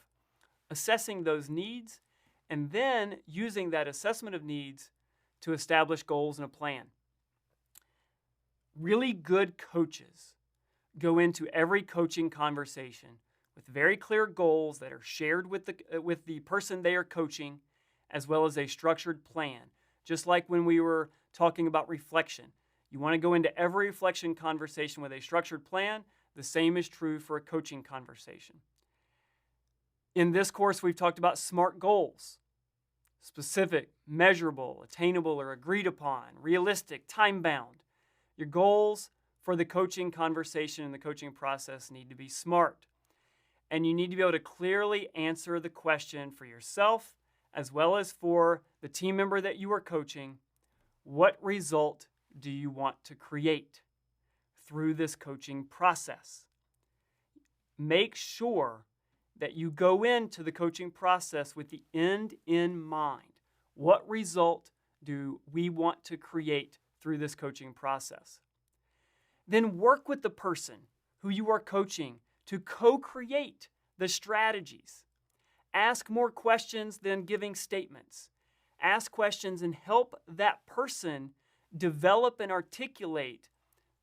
Speaker 5: Assessing those needs, and then using that assessment of needs to establish goals and a plan. Really good coaches go into every coaching conversation with very clear goals that are shared with the person they are coaching, as well as a structured plan. Just like when we were talking about reflection. You want to go into every reflection conversation with a structured plan The same is true for a coaching conversation. In this course, we've talked about SMART goals: specific, measurable, attainable or agreed upon, realistic, time-bound. Your goals for the coaching conversation and the coaching process need to be SMART. And you need to be able to clearly answer the question for yourself as well as for the team member that you are coaching. What result do you want to create through this coaching process? Make sure that you go into the coaching process with the end in mind. What result do we want to create through this coaching process? Then work with the person who you are coaching to co-create the strategies. Ask more questions than giving statements. Ask questions and help that person develop and articulate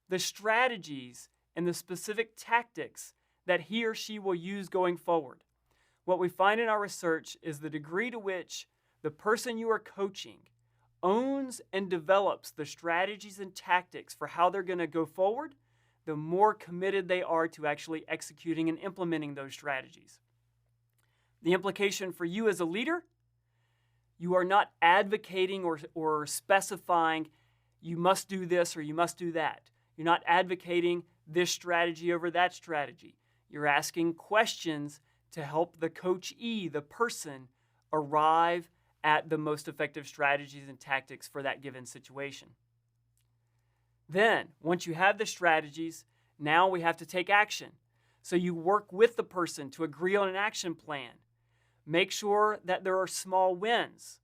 Speaker 5: the strategies and the specific tactics that he or she will use going forward. What we find in our research is the degree to which the person you are coaching owns and develops the strategies and tactics for how they're going to go forward, the more committed they are to actually executing and implementing those strategies. The implication for you as a leader: you are not advocating or specifying you must do this or you must do that. You're not advocating this strategy over that strategy. You're asking questions to help the coachee, the person, arrive at the most effective strategies and tactics for that given situation. Then, once you have the strategies, now we have to take action. So you work with the person to agree on an action plan. Make sure that there are small wins,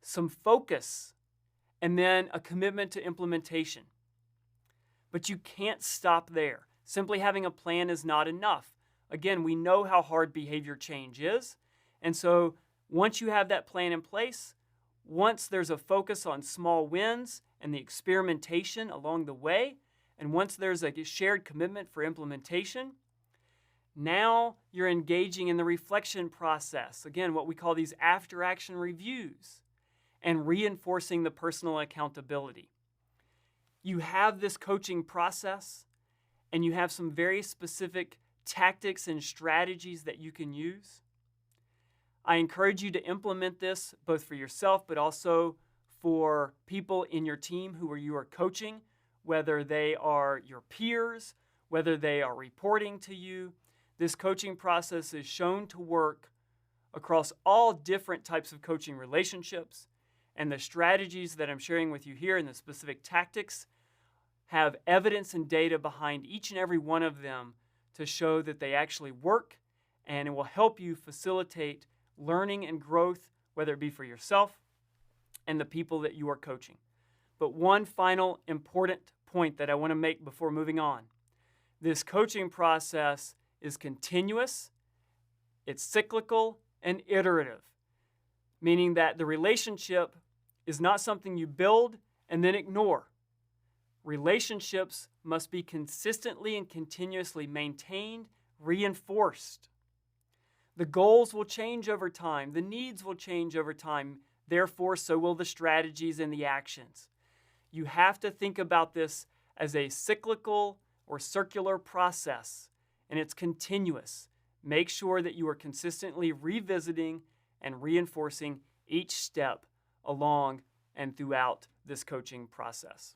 Speaker 5: some focus, and then a commitment to implementation. But you can't stop there. Simply having a plan is not enough. Again, we know how hard behavior change is. And so once you have that plan in place, once there's a focus on small wins and the experimentation along the way, and once there's a shared commitment for implementation, now you're engaging in the reflection process. Again, what we call these after-action reviews, and reinforcing the personal accountability. You have this coaching process, and you have some very specific tactics and strategies that you can use. I encourage you to implement this both for yourself, but also for people in your team who you are coaching, whether they are your peers, whether they are reporting to you. This coaching process is shown to work across all different types of coaching relationships, and the strategies that I'm sharing with you here and the specific tactics have evidence and data behind each and every one of them to show that they actually work, and it will help you facilitate learning and growth, whether it be for yourself and the people that you are coaching. But one final important point that I want to make before moving on. This coaching process is continuous, it's cyclical, and iterative, meaning that the relationship is not something you build and then ignore. Relationships must be consistently and continuously maintained, reinforced. The goals will change over time. The needs will change over time. Therefore, so will the strategies and the actions. You have to think about this as a cyclical or circular process, and it's continuous. Make sure that you are consistently revisiting and reinforcing each step along and throughout this coaching process.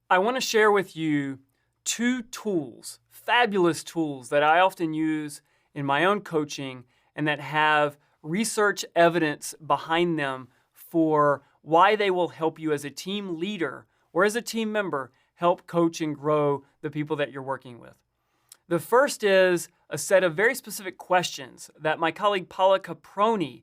Speaker 5: I want to share with you two tools, fabulous tools that I often use in my own coaching and that have research evidence behind them for why they will help you as a team leader or as a team member help coach and grow the people that you're working with. The first is a set of very specific questions that my colleague Paula Caproni,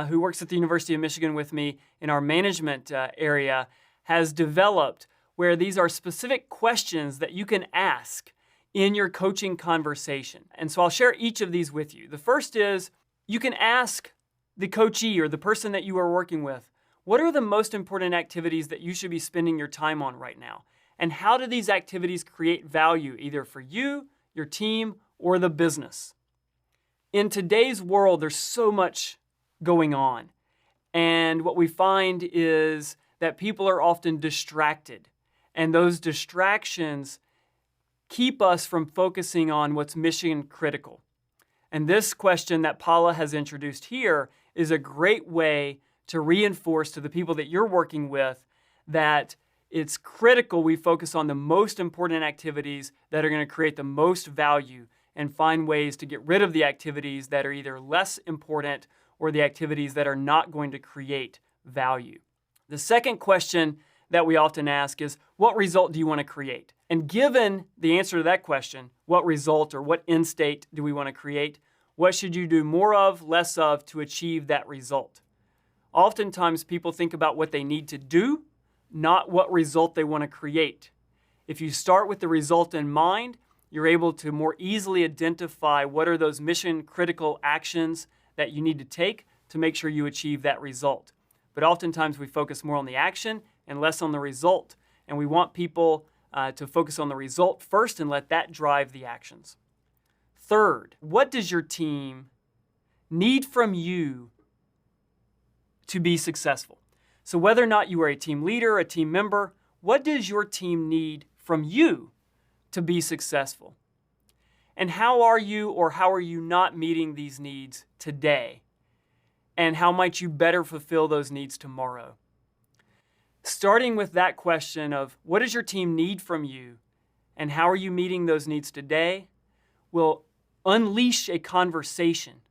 Speaker 5: who works at the University of Michigan with me in our management area, has developed, where these are specific questions that you can ask in your coaching conversation. And so I'll share each of these with you. The first is, you can ask the coachee or the person that you are working with, what are the most important activities that you should be spending your time on right now? And how do these activities create value either for you, your team, or the business? In today's world, there's so much going on. And what we find is that people are often distracted. And those distractions keep us from focusing on what's mission critical. And this question that Paula has introduced here is a great way to reinforce to the people that you're working with that it's critical we focus on the most important activities that are going to create the most value and find ways to get rid of the activities that are either less important or the activities that are not going to create value. The second question that we often ask is, what result do you want to create? And given the answer to that question, what result or what end state do we want to create? What should you do more of, less of to achieve that result? Oftentimes people think about what they need to do, not what result they want to create. If you start with the result in mind, you're able to more easily identify what are those mission critical actions that you need to take to make sure you achieve that result. But oftentimes we focus more on the action and less on the result. And we want people to focus on the result first and let that drive the actions. Third, what does your team need from you to be successful? So whether or not you are a team leader, a team member, what does your team need from you to be successful? And how are you or how are you not meeting these needs today? And how might you better fulfill those needs tomorrow? Starting with that question of what does your team need from you and how are you meeting those needs today will unleash a conversation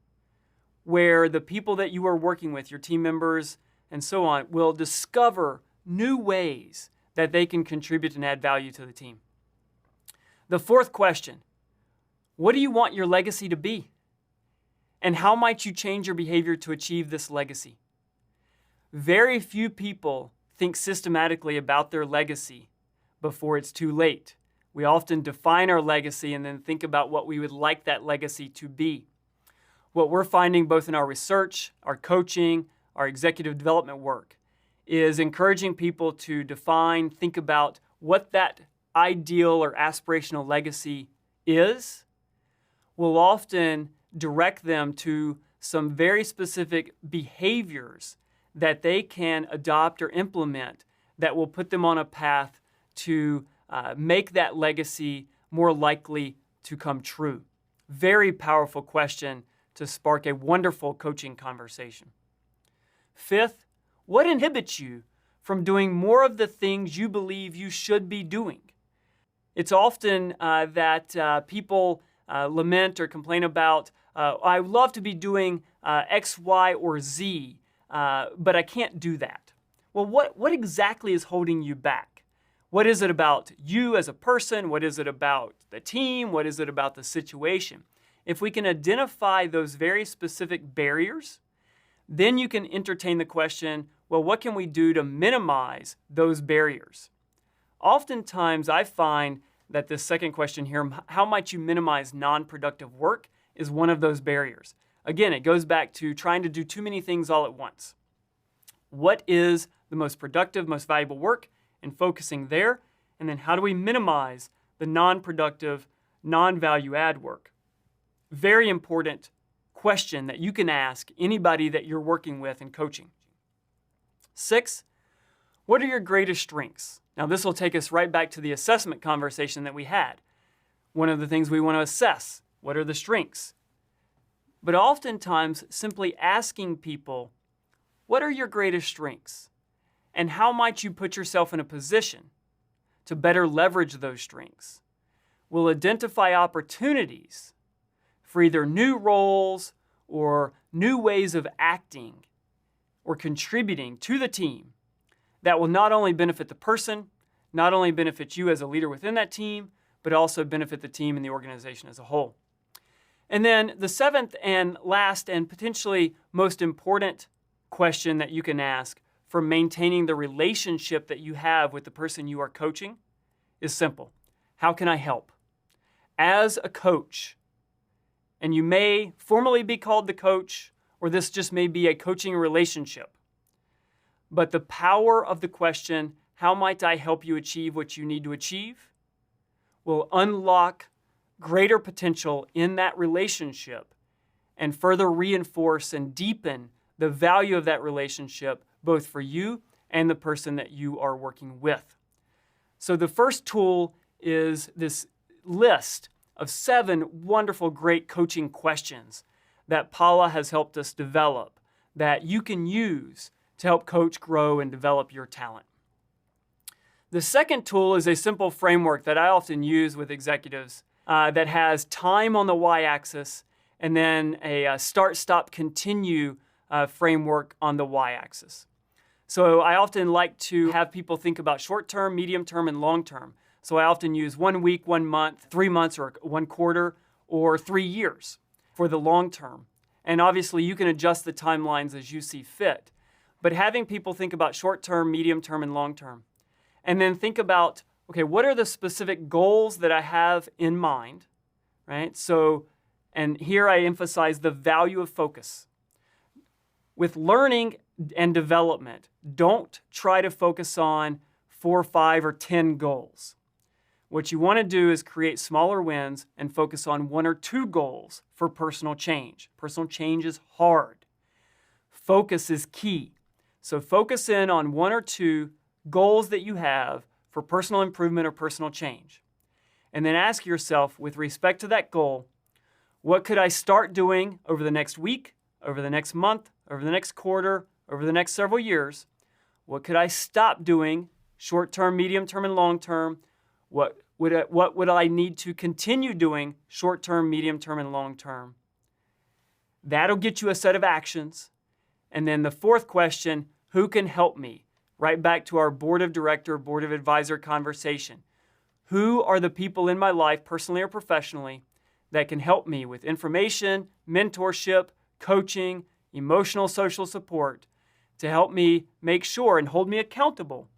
Speaker 5: where the people that you are working with, your team members and so on, will discover new ways that they can contribute and add value to the team. The fourth question, what do you want your legacy to be? And how might you change your behavior to achieve this legacy? Very few people think systematically about their legacy before it's too late. We often define our legacy and then think about what we would like that legacy to be. What we're finding both in our research, our coaching, our executive development work is encouraging people to define, think about what that ideal or aspirational legacy is, will often direct them to some very specific behaviors that they can adopt or implement that will put them on a path to make that legacy more likely to come true. Very powerful question to spark a wonderful coaching conversation. Fifth, what inhibits you from doing more of the things you believe you should be doing? It's often that people lament or complain about, I would love to be doing X, Y, or Z, but I can't do that. Well, what exactly is holding you back? What is it about you as a person? What is it about the team? What is it about the situation? If we can identify those very specific barriers, then you can entertain the question, well, what can we do to minimize those barriers? Oftentimes, I find that this second question here, how might you minimize non-productive work, is one of those barriers. Again, it goes back to trying to do too many things all at once. What is the most productive, most valuable work, and focusing there? And then how do we minimize the non-productive, non-value add work? Very important question that you can ask anybody that you're working with in coaching. 6, what are your greatest strengths? Now this will take us right back to the assessment conversation that we had. One of the things we want to assess, what are the strengths? But oftentimes simply asking people, what are your greatest strengths? And how might you put yourself in a position to better leverage those strengths? Will identify opportunities for either new roles or new ways of acting or contributing to the team that will not only benefit the person, not only benefit you as a leader within that team, but also benefit the team and the organization as a whole. And then the seventh and last and potentially most important question that you can ask for maintaining the relationship that you have with the person you are coaching is simple. How can I help? As a coach, and you may formally be called the coach, or this just may be a coaching relationship, but the power of the question, how might I help you achieve what you need to achieve, will unlock greater potential in that relationship and further reinforce and deepen the value of that relationship, both for you and the person that you are working with. So the first tool is this list of 7 wonderful, great coaching questions that Paula has helped us develop that you can use to help coach, grow, and develop your talent. The second tool is a simple framework that I often use with executives that has time on the y-axis and then a start, stop, continue framework on the y-axis. So I often like to have people think about short-term, medium-term, and long-term. So I often use 1 week, 1 month, 3 months, or 1 quarter, or 3 years for the long-term. And obviously you can adjust the timelines as you see fit. But having people think about short-term, medium-term, and long-term. And then think about, okay, what are the specific goals that I have in mind, right? So, and here I emphasize the value of focus. With learning and development, don't try to focus on 4, 5, or 10 goals. What you want to do is create smaller wins and focus on 1 or 2 goals for personal change. Personal change is hard. Focus is key. So focus in on 1 or 2 goals that you have for personal improvement or personal change. And then ask yourself, with respect to that goal, what could I start doing over the next week, over the next month, over the next quarter, over the next several years? What could I stop doing, short-term, medium-term, and long-term? What would I need to continue doing, short-term, medium-term, and long-term? That'll get you a set of actions. And then the fourth question, who can help me? Right back to our board of director, board of advisor conversation. Who are the people in my life, personally or professionally, that can help me with information, mentorship, coaching, emotional, social support to help me make sure and hold me accountable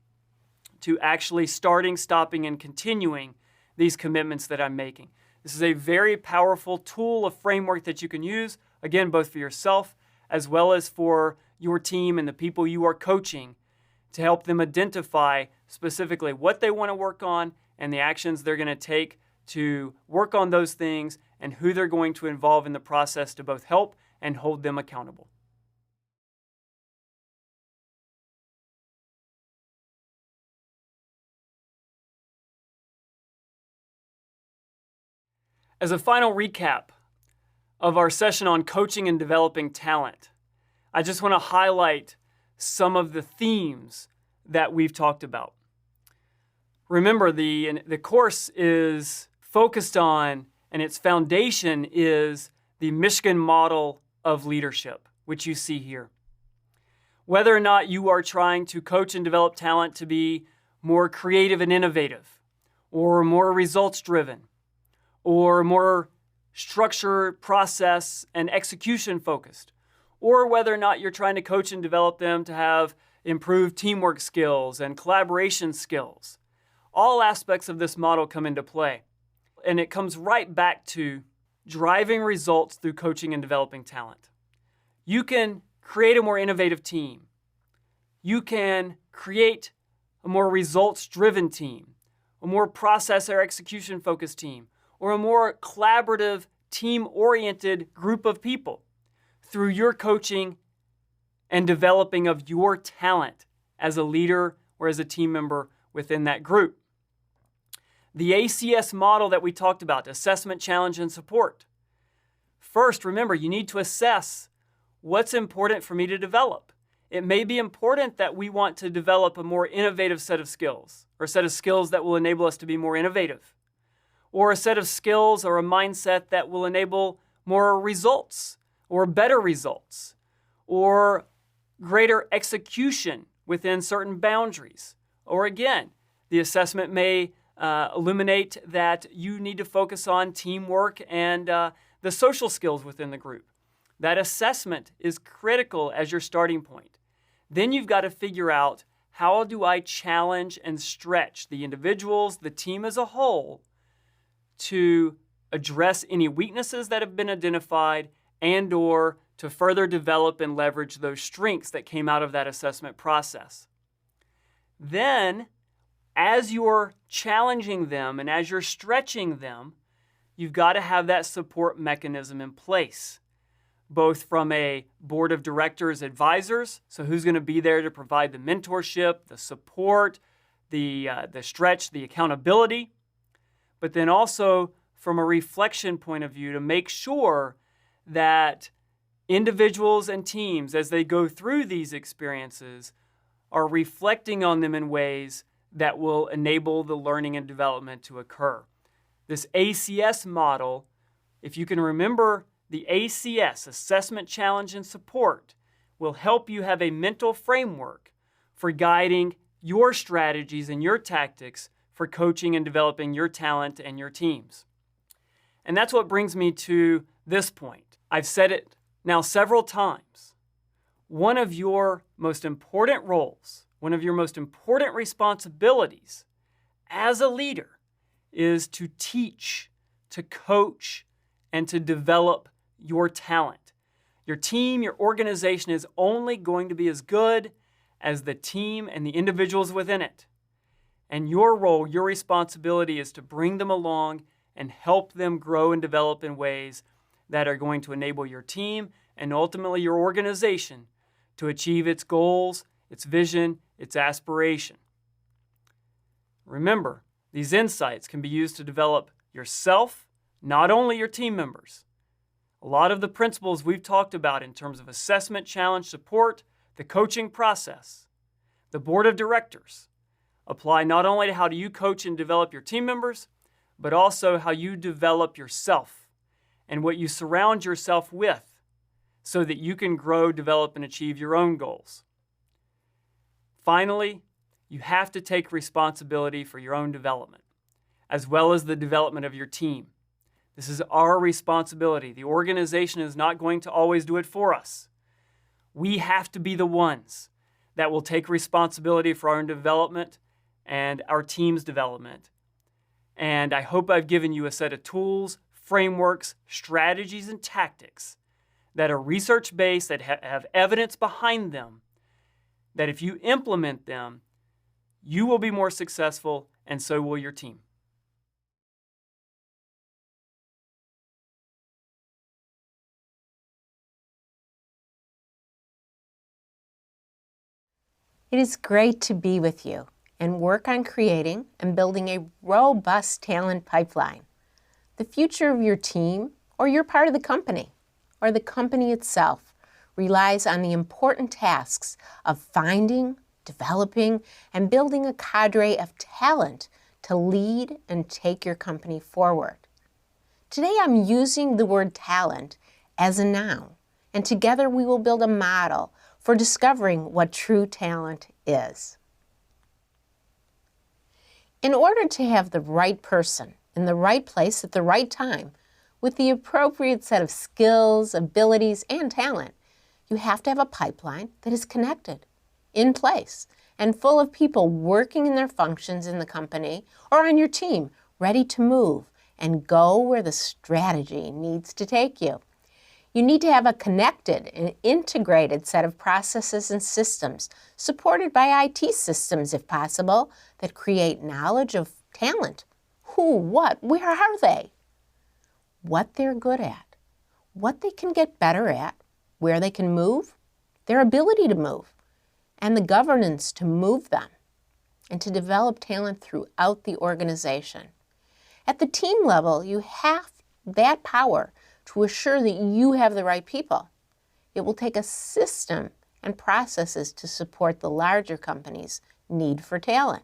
Speaker 5: to actually starting, stopping, and continuing these commitments that I'm making. This is a very powerful tool, a framework that you can use, again, both for yourself as well as for your team and the people you are coaching, to help them identify specifically what they want to work on and the actions they're going to take to work on those things and who they're going to involve in the process to both help and hold them accountable. As a final recap of our session on coaching and developing talent, I just want to highlight some of the themes that we've talked about. Remember, the course is focused on, and its foundation is the Michigan model of leadership, which you see here. Whether or not you are trying to coach and develop talent to be more creative and innovative, or more results-driven, or more structure, process, and execution-focused, or whether or not you're trying to coach and develop them to have improved teamwork skills and collaboration skills. All aspects of this model come into play. And it comes right back to driving results through coaching and developing talent. You can create a more innovative team. You can create a more results-driven team, a more process or execution-focused team, or a more collaborative, team-oriented group of people through your coaching and developing of your talent as a leader or as a team member within that group. The ACS model that we talked about, assessment, challenge, and support. First, remember, you need to assess what's important for me to develop. It may be important that we want to develop a more innovative set of skills, or a set of skills that will enable us to be more innovative, or a set of skills or a mindset that will enable more results, or better results, or greater execution within certain boundaries. Or again, the assessment may illuminate that you need to focus on teamwork and the social skills within the group. That assessment is critical as your starting point. Then you've got to figure out, how do I challenge and stretch the individuals, the team as a whole, to address any weaknesses that have been identified and or to further develop and leverage those strengths that came out of that assessment process. Then, as you're challenging them and as you're stretching them, you've got to have that support mechanism in place. both from a board of directors, advisors, so who's going to be there to provide the mentorship, the support, the stretch, the accountability, but then also from a reflection point of view to make sure that individuals and teams, as they go through these experiences, are reflecting on them in ways that will enable the learning and development to occur. This ACS model, if you can remember the ACS, Assessment, Challenge, and Support, will help you have a mental framework for guiding your strategies and your tactics for coaching and developing your talent and your teams. And that's what brings me to this point. I've said it now several times. One of your most important roles, one of your most important responsibilities as a leader is to teach, to coach, and to develop your talent. Your team, your organization is only going to be as good as the team and the individuals within it. And your role, your responsibility is to bring them along and help them grow and develop in ways that are going to enable your team and ultimately your organization to achieve its goals, its vision, its aspiration. Remember, these insights can be used to develop yourself, not only your team members. A lot of the principles we've talked about in terms of assessment, challenge, support, the coaching process, the board of directors, apply not only to how do you coach and develop your team members, but also how you develop yourself and what you surround yourself with so that you can grow, develop, and achieve your own goals. Finally, you have to take responsibility for your own development, as well as the development of your team. This is our responsibility. The organization is not going to always do it for us. We have to be the ones that will take responsibility for our own development and our team's development. And I hope I've given you a set of tools, frameworks, strategies, and tactics that are research-based, that have evidence behind them, that if you implement them, you will be more successful, and so will your team.
Speaker 1: It is great to be with you and work on creating and building a robust talent pipeline. The future of your team, or your part of the company, or the company itself, relies on the important tasks of finding, developing, and building a cadre of talent to lead and take your company forward. Today I'm using the word talent as a noun, and together we will build a model for discovering what true talent is. In order to have the right person in the right place at the right time, with the appropriate set of skills, abilities, and talent, you have to have a pipeline that is connected, in place, and full of people working in their functions in the company or on your team, ready to move and go where the strategy needs to take you. You need to have a connected and integrated set of processes and systems, supported by IT systems if possible, that create knowledge of talent. Who, what, where are they? What they're good at, what they can get better at, where they can move, their ability to move, and the governance to move them, and to develop talent throughout the organization. At the team level, you have that power to assure that you have the right people. It will take a system and processes to support the larger company's need for talent.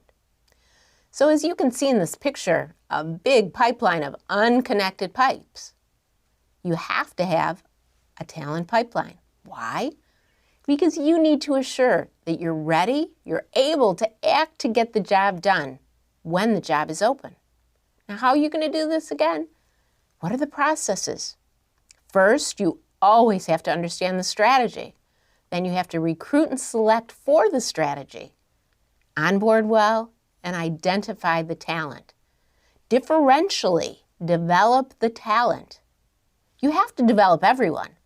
Speaker 1: So as you can see in this picture, a big pipeline of unconnected pipes. You have to have a talent pipeline. Why? Because you need to assure that you're ready, you're able to act to get the job done when the job is open. Now, how are you going to do this again? What are the processes? First, you always have to understand the strategy. Then you have to recruit and select for the strategy, onboard well, and identify the talent. Differentially develop the talent. You have to develop everyone,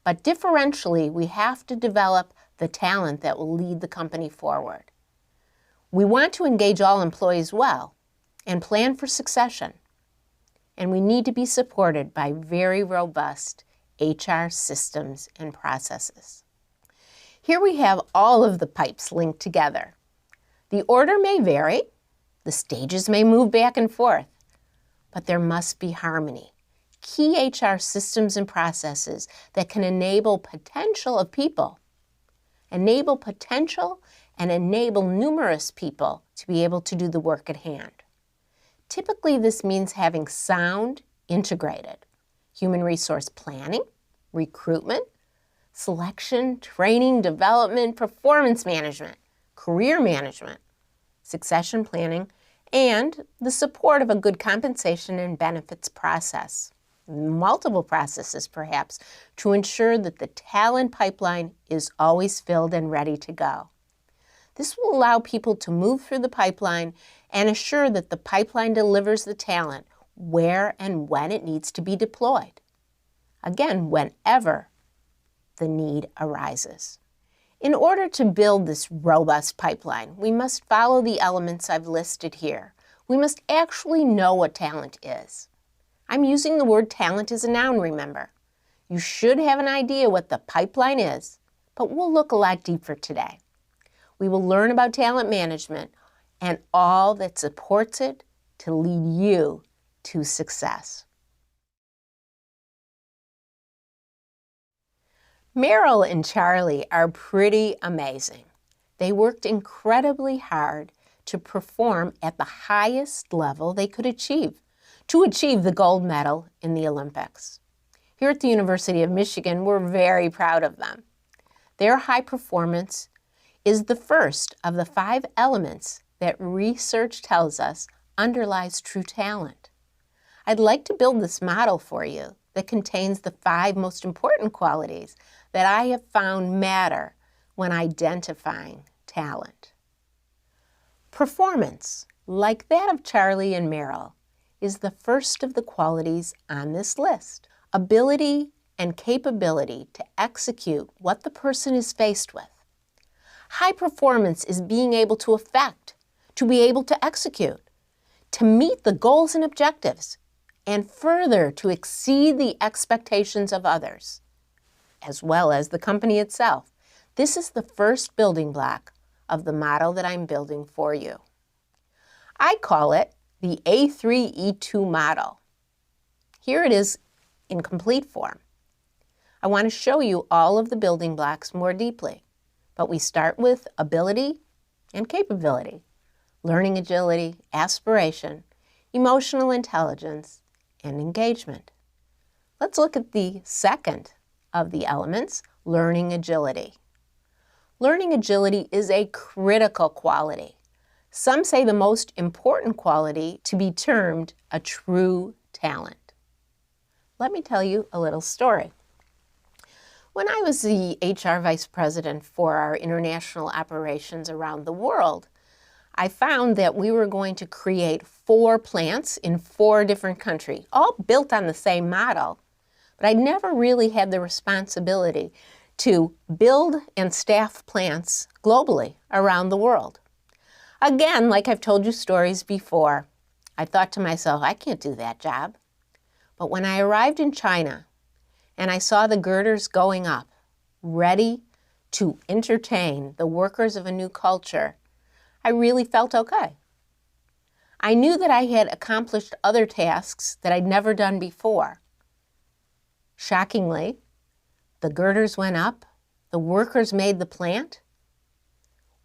Speaker 1: but differentially we have to develop the talent that will lead the company forward. We want to engage all employees well and plan for succession. And we need to be supported by very robust HR systems and processes. Here we have all of the pipes linked together. The order may vary, the stages may move back and forth, but there must be harmony. Key HR systems and processes that can enable potential of people, enable potential and enable numerous people to be able to do the work at hand. Typically, this means having sound, integrated human resource planning, recruitment, selection, training, development, performance management, career management, succession planning, and the support of a good compensation and benefits process. Multiple processes, perhaps, to ensure that the talent pipeline is always filled and ready to go. This will allow people to move through the pipeline and assure that the pipeline delivers the talent where and when it needs to be deployed. Again, whenever the need arises. In order to build this robust pipeline, we must follow the elements I've listed here. We must actually know what talent is. I'm using the word talent as a noun, remember. You should have an idea what the pipeline is, but we'll look a lot deeper today. We will learn about talent management and all that supports it to lead you to success. Meryl and Charlie are pretty amazing. They worked incredibly hard to perform at the highest level they could achieve, to achieve the gold medal in the Olympics. Here at the University of Michigan, we're very proud of them. Their high performance is the first of the 5 elements that research tells us underlies true talent. I'd like to build this model for you that contains the 5 most important qualities that I have found matter when identifying talent. Performance, like that of Charlie and Meryl, is the first of the qualities on this list. Ability and capability to execute what the person is faced with. High performance is being able to affect, to be able to execute, to meet the goals and objectives, and further to exceed the expectations of others, as well as the company itself. This is the first building block of the model that I'm building for you. I call it the A3E2 model. Here it is in complete form. I want to show you all of the building blocks more deeply, but we start with ability and capability, learning agility, aspiration, emotional intelligence, and engagement. Let's look at the second of the elements, learning agility. Learning agility is a critical quality. Some say the most important quality to be termed a true talent. Let me tell you a little story. When I was the HR vice president for our international operations around the world, I found that we were going to create 4 plants in 4 different countries, all built on the same model, but I never really had the responsibility to build and staff plants globally around the world. Again, like I've told you stories before, I thought to myself, I can't do that job. But when I arrived in China and I saw the girders going up, ready to entertain the workers of a new culture, I really felt okay. I knew that I had accomplished other tasks that I'd never done before. Shockingly, the girders went up, the workers made the plant.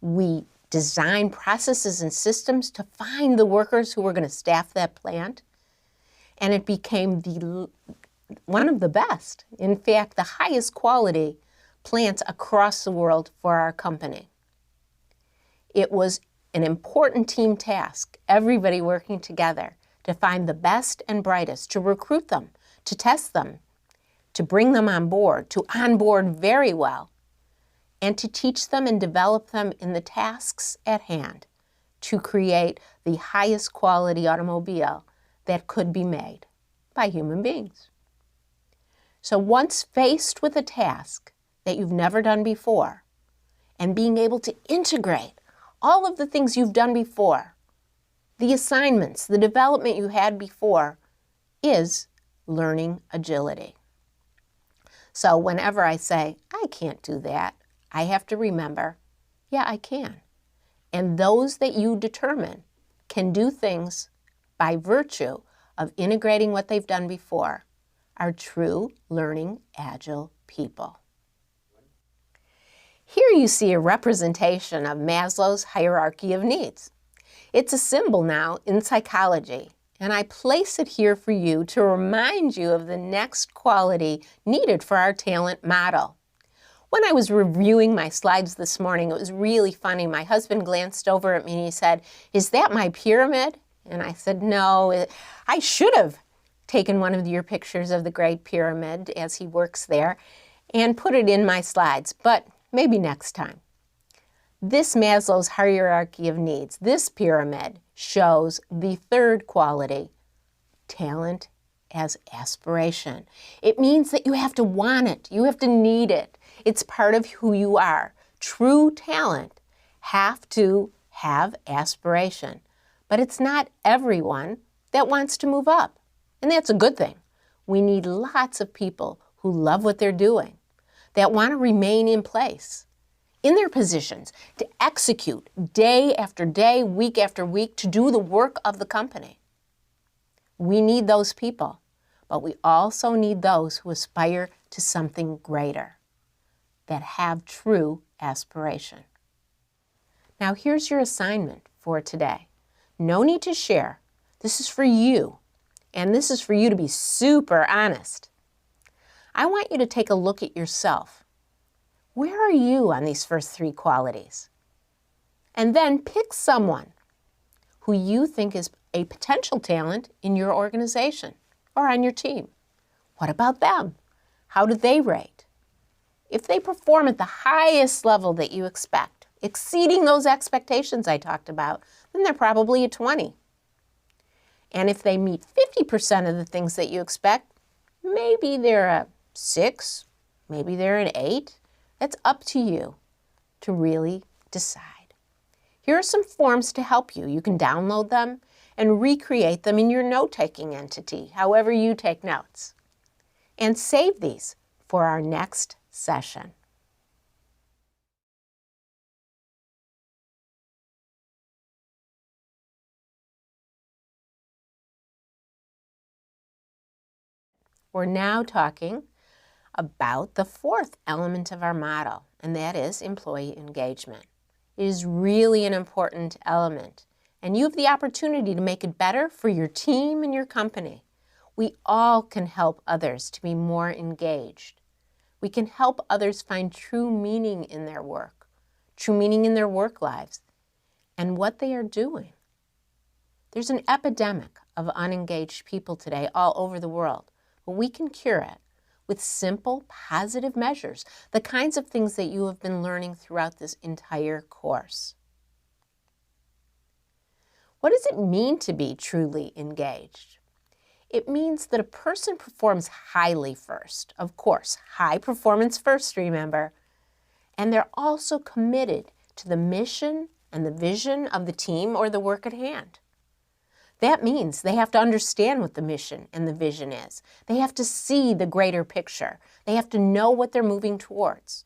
Speaker 1: We designed processes and systems to find the workers who were going to staff that plant, and it became one of the best, in fact, the highest quality plants across the world for our company. It was an important team task, everybody working together to find the best and brightest, to recruit them, to test them, to bring them on board, to onboard very well, and to teach them and develop them in the tasks at hand to create the highest quality automobile that could be made by human beings. So once faced with a task that you've never done before, and being able to integrate all of the things you've done before, the assignments, the development you had before, is learning agility. So whenever I say, I can't do that, I have to remember, yeah, I can. And those that you determine can do things by virtue of integrating what they've done before are true learning agile people. Here you see a representation of Maslow's hierarchy of needs. It's a symbol now in psychology, and I place it here for you to remind you of the next quality needed for our talent model. When I was reviewing my slides this morning, it was really funny. My husband glanced over at me and he said, "Is that my pyramid?" And I said, "No, I should have taken one of your pictures of the Great Pyramid as he works there and put it in my slides, but maybe next time." This Maslow's hierarchy of needs, this pyramid, shows the third quality, talent as aspiration. It means that you have to want it, you have to need it. It's part of who you are. True talent have to have aspiration, but it's not everyone that wants to move up, and that's a good thing. We need lots of people who love what they're doing, that want to remain in place, in their positions, to execute day after day, week after week, to do the work of the company. We need those people, but we also need those who aspire to something greater, that have true aspiration. Now here's your assignment for today. No need to share. This is for you, and this is for you to be super honest. I want you to take a look at yourself. Where are you on these first three qualities? And then pick someone who you think is a potential talent in your organization or on your team. What about them? How do they rate? If they perform at the highest level that you expect, exceeding those expectations I talked about, then they're probably a 20. And if they meet 50% of the things that you expect, maybe they're a 6, maybe they're an 8. That's up to you to really decide. Here are some forms to help you. You can download them and recreate them in your note-taking entity, however you take notes. And save these for our next session. We're now talking about the fourth element of our model, and that is employee engagement. It is really an important element, and you have the opportunity to make it better for your team and your company. We all can help others to be more engaged. We can help others find true meaning in their work, true meaning in their work lives, and what they are doing. There's an epidemic of unengaged people today all over the world, but we can cure it with simple, positive measures, the kinds of things that you have been learning throughout this entire course. What does it mean to be truly engaged? It means that a person performs highly first. Of course, high performance first, remember. And they're also committed to the mission and the vision of the team or the work at hand. That means they have to understand what the mission and the vision is. They have to see the greater picture. They have to know what they're moving towards.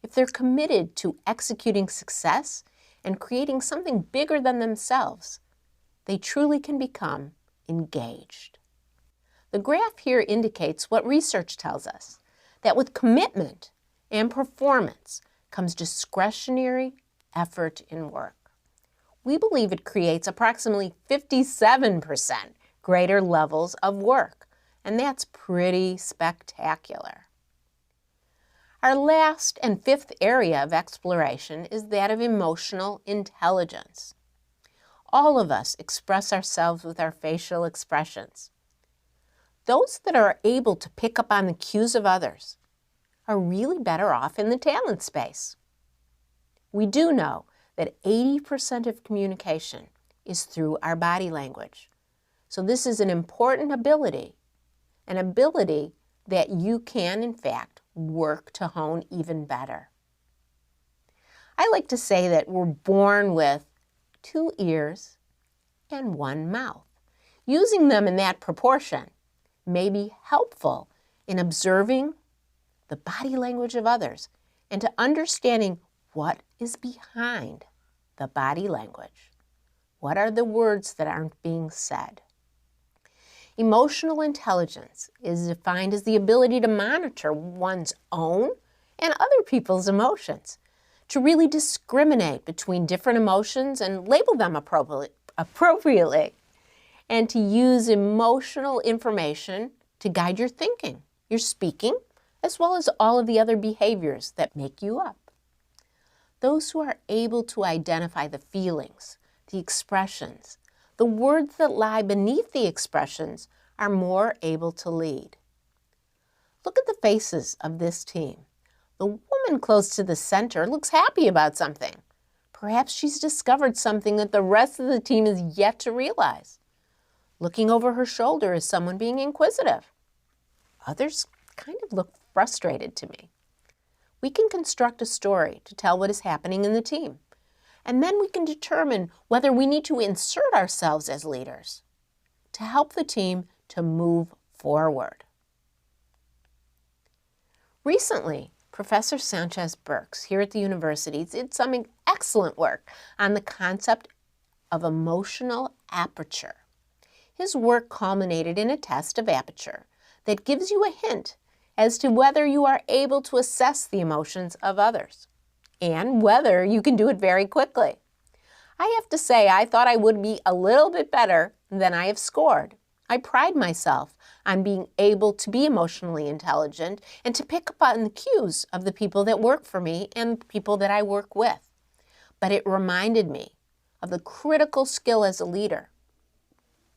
Speaker 1: If they're committed to executing success and creating something bigger than themselves, they truly can become engaged. The graph here indicates what research tells us, that with commitment and performance comes discretionary effort in work. We believe it creates approximately 57% greater levels of work, and that's pretty spectacular. Our last and fifth area of exploration is that of emotional intelligence. All of us express ourselves with our facial expressions. Those that are able to pick up on the cues of others are really better off in the talent space. We do know that 80% of communication is through our body language. So this is an important ability, an ability that you can, in fact, work to hone even better. I like to say that we're born with 2 ears and 1 mouth. Using them in that proportion may be helpful in observing the body language of others, and to understanding what is behind the body language. What are the words that aren't being said? Emotional intelligence is defined as the ability to monitor one's own and other people's emotions, to really discriminate between different emotions and label them appropriately, and to use emotional information to guide your thinking, your speaking, as well as all of the other behaviors that make you up. Those who are able to identify the feelings, the expressions, the words that lie beneath the expressions are more able to lead. Look at the faces of this team. The woman close to the center looks happy about something. Perhaps she's discovered something that the rest of the team is yet to realize. Looking over her shoulder is someone being inquisitive. Others kind of look frustrated to me. We can construct a story to tell what is happening in the team, and then we can determine whether we need to insert ourselves as leaders to help the team to move forward. Recently, Professor Sanchez-Burks here at the university did some excellent work on the concept of emotional aperture. His work culminated in a test of aperture that gives you a hint as to whether you are able to assess the emotions of others and whether you can do it very quickly. I have to say, I thought I would be a little bit better than I have scored. I pride myself on being able to be emotionally intelligent and to pick up on the cues of the people that work for me and the people that I work with. But it reminded me of the critical skill as a leader.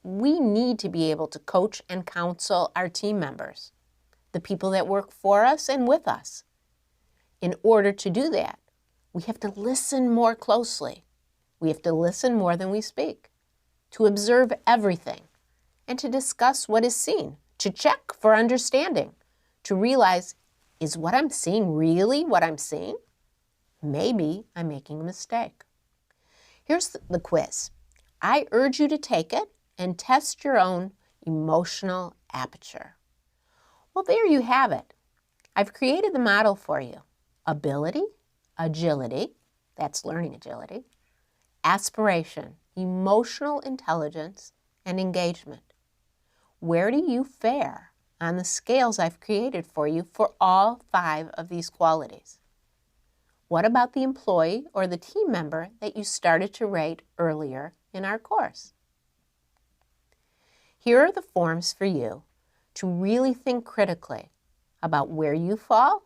Speaker 1: We need to be able to coach and counsel our team members, the people that work for us and with us. In order to do that, we have to listen more closely. We have to listen more than we speak, to observe everything, and to discuss what is seen, to check for understanding, to realize, is what I'm seeing really what I'm seeing? Maybe I'm making a mistake. Here's the quiz. I urge you to take it and test your own emotional aperture. Well, there you have it. I've created the model for you. Ability, agility, that's learning agility, aspiration, emotional intelligence, and engagement. Where do you fare on the scales I've created for you for all 5 of these qualities? What about the employee or the team member that you started to rate earlier in our course? Here are the forms for you to really think critically about where you fall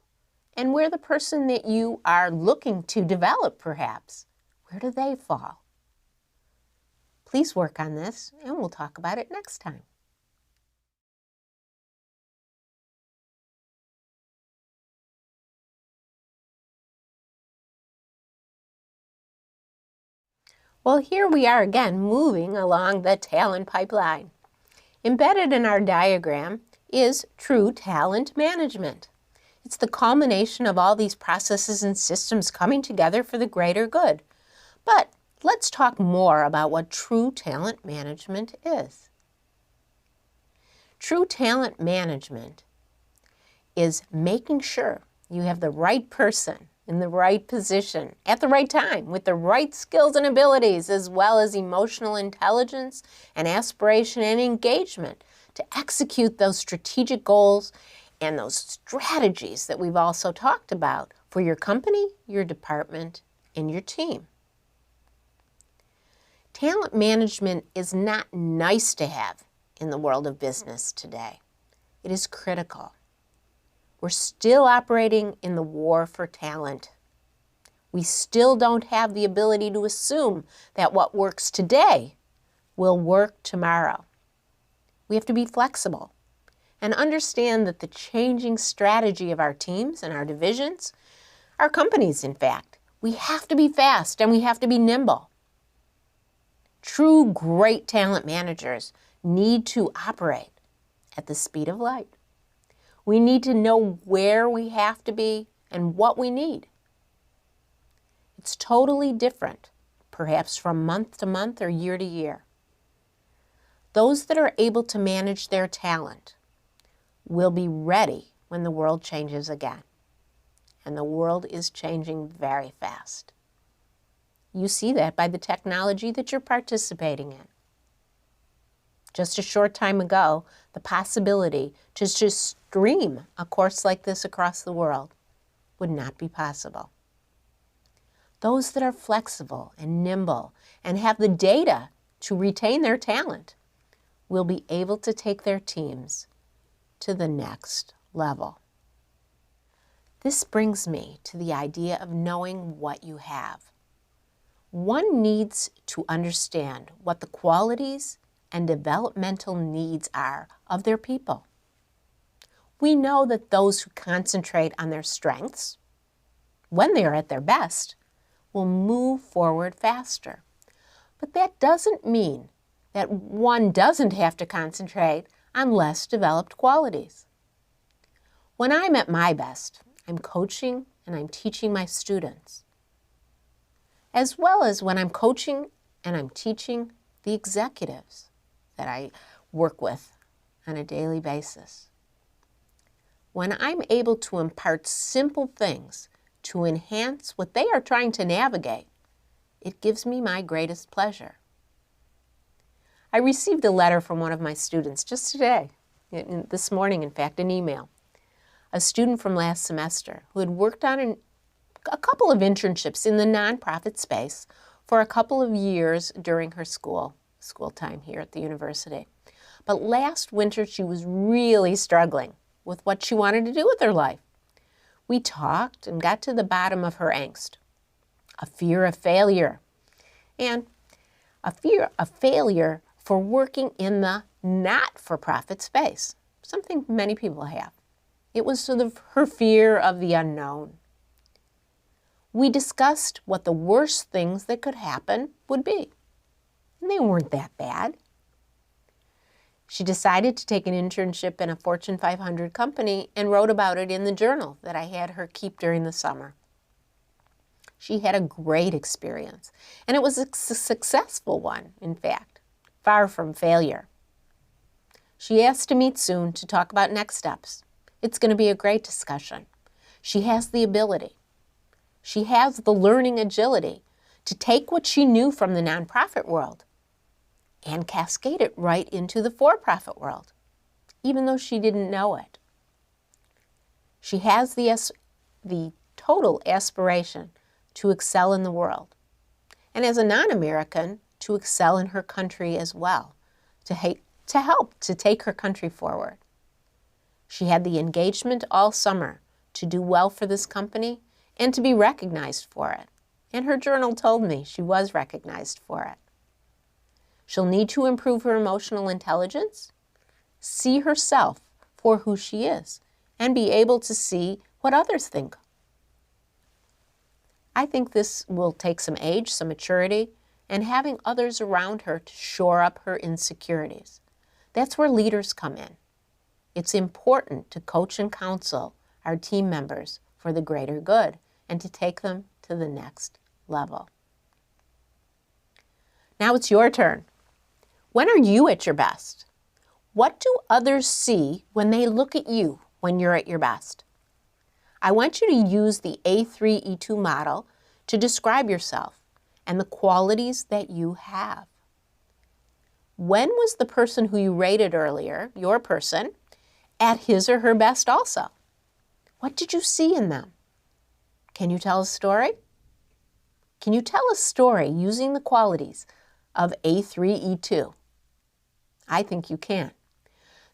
Speaker 1: and where the person that you are looking to develop, perhaps, where do they fall? Please work on this, and we'll talk about it next time. Well, here we are again, moving along the talent pipeline. Embedded in our diagram is true talent management. It's the culmination of all these processes and systems coming together for the greater good. But let's talk more about what true talent management is. True talent management is making sure you have the right person in the right position at the right time with the right skills and abilities, as well as emotional intelligence and aspiration and engagement to execute those strategic goals and those strategies that we've also talked about for your company, your department, and your team. Talent management is not nice to have in the world of business today. It is critical. We're still operating in the war for talent. We still don't have the ability to assume that what works today will work tomorrow. We have to be flexible and understand that the changing strategy of our teams and our divisions, our companies, in fact, we have to be fast and we have to be nimble. True great talent managers need to operate at the speed of light. We need to know where we have to be and what we need. It's totally different, perhaps from month to month or year to year. Those that are able to manage their talent will be ready when the world changes again. And the world is changing very fast. You see that by the technology that you're participating in. Just a short time ago, the possibility to just stream a course like this across the world would not be possible. Those that are flexible and nimble and have the data to retain their talent will be able to take their teams to the next level. This brings me to the idea of knowing what you have. One needs to understand what the qualities and developmental needs are of their people. We know that those who concentrate on their strengths, when they are at their best, will move forward faster. But that doesn't mean that one doesn't have to concentrate on less developed qualities. When I'm at my best, I'm coaching and I'm teaching my students, as well as when I'm coaching and I'm teaching the executives that I work with on a daily basis. When I'm able to impart simple things to enhance what they are trying to navigate, it gives me my greatest pleasure. I received a letter from one of my students just today, this morning, in fact, an email. A student from last semester who had worked on a couple of internships in the nonprofit space for a couple of years during her school time here at the university. But last winter, she was really struggling with what she wanted to do with her life. We talked and got to the bottom of her angst, a fear of failure, and a fear of failure for working in the not-for-profit space, something many people have. It was sort of her fear of the unknown. We discussed what the worst things that could happen would be, and they weren't that bad. She decided to take an internship in a Fortune 500 company and wrote about it in the journal that I had her keep during the summer. She had a great experience, and it was a successful one, in fact, far from failure. She asked to meet soon to talk about next steps. It's going to be a great discussion. She has the ability. She has the learning agility to take what she knew from the nonprofit world and cascade it right into the for-profit world, even though she didn't know it. She has the total aspiration to excel in the world, and as a non-American, to excel in her country as well, to help to take her country forward. She had the engagement all summer to do well for this company and to be recognized for it, and her journal told me she was recognized for it. She'll need to improve her emotional intelligence, see herself for who she is, and be able to see what others think. I think this will take some age, some maturity, and having others around her to shore up her insecurities. That's where leaders come in. It's important to coach and counsel our team members for the greater good and to take them to the next level. Now it's your turn. When are you at your best? What do others see when they look at you when you're at your best? I want you to use the A3E2 model to describe yourself and the qualities that you have. When was the person who you rated earlier, your person, at his or her best also? What did you see in them? Can you tell a story? Can you tell a story using the qualities of A3E2? I think you can.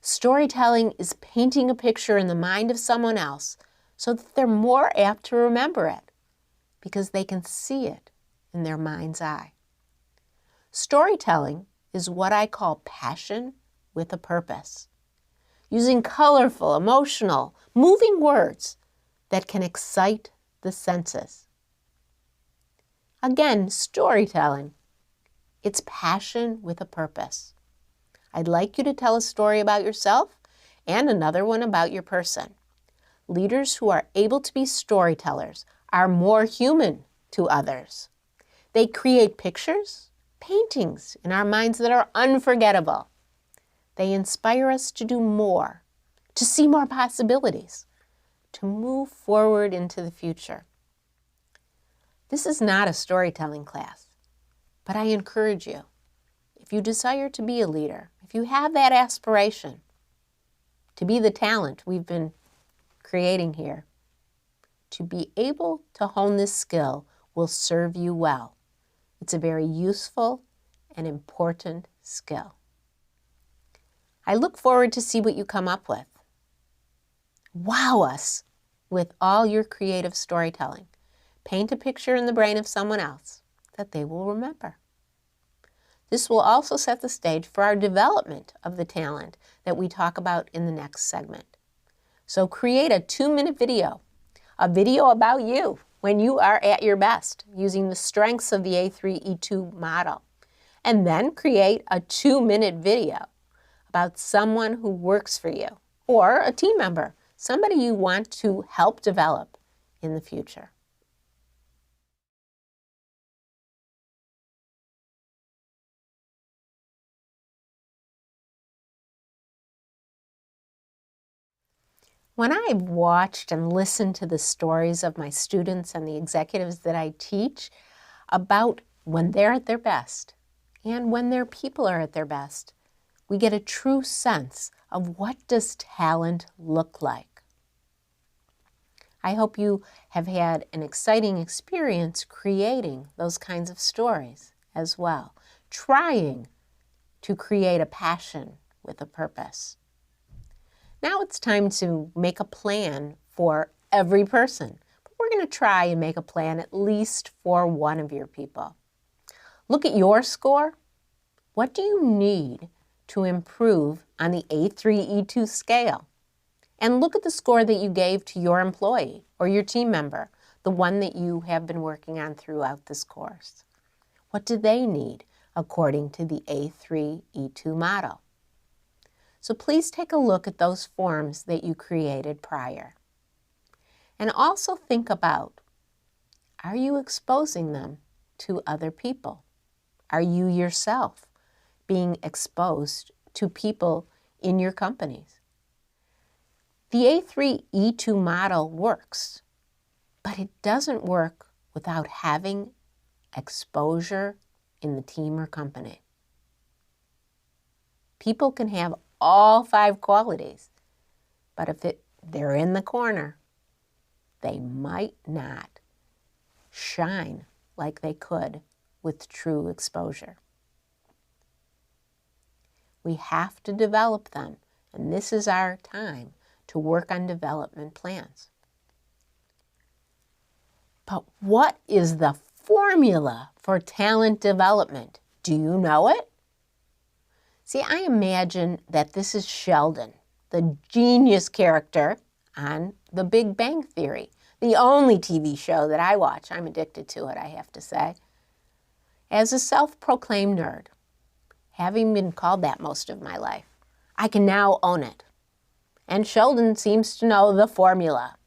Speaker 1: Storytelling is painting a picture in the mind of someone else so that they're more apt to remember it because they can see it in their mind's eye. Storytelling is what I call passion with a purpose, using colorful, emotional, moving words that can excite the senses. Again, storytelling. It's passion with a purpose. I'd like you to tell a story about yourself and another one about your person. Leaders who are able to be storytellers are more human to others. They create pictures, paintings in our minds that are unforgettable. They inspire us to do more, to see more possibilities, to move forward into the future. This is not a storytelling class, but I encourage you, if you desire to be a leader, if you have that aspiration to be the talent we've been creating here, to be able to hone this skill will serve you well. It's a very useful and important skill. I look forward to see what you come up with. Wow us with all your creative storytelling. Paint a picture in the brain of someone else that they will remember. This will also set the stage for our development of the talent that we talk about in the next segment. So create a 2-minute video, a video about you when you are at your best, using the strengths of the A3-E2 model. And then create a 2-minute video about someone who works for you, or a team member, somebody you want to help develop in the future. When I've watched and listened to the stories of my students and the executives that I teach about when they're at their best and when their people are at their best, we get a true sense of what does talent look like. I hope you have had an exciting experience creating those kinds of stories as well, trying to create a passion with a purpose. Now it's time to make a plan for every person, but we're going to try and make a plan at least for one of your people. Look at your score. What do you need to improve on the A3-E2 scale? And look at the score that you gave to your employee or your team member, the one that you have been working on throughout this course. What do they need according to the A3-E2 model? So please take a look at those forms that you created prior. And also think about, are you exposing them to other people? Are you yourself being exposed to people in your companies? The A3-E2 model works, but it doesn't work without having exposure in the team or company. People can have all 5 qualities, but if they're in the corner, they might not shine like they could with true exposure. We have to develop them, and this is our time to work on development plans. But what is the formula for talent development? Do you know it? See, I imagine that this is Sheldon, the genius character on The Big Bang Theory, the only TV show that I watch. I'm addicted to it, I have to say. As a self-proclaimed nerd, having been called that most of my life, I can now own it. And Sheldon seems to know the formula.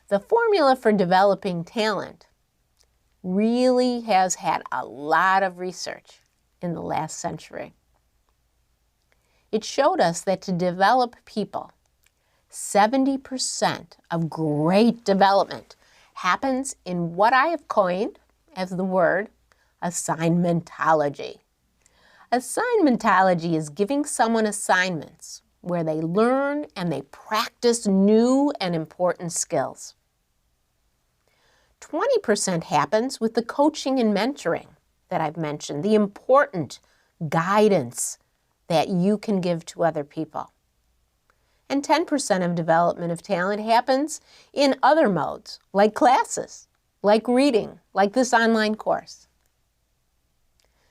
Speaker 1: The formula for developing talent really has had a lot of research in the last century. It showed us that to develop people, 70% of great development happens in what I have coined as the word assignmentology. Assignmentology is giving someone assignments where they learn and they practice new and important skills. 20% happens with the coaching and mentoring that I've mentioned, the important guidance that you can give to other people. And 10% of development of talent happens in other modes, like classes, like reading, like this online course.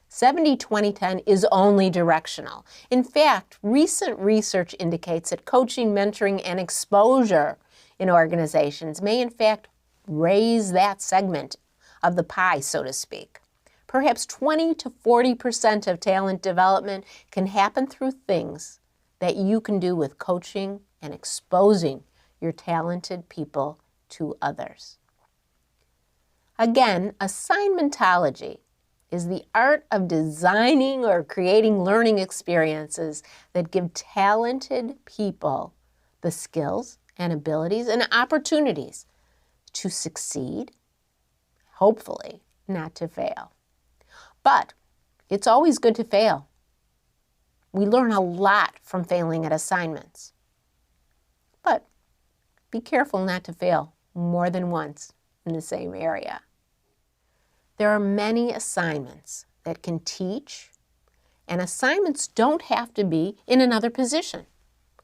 Speaker 1: 70-20-10 is only directional. In fact, recent research indicates that coaching, mentoring, and exposure in organizations may in fact raise that segment of the pie, so to speak. Perhaps 20 to 40% of talent development can happen through things that you can do with coaching and exposing your talented people to others. Again, assignmentology is the art of designing or creating learning experiences that give talented people the skills and abilities and opportunities to succeed, hopefully not to fail. But it's always good to fail. We learn a lot from failing at assignments. But be careful not to fail more than once in the same area. There are many assignments that can teach, and assignments don't have to be in another position.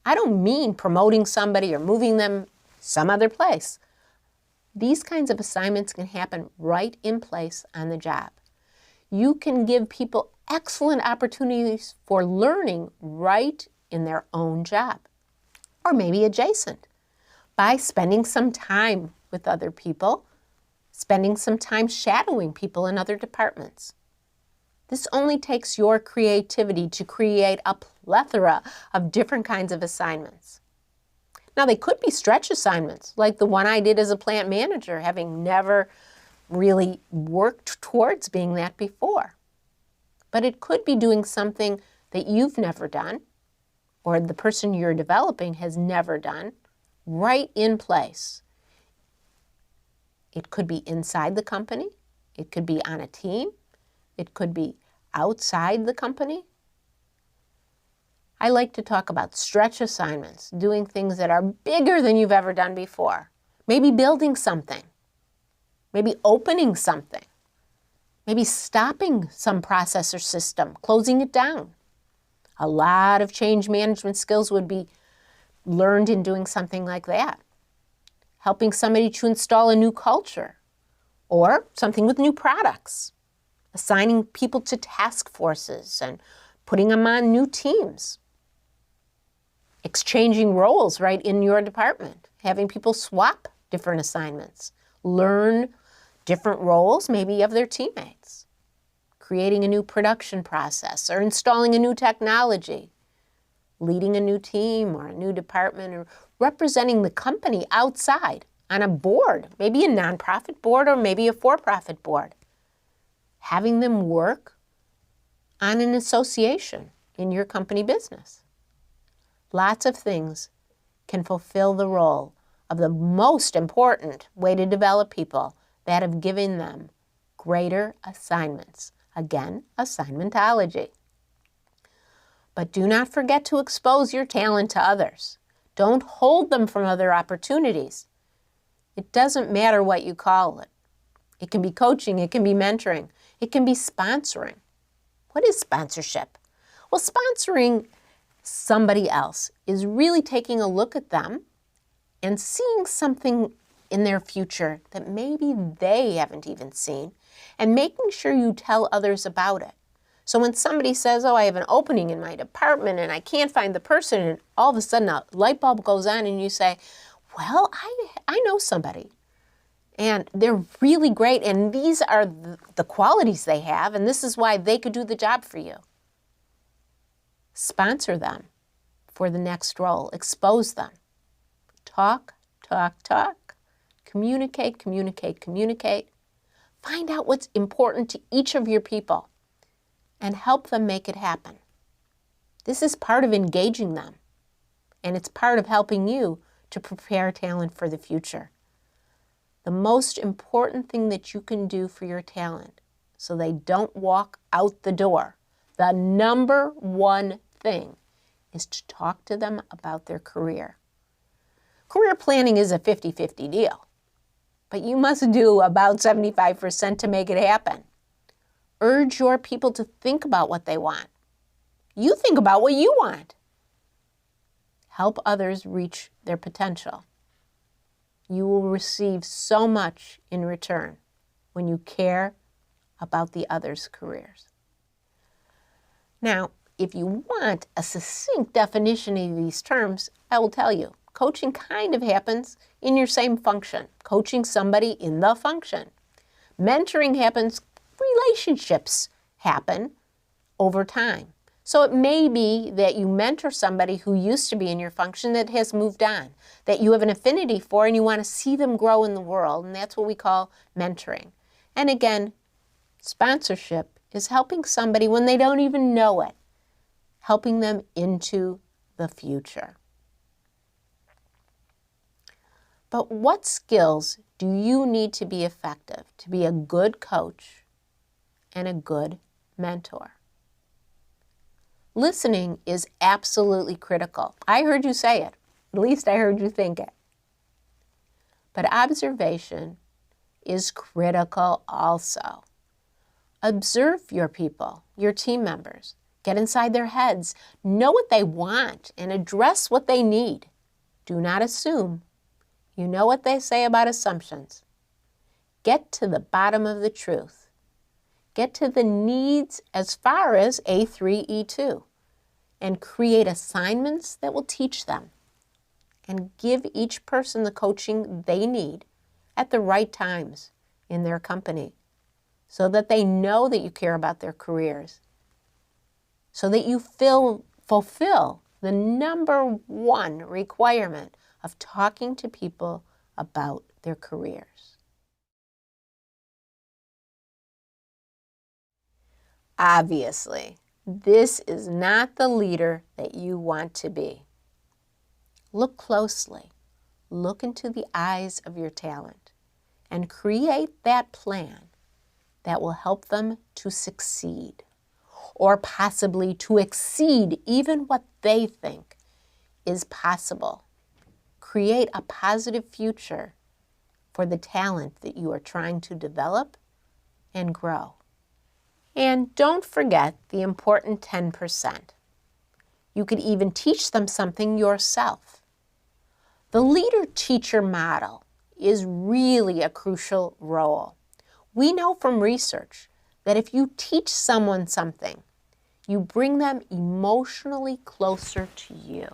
Speaker 1: I don't mean promoting somebody or moving them some other place. These kinds of assignments can happen right in place on the job. You can give people excellent opportunities for learning right in their own job, or maybe adjacent, by spending some time with other people, spending some time shadowing people in other departments. This only takes your creativity to create a plethora of different kinds of assignments. Now, they could be stretch assignments, like the one I did as a plant manager, having never really worked towards being that before. But it could be doing something that you've never done, or the person you're developing has never done, right in place. It could be inside the company. It could be on a team. It could be outside the company. I like to talk about stretch assignments, doing things that are bigger than you've ever done before. Maybe building something. Maybe opening something. Maybe stopping some process or system, closing it down. A lot of change management skills would be learned in doing something like that. Helping somebody to install a new culture, or something with new products. Assigning people to task forces and putting them on new teams. Exchanging roles right in your department. Having people swap different assignments. Learn different roles, maybe of their teammates. Creating a new production process or installing a new technology. Leading a new team or a new department, or representing the company outside on a board, maybe a nonprofit board or maybe a for-profit board. Having them work on an association in your company business. Lots of things can fulfill the role of the most important way to develop people, that of giving them greater assignments. Again, assignmentology. But do not forget to expose your talent to others. Don't hold them from other opportunities. It doesn't matter what you call it. It can be coaching, it can be mentoring, it can be sponsoring. What is sponsorship? Well, sponsoring somebody else is really taking a look at them and seeing something in their future that maybe they haven't even seen, and making sure you tell others about it. So when somebody says, oh, I have an opening in my department and I can't find the person, and all of a sudden a light bulb goes on and you say, well, I know somebody. And they're really great, and these are the qualities they have, and this is why they could do the job for you. Sponsor them for the next role. Expose them. Talk, talk, talk. Communicate, communicate, communicate. Find out what's important to each of your people and help them make it happen. This is part of engaging them, and it's part of helping you to prepare talent for the future. The most important thing that you can do for your talent so they don't walk out the door, the number one thing, is to talk to them about their career. Career planning is a 50-50 deal, but you must do about 75% to make it happen. Urge your people to think about what they want. You think about what you want. Help others reach their potential. You will receive so much in return when you care about the others' careers. Now, if you want a succinct definition of these terms, I will tell you. Coaching kind of happens in your same function, coaching somebody in the function. Mentoring happens, relationships happen over time. So it may be that you mentor somebody who used to be in your function that has moved on, that you have an affinity for and you want to see them grow in the world, and that's what we call mentoring. And again, sponsorship is helping somebody when they don't even know it, helping them into the future. But what skills do you need to be effective, to be a good coach and a good mentor? Listening is absolutely critical. I heard you say it. At least I heard you think it. But observation is critical also. Observe your people, your team members. Get inside their heads. Know what they want and address what they need. Do not assume. You know what they say about assumptions. Get to the bottom of the truth. Get to the needs as far as A3, E2, and create assignments that will teach them. And give each person the coaching they need at the right times in their company so that they know that you care about their careers, so that you fulfill the number one requirement of talking to people about their careers. Obviously, this is not the leader that you want to be. Look closely. Look into the eyes of your talent and create that plan that will help them to succeed or possibly to exceed even what they think is possible. Create a positive future for the talent that you are trying to develop and grow. And don't forget the important 10%. You could even teach them something yourself. The leader-teacher model is really a crucial role. We know from research that if you teach someone something, you bring them emotionally closer to you.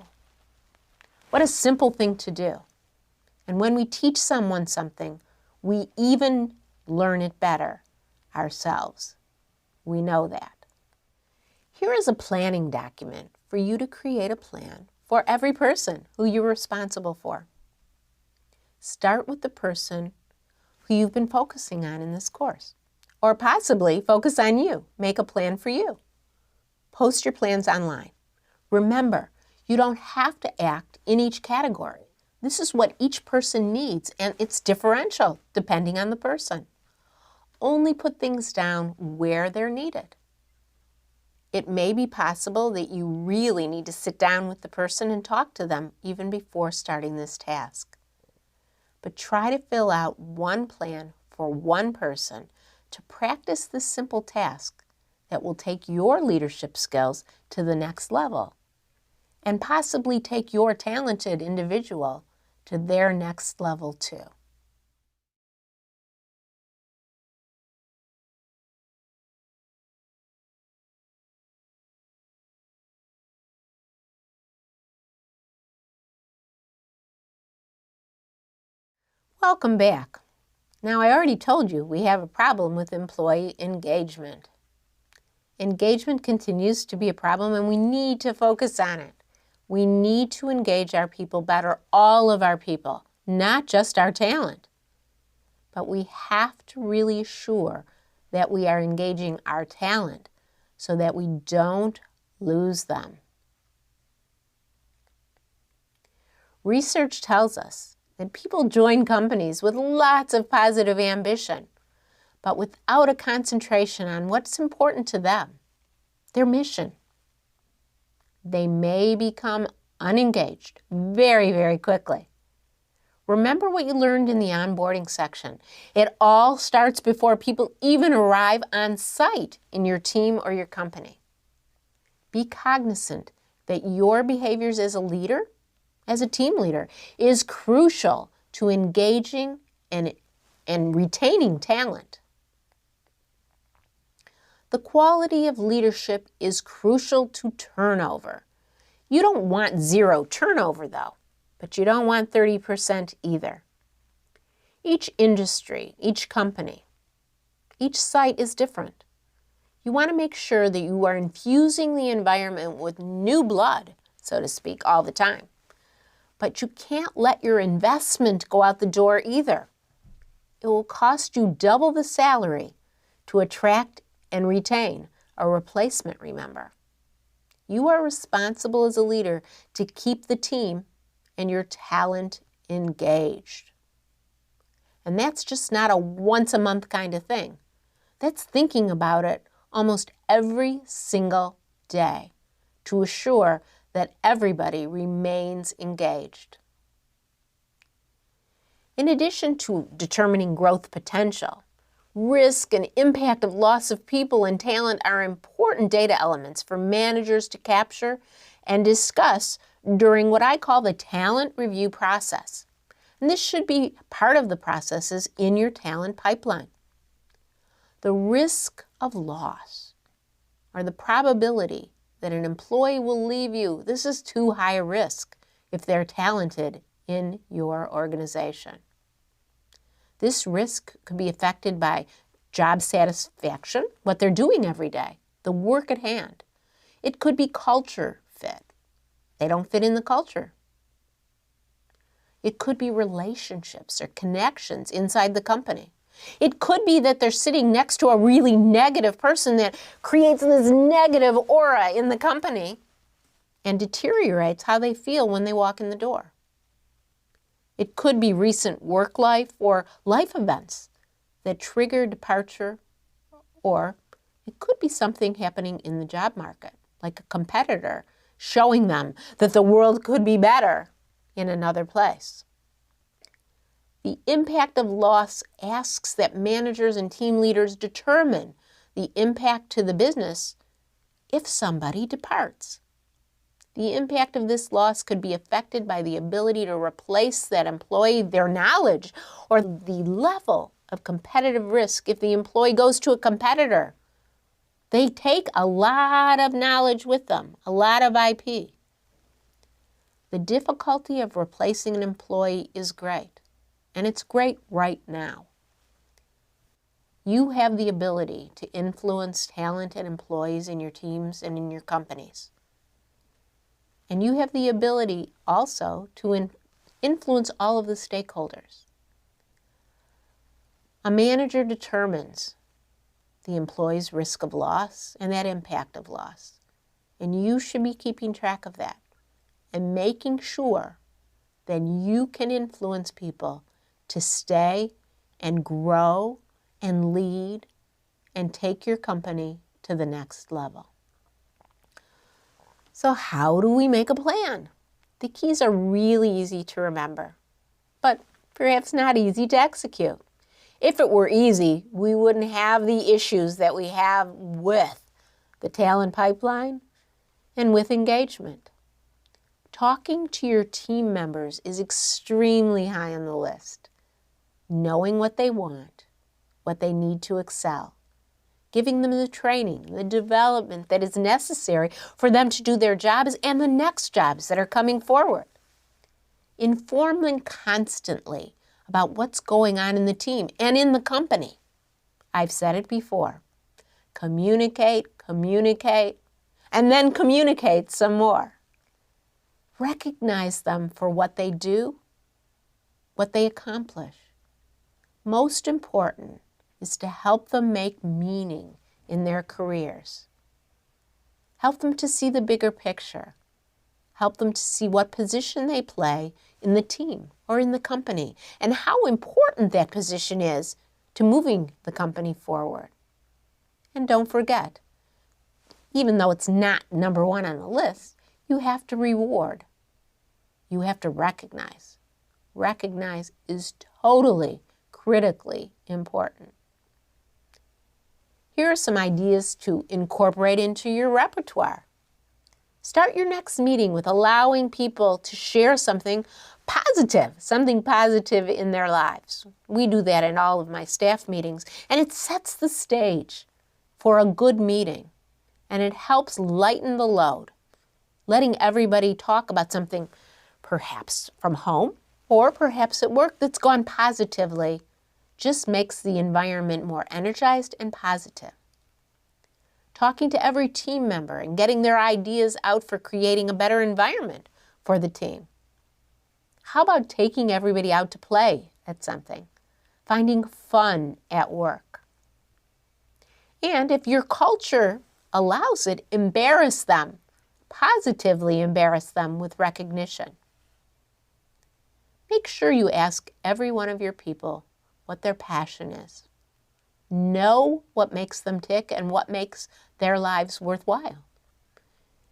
Speaker 1: What a simple thing to do. And when we teach someone something, we even learn it better ourselves. We know that. Here is a planning document for you to create a plan for every person who you're responsible for. Start with the person who you've been focusing on in this course, or possibly focus on you. Make a plan for you. Post your plans online. Remember, you don't have to act in each category. This is what each person needs, and it's differential depending on the person. Only put things down where they're needed. It may be possible that you really need to sit down with the person and talk to them even before starting this task. But try to fill out one plan for one person to practice this simple task that will take your leadership skills to the next level and possibly take your talented individual to their next level too. Welcome back. Now, I already told you we have a problem with employee engagement. Engagement continues to be a problem and we need to focus on it. We need to engage our people better, all of our people, not just our talent. But we have to really assure that we are engaging our talent so that we don't lose them. Research tells us that people join companies with lots of positive ambition, but without a concentration on what's important to them, their mission. They may become unengaged very, very quickly. Remember what you learned in the onboarding section. It all starts before people even arrive on site in your team or your company. Be cognizant that your behaviors as a leader, as a team leader, is crucial to engaging and retaining talent. The quality of leadership is crucial to turnover. You don't want zero turnover though, but you don't want 30% either. Each industry, each company, each site is different. You want to make sure that you are infusing the environment with new blood, so to speak, all the time. But you can't let your investment go out the door either. It will cost you double the salary to attract and retain a replacement, remember. You are responsible as a leader to keep the team and your talent engaged. And that's just not a once a month kind of thing. That's thinking about it almost every single day to assure that everybody remains engaged. In addition to determining growth potential, risk and impact of loss of people and talent are important data elements for managers to capture and discuss during what I call the talent review process. And this should be part of the processes in your talent pipeline. The risk of loss, or the probability that an employee will leave you, this is too high a risk if they're talented in your organization. This risk could be affected by job satisfaction, what they're doing every day, the work at hand. It could be culture fit. They don't fit in the culture. It could be relationships or connections inside the company. It could be that they're sitting next to a really negative person that creates this negative aura in the company and deteriorates how they feel when they walk in the door. It could be recent work life or life events that trigger departure, or it could be something happening in the job market, like a competitor showing them that the world could be better in another place. The impact of loss asks that managers and team leaders determine the impact to the business if somebody departs. The impact of this loss could be affected by the ability to replace that employee, their knowledge, or the level of competitive risk if the employee goes to a competitor. They take a lot of knowledge with them, a lot of IP. The difficulty of replacing an employee is great, and it's great right now. You have the ability to influence talent and employees in your teams and in your companies. And you have the ability also to influence all of the stakeholders. A manager determines the employee's risk of loss and that impact of loss. And you should be keeping track of that and making sure that you can influence people to stay and grow and lead and take your company to the next level. So how do we make a plan? The keys are really easy to remember, but perhaps not easy to execute. If it were easy, we wouldn't have the issues that we have with the talent pipeline and with engagement. Talking to your team members is extremely high on the list. Knowing what they want, what they need to excel, giving them the training, the development that is necessary for them to do their jobs and the next jobs that are coming forward. Inform them constantly about what's going on in the team and in the company. I've said it before. Communicate, communicate, and then communicate some more. Recognize them for what they do, what they accomplish. Most important is to help them make meaning in their careers. Help them to see the bigger picture. Help them to see what position they play in the team or in the company and how important that position is to moving the company forward. And don't forget, even though it's not number one on the list, you have to reward. You have to recognize. Recognize is totally, critically important. Here are some ideas to incorporate into your repertoire. Start your next meeting with allowing people to share something positive in their lives. We do that in all of my staff meetings, and it sets the stage for a good meeting, and it helps lighten the load, letting everybody talk about something perhaps from home or perhaps at work that's gone positively just makes the environment more energized and positive. Talking to every team member and getting their ideas out for creating a better environment for the team. How about taking everybody out to play at something? Finding fun at work. And if your culture allows it, embarrass them. Positively embarrass them with recognition. Make sure you ask every one of your people what their passion is. Know what makes them tick and what makes their lives worthwhile.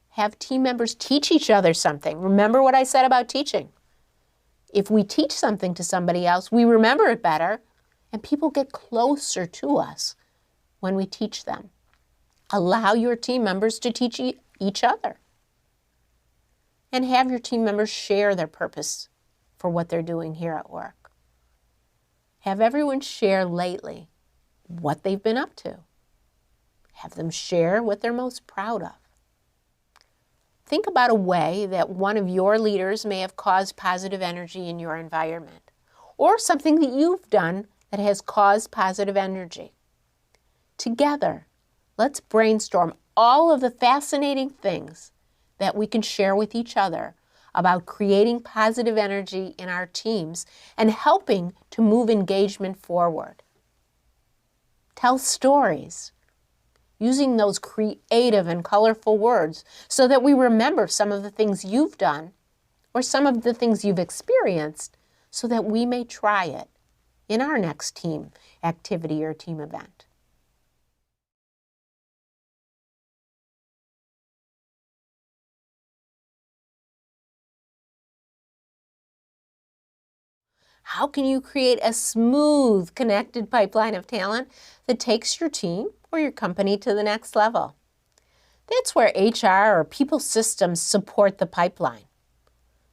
Speaker 1: Have team members teach each other something. Remember what I said about teaching. If we teach something to somebody else, we remember it better, and people get closer to us when we teach them. Allow your team members to teach each other. And have your team members share their purpose for what they're doing here at work. Have everyone share lately what they've been up to. Have them share what they're most proud of. Think about a way that one of your leaders may have caused positive energy in your environment, or something that you've done that has caused positive energy. Together, let's brainstorm all of the fascinating things that we can share with each other about creating positive energy in our teams and helping to move engagement forward. Tell stories, using those creative and colorful words so that we remember some of the things you've done or some of the things you've experienced so that we may try it in our next team activity or team event. How can you create a smooth, connected pipeline of talent that takes your team or your company to the next level? That's where HR or people systems support the pipeline.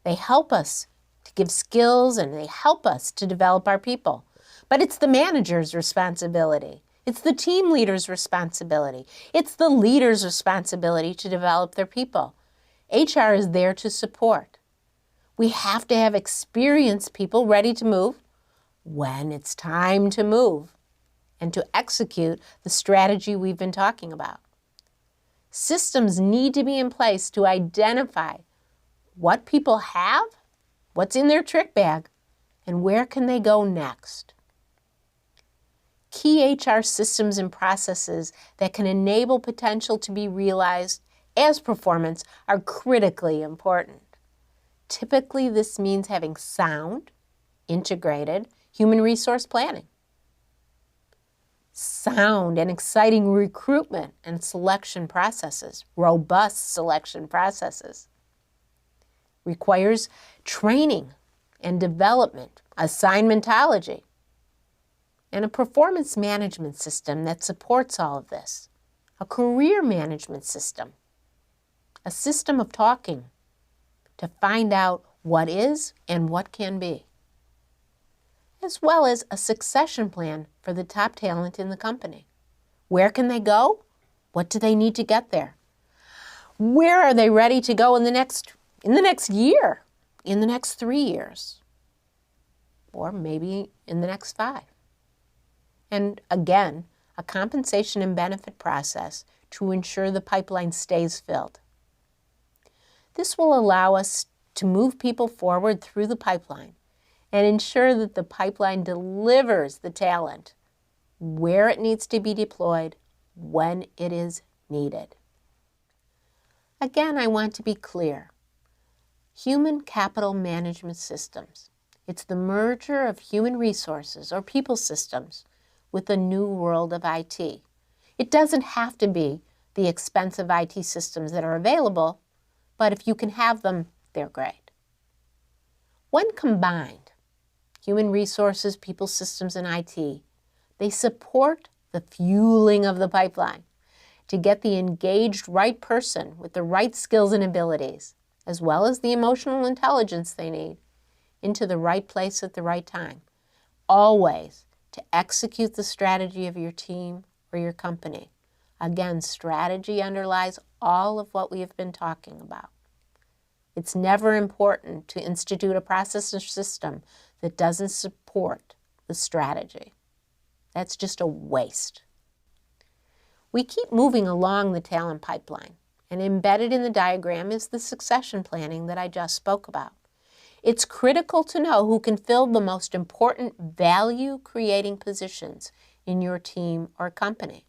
Speaker 1: They help us to give skills and they help us to develop our people. But it's the manager's responsibility. It's the team leader's responsibility. It's the leader's responsibility to develop their people. HR is there to support. We have to have experienced people ready to move when it's time to move and to execute the strategy we've been talking about. Systems need to be in place to identify what people have, what's in their trick bag, and where can they go next. Key HR systems and processes that can enable potential to be realized as performance are critically important. Typically, this means having sound, integrated human resource planning. Sound and exciting recruitment and selection processes, robust selection processes. Requires training and development, assignmentology, and a performance management system that supports all of this. A career management system, a system of talking to find out what is and what can be, as well as a succession plan for the top talent in the company. Where can they go? What do they need to get there? Where are they ready to go in the next year, in the next 3 years, or maybe in the next 5? And again, a compensation and benefit process to ensure the pipeline stays filled. This will allow us to move people forward through the pipeline and ensure that the pipeline delivers the talent where it needs to be deployed when it is needed. Again, I want to be clear. Human capital management systems. It's the merger of human resources or people systems with the new world of IT. It doesn't have to be the expensive IT systems that are available, but if you can have them, they're great. When combined, human resources, people systems, and IT, they support the fueling of the pipeline to get the engaged right person with the right skills and abilities, as well as the emotional intelligence they need, into the right place at the right time, always to execute the strategy of your team or your company. Again, strategy underlies all of what we have been talking about. It's never important to institute a process or system that doesn't support the strategy. That's just a waste. We keep moving along the talent pipeline, and embedded in the diagram is the succession planning that I just spoke about. It's critical to know who can fill the most important value-creating positions in your team or company.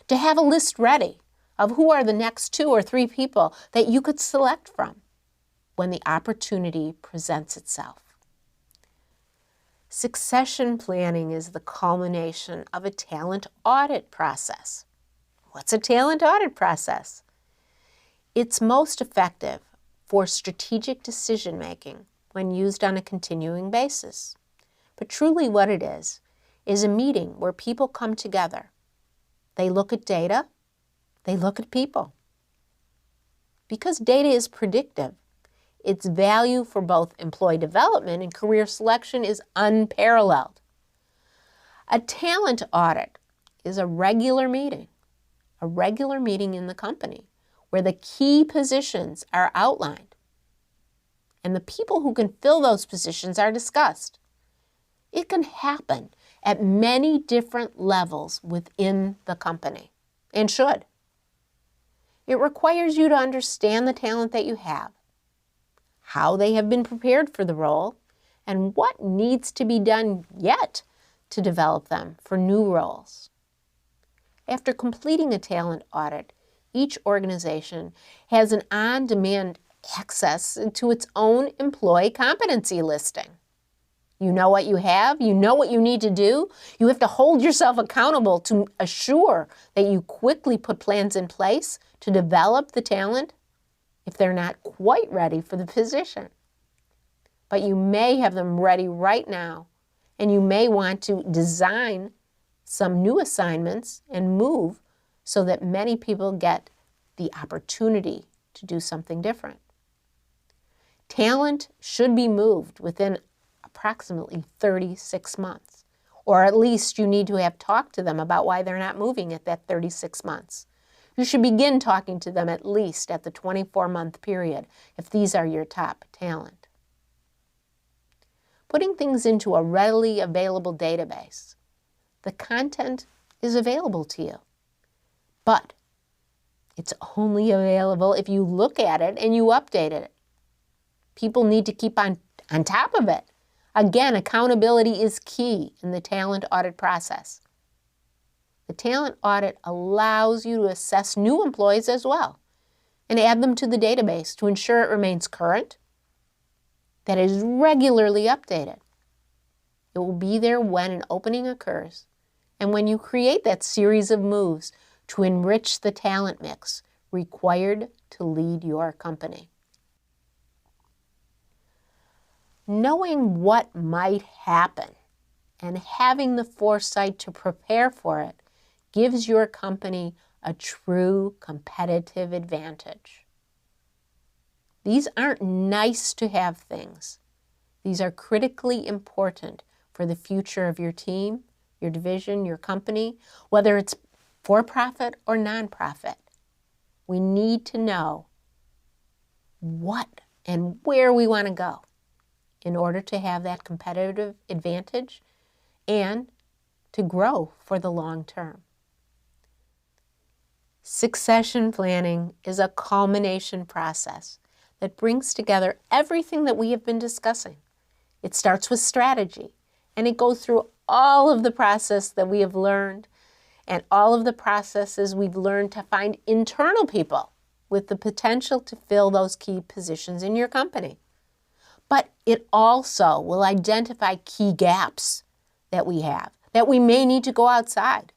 Speaker 1: To have a list ready of who are the next 2 or 3 people that you could select from when the opportunity presents itself. Succession planning is the culmination of a talent audit process. What's a talent audit process? It's most effective for strategic decision making when used on a continuing basis. But truly what it is a meeting where people come together. They look at data, they look at people. Because data is predictive, its value for both employee development and career selection is unparalleled. A talent audit is a regular meeting in the company where the key positions are outlined and the people who can fill those positions are discussed. It can happen at many different levels within the company and should. It requires you to understand the talent that you have, how they have been prepared for the role, and what needs to be done yet to develop them for new roles. After completing a talent audit, each organization has an on-demand access to its own employee competency listing. You know what you have, you know what you need to do. You have to hold yourself accountable to assure that you quickly put plans in place to develop the talent if they're not quite ready for the position. But you may have them ready right now, and you may want to design some new assignments and move so that many people get the opportunity to do something different. Talent should be moved within approximately 36 months, or at least you need to have talked to them about why they're not moving at that 36 months. You should begin talking to them at least at the 24-month period if these are your top talent. Putting things into a readily available database. The content is available to you, but it's only available if you look at it and you update it. People need to keep on top of it. Again, accountability is key in the talent audit process. The talent audit allows you to assess new employees as well and add them to the database to ensure it remains current, that it is regularly updated. It will be there when an opening occurs and when you create that series of moves to enrich the talent mix required to lead your company. Knowing what might happen and having the foresight to prepare for it gives your company a true competitive advantage. These aren't nice to have things. These are critically important for the future of your team, your division, your company, whether it's for-profit or nonprofit. We need to know what and where we want to go in order to have that competitive advantage and to grow for the long term. Succession planning is a culmination process that brings together everything that we have been discussing. It starts with strategy, and it goes through all of the process that we have learned and all of the processes we've learned to find internal people with the potential to fill those key positions in your company. But it also will identify key gaps that we have, that we may need to go outside,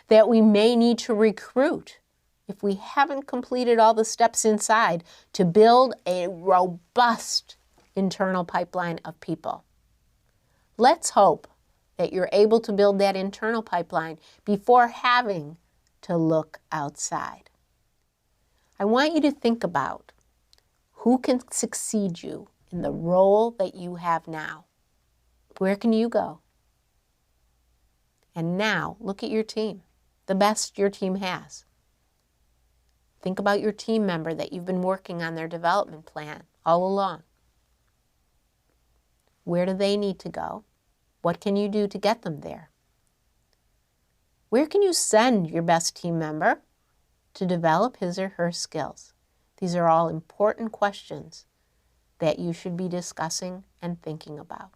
Speaker 1: that we may need to recruit if we haven't completed all the steps inside to build a robust internal pipeline of people. Let's hope that you're able to build that internal pipeline before having to look outside. I want you to think about who can succeed you in the role that you have now. Where can you go? And now look at your team, the best your team has. Think about your team member that you've been working on their development plan all along. Where do they need to go? What can you do to get them there? Where can you send your best team member to develop his or her skills? These are all important questions that you should be discussing and thinking about.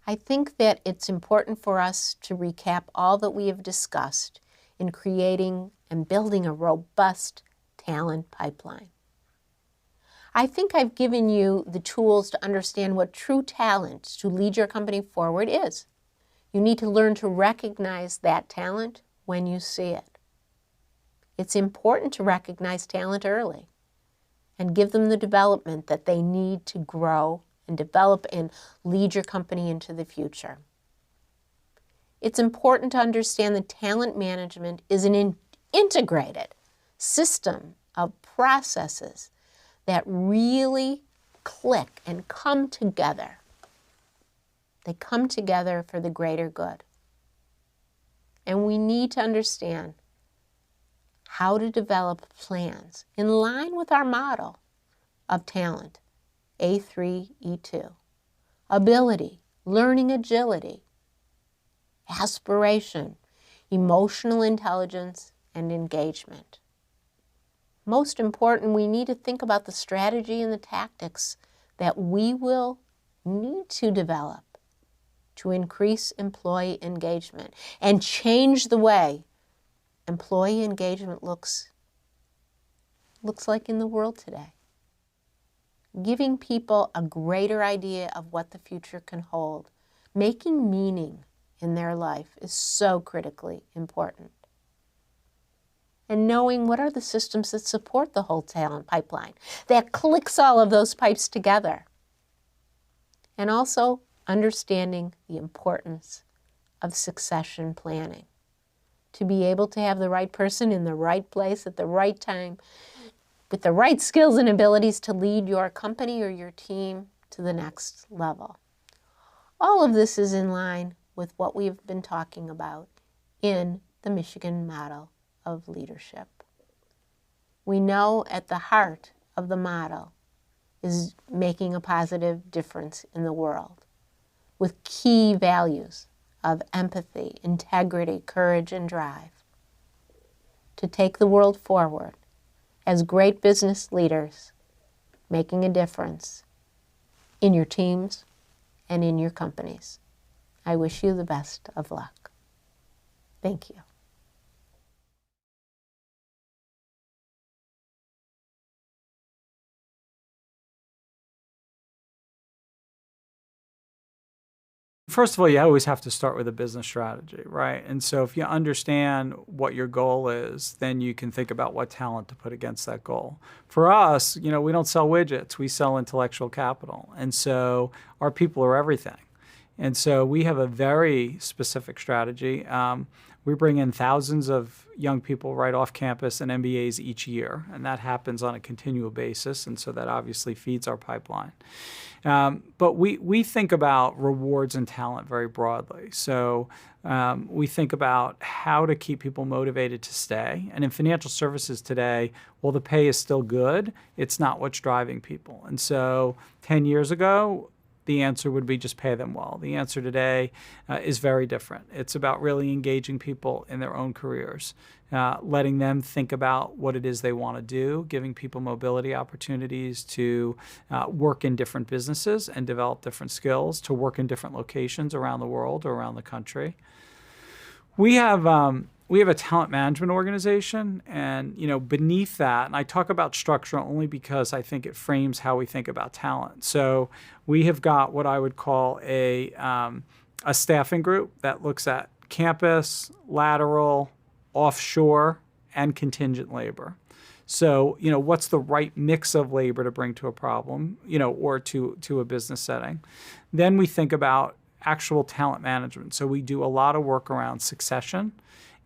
Speaker 1: I think that it's important for us to recap all that we have discussed in creating and building a robust talent pipeline. I think I've given you the tools to understand what true talent to lead your company forward is. You need to learn to recognize that talent when you see it. It's important to recognize talent early and give them the development that they need to grow and develop and lead your company into the future. It's important to understand that talent management is an integrated system of processes that really click and come together. They come together for the greater good. And we need to understand how to develop plans in line with our model of talent, A3E2. Ability, learning agility, aspiration, emotional intelligence, and engagement. Most important, we need to think about the strategy and the tactics that we will need to develop to increase employee engagement and change the way employee engagement looks like in the world today. Giving people a greater idea of what the future can hold, making meaning in their life is so critically important. And knowing what are the systems that support the whole talent pipeline, that clicks all of those pipes together. And also understanding the importance of succession planning. To be able to have the right person in the right place at the right time, with the right skills and abilities to lead your company or your team to the next level. All of this is in line with what we've been talking about in the Michigan Model of Leadership. We know at the heart of the model is making a positive difference in the world with key values of empathy, integrity, courage, and drive to take the world forward as great business leaders, making a difference in your teams and in your companies. I wish you the best of luck. Thank you.
Speaker 4: First of all, you always have to start with a business strategy, right? And so if you understand what your goal is, then you can think about what talent to put against that goal. For us, we don't sell widgets, we sell intellectual capital. And so our people are everything. And so we have a very specific strategy. We bring in thousands of young people right off campus and MBAs each year, and that happens on a continual basis, and so that obviously feeds our pipeline. But we think about rewards and talent very broadly. So we think about how to keep people motivated to stay. And in financial services today, while the pay is still good, it's not what's driving people. And so 10 years ago, the answer would be just pay them well. The answer today is very different. It's about really engaging people in their own careers, letting them think about what it is they want to do, giving people mobility opportunities to work in different businesses and develop different skills, to work in different locations around the world or around the country. We have a talent management organization, and beneath that, and I talk about structure only because I think it frames how we think about talent. So we have got what I would call a staffing group that looks at campus, lateral, offshore, and contingent labor. So what's the right mix of labor to bring to a problem, or to a business setting. Then we think about actual talent management. So we do a lot of work around succession.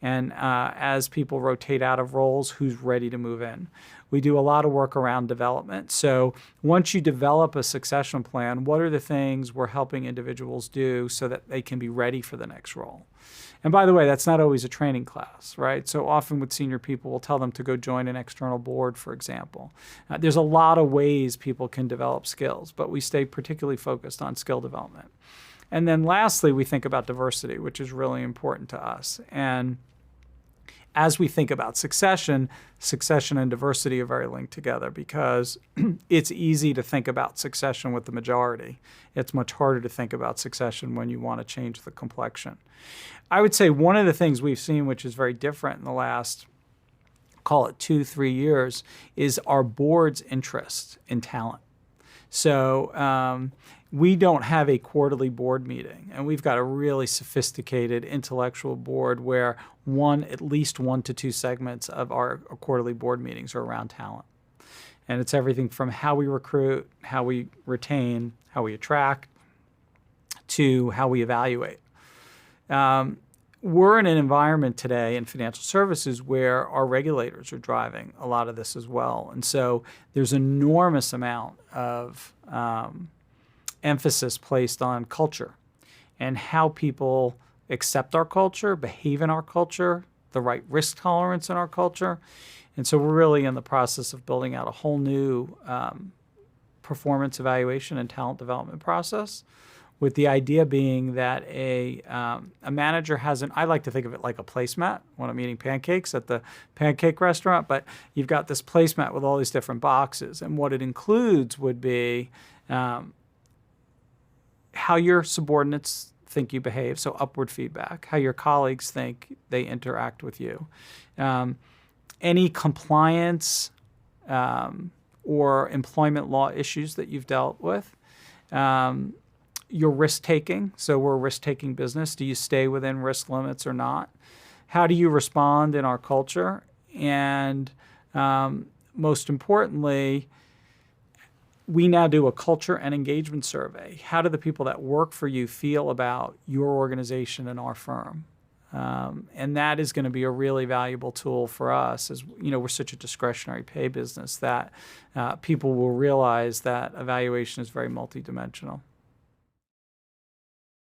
Speaker 4: And as people rotate out of roles, who's ready to move in? We do a lot of work around development. So once you develop a succession plan, what are the things we're helping individuals do so that they can be ready for the next role? And by the way, that's not always a training class, right? So often with senior people, we'll tell them to go join an external board, for example. There's a lot of ways people can develop skills, but we stay particularly focused on skill development. And then lastly, we think about diversity, which is really important to us. And as we think about succession and diversity are very linked together because it's easy to think about succession with the majority. It's much harder to think about succession when you want to change the complexion. I would say one of the things we've seen, which is very different in the last call it 2-3 years, is our board's interest in talent. So we don't have a quarterly board meeting, and we've got a really sophisticated intellectual board where at least 1 to 2 segments of our quarterly board meetings are around talent. And it's everything from how we recruit, how we retain, how we attract, to how we evaluate. We're in an environment today in financial services where our regulators are driving a lot of this as well. And so there's an enormous amount of emphasis placed on culture and how people accept our culture, behave in our culture, the right risk tolerance in our culture. And so we're really in the process of building out a whole new performance evaluation and talent development process, with the idea being that a manager I like to think of it like a placemat when I'm eating pancakes at the pancake restaurant, but you've got this placemat with all these different boxes. And what it includes would be how your subordinates think you behave, so upward feedback, how your colleagues think they interact with you, any compliance or employment law issues that you've dealt with, your risk-taking. So we're a risk-taking business. Do you stay within risk limits or not? How do you respond in our culture? And most importantly, we now do a culture and engagement survey. How do the people that work for you feel about your organization and our firm? And that is going to be a really valuable tool for us, as we're such a discretionary pay business, that people will realize that evaluation is very multidimensional.